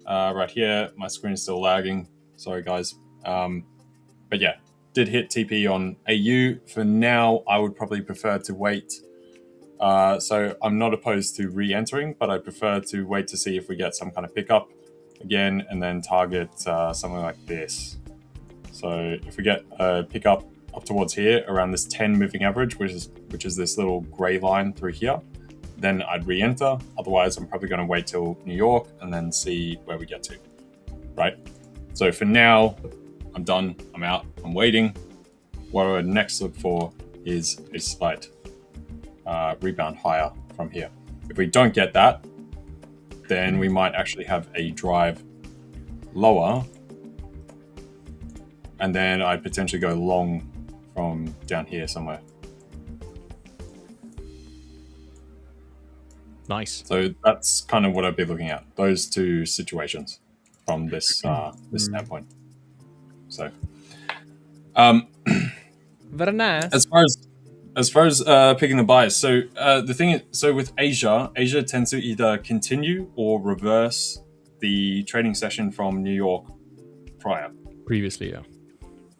right here. My screen is still lagging. Sorry, guys. But yeah, did hit TP on AU. For now, I would probably prefer to wait. So I'm not opposed to re-entering, but I prefer to wait to see if we get some kind of pickup again, and then target something like this. So if we get a pickup up towards here around this 10 moving average, which is this little gray line through here, then I'd re-enter. Otherwise, I'm probably going to wait till New York and then see where we get to, right? So for now, I'm done. I'm out. I'm waiting. What I would next look for is a slight rebound higher from here. If we don't get that, then we might actually have a drive lower, and then I'd potentially go long from down here somewhere. Nice. So that's kind of what I'd be looking at, those two situations from this this standpoint. So very nice. As far as picking the bias, so the thing is, so with Asia tends to either continue or reverse the trading session from New York prior. Previously, yeah.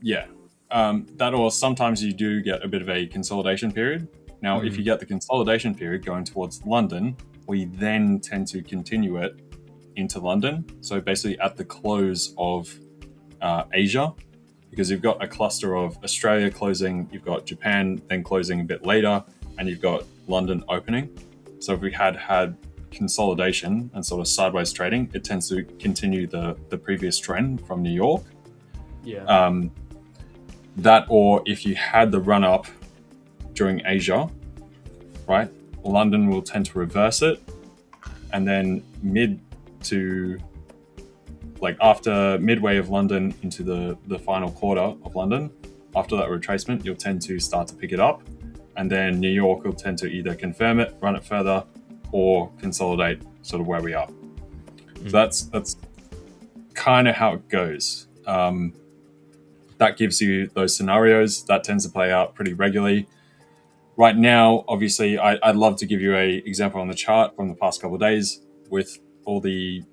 Yeah. That, or sometimes you do get a bit of a consolidation period. Now, if you get the consolidation period going towards London, we then tend to continue it into London. So basically at the close of Asia, because you've got a cluster of Australia closing, you've got Japan then closing a bit later, and you've got London opening. So if we had consolidation and sort of sideways trading, it tends to continue the previous trend from New York. Yeah. That, or if you had the run up during Asia, right, London will tend to reverse it, and then after midway of London into the final quarter of London, after that retracement, you'll tend to start to pick it up, and then New York will tend to either confirm it, run it further, or consolidate sort of where we are. So that's kind of how it goes. That gives you those scenarios. That tends to play out pretty regularly. Right now, obviously, I'd love to give you a example on the chart from the past couple of days with all the,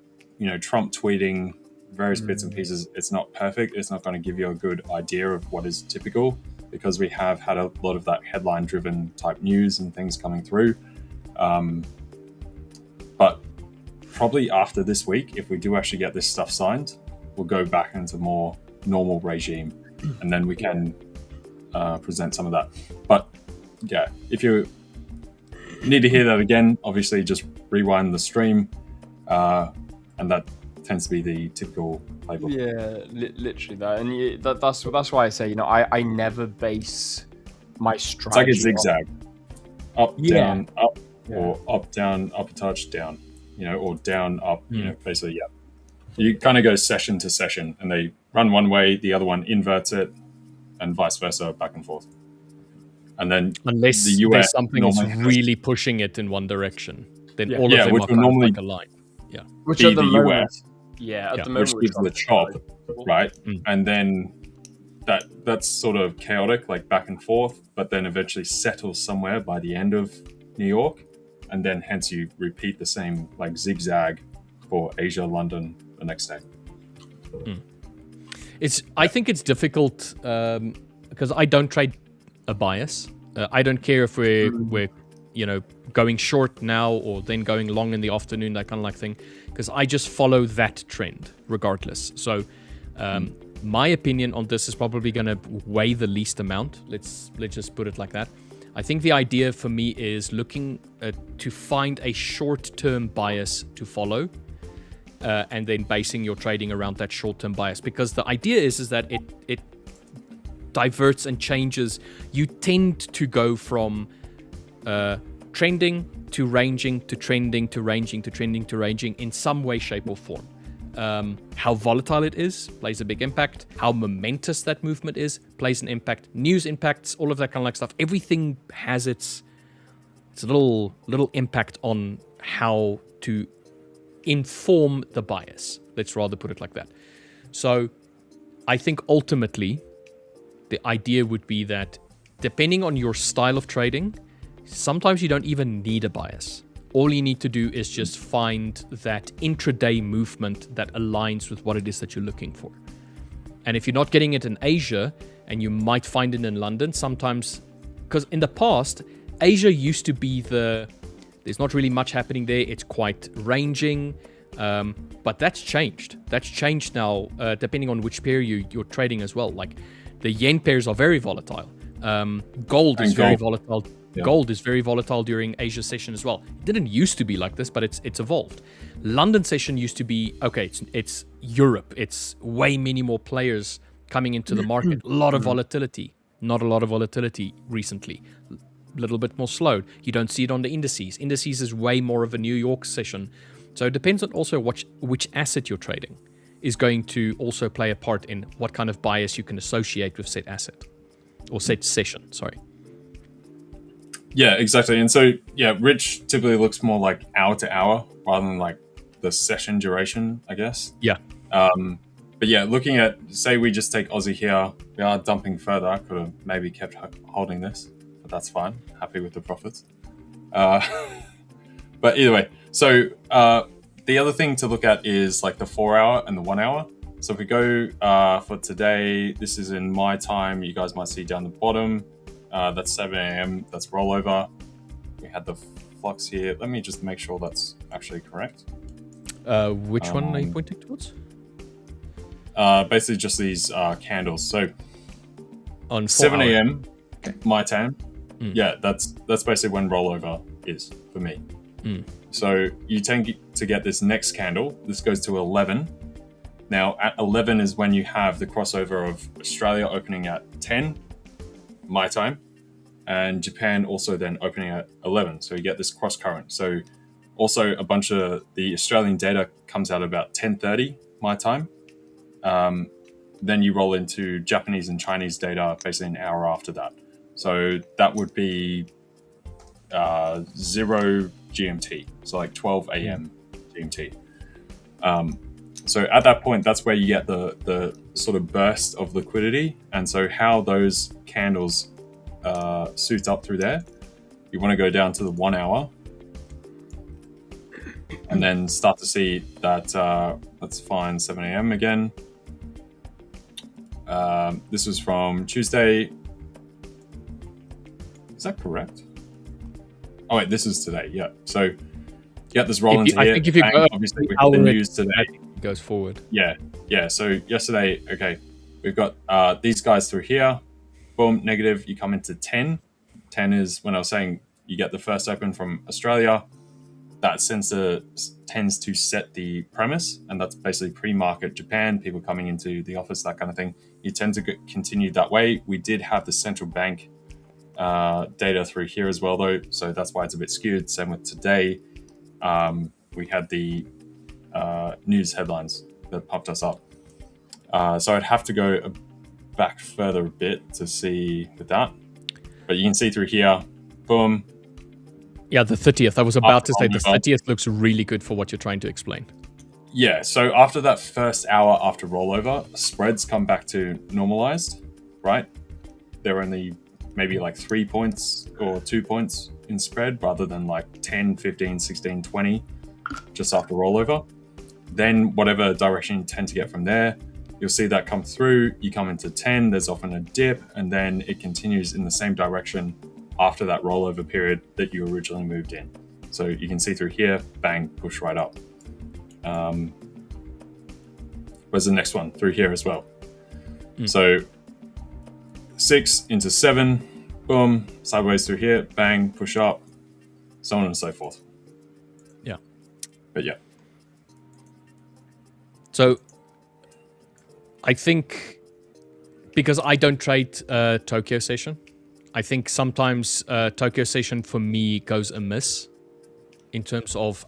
Trump tweeting various bits and pieces. It's not perfect. It's not going to give you a good idea of what is typical, because we have had a lot of that headline-driven type news and things coming through. But probably after this week, if we do actually get this stuff signed, we'll go back into more normal regime, and then we can present some of that. But yeah, if you need to hear that again, obviously just rewind the stream, and that tends to be the typical playbook. Yeah, literally that, and that's why I say, I never base my strategy. It's like a zigzag, up, down, up, or up, down, up a touch, down, or down, up. Basically, yeah. You kind of go session to session, and they run one way, the other one inverts it, and vice versa, back and forth. And then unless the US there's something that's really pushing it in one direction, then all of them which are kind normally of like a line. Yeah, which be at the the moment, US, at the moment, which gives the chop, right? And then that's sort of chaotic, like back and forth, but then eventually settles somewhere by the end of New York, and then hence you repeat the same like zigzag for Asia, London the next day. I think it's difficult because I don't trade a bias. I don't care if we're going short now or then going long in the afternoon, that kind of like thing, because I just follow that trend regardless. So my opinion on this is probably going to weigh the least amount. Let's just put it like that. I think the idea for me is looking to find a short-term bias to follow, and then basing your trading around that short-term bias, because the idea is that it diverts and changes. You tend to go from trending to ranging to trending to ranging to trending to ranging in some way, shape, or form. How volatile it is plays a big impact. How momentous that movement is plays an impact. News impacts, all of that kind of like stuff. Everything has its little impact on how to inform the bias. Let's rather put it like that. So I think ultimately the idea would be that depending on your style of trading, sometimes you don't even need a bias. All you need to do is just find that intraday movement that aligns with what it is that you're looking for. And if you're not getting it in Asia, and you might find it in London sometimes, because in the past, Asia used to be there's not really much happening there. It's quite ranging, but that's changed. That's changed now, depending on which pair you're trading as well. Like the yen pairs are very volatile. Gold is very volatile. Yeah. Gold is very volatile during Asia session as well. It didn't used to be like this, but it's evolved. London session used to be, it's Europe. It's way many more players coming into the market. A lot of volatility. Not a lot of volatility recently. A little bit more slowed. You don't see it on the indices. Indices is way more of a New York session. So it depends on also which asset you're trading is going to also play a part in what kind of bias you can associate with said asset or said session, sorry. Yeah, exactly. And so, Rich typically looks more like hour to hour rather than like the session duration, I guess. Yeah. But yeah, looking at, say we just take Aussie here, we are dumping further. I could have maybe kept holding this, but that's fine. Happy with the profits. But either way, so the other thing to look at is like the 4 hour and the 1 hour. So if we go for today, this is in my time. You guys might see down the bottom. That's 7 a.m. That's rollover. We had the flux here. Let me just make sure that's actually correct. Which one are you pointing towards? Basically just these candles. So on 7 a.m. my time. Yeah, that's basically when rollover is for me. So you tend to get this next candle. This goes to 11. Now at 11 is when you have the crossover of Australia opening at 10, my time, and Japan also then opening at 11. So you get this cross current. So also a bunch of the Australian data comes out about 10:30 my time. Then you roll into Japanese and Chinese data basically an hour after that. So that would be 0 GMT, so like 12 a.m. GMT. So at that point, that's where you get the sort of burst of liquidity. And so how those candles suit up through there, you want to go down to the 1 hour and then start to see that, let's find 7 a.m. again. This was from Tuesday. Is that correct? Oh wait, this is today. Yeah. So you get this roll into here. I think if you go obviously with the news today, it goes forward. Yeah. So yesterday, okay, we've got these guys through here. Boom, negative. You come into 10. 10 is when I was saying you get the first open from Australia. That sensor tends to set the premise, and that's basically pre-market Japan, people coming into the office, that kind of thing. You tend to continue that way. We did have the central bank data through here as well, though, so that's why it's a bit skewed. Same with today. We had the news headlines that popped us up. So I'd have to go back further a bit to see with that. But you can see through here, boom. Yeah, the 30th. I was about to say the 30th looks really good for what you're trying to explain. Yeah, so after that first hour after rollover, spreads come back to normalized, right? They're only maybe like 3 points or 2 points in spread rather than like 10, 15, 16, 20 just after rollover. Then whatever direction you tend to get from there, you'll see that come through. You come into 10, there's often a dip, and then it continues in the same direction after that rollover period that you originally moved in. So you can see through here, bang, push right up. Where's the next one? Through here as well. So 6 into 7, boom, sideways through here, bang, push up, so on and so forth. Yeah. But yeah. So I think because I don't trade Tokyo session, I think sometimes Tokyo session for me goes amiss in terms of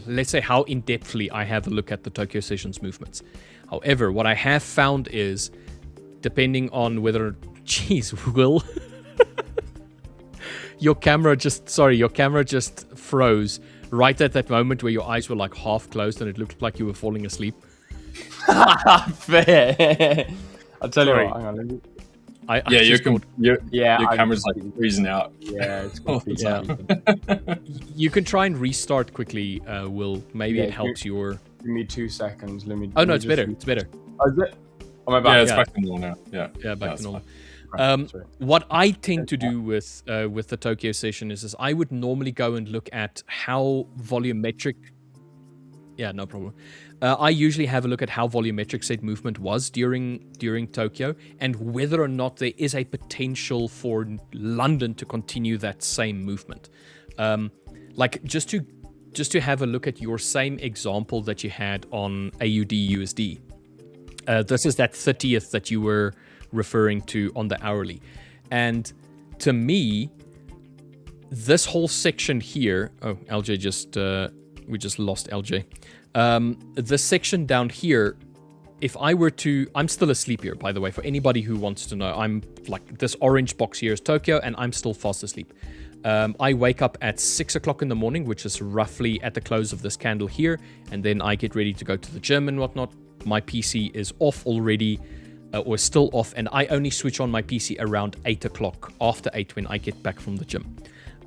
let's say how in-depthly I have a look at the Tokyo session's movements. However, what I have found is, depending on whether, Will, your camera just froze right at that moment where your eyes were like half closed and it looked like you were falling asleep. Fair. I'll tell you what, hang on, let me... Your camera's like freezing out. Yeah, it's completely You can try and restart quickly, Will. Maybe it helps your... Give me 2 seconds. No, it's better. It's better. Oh, is it? Oh, my bad. Yeah, it's back to normal now. Yeah, back to normal. What I tend to do with the Tokyo session is I would normally go and look at how volumetric... Yeah, no problem. I usually have a look at how volumetric said movement was during Tokyo and whether or not there is a potential for London to continue that same movement. Like just to have a look at your same example that you had on AUD USD. This is that 30th that you were referring to on the hourly. And to me, this whole section here... Oh, LJ we just lost LJ. This section down here, if I were to... I'm still asleep here, by the way, for anybody who wants to know. I'm like, this orange box here is Tokyo, and I'm still fast asleep. I wake up at 6 o'clock in the morning, which is roughly at the close of this candle here, and then I get ready to go to the gym and whatnot. My PC is off already, or still off, and I only switch on my PC around 8 o'clock, after 8 when I get back from the gym.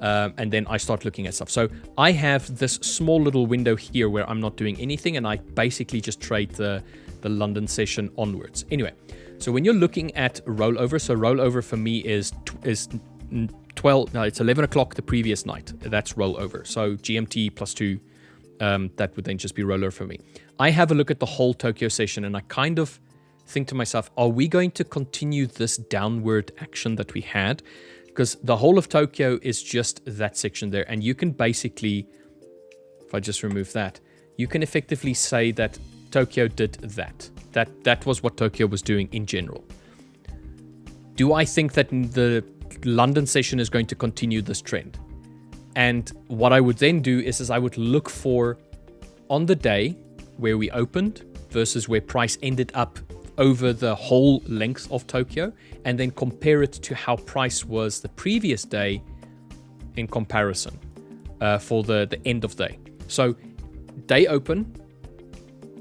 And then I start looking at stuff. So I have this small little window here where I'm not doing anything, and I basically just trade the London session onwards. Anyway, so when you're looking at rollover, so rollover for me is 12. No, it's 11 o'clock the previous night. That's rollover. So GMT plus 2. That would then just be rollover for me. I have a look at the whole Tokyo session, and I kind of think to myself, are we going to continue this downward action that we had because the whole of Tokyo is just that section there. And you can basically, if I just remove that, you can effectively say that Tokyo did that. That was what Tokyo was doing in general. Do I think that the London session is going to continue this trend? And what I would then do is I would look for on the day where we opened versus where price ended up over the whole length of Tokyo, and then compare it to how price was the previous day in comparison for the end of day. So day open,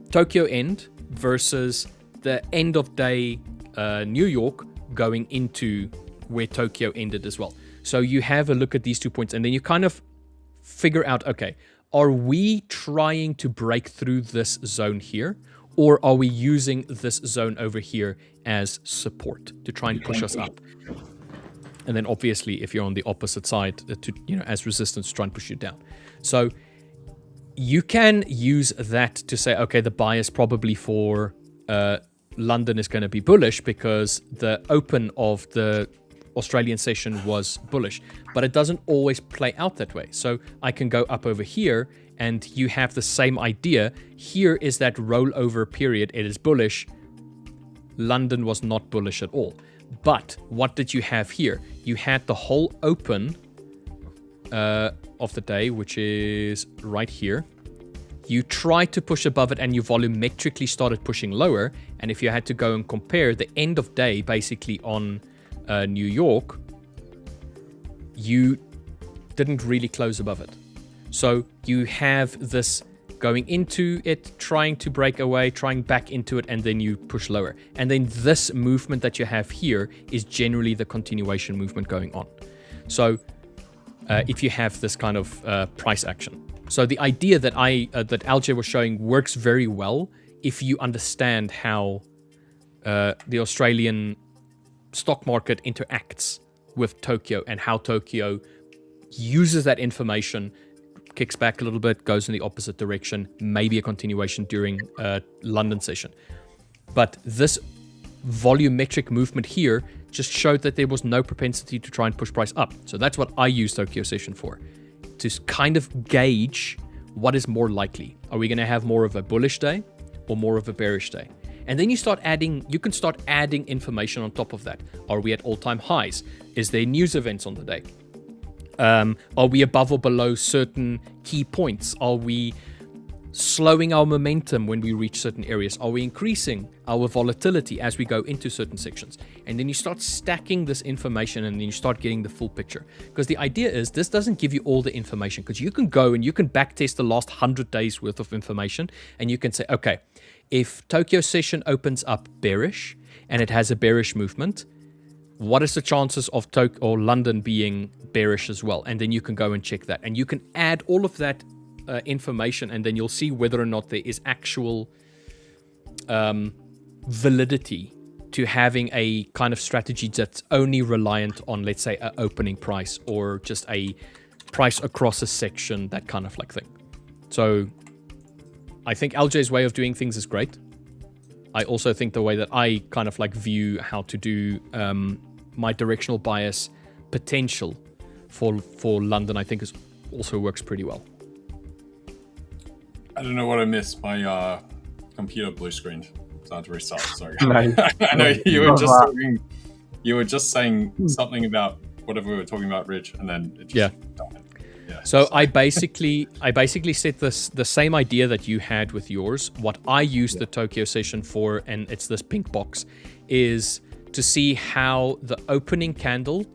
Tokyo end versus the end of day New York going into where Tokyo ended as well. So you have a look at these 2 points, and then you kind of figure out, okay, are we trying to break through this zone here, or are we using this zone over here as support to try and push us up? And then obviously, if you're on the opposite side, to as resistance to try and push you down. So you can use that to say, okay, the bias probably for London is going to be bullish because the open of the Australian session was bullish, but it doesn't always play out that way. So I can go up over here and you have the same idea. Here is that rollover period. It is bullish. London was not bullish at all. But what did you have here? You had the whole open of the day, which is right here. You tried to push above it and you volumetrically started pushing lower. And if you had to go and compare the end of day basically on New York, you didn't really close above it. So you have this going into it, trying to break away, trying back into it, and then you push lower. And then this movement that you have here is generally the continuation movement going on. So if you have this kind of price action. So the idea that that LJ was showing works very well if you understand how the Australian stock market interacts with Tokyo and how Tokyo uses that information, kicks back a little bit, goes in the opposite direction, maybe a continuation during London session. But this volumetric movement here just showed that there was no propensity to try and push price up. So that's what I use Tokyo session for, to kind of gauge what is more likely. Are we going to have more of a bullish day or more of a bearish day? And then you can start adding information on top of that. Are we at all-time highs? Is there news events on the day? Are we above or below certain key points? Are we slowing our momentum when we reach certain areas? Are we increasing our volatility as we go into certain sections? And then you start stacking this information and then you start getting the full picture. Because the idea is this doesn't give you all the information, because you can go and you can backtest the last 100 days worth of information and you can say, okay, if Tokyo session opens up bearish and it has a bearish movement, what is the chances of Tokyo or London being bearish as well? And then you can go and check that. And you can add all of that information, and then you'll see whether or not there is actual validity to having a kind of strategy that's only reliant on, let's say, an opening price or just a price across a section, that kind of like thing. So I think LJ's way of doing things is great. I also think the way that I kind of like view how to do my directional bias potential for London, I think also works pretty well. I don't know what I missed. My computer blue screened, so I had to restart. Sorry. Nice. I know you were just saying something about whatever we were talking about, Rich, and then it just died. Yeah. So I basically said the same idea that you had with yours. What I use the Tokyo session for, and it's this pink box, is to see how the opening candle,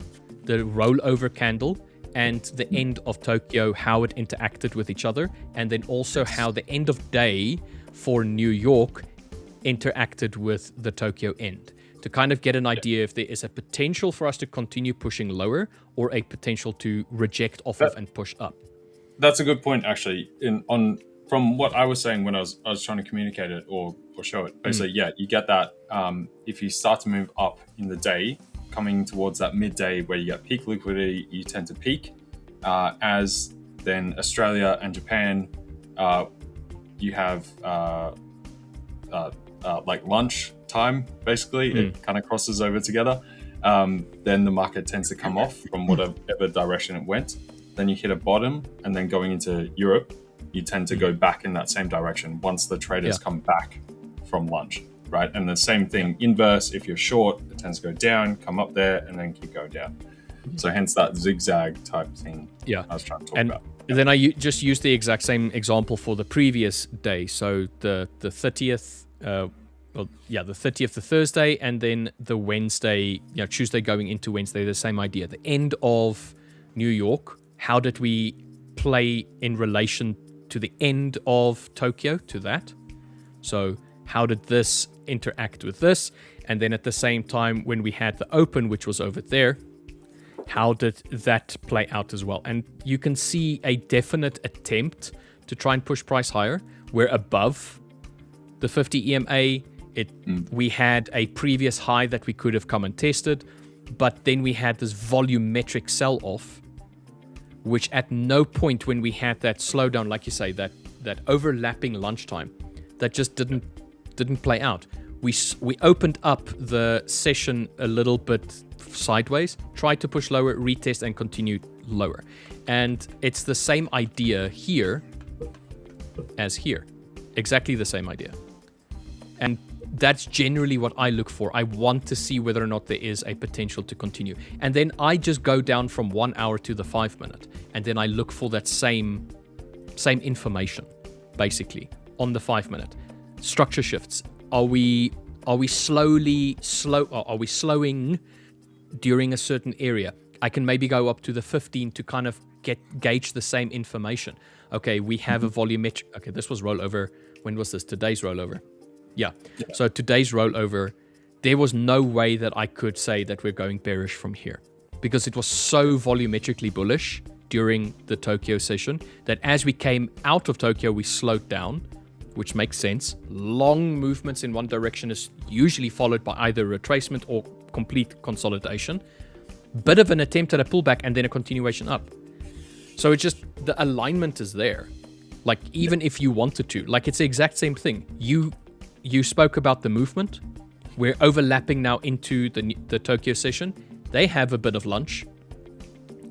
the rollover candle, and the end of Tokyo, how it interacted with each other, and then also how the end of day for New York interacted with the Tokyo end, to kind of get an idea if there is a potential for us to continue pushing lower or a potential to reject off of and push up. That's a good point, actually. From what I was saying when I was trying to communicate it or show it, basically, you get that if you start to move up in the day, coming towards that midday where you get peak liquidity, you tend to peak. As then Australia and Japan, you have like lunch time, basically. It kind of crosses over together. then the market tends to come off from whatever direction it went. Then you hit a bottom, and then going into Europe, you tend to go back in that same direction once the traders come back from lunch, right? And the same thing inverse, if you're short, it tends to go down, come up there, and then keep going down. So hence that zigzag type thing I was trying to talk about. Then I just used the exact same example for the previous day. So the 30th, the 30th, the Thursday, and then the Wednesday, Tuesday going into Wednesday, the same idea. The end of New York, how did we play in relation to the end of Tokyo, to that? So how did this interact with this? And then at the same time, when we had the open, which was over there, how did that play out as well? And you can see a definite attempt to try and push price higher. We're above the 50 EMA. We had a previous high that we could have come and tested, but then we had this volumetric sell-off, which at no point when we had that slowdown, like you say, that overlapping lunchtime, that just didn't play out. We opened up the session a little bit sideways, tried to push lower, retest, and continued lower. And it's the same idea here as here. Exactly the same idea. And that's generally what I look for. I want to see whether or not there is a potential to continue. And then I just go down from 1 hour to the 5 minute. And then I look for that same information, basically, on the 5 minute. Structure shifts. Are we slowing during a certain area? I can maybe go up to the 15 to kind of gauge the same information. Okay, we have a volumetric. Okay, this was rollover. When was this? Today's rollover. Yeah. So today's rollover, there was no way that I could say that we're going bearish from here, because it was so volumetrically bullish during the Tokyo session that as we came out of Tokyo, we slowed down, which makes sense. Long movements in one direction is usually followed by either retracement or complete consolidation. Bit of an attempt at a pullback and then a continuation up. So it's just, the alignment is there. Like, even if you wanted to, like, it's the exact same thing. You spoke about the movement. We're overlapping now into the Tokyo session. They have a bit of lunch.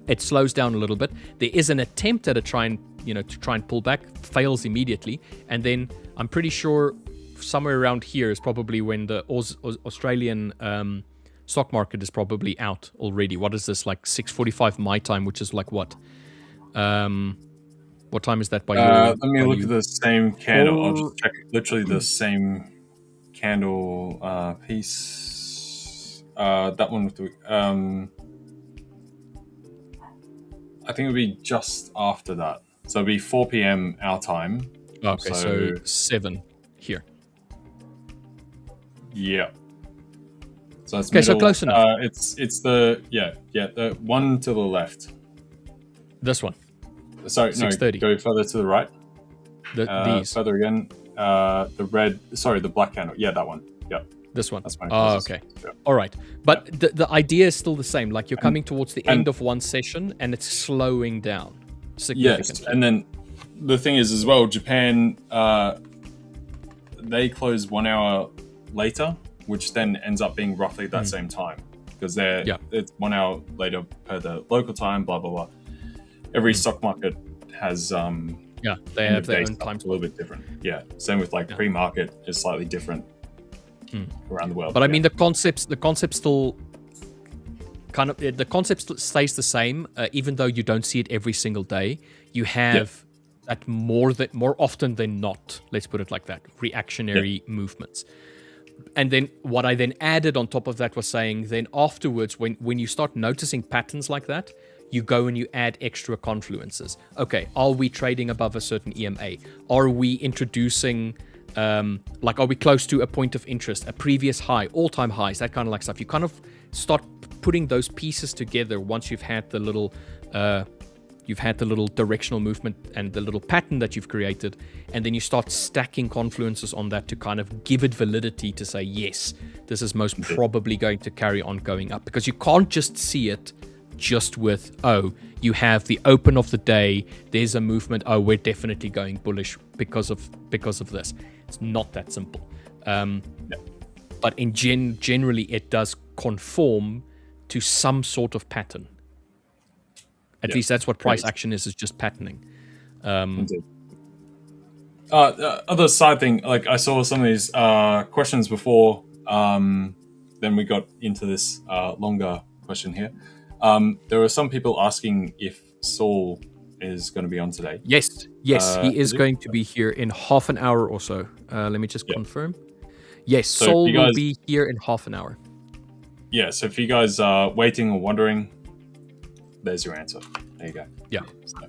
It slows down a little bit. There is an attempt at to try and pull back, fails immediately. And then I'm pretty sure somewhere around here is probably when the Australian stock market is probably out already. What is this, like 6:45 my time, which is like what? What time is that by you? Let me look at the same candle. I'll just check literally the same candle piece. That one with the... I think it would be just after that. So it'd be 4 p.m. our time. Okay, so 7 here. Yeah. So it's okay, middle. So close enough. It's the the one to the left. This one. Sorry, 6:30. No, go further to the right. These. Further again. The black candle. Yeah, that one. Yeah. This one. That's fine. Okay. Yeah. All right. But the idea is still the same. Like, you're coming towards the end of one session and it's slowing down significantly. Yes. And then the thing is as well, Japan, they close 1 hour later, which then ends up being roughly that same time, because it's 1 hour later per the local time, blah, blah, blah. Every stock market has they have their own time. A little bit different. Yeah. Same with pre-market is slightly different around the world. But I mean, the concept still kind of, the concept stays the same, even though you don't see it every single day. You have that more often than not, let's put it like that, reactionary movements. And then what I then added on top of that was saying, then afterwards, when you start noticing patterns like that, you go and you add extra confluences. Okay, are we trading above a certain EMA? Are we introducing, are we close to a point of interest, a previous high, all-time highs, that kind of like stuff. You kind of start putting those pieces together once you've had the little directional movement and the little pattern that you've created, and then you start stacking confluences on that to kind of give it validity to say, yes, this is most probably going to carry on going up, because you can't just see it just with, you have the open of the day, there's a movement, we're definitely going bullish because of this. It's not that simple. But generally it does conform to some sort of pattern. At least that's what price action is just patterning. Other side thing, like I saw some of these questions before, then we got into this longer question here. There were some people asking if Saul is going to be on today. Yes, he is going to be here in half an hour or so. Let me just confirm. Yes, so Saul will be here in half an hour. Yeah, so if you guys are waiting or wondering, there's your answer. There you go. Yeah.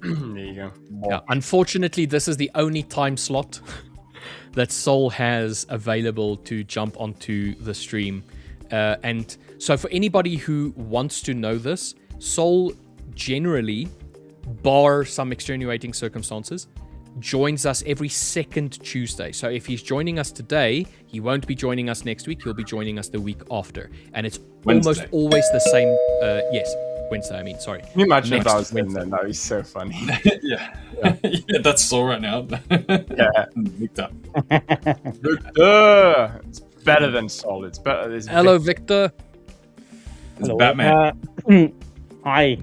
There you go. Yeah. Unfortunately, this is the only time slot that Saul has available to jump onto the stream. And so for anybody who wants to know this, Saul generally, bar some extenuating circumstances, joins us every second Tuesday. So if he's joining us today, he won't be joining us next week. He'll be joining us the week after. And it's almost always the same. Yes. Wednesday, I mean, sorry. Can you imagine if I was in there? That would be so funny. Yeah, that's Saul right now. Yeah. Victor. Victor! It's better than Saul. It's better. Hello, Victor. It's Batman. Hi.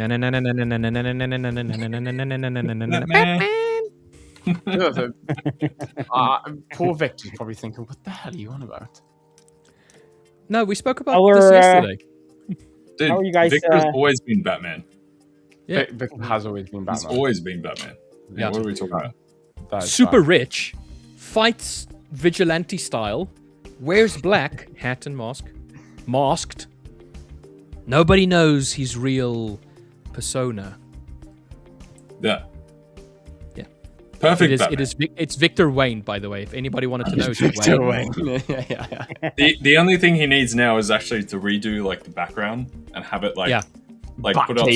Poor Victor's probably thinking, what the hell are you on about? No, we spoke about this yesterday. Dude, how are you guys? Victor's always been Batman. Yeah, Victor has always been Batman. He's always been Batman. Yeah. What are we talking about? Super rich, fights vigilante style, wears black, hat and mask, masked. Nobody knows his real persona. Yeah. Yeah. Perfect. It's Victor Wayne, by the way. If anybody wanted to know, it's Victor Wayne. The only thing he needs now is actually to redo like the background and have it like put up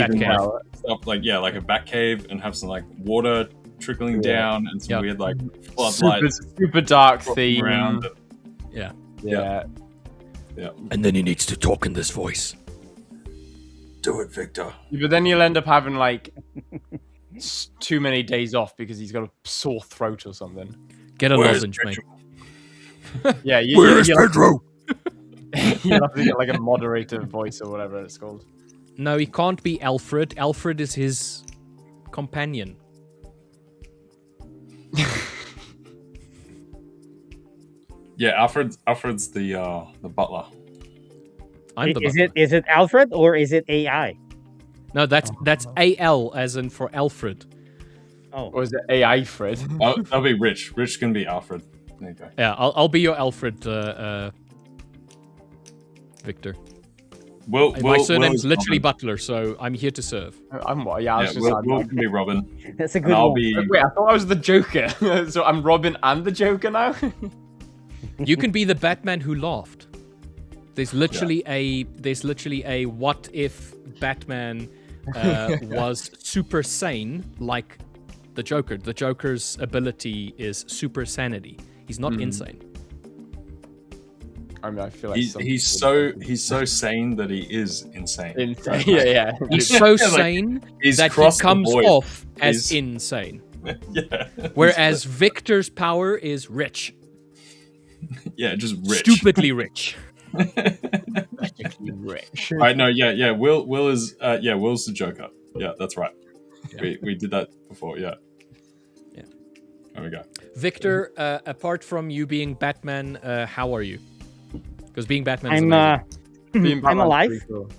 stuff like like a bat cave and have some like water trickling down and some weird like floodlight, super dark theme around. Yeah. And then he needs to talk in this voice. Do it, Victor. Yeah, but then you'll end up having like too many days off because he's got a sore throat or something. Get a lozenge, mate. Yeah, where's Pedro? You'll have to get like a moderator voice or whatever it's called. No, he can't be Alfred. Alfred is his companion. Yeah, Alfred's the butler. I'm the butler. Is it Alfred or is it AI? No, that's AL as in for Alfred. Oh, or is it AI Fred? That'll be Rich. Rich can be Alfred. There you go. Yeah, I'll be your Alfred, Victor. My surname's literally Butler, so I'm here to serve. I'm what? Yeah, Will can be Robin. That's a good one. Wait, I thought I was the Joker. So I'm Robin and the Joker now? You can be the Batman who laughed. There's literally a what if Batman was super sane like the Joker. The Joker's ability is super sanity. He's not insane. I mean, I feel like he's so sane that he is insane. Yeah. He's so sane that he comes off as insane. Yeah. Whereas Victor's power is rich. Yeah, just rich. Stupidly rich. Rich. Right, no, yeah. Will is Will's the Joker. Yeah, that's right. Yeah. We did that before, yeah. There we go. Victor, apart from you being Batman, how are you? Because being Batman is I'm alive. Cool.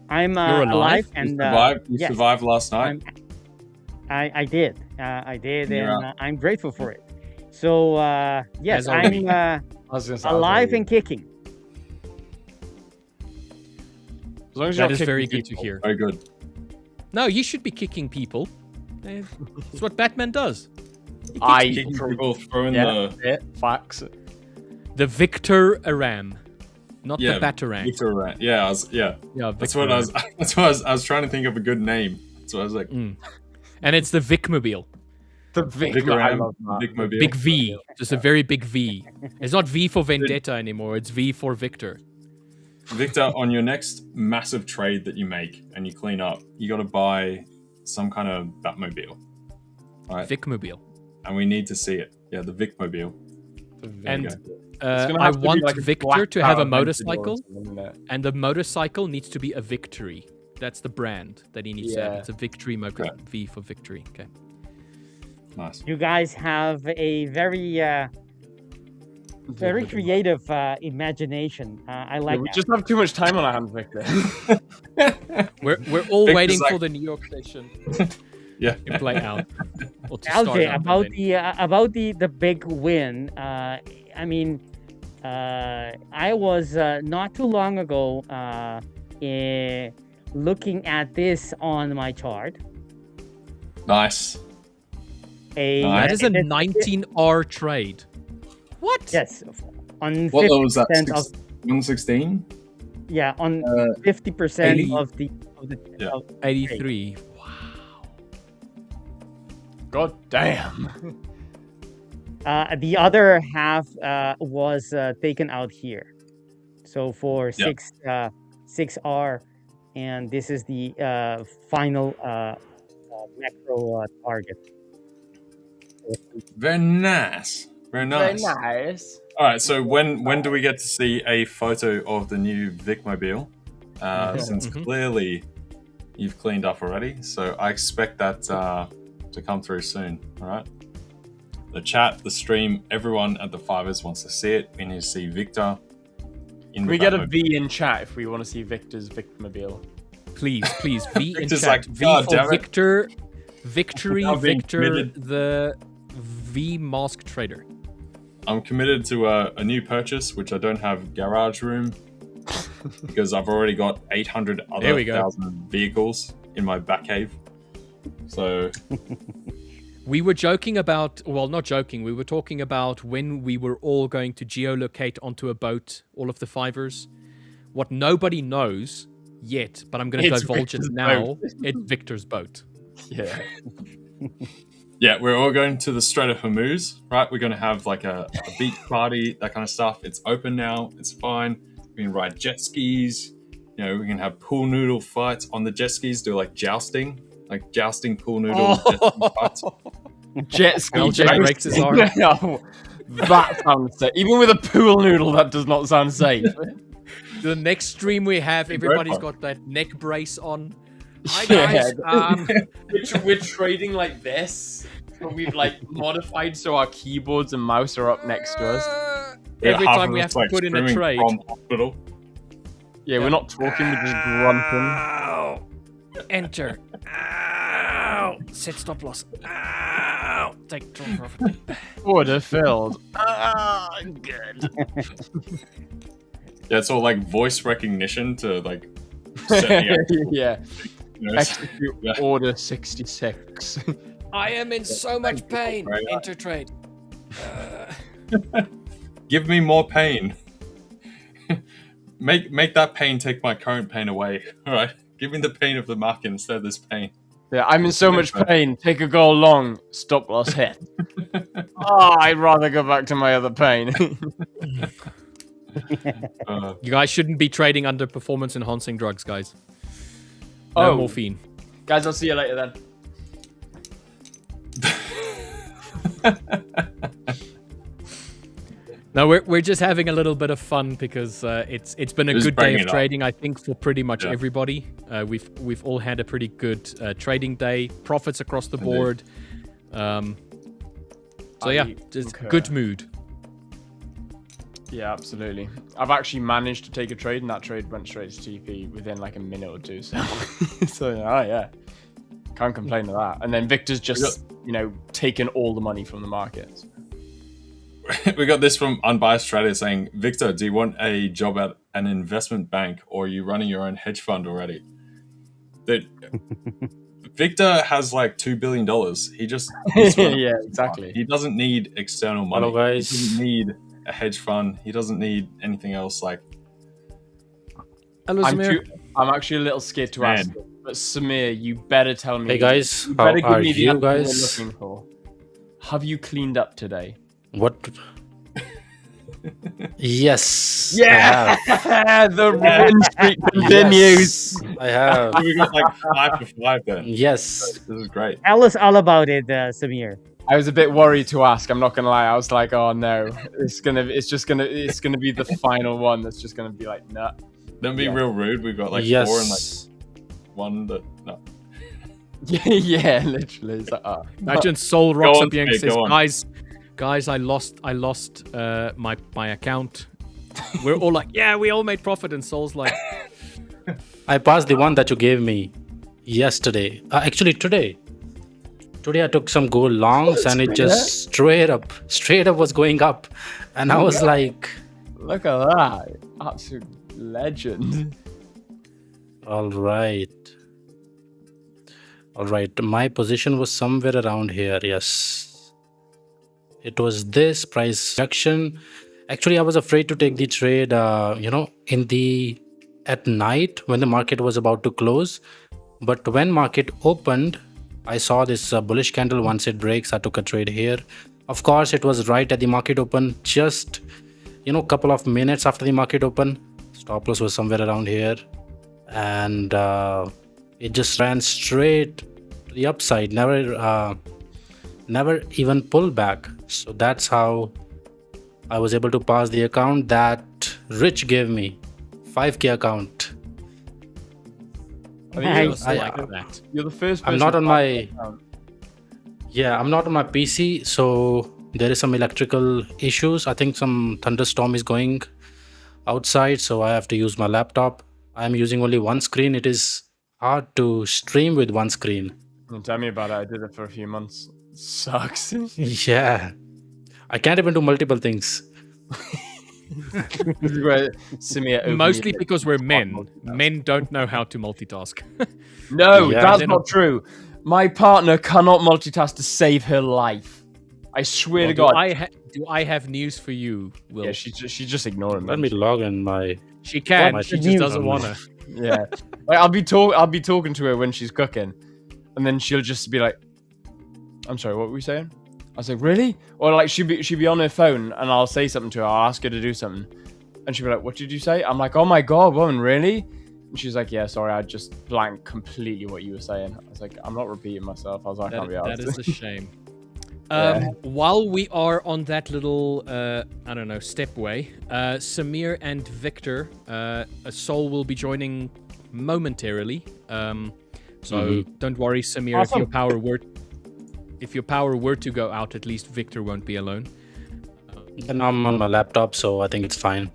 I'm You're alive? and you survived last night. I did, and I'm grateful for it. So yes, I'm alive and kicking. As long as that is very good to hear. Very good. No, you should be kicking people. It's what Batman does. Kicking people, throwing facts. The Victor Aram, not the Batarang. Victor Aram. Yeah, That's what I was trying to think of a good name. So I was like, and it's the Vicmobile. The Vicmobile. Big V, just a very big V. It's not V for Vendetta anymore. It's V for Victor. Victor, on your next massive trade that you make and you clean up, you got to buy some kind of Batmobile. Right? Vicmobile. And we need to see it. Yeah, the Vicmobile. And I want like Victor to have a motorcycle, and the motorcycle needs to be a Victory. That's the brand that he needs to have. It's a Victory V for Victory. Okay. Nice. You guys have a very creative imagination. I like that. We just have too much time on our hands, Victor. we're all waiting for the New York session. Yeah. To play out. LJ, about the big win. I mean, I was not too long ago looking at this on my chart. Nice. That is a 19R trade. What? Yes. On what 50% was that? of 116? Yeah, on 50% of the 83. Wow. God damn. The other half was taken out here. So for 6R, and this is the final macro target. Very nice. Very nice. Very nice. All right. So when do we get to see a photo of the new Vicmobile? Since clearly you've cleaned up already, so I expect that to come through soon. All right. The chat, the stream, everyone at the 5ers wants to see it. We need to see Victor. Can we get a V in chat if we want to see Victor's Vicmobile? Please, V in chat. Like, V for Victor, Victory, Victor, the V Mask Trader. I'm committed to a new purchase, which I don't have garage room because I've already got 800 other 1,000 vehicles in my back cave. So we were joking about, well, not joking, we were talking about when we were all going to geolocate onto a boat, all of the 5ers. What nobody knows yet, but I'm going to divulge it now, it's Victor's boat. Yeah. Yeah, we're all going to the Strait of Hormuz, right? We're going to have like a beach party, that kind of stuff. It's open now. It's fine. We can ride jet skis. You know, we can have pool noodle fights on the jet skis, do like jousting pool noodle fights. Jet ski. LJ breaks his arm. No, that sounds safe. Even with a pool noodle, that does not sound safe. The next stream we have, everybody's got that neck brace on. Hi guys. We're trading like this, but we've like modified so our keyboards and mouse are up next to us. Every time we have to put in a trade. From hospital. Yeah, we're not talking, we're just grunting. Ow. Enter. Ow. Set stop loss. Ow. Take draw profit. Order filled. Good. Yeah, it's all like voice recognition to like set the yeah. Execute order 66. I am in so much pain. Enter trade. Give me more pain. Make that pain take my current pain away. All right. Give me the pain of the market instead of this pain. Yeah, I'm in so much pain. Take a go long. Stop loss hit. I'd rather go back to my other pain. You guys shouldn't be trading under performance enhancing drugs, guys. No morphine. Guys, I'll see you later then. No, we're just having a little bit of fun because it's been a good day of trading, I think, for pretty much everybody. We've all had a pretty good trading day, profits across the board. Just good mood. Yeah, absolutely. I've actually managed to take a trade, and that trade went straight to TP within like a minute or two. So, can't complain to that. And then Victor's just, taken all the money from the markets. We got this from Unbiased Trader saying, Victor, do you want a job at an investment bank, or are you running your own hedge fund already? Dude, Victor has like $2 billion. He just yeah, exactly. He doesn't need external money. Hello, guys. He doesn't need a hedge fund. He doesn't need anything else. Like, hello, Samir. I'm actually a little scared to ask, but Samir, you better tell me. Hey guys, you how better give are me the you answer guys? we're looking for. Have you cleaned up today? What? Yes. Yeah, the win streak continues. Yes, I have. we got like 5 for 5 then. Yes. This is great. Tell us all about it, Samir. I was a bit worried to ask. I'm not gonna lie. I was like, oh no, it's gonna be the final one. That's just gonna be like, nah. Don't be real rude. We've got like 4 and like 1 that no. Yeah, literally. It's like, Imagine Sol rocks up here and says, guys, I lost my account. We're all like, yeah, we all made profit, and Sol's like, I passed the one that you gave me yesterday. Actually, today I took some gold longs, and it just straight up was going up, and I was like, look at that, absolute legend. All right. My position was somewhere around here. Yes, it was this price action. Actually, I was afraid to take the trade, at night when the market was about to close. But when market opened, I saw this bullish candle. Once it breaks, I took a trade here. Of course, it was right at the market open. Just, couple of minutes after the market open, stop loss was somewhere around here. And it just ran straight to the upside. Never even pulled back. So that's how I was able to pass the account that Rich gave me, 5K account. Nice. You're the first person. I'm not on my PC, so there is some electrical issues. I think some thunderstorm is going outside, so I have to use my laptop. I'm using only one screen. It is hard to stream with one screen. Tell me about it. I did it for a few months. It sucks. Yeah. I can't even do multiple things. Mostly because we're men. Men don't know how to multitask. No, that's not true. My partner cannot multitask to save her life. I swear to God. Do I have news for you, Will? Yeah, she just ignoring me. Let me log in my... She can. She just doesn't want to. Yeah. Like, I'll be talking to her when she's cooking, and then she'll just be like, I'm sorry, what were we saying? I was like, really? Or like she'd be on her phone, and I'll say something to her. I'll ask her to do something, and she'll be like, what did you say? I'm like, oh my God, woman, really? And she's like, yeah, sorry, I just blanked completely what you were saying. I was like, I'm not repeating myself. I was like, I can't be asked. That is a shame. While we are on that little, stepway, Samir and Victor, Sol will be joining momentarily. Don't worry, Samir. Awesome. If your power were to go out, at least Victor won't be alone. And I'm on my laptop, so I think it's fine.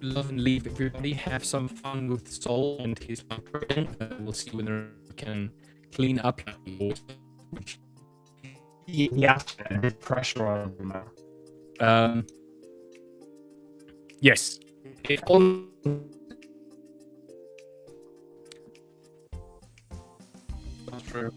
Love and leave everybody. Have some fun with Sol and his recording. We'll see whether we can clean up. Yeah, there's pressure on him now. Yes. That's true.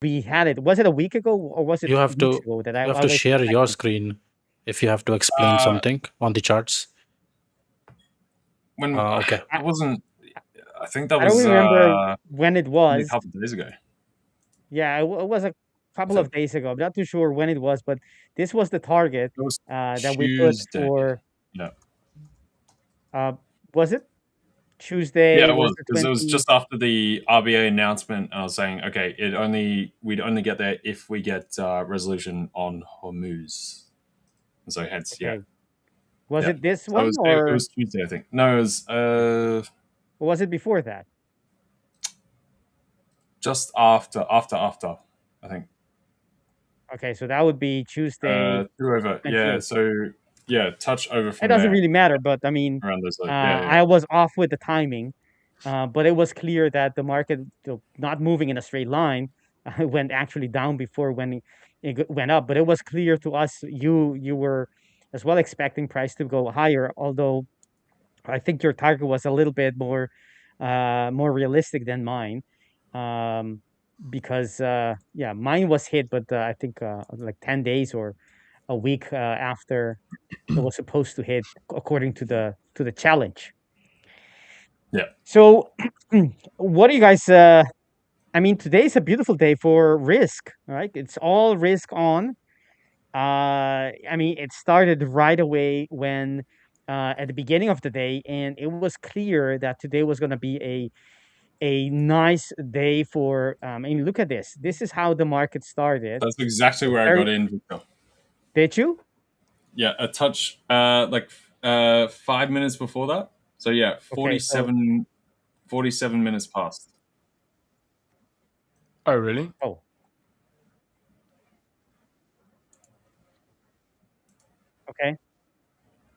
We had it. Was it a week ago, or was it? You have to. Ago that you have to share your screen if you have to explain something on the charts. Okay. I wasn't. I think that was. I don't remember when it was. A couple of days ago. Yeah, it was a couple of days ago. I'm not too sure when it was, but this was the target that we put for. Yeah. Was it Tuesday? Yeah, it was, because it was just after the RBA announcement. I was saying, okay, we'd only get there if we get resolution on Hormuz. So hence, okay. Yeah. Was it this one, or it was Tuesday? I think. No, it was. Or was it before that? Just after, I think. Okay, so that would be Tuesday. Over. Yeah. So yeah, touch over from. It doesn't really matter, but I mean, around those, I was off with the timing, but it was clear that the market, not moving in a straight line, went actually down before when it went up. But it was clear to us, you were as well expecting price to go higher, although I think your target was a little bit more realistic than mine, because yeah, mine was hit, but I think like 10 days or a week after it was supposed to hit, according to the challenge. Yeah. So, what do you guys? I mean, today is a beautiful day for risk, right? It's all risk on. I mean, it started right away when at the beginning of the day, and it was clear that today was going to be a nice day for. I mean, look at this. This is how the market started. That's exactly where I got in, Victor. Did you? Yeah, a touch, like 5 minutes before that. So yeah, 47 minutes past. Oh, really? Oh. Okay.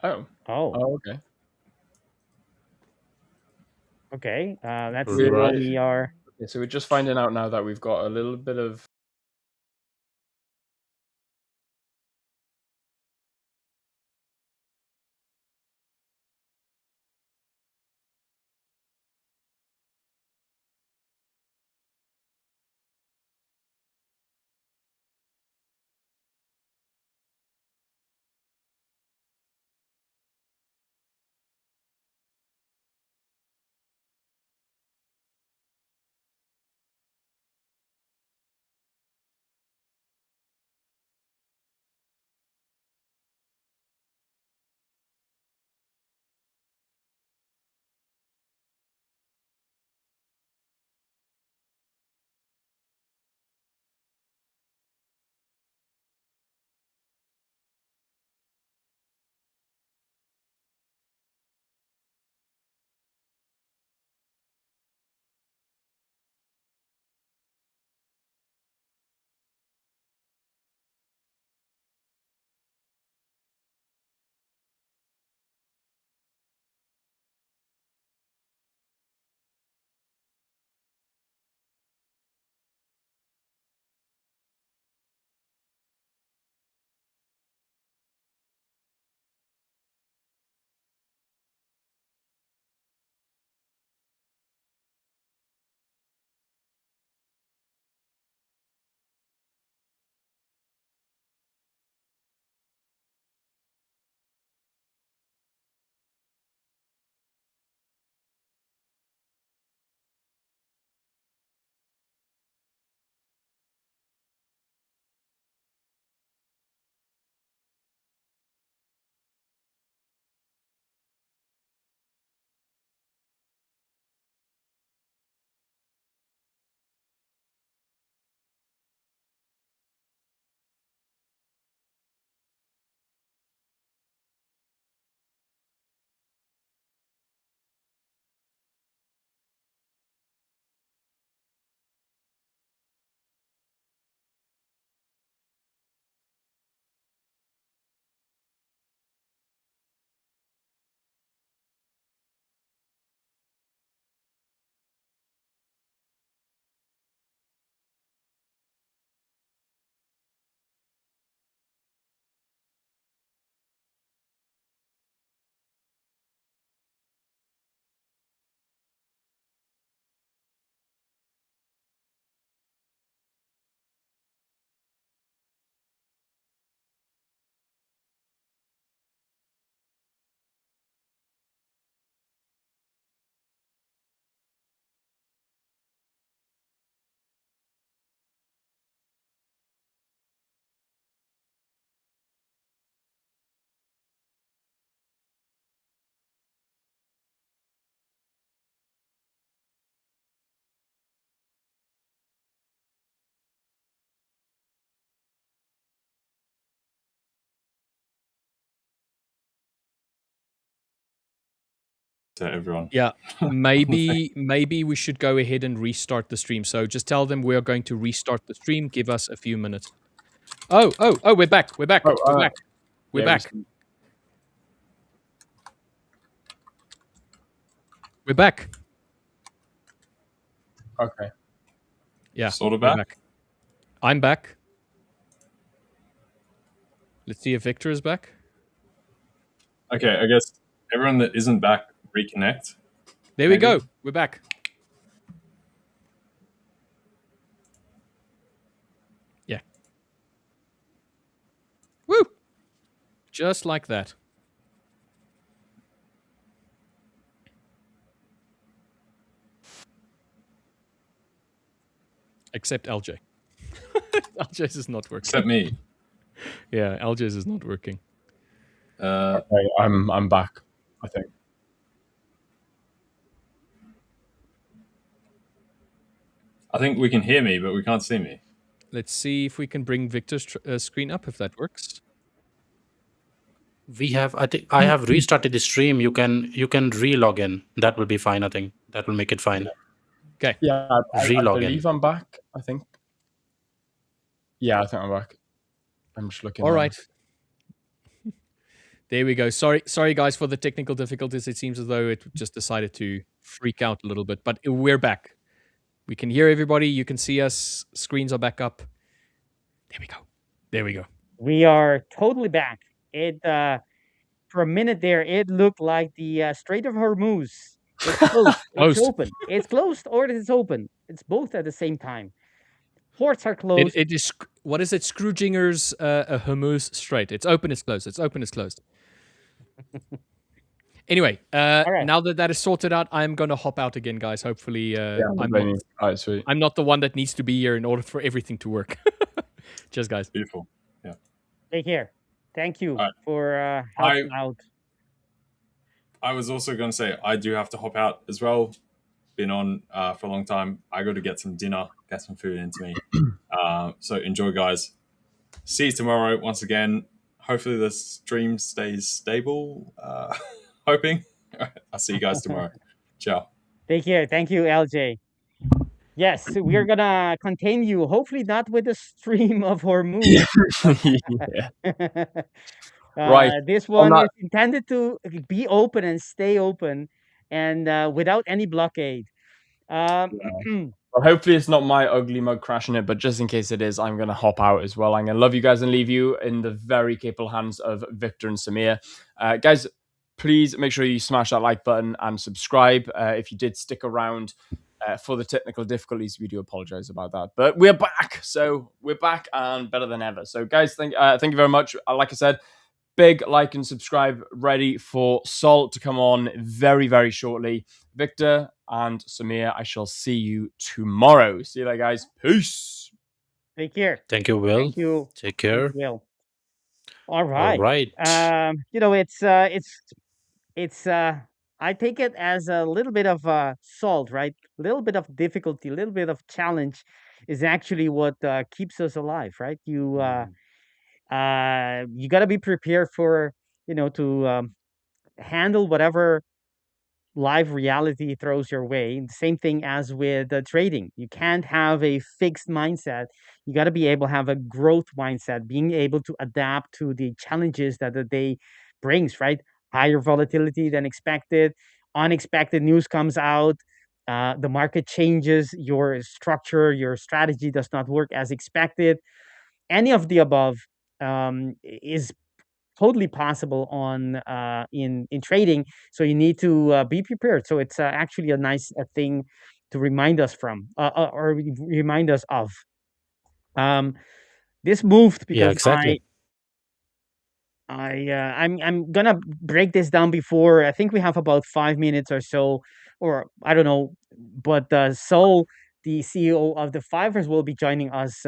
Oh. Oh. Okay. Okay. Let's see what we are. Okay, so we're just finding out now that we've got a little bit of. To everyone. Yeah, maybe we should go ahead and restart the stream. So just tell them we are going to restart the stream. Give us a few minutes. Oh, we're back. We're back. We're back. We're back. We're back. Okay. Yeah. Sort of back. I'm back. Let's see if Victor is back. Okay, I guess everyone that isn't back, reconnect. There we go. We're back. Yeah. Woo! Just like that. Except LJ. LJ's is not working. Except me. Yeah, LJ's is not working. Okay, I'm back, I think. I think we can hear me, but we can't see me. Let's see if we can bring Victor's screen up, if that works. I have restarted the stream. You can re-log in. That will be fine. I think that will make it fine. Okay. Yeah, I believe I'm back. I think. Yeah, I think I'm back. I'm just looking. All right. There we go. Sorry, guys, for the technical difficulties. It seems as though it just decided to freak out a little bit, but we're back. We can hear everybody. You can see us. Screens are back up. There we go. There we go. We are totally back. It for a minute there, it looked like the Strait of Hormuz. It's closed. It's open. It's closed or it's open. It's both at the same time. Ports are closed. It is. What is it? Scroodinger's Hormuz Strait. It's open. It's closed. It's open. It's closed. Anyway, right. Now that is sorted out, I'm going to hop out again, guys. Hopefully, I'm not the one that needs to be here in order for everything to work. Cheers, guys. Beautiful. Yeah. Take care. Thank you for helping out. I was also going to say, I do have to hop out as well. Been on for a long time. I got to get some dinner, get some food into me. So enjoy, guys. See you tomorrow once again. Hopefully the stream stays stable. Hoping. I'll see you guys tomorrow. Ciao. Take care. Thank you, LJ. Yes, we're gonna continue. Hopefully not with the stream of Hormuz. Right. This one is intended to be open and stay open, and without any blockade. Well, hopefully it's not my ugly mug crashing it, but just in case it is, I'm going to hop out as well. I'm going to love you guys and leave you in the very capable hands of Victor and Samir. Guys, please make sure you smash that like button and subscribe. If you did stick around for the technical difficulties, we do apologize about that. But we're back. So we're back and better than ever. So guys, thank you very much. Like I said, big like and subscribe ready for Sol to come on very, very shortly. Victor and Samir, I shall see you tomorrow. See you later, guys. Peace. Take care. Thank you, Will. Thank you. Take care. Will. All right. All right. It's I take it as a little bit of salt, right? A little bit of difficulty, a little bit of challenge is actually what keeps us alive, right? You got to be prepared for, to handle whatever live reality throws your way. Same thing as with trading. You can't have a fixed mindset. You got to be able to have a growth mindset, being able to adapt to the challenges that the day brings, right? Higher volatility than expected, unexpected news comes out, the market changes, your structure, your strategy does not work as expected. Any of the above is totally possible on in trading. So you need to be prepared. So it's actually a nice thing to remind us from or remind us of. This moved because exactly. I'm gonna break this down before. I think we have about 5 minutes or so, or I don't know. But Sol, the CEO of the 5ers, will be joining us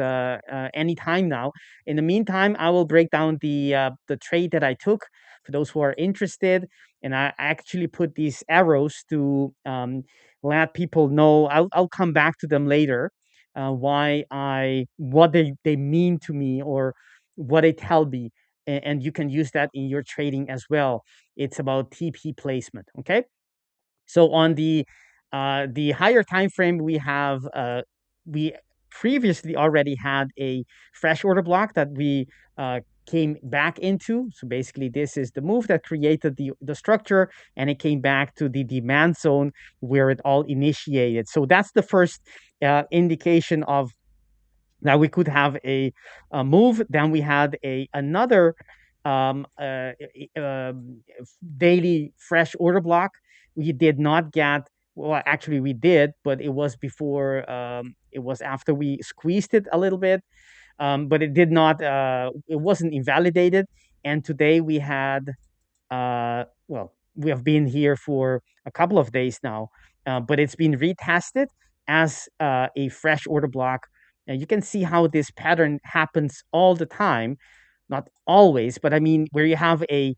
anytime now. In the meantime, I will break down the trade that I took for those who are interested, and I actually put these arrows to let people know. I'll come back to them later. What they mean to me or what they tell me. And you can use that in your trading as well. It's about TP placement. Okay, so on the higher time frame, we previously already had a fresh order block that we came back into. So basically, this is the move that created the structure, and it came back to the demand zone where it all initiated. So that's the first indication of that we could have a move. Then we had another um, uh, daily fresh order block. We did not get, well, actually we did, but it was before, it was after we squeezed it a little bit, but it did not, it wasn't invalidated. And today we had, well, we have been here for a couple of days now, but it's been retested as a fresh order block. And you can see how this pattern happens all the time, not always, but I mean, where you have a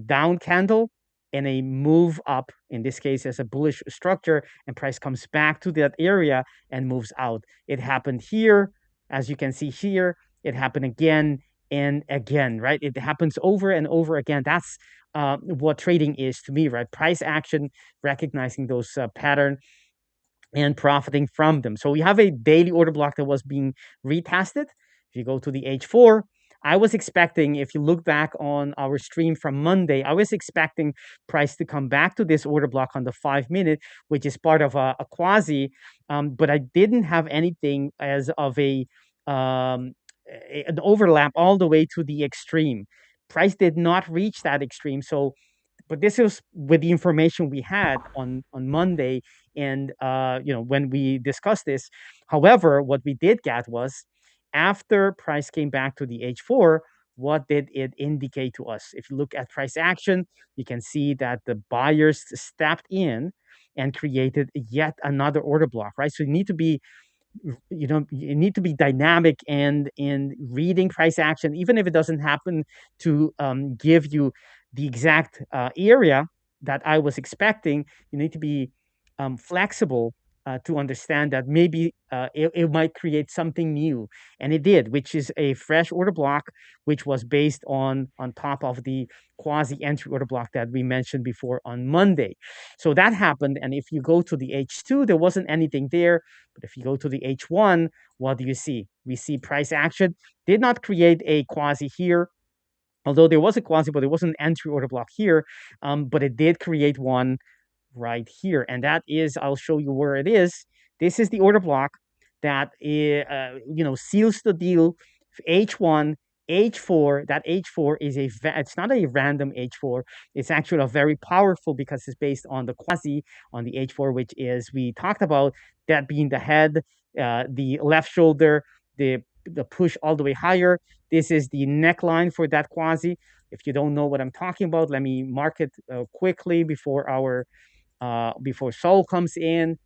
down candle and a move up, in this case, as a bullish structure, and price comes back to that area and moves out. It happened here, as you can see here. It happened again and again, right? It happens over and over again. That's what trading is to me, right? Price action, recognizing those pattern and profiting from them. So we have a daily order block that was being retested. If you go to the H4, I was expecting, if you look back on our stream from Monday, I was expecting price to come back to this order block on the 5-minute, which is part of a quasi, but I didn't have anything as of an overlap all the way to the extreme. Price did not reach that extreme. So, but this was with the information we had on Monday, and when we discussed this. However, what we did get was, after price came back to the H4, what did it indicate to us? If you look at price action, you can see that the buyers stepped in and created yet another order block, right? So you need to be dynamic and in reading price action, even if it doesn't happen to give you the exact area that I was expecting. You need to be flexible to understand that maybe it might create something new, and it did, which is a fresh order block, which was based on top of the quasi entry order block that we mentioned before on Monday. So that happened, and if you go to the H2, there wasn't anything there. But if you go to the H1, what do you see? We see price action did not create a quasi here, although there was a quasi, but there was an entry order block here, but it did create one right here. And that is, I'll show you where it is. This is the order block that seals the deal. H1, H4. That H4 is it's not a random H4. It's actually a very powerful, because it's based on the quasi on the H4, which is, we talked about that being the head, the left shoulder, the push all the way higher. This is the neckline for that quasi. If you don't know what I'm talking about, let me mark it quickly before Sol comes in.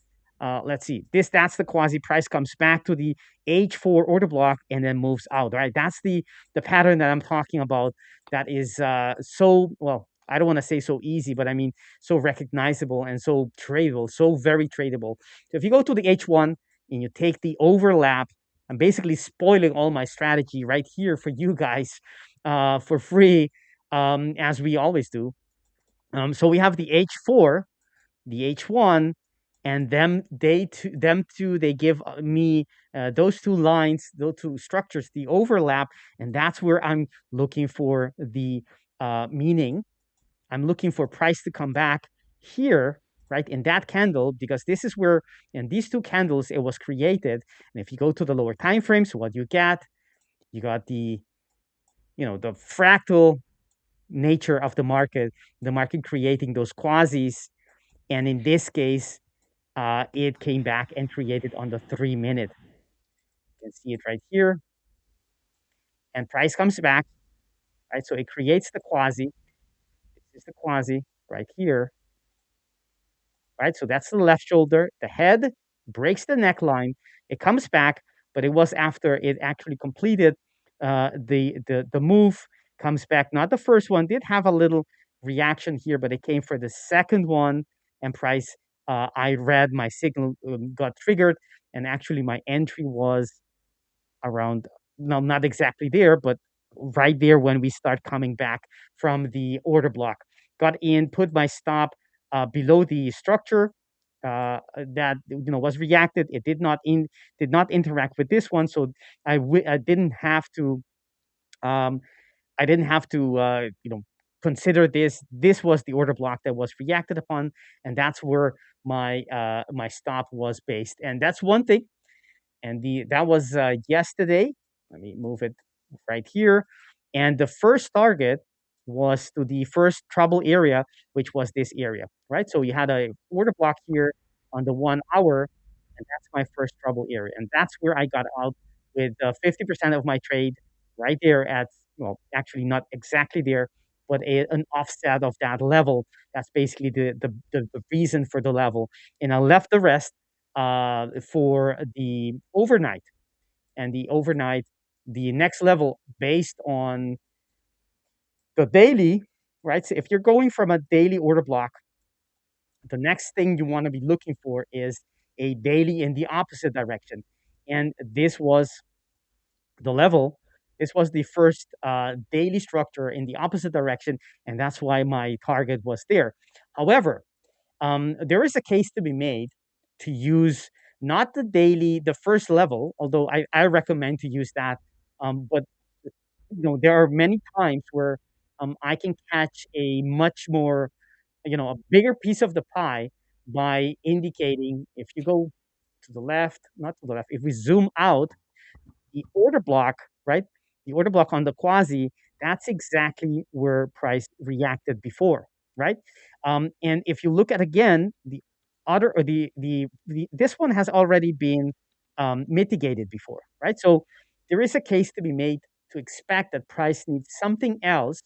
Let's see. That's the quasi. Price comes back to the H4 order block and then moves out. Right. That's the pattern that I'm talking about. That is so, well, I don't want to say so easy, but I mean so recognizable and so tradable, so very tradable. So if you go to the H1 and you take the overlap, I'm basically spoiling all my strategy right here for you guys for free, as we always do. So we have the H4, the H1, and them two, they give me those two lines, those two structures, the overlap, and that's where I'm looking for the meaning. I'm looking for price to come back here, right, in that candle, because this is where, in these two candles, it was created. And if you go to the lower time frames, what you got the the fractal nature of the market creating those quasis. And in this case, it came back and created on the 3-minute. You can see it right here. And price comes back, right? So it creates the quasi. This is the quasi right here, right? So that's the left shoulder. The head breaks the neckline. It comes back, but it was after it actually completed the move. Comes back. Not the first one. Did have a little reaction here, but it came for the second one. And price, I read my signal got triggered, and actually my entry was around, no, not exactly there, but right there when we start coming back from the order block. Got in, put my stop below the structure that was reacted. It did not interact with this one, so I didn't have to I didn't have to, consider this. This was the order block that was reacted upon, and that's where my stop was based. And that's one thing. And that was yesterday. Let me move it right here. And the first target was to the first trouble area, which was this area, right? So you had a order block here on the 1 hour, and that's my first trouble area. And that's where I got out with 50% of my trade right there at, well, actually not exactly there, but an offset of that level. That's basically the reason for the level. And I left the rest for the overnight. And the overnight, the next level based on the daily, right? So if you're going from a daily order block, the next thing you want to be looking for is a daily in the opposite direction. And this was the level. This was the first daily structure in the opposite direction, and that's why my target was there. However, there is a case to be made to use not the daily, the first level, although I recommend to use that. But there are many times where I can catch a much more, a bigger piece of the pie by indicating, if you go to the left, not to the left, if we zoom out, the order block, right? The order block on the quasi, that's exactly where price reacted before, right? And if you look at again the other or the this one has already been mitigated before, right? So there is a case to be made to expect that price needs something else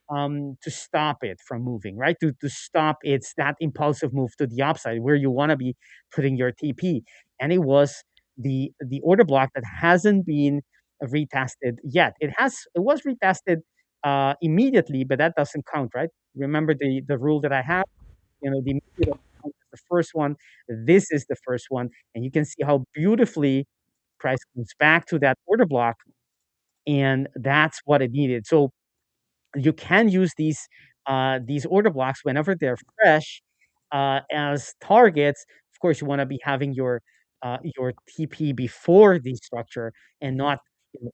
to stop it from moving, right? To stop its that impulsive move to the upside where you want to be putting your TP. And it was the order block that hasn't been retested yet. It was retested immediately, but that doesn't count, right? Remember the rule that I have. The immediate count is the first one. This is the first one, and you can see how beautifully price comes back to that order block, and that's what it needed. So you can use these order blocks whenever they're fresh as targets. Of course, you want to be having your TP before the structure and not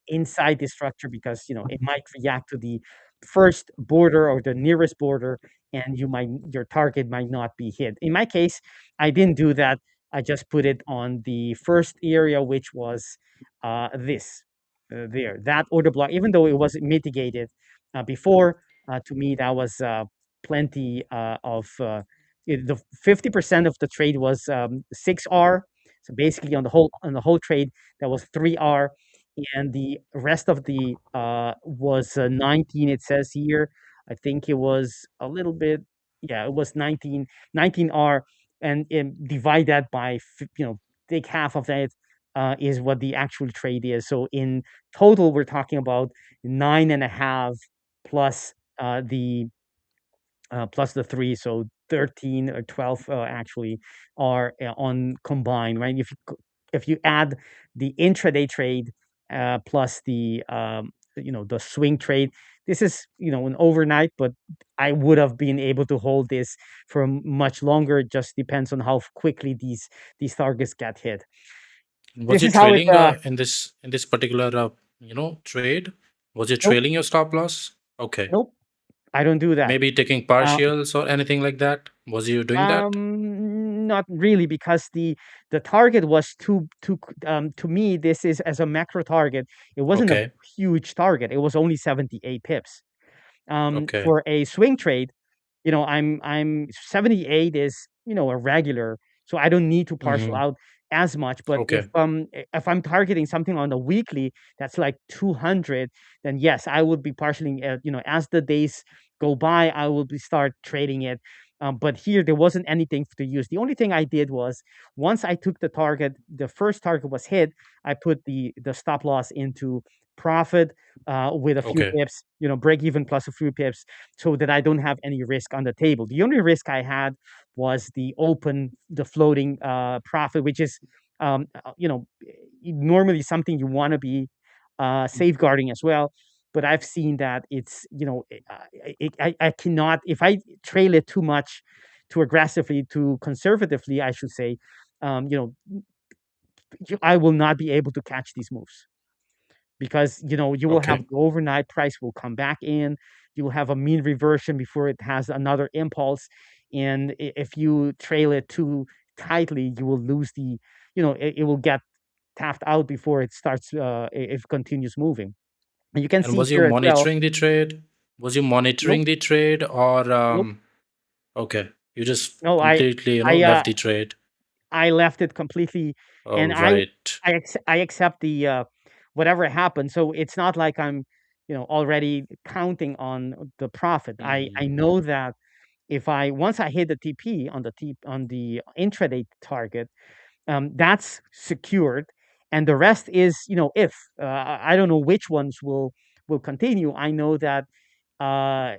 inside the structure because it might react to the first border or the nearest border, and your target might not be hit. In my case, I didn't do that. I just put it on the first area, which was this there. That order block, even though it was mitigated before, to me that was plenty of the 50% of the trade was 6R. So basically on the whole trade that was 3R, and the rest of the was 19. It says here, I think it was a little bit, yeah, it was 19R, and divide that by take half of that is what the actual trade is. So in total, we're talking about 9.5 plus the 3, so 13 or 12 actually are on combined, right? If you add the intraday trade plus the swing trade, this is an overnight, but I would have been able to hold this for much longer. It just depends on how quickly these targets get hit. Was This it is how it trailing in this particular trade? Was it nope, trailing your stop loss? Okay. nope, I don't do that. Maybe taking partials or anything like that. Was you doing that? Not really, because the target was to me, this is as a macro target. It wasn't a Okay. huge target. It was only 78 pips. Okay. For a swing trade, I'm 78 is a regular, so I don't need to partial Hmm. out as much. But Okay. if I'm targeting something on the weekly that's like 200, then yes, I would be partialing. As the days go by, I will be start trading it. But here there wasn't anything to use. The only thing I did was, once I took the target, the first target was hit, I put the stop loss into profit with a few Okay. pips, break even plus a few pips, so that I don't have any risk on the table. The only risk I had was the floating profit, which is, normally something you want to be safeguarding as well. But I've seen that it's, I cannot, if I trail it too much, too aggressively, too conservatively, I should say, I will not be able to catch these moves. because you will have the overnight price will come back in. You will have a mean reversion before it has another impulse, and if you trail it too tightly, you will lose it will get tapped out before it starts if it continues moving. And you can And see was you here as well. monitoring the trade? Was you monitoring Nope. the trade, or Nope. okay, you just No, completely left the trade? I left it completely, and Right. I accept the whatever happened. So it's not like I'm already counting on the profit. I know that if once I hit the TP on the intraday target, that's secured, and the rest is if I don't know which ones will continue. I know that I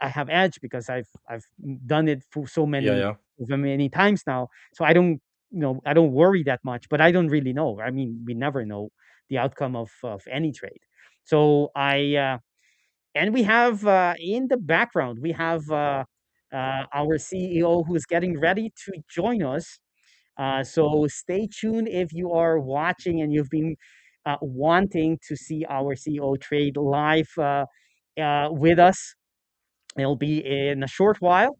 have edge because I've done it for so many times now, so I don't worry that much, but I don't really know. I mean, we never know the outcome of any trade. So and we have in the background we have our CEO who's getting ready to join us. So stay tuned if you are watching and you've been wanting to see our CEO trade live with us. It'll be in a short while,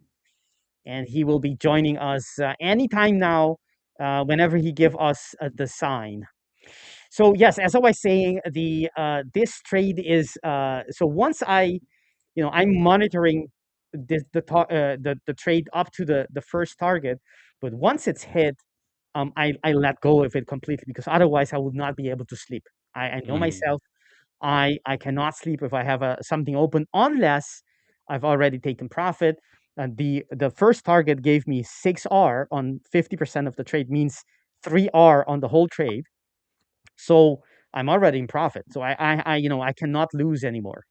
and he will be joining us anytime now, whenever he give us the sign. So yes, as I was saying, the this trade is so once I'm monitoring the trade up to the first target, but once it's hit, I let go of it completely because otherwise I would not be able to sleep. I know myself. I cannot sleep if I have something open unless I've already taken profit. And the first target gave me 6R on 50% of the trade, means 3R on the whole trade. So I'm already in profit. So I cannot lose anymore.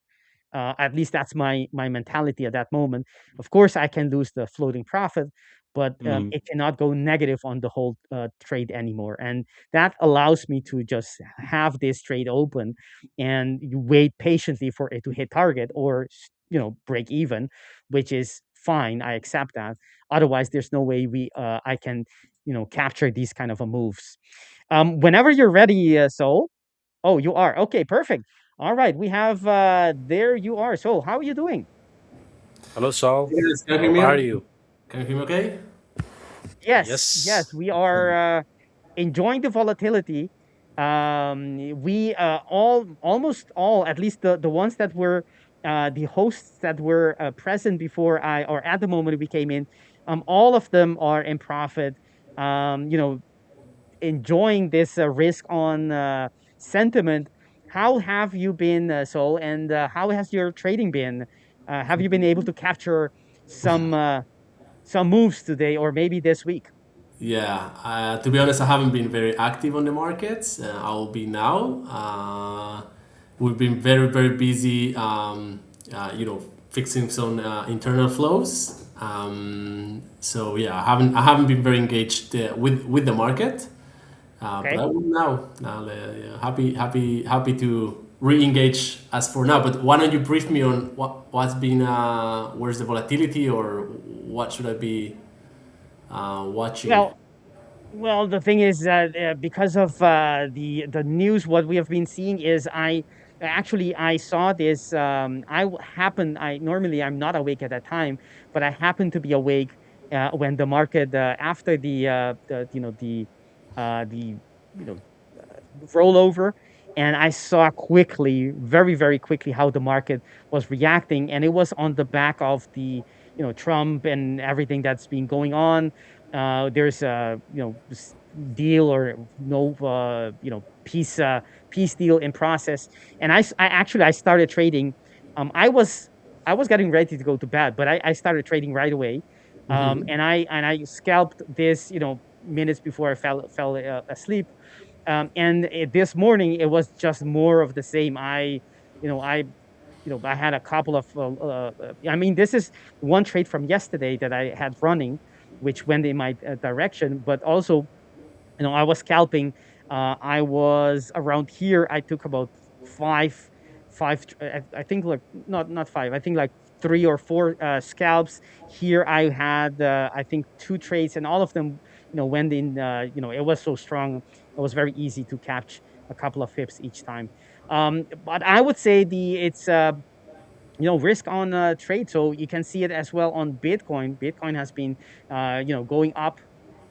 At least that's my mentality at that moment. Of course, I can lose the floating profit, but it cannot go negative on the whole trade anymore. And that allows me to just have this trade open, and you wait patiently for it to hit target or break even, which is fine. I accept that. Otherwise, there's no way I can capture these kind of moves. Whenever you're ready, Sol. Oh, you are. Okay, perfect. All right, we have there you are. So, how are you doing? Hello, Saul. Yes, can you hear me? How are you? Can you hear me okay? Yes, we are enjoying the volatility. We almost all, at least the ones that were the hosts that were present before or at the moment we came in, all of them are in profit. Enjoying this risk on sentiment. How have you been, Sol, and how has your trading been? Have you been able to capture some moves today or maybe this week? Yeah, to be honest, I haven't been very active on the markets. I will be now. We've been very, very busy, fixing some internal flows. So yeah, I haven't been very engaged with the market. But Okay. I will now. Now, yeah, happy to re-engage as for now. But why don't you brief me on what's been, where's the volatility, or what should I be watching? Well, the thing is that because of the news, what we have been seeing is I saw this. I normally I'm not awake at that time, but I happened to be awake when the market after the rollover, and I saw quickly, very very quickly, how the market was reacting, and it was on the back of the Trump and everything that's been going on. There's a deal or no peace deal in process, and I actually I started trading. I was getting ready to go to bed, but I started trading right away. And I scalped this minutes before I fell asleep. And this morning it was just more of the same. I had a couple of I mean, this is one trade from yesterday that I had running, which went in my direction, but also I was scalping. I was around here. I took about I think, like, not five. I think like 3 or 4 scalps. Here I had I think 2 trades, and all of them went in. It was so strong. It was very easy to catch a couple of pips each time. But I would say it's risk on trade. So you can see it as well on Bitcoin. Bitcoin has been going up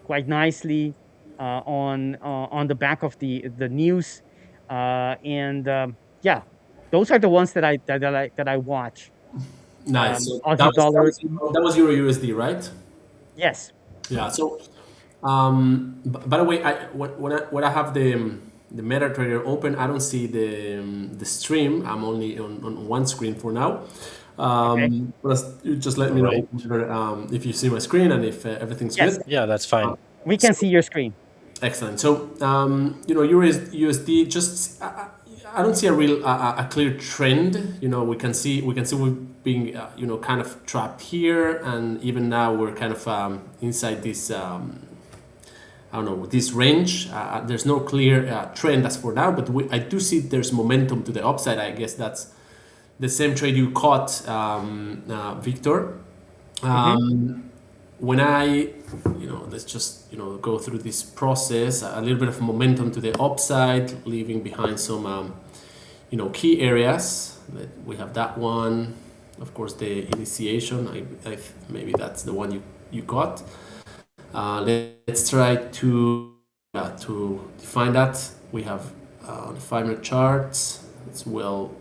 quite nicely on the back of the news, and yeah, those are the ones that I watch. Nice. So Aussie dollar. that was Euro USD, right? Yes. Yeah. So, by the way, when I have the MetaTrader open, I don't see the stream. I'm only on one screen for now. But you just let me know if you see my screen and if everything's Yes. good. Yeah, that's fine. We can see your screen. Excellent. So, Euro USD, just I don't see a real a clear trend. We can see we've been kind of trapped here, and even now we're kind of inside this I don't know, this range. There's no clear trend as for now, but I do see there's momentum to the upside. I guess that's the same trade you caught, Victor. When I, let's just, go through this process, a little bit of momentum to the upside, leaving behind some, key areas. We have that one. Of course, the initiation, maybe that's the one you got. Let's try to define that. We have on the 5-minute charts, it's well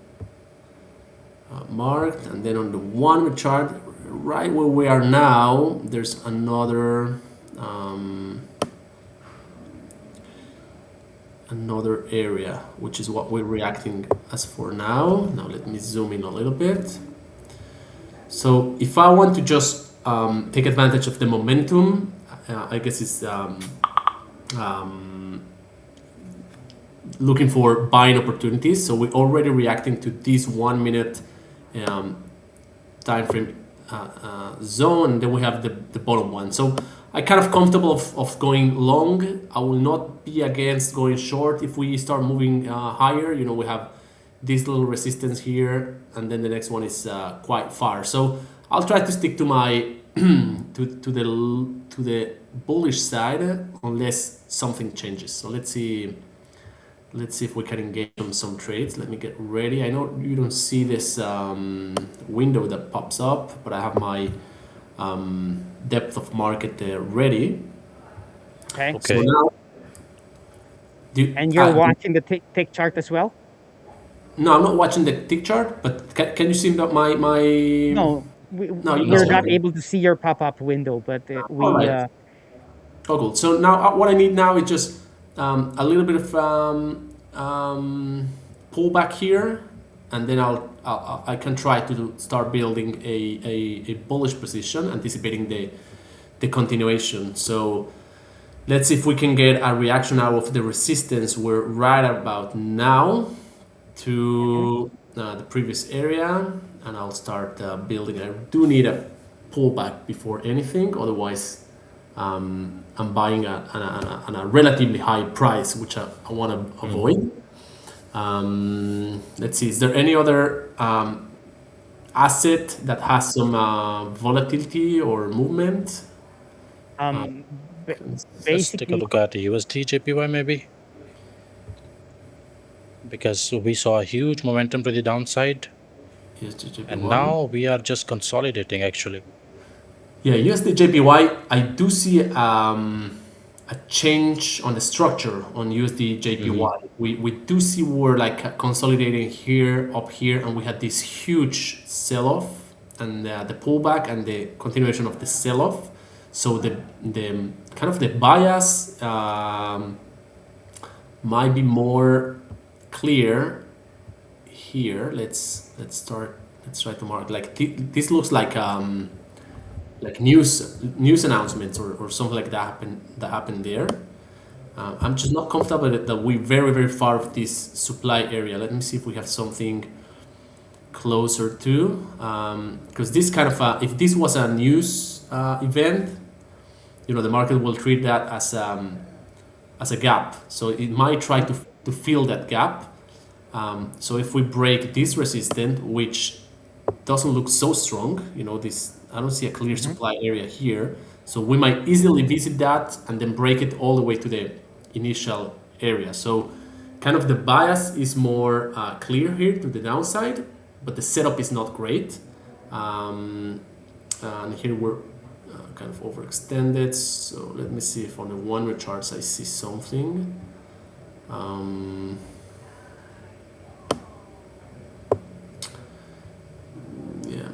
marked, and then on the 1-minute chart, right where we are now, there's another area, which is what we're reacting as for now. Now let me zoom in a little bit. So if I want to just take advantage of the momentum, I guess it's looking for buying opportunities. So we're already reacting to this 1-minute time frame zone, and then we have the bottom one. So I'm kind of comfortable of going long. I will not be against going short if we start moving higher. We have this little resistance here, and then the next one is quite far. So I'll try to stick to my to the bullish side unless something changes. So let's see if we can engage some trades. Let me get ready. I know you don't see this window that pops up, but I have my depth of market ready. Okay. So now, and you're watching the tick chart as well? No, I'm not watching the tick chart, but can you see my? No, we're not able to see your pop-up window, but we. Right. Oh, cool. So now what I need now is just a little bit of pullback here, and then I can try to start building a bullish position, anticipating the continuation. So let's see if we can get a reaction out of the resistance we're right about now to the previous area, and I'll start building. I do need a pullback before anything, otherwise I'm buying at a relatively high price, which I want to avoid. Let's see, is there any other asset that has some volatility or movement? Let's take a look at USD JPY maybe, because we saw a huge momentum to the downside, and now we are just consolidating actually. Yeah, USD JPY, I do see a change on the structure on USD JPY. We do see we're like consolidating here, up here, and we had this huge sell-off and the pullback and the continuation of the sell-off. So the kind of the bias might be more clear here. Let's try to mark like this looks like news announcements or something like that happened there. I'm just not comfortable that we're very, very far of this supply area. Let me see if we have something closer to, because this kind of if this was a news event, the market will treat that as a gap. So it might try to fill that gap. So if we break this resistance, which doesn't look so strong, this, I don't see a clear supply area here. So we might easily visit that and then break it all the way to the initial area. So kind of the bias is more clear here to the downside, but the setup is not great. And here we're kind of overextended. So let me see if on the 1 minute charts I see something.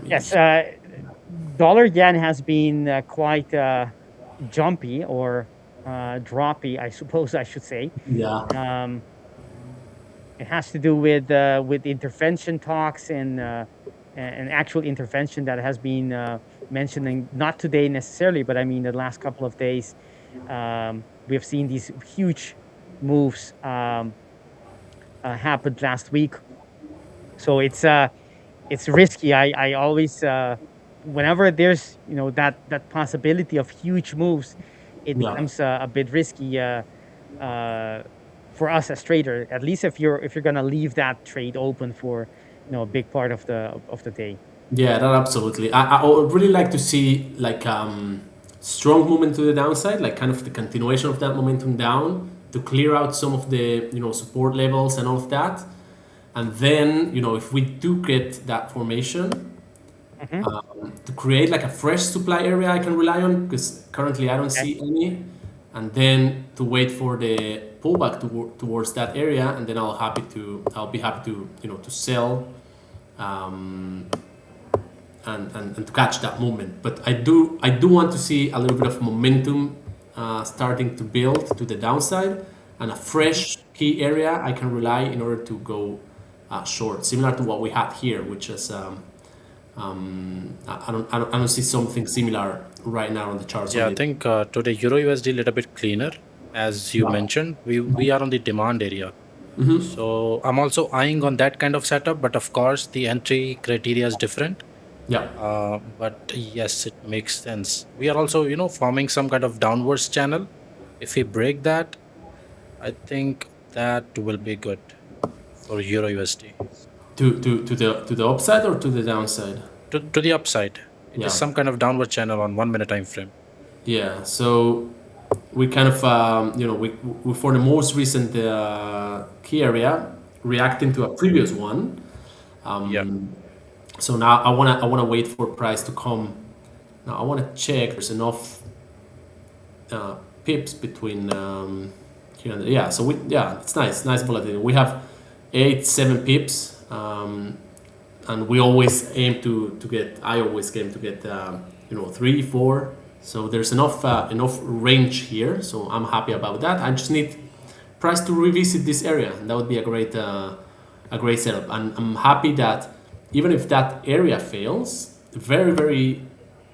Yes, dollar yen has been quite jumpy or droppy, I suppose I should say. Yeah. It has to do with intervention talks and actual intervention that has been mentioning, not today necessarily, but I mean the last couple of days. We've seen these huge moves happened last week, so it's risky. I always whenever there's that possibility of huge moves, it becomes a bit risky for us as trader, at least if you're gonna leave that trade open for a big part of the day. Yeah, that absolutely. I would really like to see like strong movement to the downside, like kind of the continuation of that momentum down to clear out some of the support levels and all of that. And then if we do get that formation, to create like a fresh supply area I can rely on, because currently I don't see any, and then to wait for the pullback towards that area, and then I'll be happy to sell and to catch that movement. But I do want to see a little bit of momentum starting to build to the downside, and a fresh key area I can rely in order to go short, similar to what we had here, which is I don't see something similar right now on the charts. Yeah, I think today Euro USD a little bit cleaner, as you mentioned. We are on the demand area. So I'm also eyeing on that kind of setup, but of course the entry criteria is different. Yeah. But yes, it makes sense. We are also forming some kind of downwards channel. If we break that, I think that will be good for Euro USD. To the upside or to the downside? To the upside. It is some kind of downward channel on 1 minute time frame. Yeah. So we kind of we for the most recent key area reacting to a previous one. So now I wanna wait for price to come. Now I wanna check there's enough pips between here and there. So it's nice volatility. We have 7 pips. And we always aim to get. I always aim to get 3, 4. So there's enough range here. So I'm happy about that. I just need price to revisit this area, and that would be a great setup. And I'm happy that even if that area fails, very very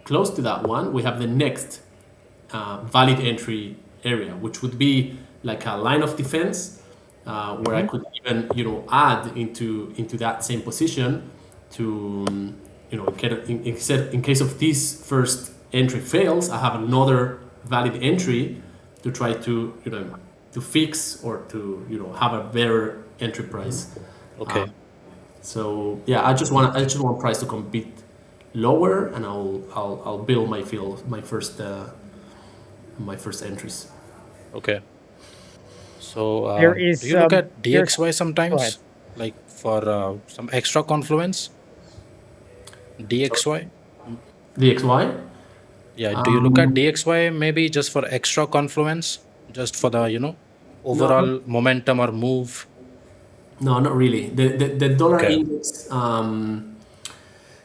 close to that one, we have the next valid entry area, which would be like a line of defense. Where I could even add into that same position to in case of this first entry fails, I have another valid entry to try to to fix or to have a better entry price. Okay. So yeah, I just want price to compete lower, and I'll build my first entries. Okay. So There is, do you look at DXY sometimes, like for some extra confluence? DXY. DXY. Yeah. Do you look at DXY maybe just for extra confluence, just for the overall momentum or move? No, not really. The dollar index.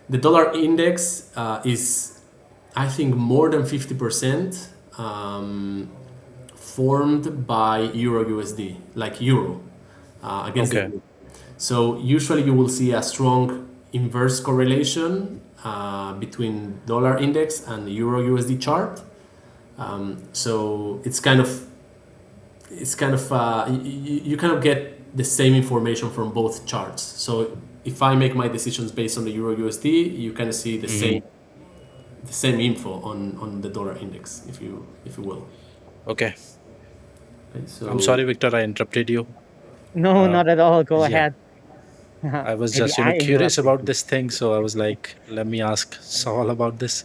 The dollar index is, I think, more than 50%. Formed by Euro USD, like Euro against the euro. So usually you will see a strong inverse correlation between dollar index and the Euro USD chart. So it's kind of you kind of get the same information from both charts. So if I make my decisions based on the Euro USD, you kind of see the same info on the dollar index, if you will. Okay. So I'm sorry, Victor, I interrupted you. No, not at all. Go ahead. I was just curious about this thing, so I was like, let me ask Saul about this.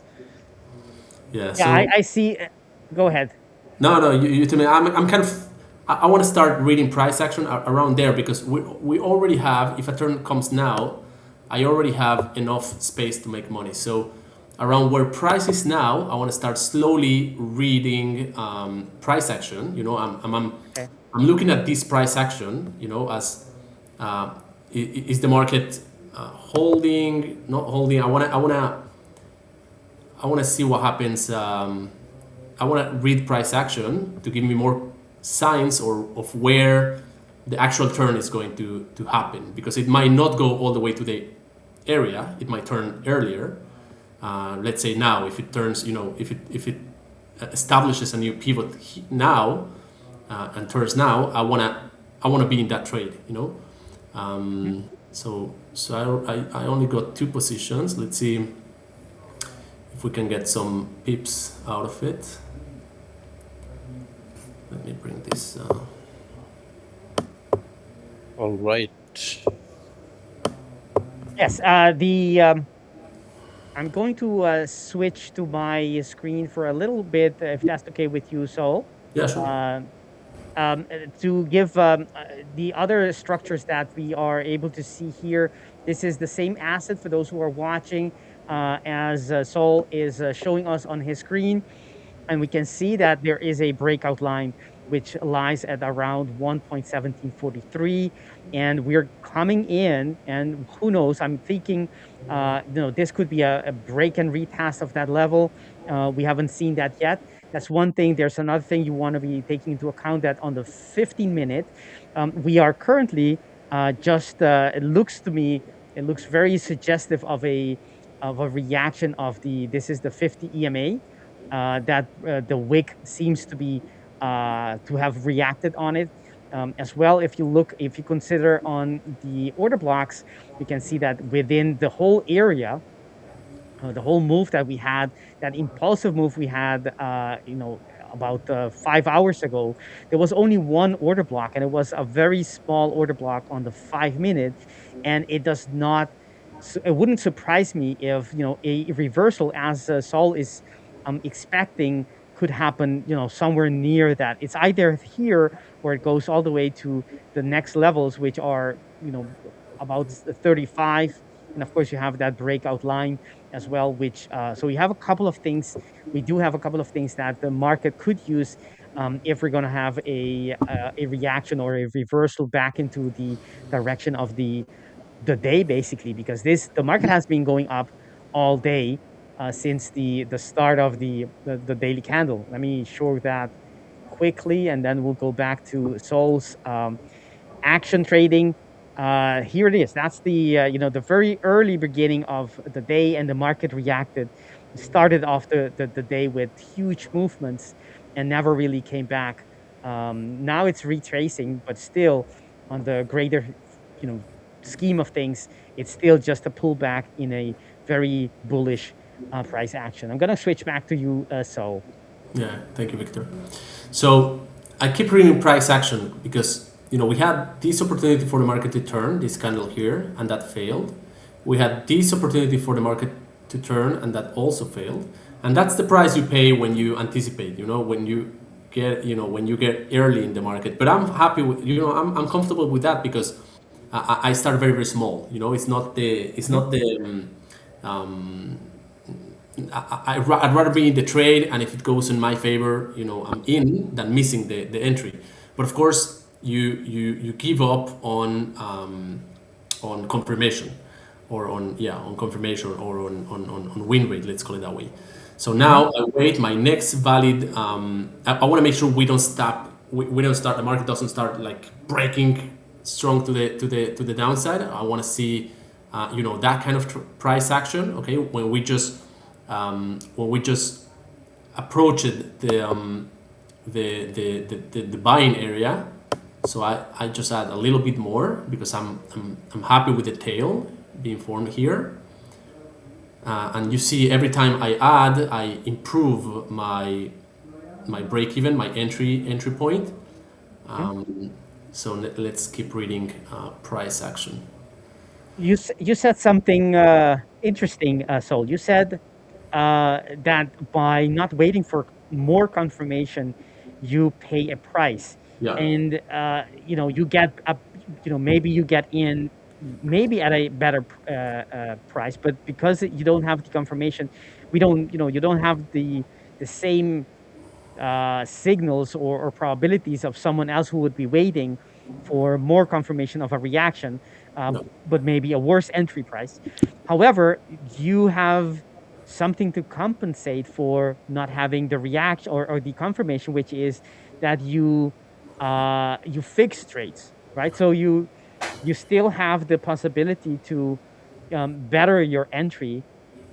Yeah. Yeah, I see. Go ahead. No, you tell me. I'm kind of I want to start reading price action around there, because we already have, if a turn comes now, I already have enough space to make money. So around where price is now, I want to start slowly reading price action. You know, I'm looking at this price action, you know, as is the market holding, not holding. I wanna see what happens. I want to read price action to give me more signs or of where the actual turn is going to happen, because it might not go all the way to the area. It might turn earlier. Let's say now, if it turns, you know, if it establishes a new pivot now and turns now, I wanna be in that trade, you know. So I only got 2 positions. Let's see if we can get some pips out of it. Let me bring this. All right. Yes. I'm going to switch to my screen for a little bit, if that's okay with you, Sol. Yeah, sure. To give the other structures that we are able to see here. This is the same asset for those who are watching, as Sol is showing us on his screen. And we can see that there is a breakout line which lies at around 1.1743, and we're coming in, and who knows, I'm thinking this could be a break and retest of that level. We haven't seen that yet. That's one thing. There's another thing you want to be taking into account, that on the 15-minute, we are currently it looks to me, it looks very suggestive of a reaction of this is the 50 EMA. That the wick seems to be to have reacted on it as well. If you consider on the order blocks, we can see that within the whole area, the whole move that we had, that impulsive move we had, about 5 hours ago, there was only one order block, and it was a very small order block on the 5-minute, and it does not. It wouldn't surprise me if a reversal, as Sol is expecting, could happen, somewhere near that. It's either here or it goes all the way to the next levels, which are, about 35. And of course, you have that breakout line as well, which, so we have a couple of things. We do have a couple of things that the market could use if we're going to have a reaction or a reversal back into the direction of the day, basically, because the market has been going up all day since the start of the daily candle. Let me show that quickly, and then we'll go back to Sol's action trading. Here it is. That's the the very early beginning of the day, and the market reacted. Started off the day with huge movements and never really came back. Now it's retracing, but still, on the greater scheme of things, it's still just a pullback in a very bullish price action. I'm gonna switch back to you, Sol. Yeah, thank you, Victor. So I keep reading price action because we had this opportunity for the market to turn, this candle here, and that failed. We had this opportunity for the market to turn, and that also failed. And that's the price you pay when you anticipate. When you get early in the market. But I'm happy with I'm comfortable with that because I start very, very small. It's not the I'd rather be in the trade, and if it goes in my favor, I'm in, than missing the entry. But of course, you give up on confirmation, or on confirmation, or on win rate. Let's call it that way. So now I wait my next valid. I want to make sure we don't stop. We don't start. The market doesn't start like breaking strong to the downside. I want to see that kind of price action. Okay, when we just approached the buying area. So I just add a little bit more because I'm happy with the tail being formed here. And you see, every time I add, I improve my break even, my entry point. So let's keep reading price action. You said something interesting, Sol. You said that by not waiting for more confirmation, you pay a price. and you get up, maybe you get in maybe at a better price, but because you don't have the confirmation, you don't have the same signals or probabilities of someone else who would be waiting for more confirmation of a reaction, but maybe a worse entry price. However, you have something to compensate for not having the reaction or the confirmation, which is that you fix trades, right? So you still have the possibility to better your entry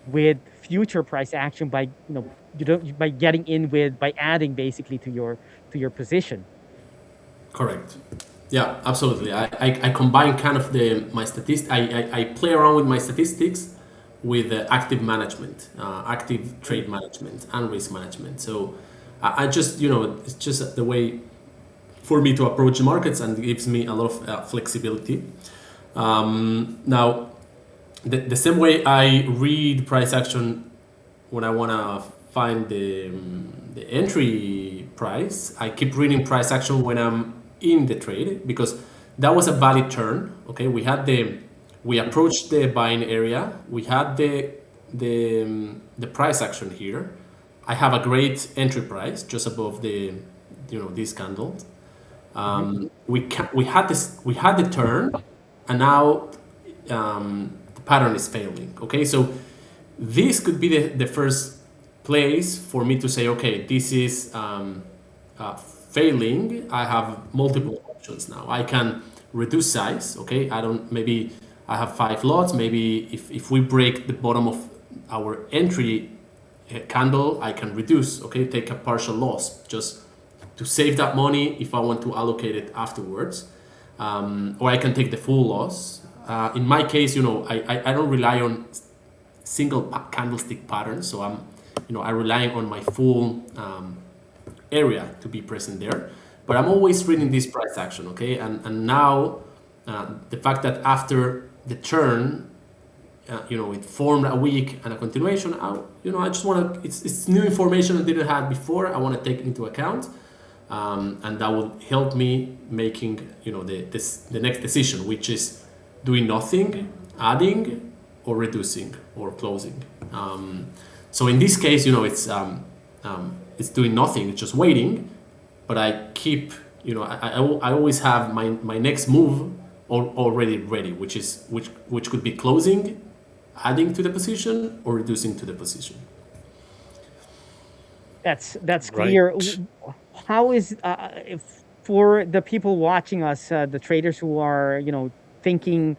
with future price action by by getting in with by adding basically to your position. Correct. Yeah, absolutely. I combine kind of my statistics. I play around with my statistics with active management, active trade management, and risk management. So I just it's just the way for me to approach the markets, and gives me a lot of flexibility. Now, the same way I read price action when I want to find the entry price, I keep reading price action when I'm in the trade, because that was a valid turn. Okay, we approached the buying area. We had the price action here. I have a great entry price just above the this candle. We had the turn, and now the pattern is failing. Okay, so this could be the first place for me to say, okay, this is failing. I have multiple options now. I can reduce size. Okay, maybe I have 5 lots. Maybe if we break the bottom of our entry candle, I can reduce. Okay, take a partial loss just to save that money if I want to allocate it afterwards, or I can take the full loss. In my case, I don't rely on single candlestick patterns, so I'm relying on my full area to be present there. But I'm always reading this price action, okay? And now the fact that after the turn, it formed a wick and a continuation. I just want to. It's new information I didn't have before. I want to take into account, and that will help me making the next decision, which is doing nothing, adding, or reducing, or closing. So in this case, it's doing nothing. It's just waiting, but I keep. I always have my next move already ready, which could be closing, adding to the position, or reducing to the position. That's clear. Right. How is for the people watching us, the traders who are thinking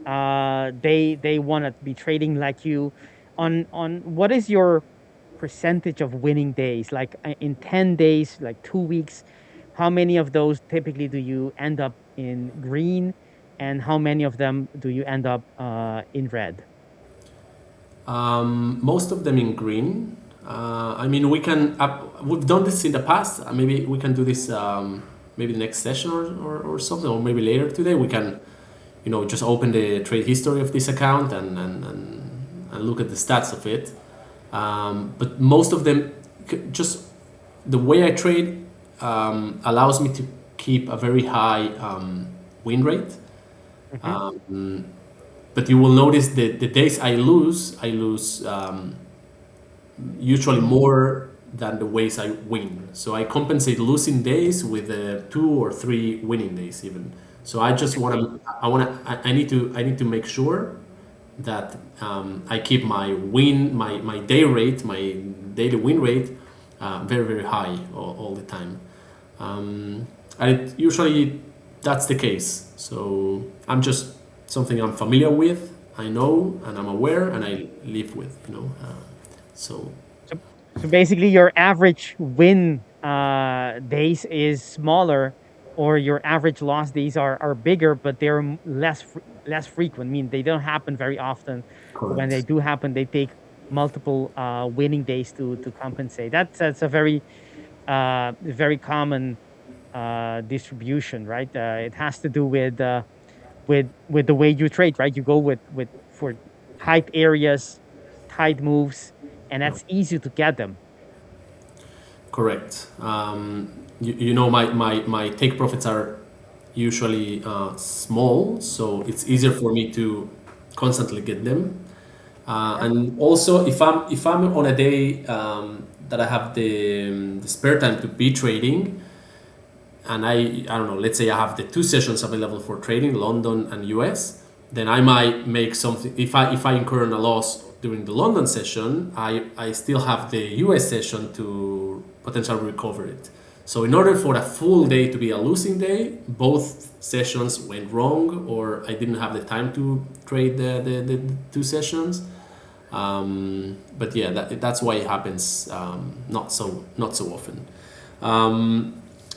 they want to be trading like you, on what is your percentage of winning days? Like in 10 days, like 2 weeks, how many of those typically do you end up in green, and how many of them do you end up in red? Most of them in green. We've done this in the past. Maybe we can do this maybe next session or something, or maybe later today. We can, just open the trade history of this account and look at the stats of it. But most of them, just the way I trade allows me to keep a very high win rate. Mm-hmm. But you will notice the days I lose usually more than the ways I win. So I compensate losing days with 2 or 3 winning days even. So I just I need to make sure that I keep my day rate, my daily win rate very, very high all the time. And usually that's the case. So I'm just something I'm familiar with, I know, and I'm aware, and I live with, So basically your average win days is smaller, or your average loss days are bigger, but they're less frequent. I mean, they don't happen very often. Correct. When they do happen, they take multiple winning days to compensate. That's a very very common distribution, right? It has to do with the way you trade, right? You go for tight areas, tight moves, and that's easy to get them. Correct. You know, my take profits are usually small, so it's easier for me to constantly get them. And also, if I'm on a day that I have the spare time to be trading, and I don't know, let's say I have the 2 sessions available for trading, London and US, then I might make something. If I incur a loss during the London session, I still have the US session to potentially recover it. So in order for a full day to be a losing day, both sessions went wrong, or I didn't have the time to trade the 2 sessions. But yeah, that's why it happens not so often.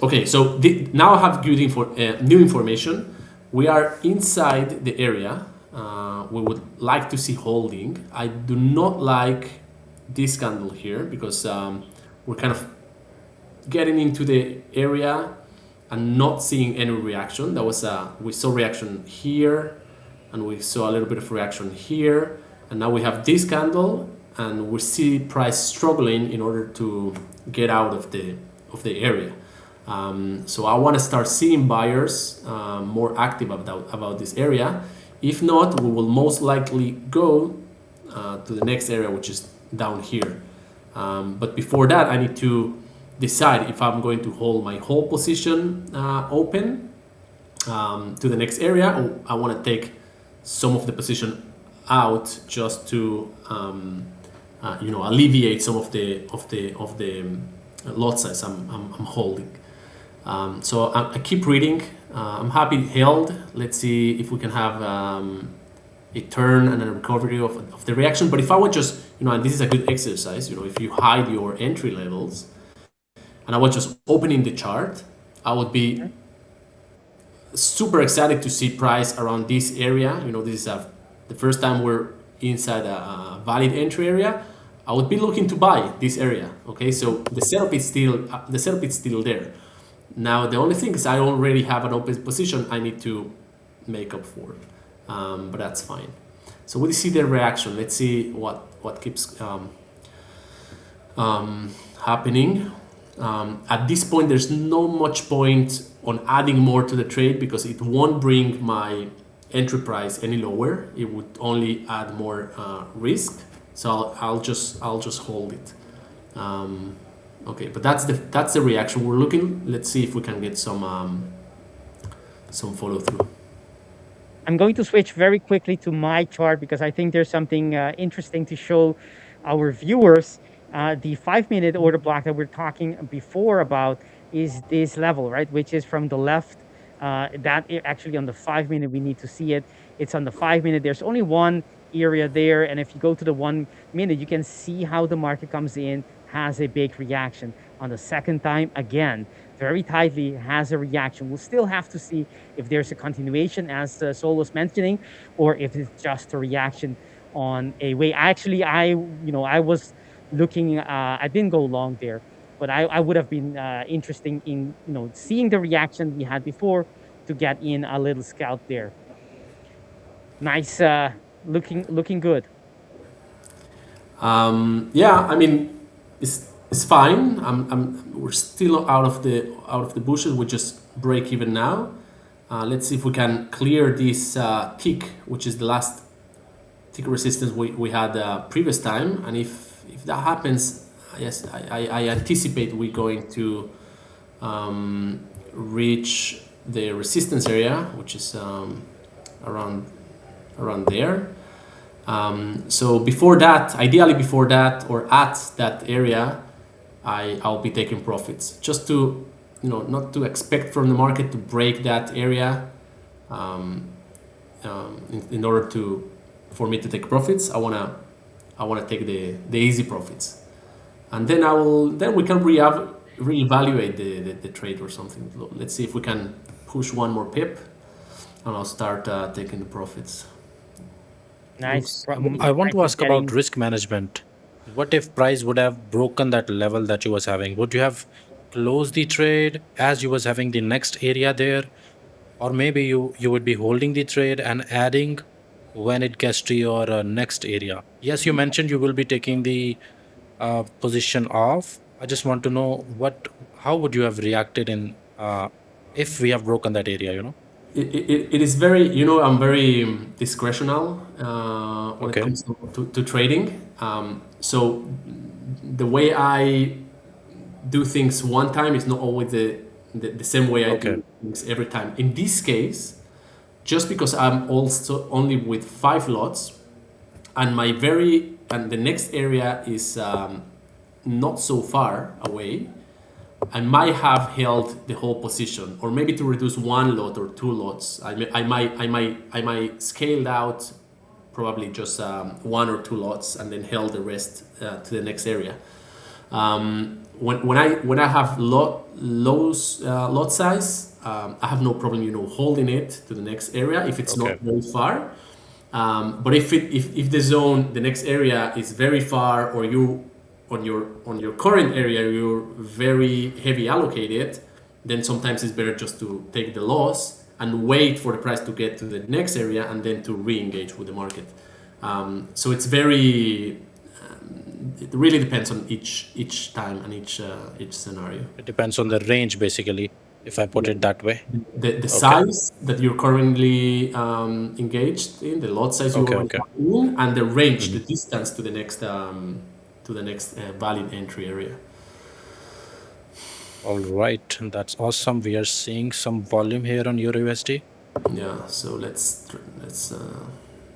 Okay, so now I have good new information. We are inside the area. We would like to see holding. I do not like this candle here because we're kind of getting into the area and not seeing any reaction. That was we saw reaction here, and we saw a little bit of reaction here, and now we have this candle, and we see price struggling in order to get out of the area. So I want to start seeing buyers more active about this area. If not, we will most likely go to the next area, which is down here. But before that, I need to decide if I'm going to hold my whole position open to the next area, or I want to take some of the position out just to alleviate some of the lot size I'm holding. So I keep reading. I'm happy it held. Let's see if we can have a turn and a recovery of the reaction. But if I would just, and this is a good exercise, if you hide your entry levels and I was just opening the chart, I would be super excited to see price around this area. This is the first time we're inside a valid entry area. I would be looking to buy this area. Okay, so the setup is still there. Now the only thing is I already have an open position I need to make up for, but that's fine. So we'll see the reaction. Let's see what keeps happening. At this point, there's no much point on adding more to the trade because it won't bring my entry price any lower. It would only add more risk. So I'll just hold it. Okay, but that's the reaction we're looking. Let's see if we can get some follow through. I'm going to switch very quickly to my chart because I think there's something interesting to show our viewers. The 5-minute order block that we're talking before about is this level, right? Which is from the left. That actually on the 5-minute, we need to see it. It's on the 5-minute. There's only one area there. And if you go to the 1 minute, you can see how the market comes in, has a big reaction. On the second time, again, very tightly, has a reaction. We'll still have to see if there's a continuation, as Sol was mentioning, or if it's just a reaction on a way. Actually, I was looking, I didn't go long there, but I would have been interested in seeing the reaction we had before to get in a little scalp there. Nice, looking good. Yeah, I mean, it's fine. We're still out of the bushes. We just break even now. Let's see if we can clear this tick, which is the last tick resistance we had previous time, and if that happens, yes, I anticipate we're going to reach the resistance area, which is around there. So before that, ideally before that or at that area, I'll be taking profits, just to not to expect from the market to break that area in order for me to take profits. I wanna take the easy profits, and then we can reevaluate the trade or something. Let's see if we can push one more pip, and I'll start taking the profits. Nice. I want to ask about risk management. What if price would have broken that level that you was having? Would you have closed the trade as you was having the next area there, or maybe you would be holding the trade and adding when it gets to your next area? Yes, you mentioned you will be taking the position off. I just want to know how would you have reacted in if we have broken that area, you know? It is very, I'm very discretional when it comes to trading. So the way I do things one time is not always the same way I do things every time. In this case, just because I'm also only with 5 lots, and the next area is not so far away, I might have held the whole position, or maybe to reduce 1 lot or 2 lots. I might scale out probably just 1 or 2 lots and then held the rest to the next area. When I have lot size, I have no problem, holding it to the next area if it's not very far. But if the zone, the next area is very far, or you on your current area you're very heavy allocated, then sometimes it's better just to take the loss and wait for the price to get to the next area and then to re-engage with the market. So it's very it really depends on each time and each scenario. It depends on the range, basically, if I put it that way. The size that you're currently engaged in, the lot size you're in, and the range, the distance to the next valid entry area. All right, that's awesome. We are seeing some volume here on Euro USD. Yeah, so let's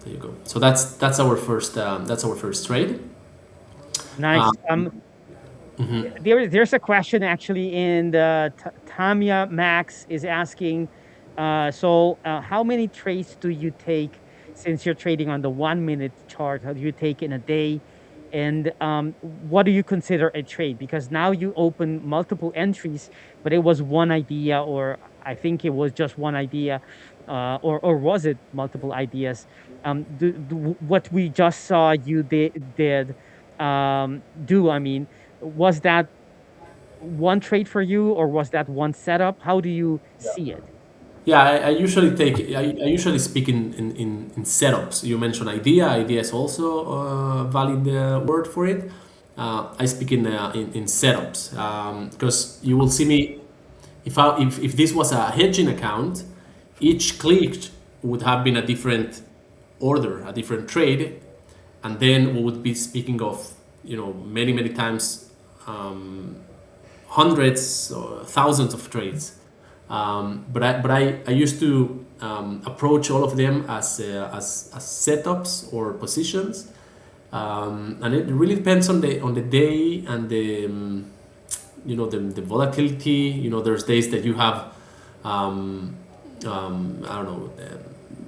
there you go. So that's our first trade. Nice. There's a question actually in the Tamia Max is asking, so how many trades do you take since you're trading on the 1 minute chart? How do you take in a day? And what do you consider a trade? Because now you open multiple entries, but it was one idea, or I think it was just one idea, or was it multiple ideas? What we just saw you did do, I mean, was that one trade for you, or was that one setup? How do you see it? Yeah, I usually speak in setups. You mentioned idea. Idea is also a valid word for it. I speak in setups because you will see me if this was a hedging account, each click would have been a different order, a different trade, and then we would be speaking of many times hundreds or thousands of trades. But I used to approach all of them as setups or positions, and it really depends on the day and the the volatility. There's days that you have I don't know,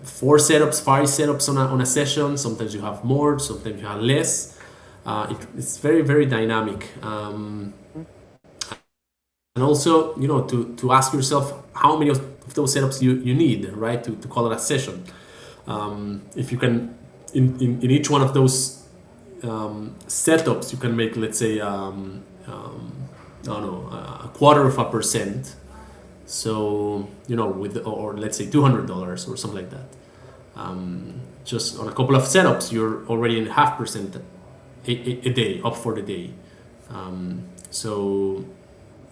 4 setups, 5 setups on a session. Sometimes you have more, sometimes you have less. It's very dynamic. And also, to ask yourself how many of those setups you need, right, to call it a session. If you can, in each one of those setups, you can make, let's say, I don't know, 0.25%. So, or let's say $200 or something like that. Just on a couple of setups, you're already in 0.5% a day, up for the day. So,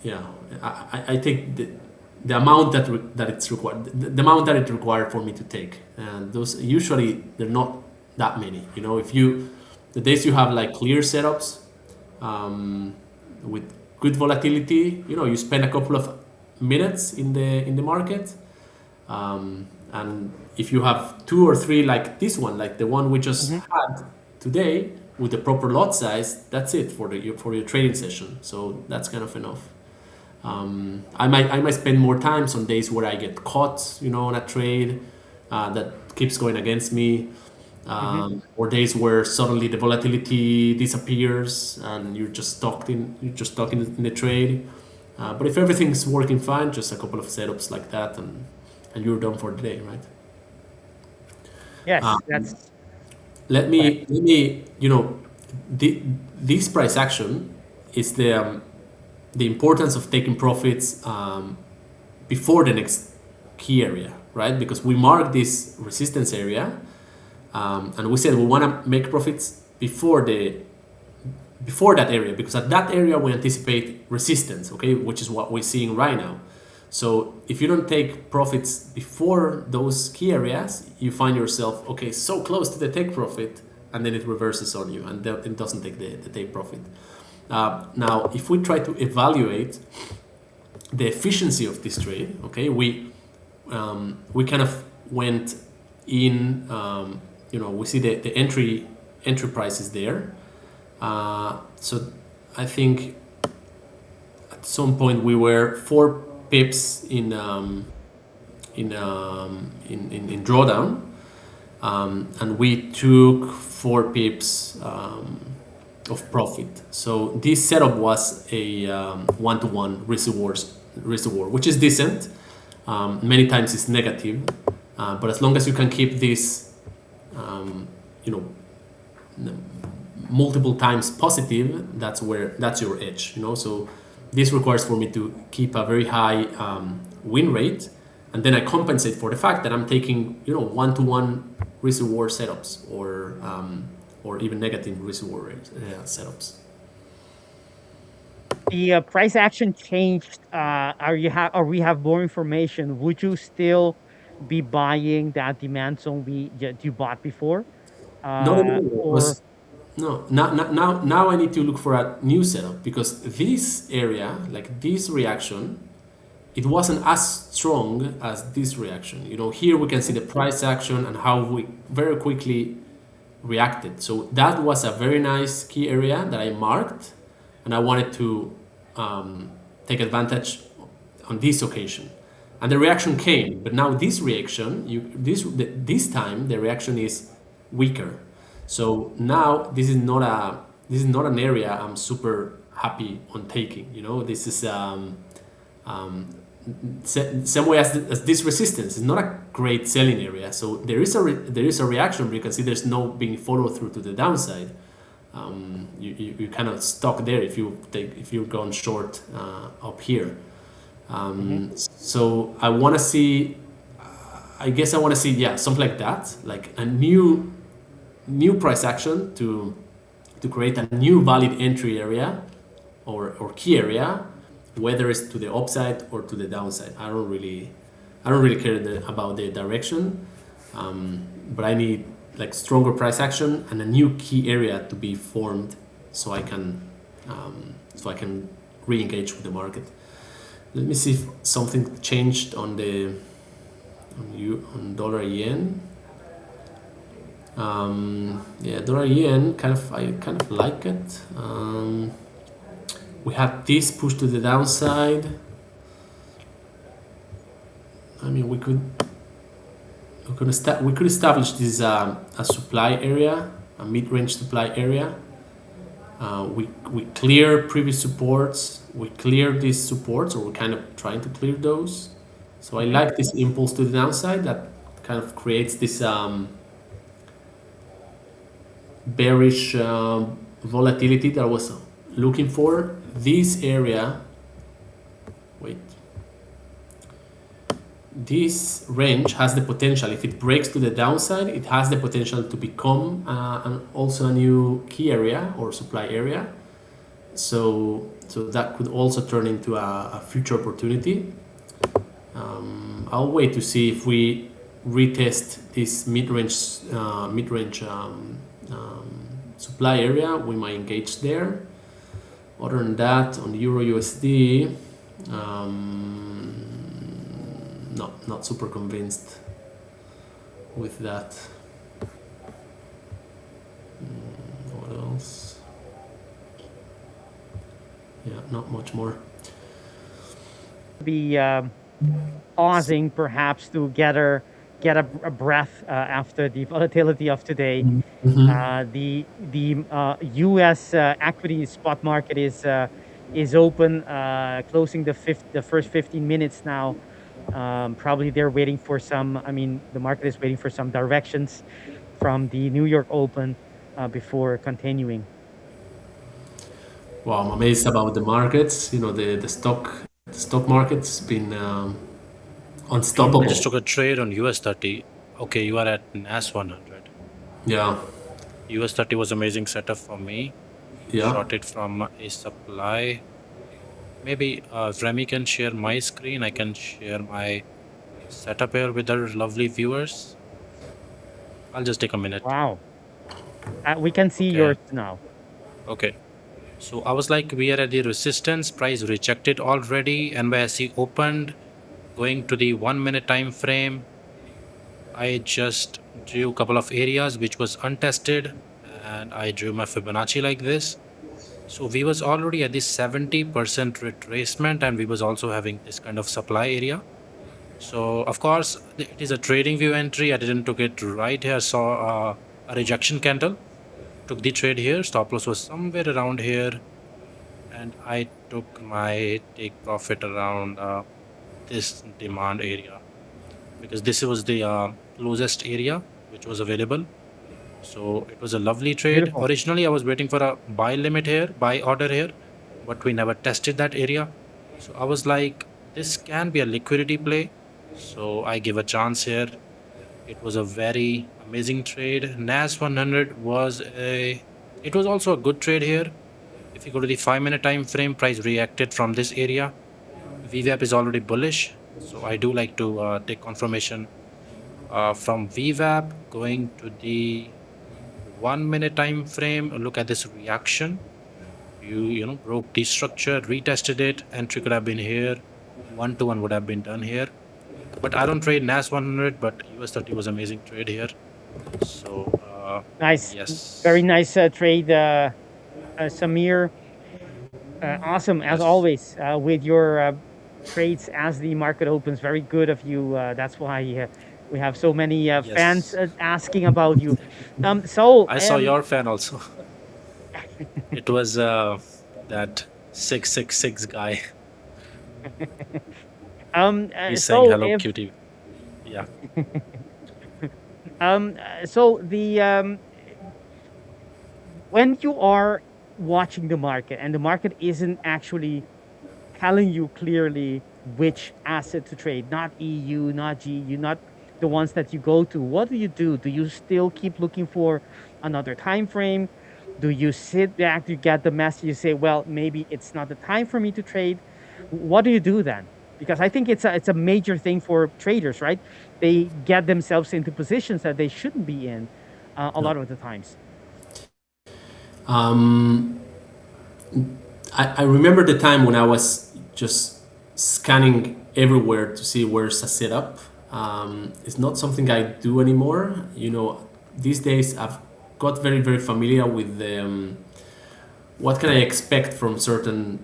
yeah, I take the amount that it's required, the amount that it's required for me to take, and those usually they're not that many. If the days you have like clear setups with good volatility, you spend a couple of minutes in the market, and if you have 2 or 3 like this one, like the one we just had today with the proper lot size, that's it for your trading session. So that's kind of enough. I might spend more time some days where I get caught, on a trade that keeps going against me, or days where suddenly the volatility disappears and you're just stuck in the trade. But if everything's working fine, just a couple of setups like that, and you're done for the day, right? Yes, that's. Let me. This price action is the importance of taking profits before the next key area, right? Because we mark this resistance area, and we said we want to make profits before the before that area, because at that area we anticipate resistance, okay, which is what we're seeing right now. So if you don't take profits before those key areas, you find yourself, okay, so close to the take profit, and then it reverses on you, and it doesn't take the take profit. Now, if we try to evaluate the efficiency of this trade, okay, we kind of went in, we see the entry prices there. So I think at some point we were 4 pips in drawdown, and we took 4 pips of profit. So this setup was a 1-to-1 risk reward, which is decent. Many times it's negative, but as long as you can keep this, multiple times positive, that's your edge. So this requires for me to keep a very high win rate, and then I compensate for the fact that I'm taking 1-to-1 risk reward setups or even negative risk reward setups. The price action changed. Or we have more information. Would you still be buying that demand zone you bought before? No, now I need to look for a new setup, because this area, like this reaction, it wasn't as strong as this reaction. Here we can see the price action and how we very quickly reacted. So that was a very nice key area that I marked, and I wanted to take advantage on this occasion. And the reaction came, but now this reaction, this time the reaction is weaker. So now this is not an area I'm super happy on taking. This is same way as this resistance is not a great selling area. So there is a reaction, but you can see there's no being follow through to the downside. You kind of stuck there if you've gone short up here. So I want to see. I guess I want to see something like that, like a new price action to create a new valid entry area or key area, whether it's to the upside or to the downside. I don't really care about the direction, but I need like stronger price action and a new key area to be formed so I can re-engage with the market. Let me see if something changed on dollar yen. Dollar yen I kind of like it. We had this push to the downside. I mean, we could establish this a supply area, a mid-range supply area. We clear previous supports. We clear these supports, or we're kind of trying to clear those. So I like this impulse to the downside that kind of creates this bearish volatility that I was looking for. This area, this range has the potential, if it breaks to the downside, it has the potential to become also a new key area or supply area. So that could also turn into a future opportunity. I'll wait to see if we retest this mid-range supply area. We might engage there. Other than that, on Euro USD, not super convinced with that. What else? Yeah, not much more. Be pausing perhaps to get a breath after the volatility of today. The U.S. equity spot market is open, closing the first 15 minutes now. Probably they're waiting for some. I mean, the market is waiting for some directions from the New York Open before continuing. Wow, I'm amazed about the markets. The stock market's been unstoppable. I just took a trade on US 30. Okay, you are at NAS 100. Yeah. US 30 was amazing setup for me. shorted from a supply. Maybe Remy can share my screen. I can share my setup here with our lovely viewers. I'll just take a minute. Wow. We can see yours now. Okay. So I was like, we are at the resistance, price rejected already. NYSE opened, going to the 1 minute time frame. I just drew a couple of areas which was untested, and I drew my Fibonacci like this. So we was already at the 70% retracement, and we was also having this kind of supply area. So of course it is a trading view entry. I didn't took it right here. Saw a rejection candle, took the trade here. Stop loss was somewhere around here, and I took my take profit around this demand area, because this was the closest area which was available. So it was a lovely trade. Beautiful. Originally I was waiting for a buy limit here, buy order here, but we never tested that area. So I was like, this can be a liquidity play. So I give a chance here. It was a very amazing trade. NAS 100 was it was also a good trade here. If you go to the 5 minute time frame, price reacted from this area. VWAP is already bullish, so I do like to take confirmation from VWAP. Going to the 1 minute time frame, look at this reaction. You know, broke the structure, retested it. Entry could have been here. 1-to-1 would have been done here. But I don't trade NAS 100, but US 30 was amazing trade here. So nice. Yes, very nice trade, Samir. Awesome as always with your trades as the market opens. Very good of you. That's why we have so many fans asking about you. So I saw your fan also. It was that 666 guy. He's saying hello, cutie. Yeah. So the when you are watching the market and the market isn't actually telling you clearly which asset to trade, not EU, not GU, not the ones that you go to, what do? Do you still keep looking for another time frame? Do you sit back, you get the message, you say, well, maybe it's not the time for me to trade? What do you do then? Because I think it's a major thing for traders, right? They get themselves into positions that they shouldn't be in a lot of the times. I remember the time when I was just scanning everywhere to see where's a setup. It's not something I do anymore. You know, these days I've got very, very familiar with what can I expect from certain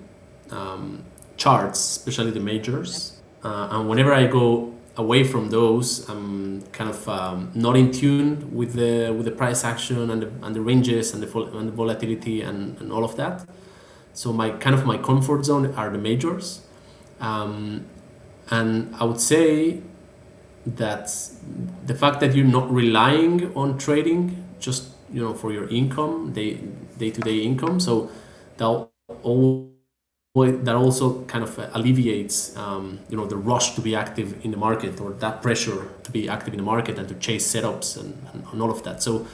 charts, especially the majors. And whenever I go away from those, I'm kind of not in tune with the price action and the ranges and the volatility and all of that. So my comfort zone are the majors, and I would say that the fact that you're not relying on trading just for your income, day-to-day income, so that also kind of alleviates the rush to be active in the market, or that pressure to be active in the market and to chase setups and all of that. So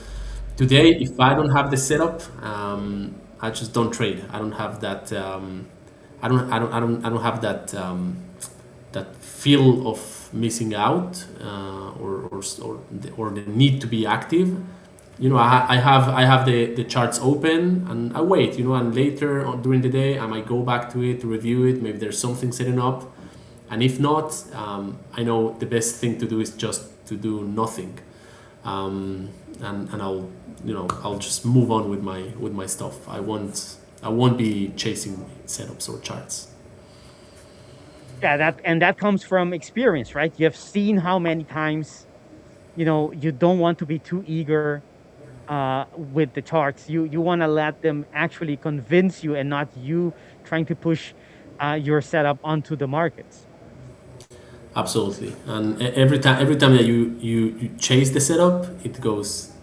today, if I don't have the setup, I just don't trade. I don't have that. I don't have that that feel of missing out or the need to be active. I have the charts open and I wait. And later during the day I might go back to it to review it. Maybe there's something setting up, and if not, I know the best thing to do is just to do nothing, and I'll just move on with my stuff. I won't be chasing setups or charts. Yeah, that comes from experience, right? You have seen how many times, you don't want to be too eager with the charts. You want to let them actually convince you, and not you trying to push your setup onto the markets. Absolutely, and every time that you chase the setup, it goes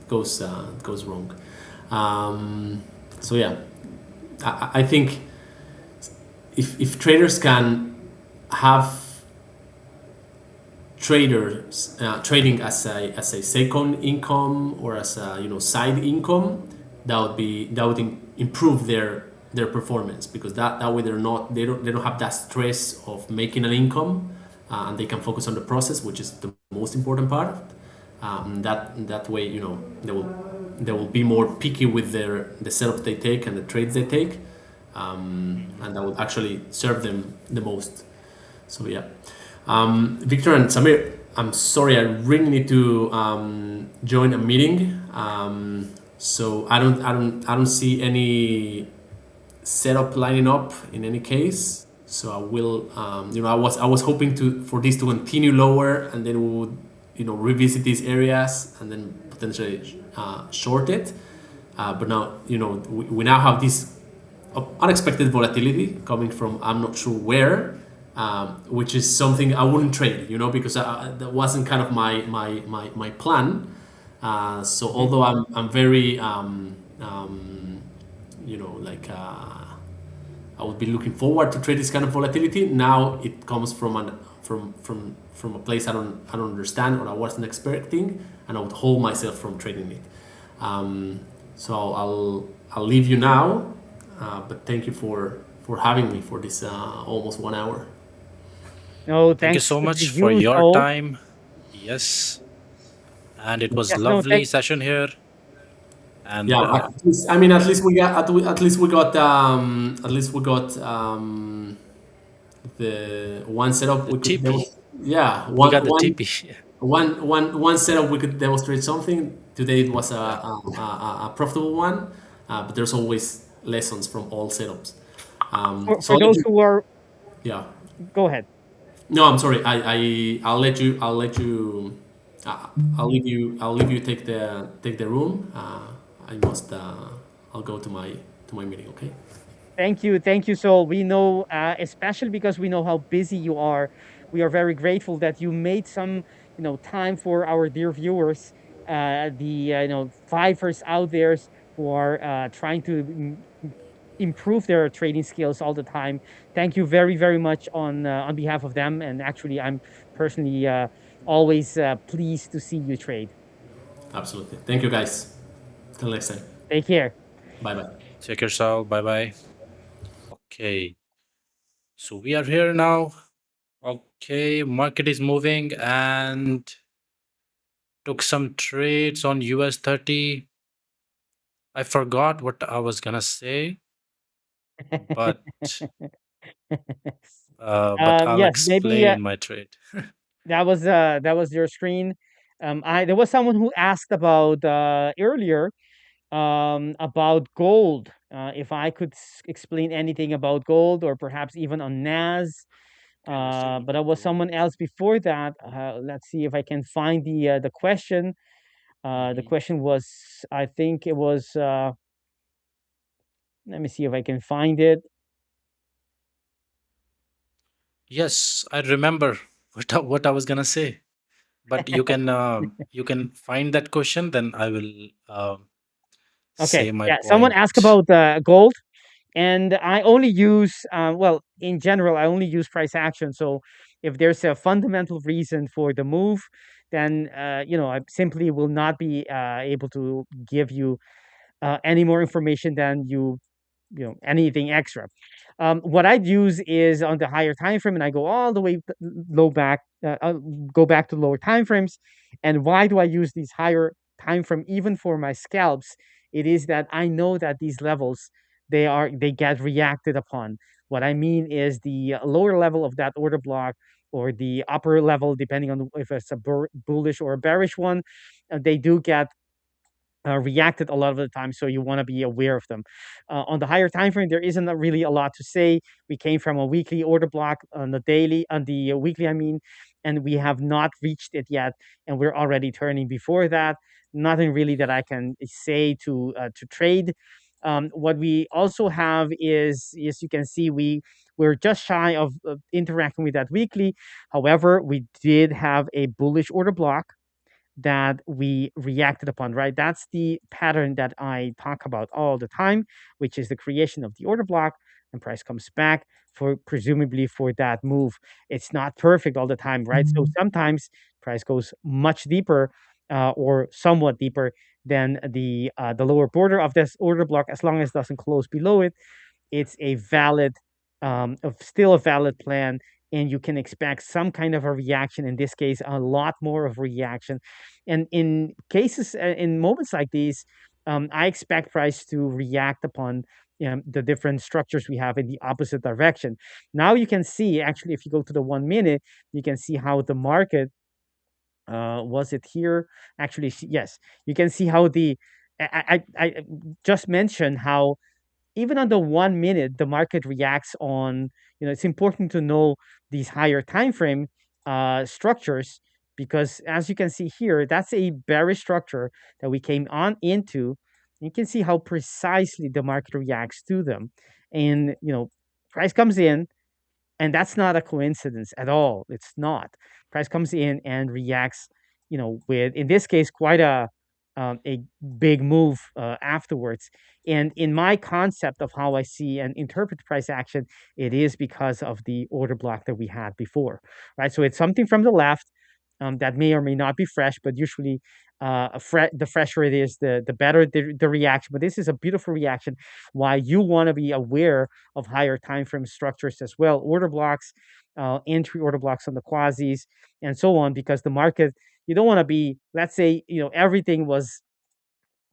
wrong. So yeah, I think if traders can have traders trading as a second income or as a side income, that would improve their performance, because that way they don't have that stress of making an income, and they can focus on the process, which is the most important part. That way, they will be more picky with the setups they take and the trades they take, and that will actually serve them the most. So yeah, Victor and Samir, I'm sorry, I really need to join a meeting. So I don't see any setup lining up in any case. So I will, I was hoping for this to continue lower, and then we would, revisit these areas and then potentially short it. But now, we now have this unexpected volatility coming from I'm not sure where, which is something I wouldn't trade, because that wasn't kind of my plan. So although I'm very I would be looking forward to trade this kind of volatility. Now it comes from a place I don't understand, or I wasn't expecting, and I would hold myself from trading it. So I'll leave you now, but thank you for having me for this almost 1 hour. No, thank you so much for your time. Yes, and it was lovely session here. And yeah, at least we got the one setup we could we got the TP. One setup we could demonstrate something. Today it was a profitable one, but there's always lessons from all setups. For those who are, go ahead. No, I'm sorry. I'll leave you take the room. I'll go to my meeting. Okay. Thank you, Sol. We know, especially because we know how busy you are. We are very grateful that you made some, time for our dear viewers, the 5ers out there who are trying to improve their trading skills all the time. Thank you very, very much on behalf of them. And actually, I'm personally always pleased to see you trade. Absolutely. Thank you, guys. Till next time. Take care. Bye-bye. Take care, Sal. Bye-bye. Okay. So we are here now. Okay. Market is moving and took some trades on US 30. I forgot what I was going to say, but I'll explain my trade. That was your screen. There was someone who asked about earlier about gold. If I could explain anything about gold, or perhaps even on NAS. But there was someone else before that. Let's see if I can find the question. The question was, I think it was. Let me see if I can find it. Yes, I remember what I was gonna say, but you can find that question. Then I will say my point. Someone asked about gold, and I only use in general, I only use price action. So if there's a fundamental reason for the move, then I simply will not be able to give you any more information than anything extra. What I'd use is on the higher time frame, and I go all the way low back, go back to lower time frames. And why do I use these higher time frame even for my scalps? It is that I know that these levels they get reacted upon. What I mean is the lower level of that order block, or the upper level, depending on if it's a bullish or a bearish one, they do get reacted a lot of the time, so you want to be aware of them. On the higher time frame, there isn't really a lot to say. We came from a weekly order block on the weekly, and we have not reached it yet, and we're already turning before that. Nothing really that I can say to trade. What we also have is, as you can see, we're just shy of interacting with that weekly. However, we did have a bullish order block that we reacted upon, right? That's the pattern that I talk about all the time, which is the creation of the order block, and price comes back for presumably for that move. It's not perfect all the time, right? So sometimes price goes much deeper or somewhat deeper then the lower border of this order block, as long as it doesn't close below it, it's a valid, still a valid plan, and you can expect some kind of a reaction. In this case, a lot more of reaction. And in cases, in moments like these, I expect price to react upon the different structures we have in the opposite direction. Now you can see, actually, if you go to the 1 minute, you can see how the market, was it here? Actually, yes, you can see how I just mentioned how even on the 1 minute, the market reacts on, it's important to know these higher time frame structures, because as you can see here, that's a bearish structure that we came on into. You can see how precisely the market reacts to them. And, price comes in, and that's not a coincidence at all. It's not. Price comes in and reacts, with, in this case, quite a big move afterwards. And in my concept of how I see and interpret price action, it is because of the order block that we had before, right? So it's something from the left that may or may not be fresh, but usually the fresher it is, the better the reaction. But this is a beautiful reaction. Why you want to be aware of higher time frame structures as well, order blocks, entry order blocks on the quasis, and so on, because the market, you don't want to be, let's say, everything was,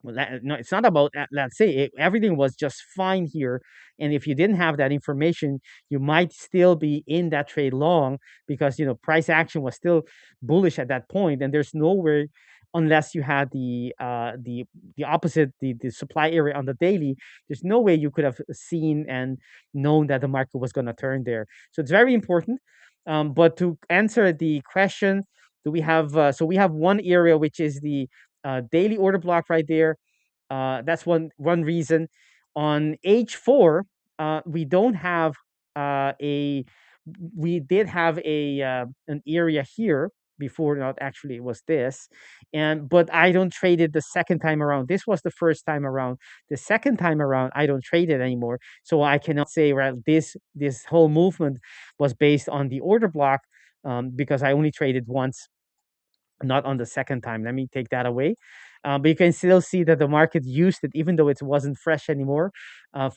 well, no, it's not about, let's say everything was just fine here, and if you didn't have that information, you might still be in that trade long, because price action was still bullish at that point, and there's nowhere, unless you had the opposite, the supply area on the daily, there's no way you could have seen and known that the market was going to turn there. So it's very important. But to answer the question, do we have so we have one area, which is the daily order block right there. That's one reason. On H4, we don't have a. We did have a an area here before. Not actually, it was this, but I don't trade it the second time around. This was the first time around. The second time around, I don't trade it anymore. So I cannot say, right, this whole movement was based on the order block, because I only traded once, not on the second time. Let me take that away. But you can still see that the market used it, even though it wasn't fresh anymore,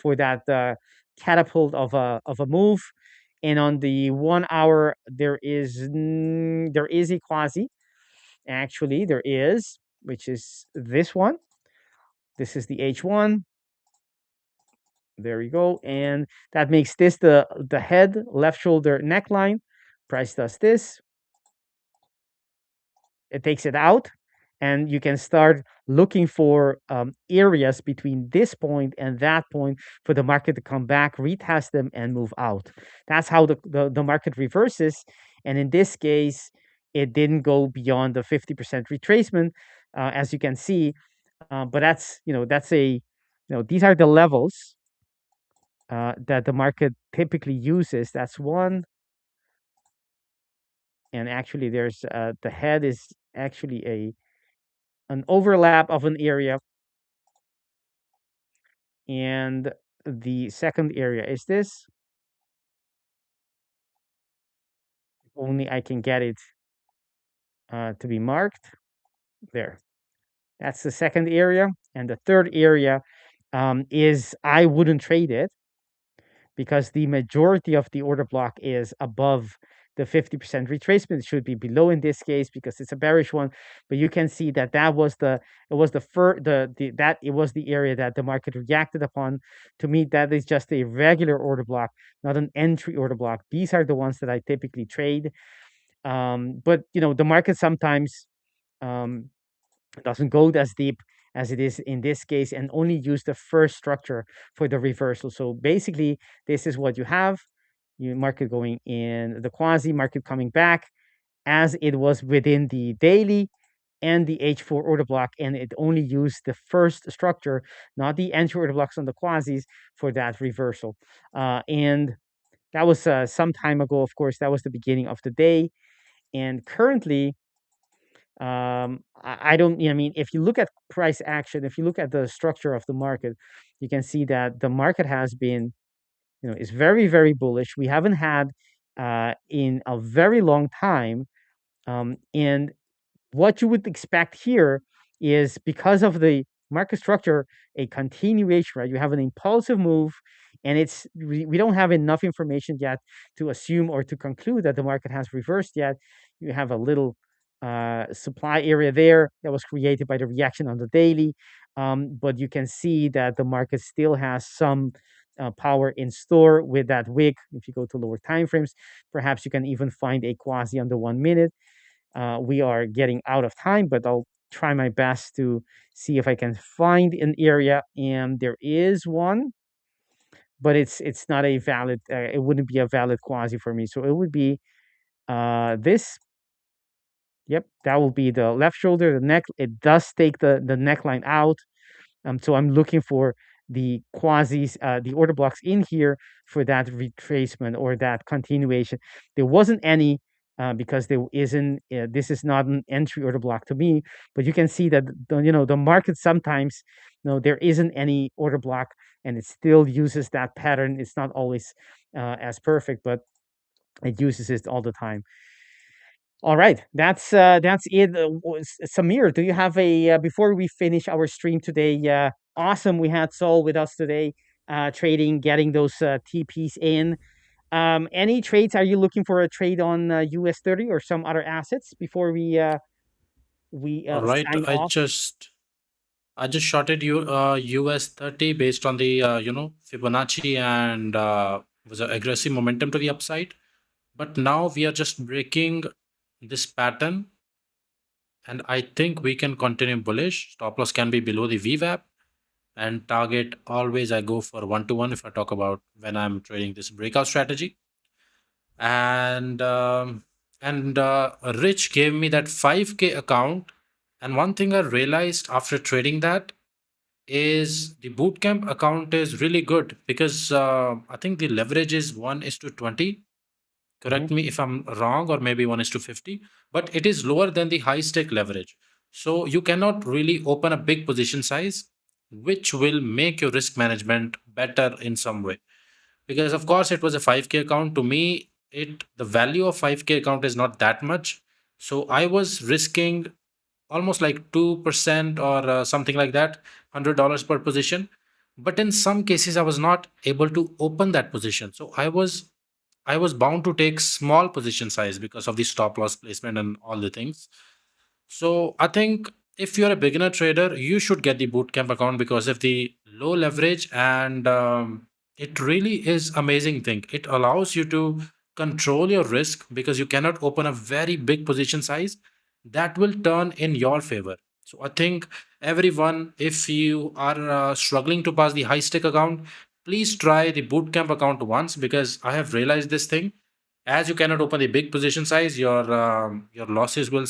for that catapult of a move. And on the 1 hour, there is a quasi. Actually, there is, which is this one. This is the H1. There we go, and that makes this the head, left shoulder neckline. Price does this. It takes it out, and you can start looking for areas between this point and that point for the market to come back, retest them, and move out. That's how the market reverses. And in this case, it didn't go beyond the 50% retracement, as you can see. But that's these are the levels that the market typically uses. That's one. And actually, there's the head is actually an overlap of an area, and the second area is this. Only I can get it to be marked there. That's the second area, and the third area is I wouldn't trade it, because the majority of the order block is above the 50% retracement. It should be below in this case, because it's a bearish one. But you can see that it was the area that the market reacted upon. To me, that is just a regular order block, not an entry order block. These are the ones that I typically trade. But the market sometimes doesn't go as deep as it is in this case, and only use the first structure for the reversal. So basically, this is what you have. Market going in the quasi, market coming back as it was within the daily and the H4 order block, and it only used the first structure, not the entry order blocks on the quasis, for that reversal. And that was some time ago. Of course, that was the beginning of the day. And currently, I don't, if you look at price action, if you look at the structure of the market, you can see that the market has been, is very, very bullish. We haven't had in a very long time. And what you would expect here is because of the market structure, a continuation, right? You have an impulsive move, and we don't have enough information yet to assume or to conclude that the market has reversed yet. You have a little supply area there that was created by the reaction on the daily, but you can see that the market still has some power in store with that wick. If you go to lower time frames, perhaps you can even find a quasi on the 1 minute. We are getting out of time, but I'll try my best to see if I can find an area, and there is one, but it's not a valid. It wouldn't be a valid quasi for me, so it would be this. Yep, that will be the left shoulder, the neck. It does take the neckline out. So I'm looking for the quasis, the order blocks in here for that retracement or that continuation. There wasn't any because there isn't. This is not an entry order block to me, but you can see that the market sometimes, there isn't any order block, and it still uses that pattern. It's not always as perfect, but it uses it all the time. All right, that's it. Samir, do you have a before we finish our stream today? Awesome, we had Saul with us today, trading, getting those TPs in. Any trades? Are you looking for a trade on US 30 or some other assets before we All right, sign off? I just shorted US 30 based on the Fibonacci and was an aggressive momentum to the upside. But now we are just breaking this pattern, and I think we can continue bullish. Stop loss can be below the VWAP, and target always I go for 1-to-1 if I talk about when I'm trading this breakout strategy. And Rich gave me that 5K account, and one thing I realized after trading that is the bootcamp account is really good because I think the leverage is 1:20. Correct me if I'm wrong, or maybe 1:50, but it is lower than the high stake leverage. So you cannot really open a big position size, which will make your risk management better in some way. Because of course it was a 5K account. To me, the value of 5K account is not that much. So I was risking almost like 2% or something like that, $100 per position. But in some cases, I was not able to open that position. So I was bound to take small position size because of the stop loss placement and all the things. So I think if you're a beginner trader, you should get the bootcamp account because of the low leverage, and it really is amazing thing. It allows you to control your risk because you cannot open a very big position size that will turn in your favor. So I think everyone, if you are struggling to pass the high stake account, please try the bootcamp account once, because I have realized this thing. As you cannot open the big position size, your losses will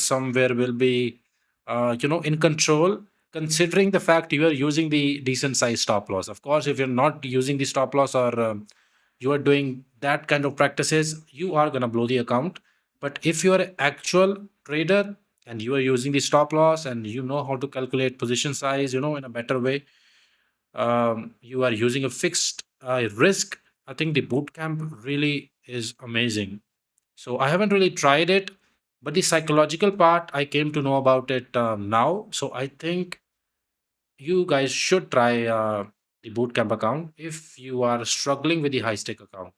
be in control, considering the fact you are using the decent size stop loss. Of course, if you're not using the stop loss, or you are doing that kind of practices, you are going to blow the account. But if you are an actual trader and you are using the stop loss and you know how to calculate position size in a better way, you are using a fixed risk, I think the bootcamp really is amazing. So I haven't really tried it, but the psychological part, I came to know about it now. So I think you guys should try the bootcamp account if you are struggling with the high stake account.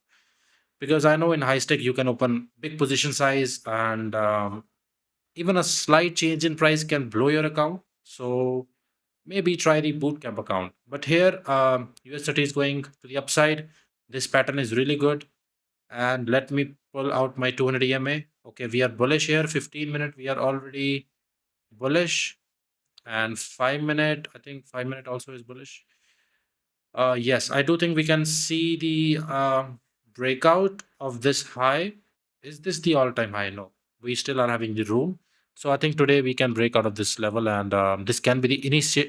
Because I know in high stake you can open big position size, and even a slight change in price can blow your account. So maybe try the bootcamp account. But here, USDT is going to the upside. This pattern is really good. And let me pull out my 200 EMA. Okay, we are bullish here. 15-minute, we are already bullish. And 5-minute, I think 5-minute also is bullish. Yes, I do think we can see the breakout of this high. Is this the all-time high? No, we still are having the room. So I think today we can break out of this level, and this can be the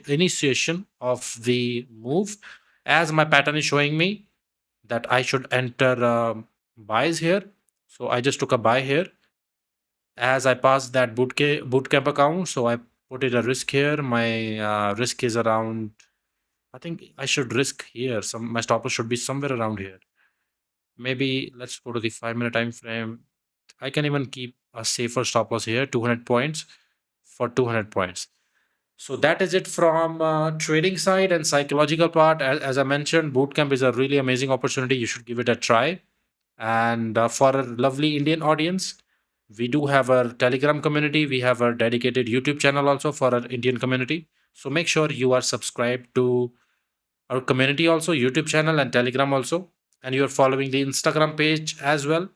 initiation of the move. As my pattern is showing me that I should enter buys here. So I just took a buy here. As I passed that bootcamp account, so I put it a risk here. My risk is around, I think I should risk here. My stop loss should be somewhere around here. Maybe let's go to the 5-minute time frame. I can even keep a safer stop loss here, 200 points for 200 points. So that is it from trading side and psychological part. As I mentioned, bootcamp is a really amazing opportunity. You should give it a try. And for a lovely Indian audience, we do have our Telegram community. We have our dedicated YouTube channel also for our Indian community. So make sure you are subscribed to our community also, YouTube channel and Telegram also. And you're following the Instagram page as well.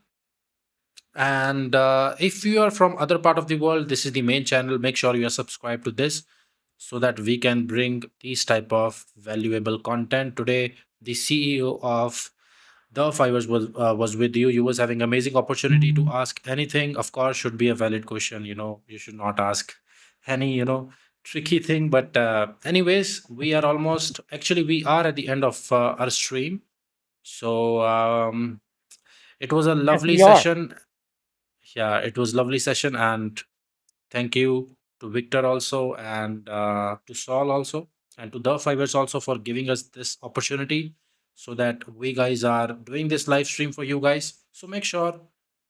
And if you are from other part of the world, this is the main channel. Make sure you are subscribed to this so that we can bring these type of valuable content. Today, the CEO of The 5ers was with you. You was having amazing opportunity to ask anything. Of course, should be a valid question. You should not ask any tricky thing. But anyways, we are almost actually we are at the end of our stream. So it was a Yes, lovely we are. session. Yeah, it was lovely session, and thank you to Victor also, and to Saul also, and to The 5ers also for giving us this opportunity so that we guys are doing this live stream for you guys. So make sure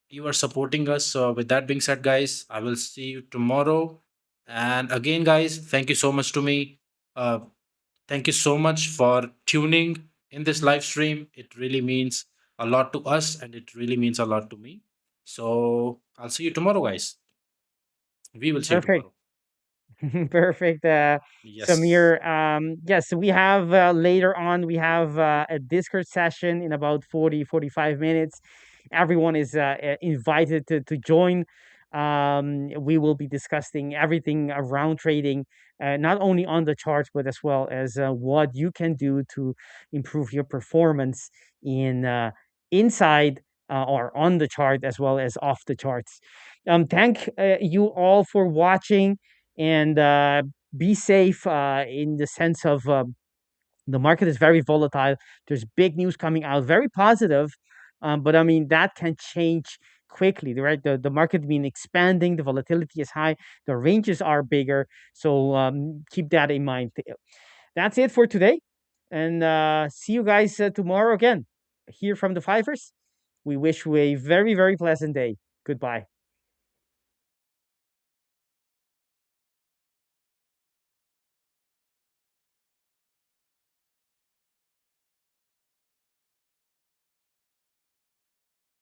you are supporting us. So with that being said, guys, I will see you tomorrow. And again, guys, thank you so much to me. Uh, Thank you so much for tuning in this live stream. It really means a lot to us and it really means a lot to me. So I'll see you tomorrow, guys. We will see you Perfect. tomorrow. Perfect, Yes. Samir. Yes, we have later on, we have a Discord session in about 40-45 minutes. Everyone is invited to join. We will be discussing everything around trading, not only on the charts, but as well as what you can do to improve your performance in inside or on the chart as well as off the charts. Thank you all for watching, and be safe in the sense of the market is very volatile. There's big news coming out, very positive, but I mean that can change quickly, right? The market been expanding, the volatility is high, the ranges are bigger, so keep that in mind. That's it for today, and see you guys tomorrow again here from the 5ers. We wish you a very, very pleasant day. Goodbye.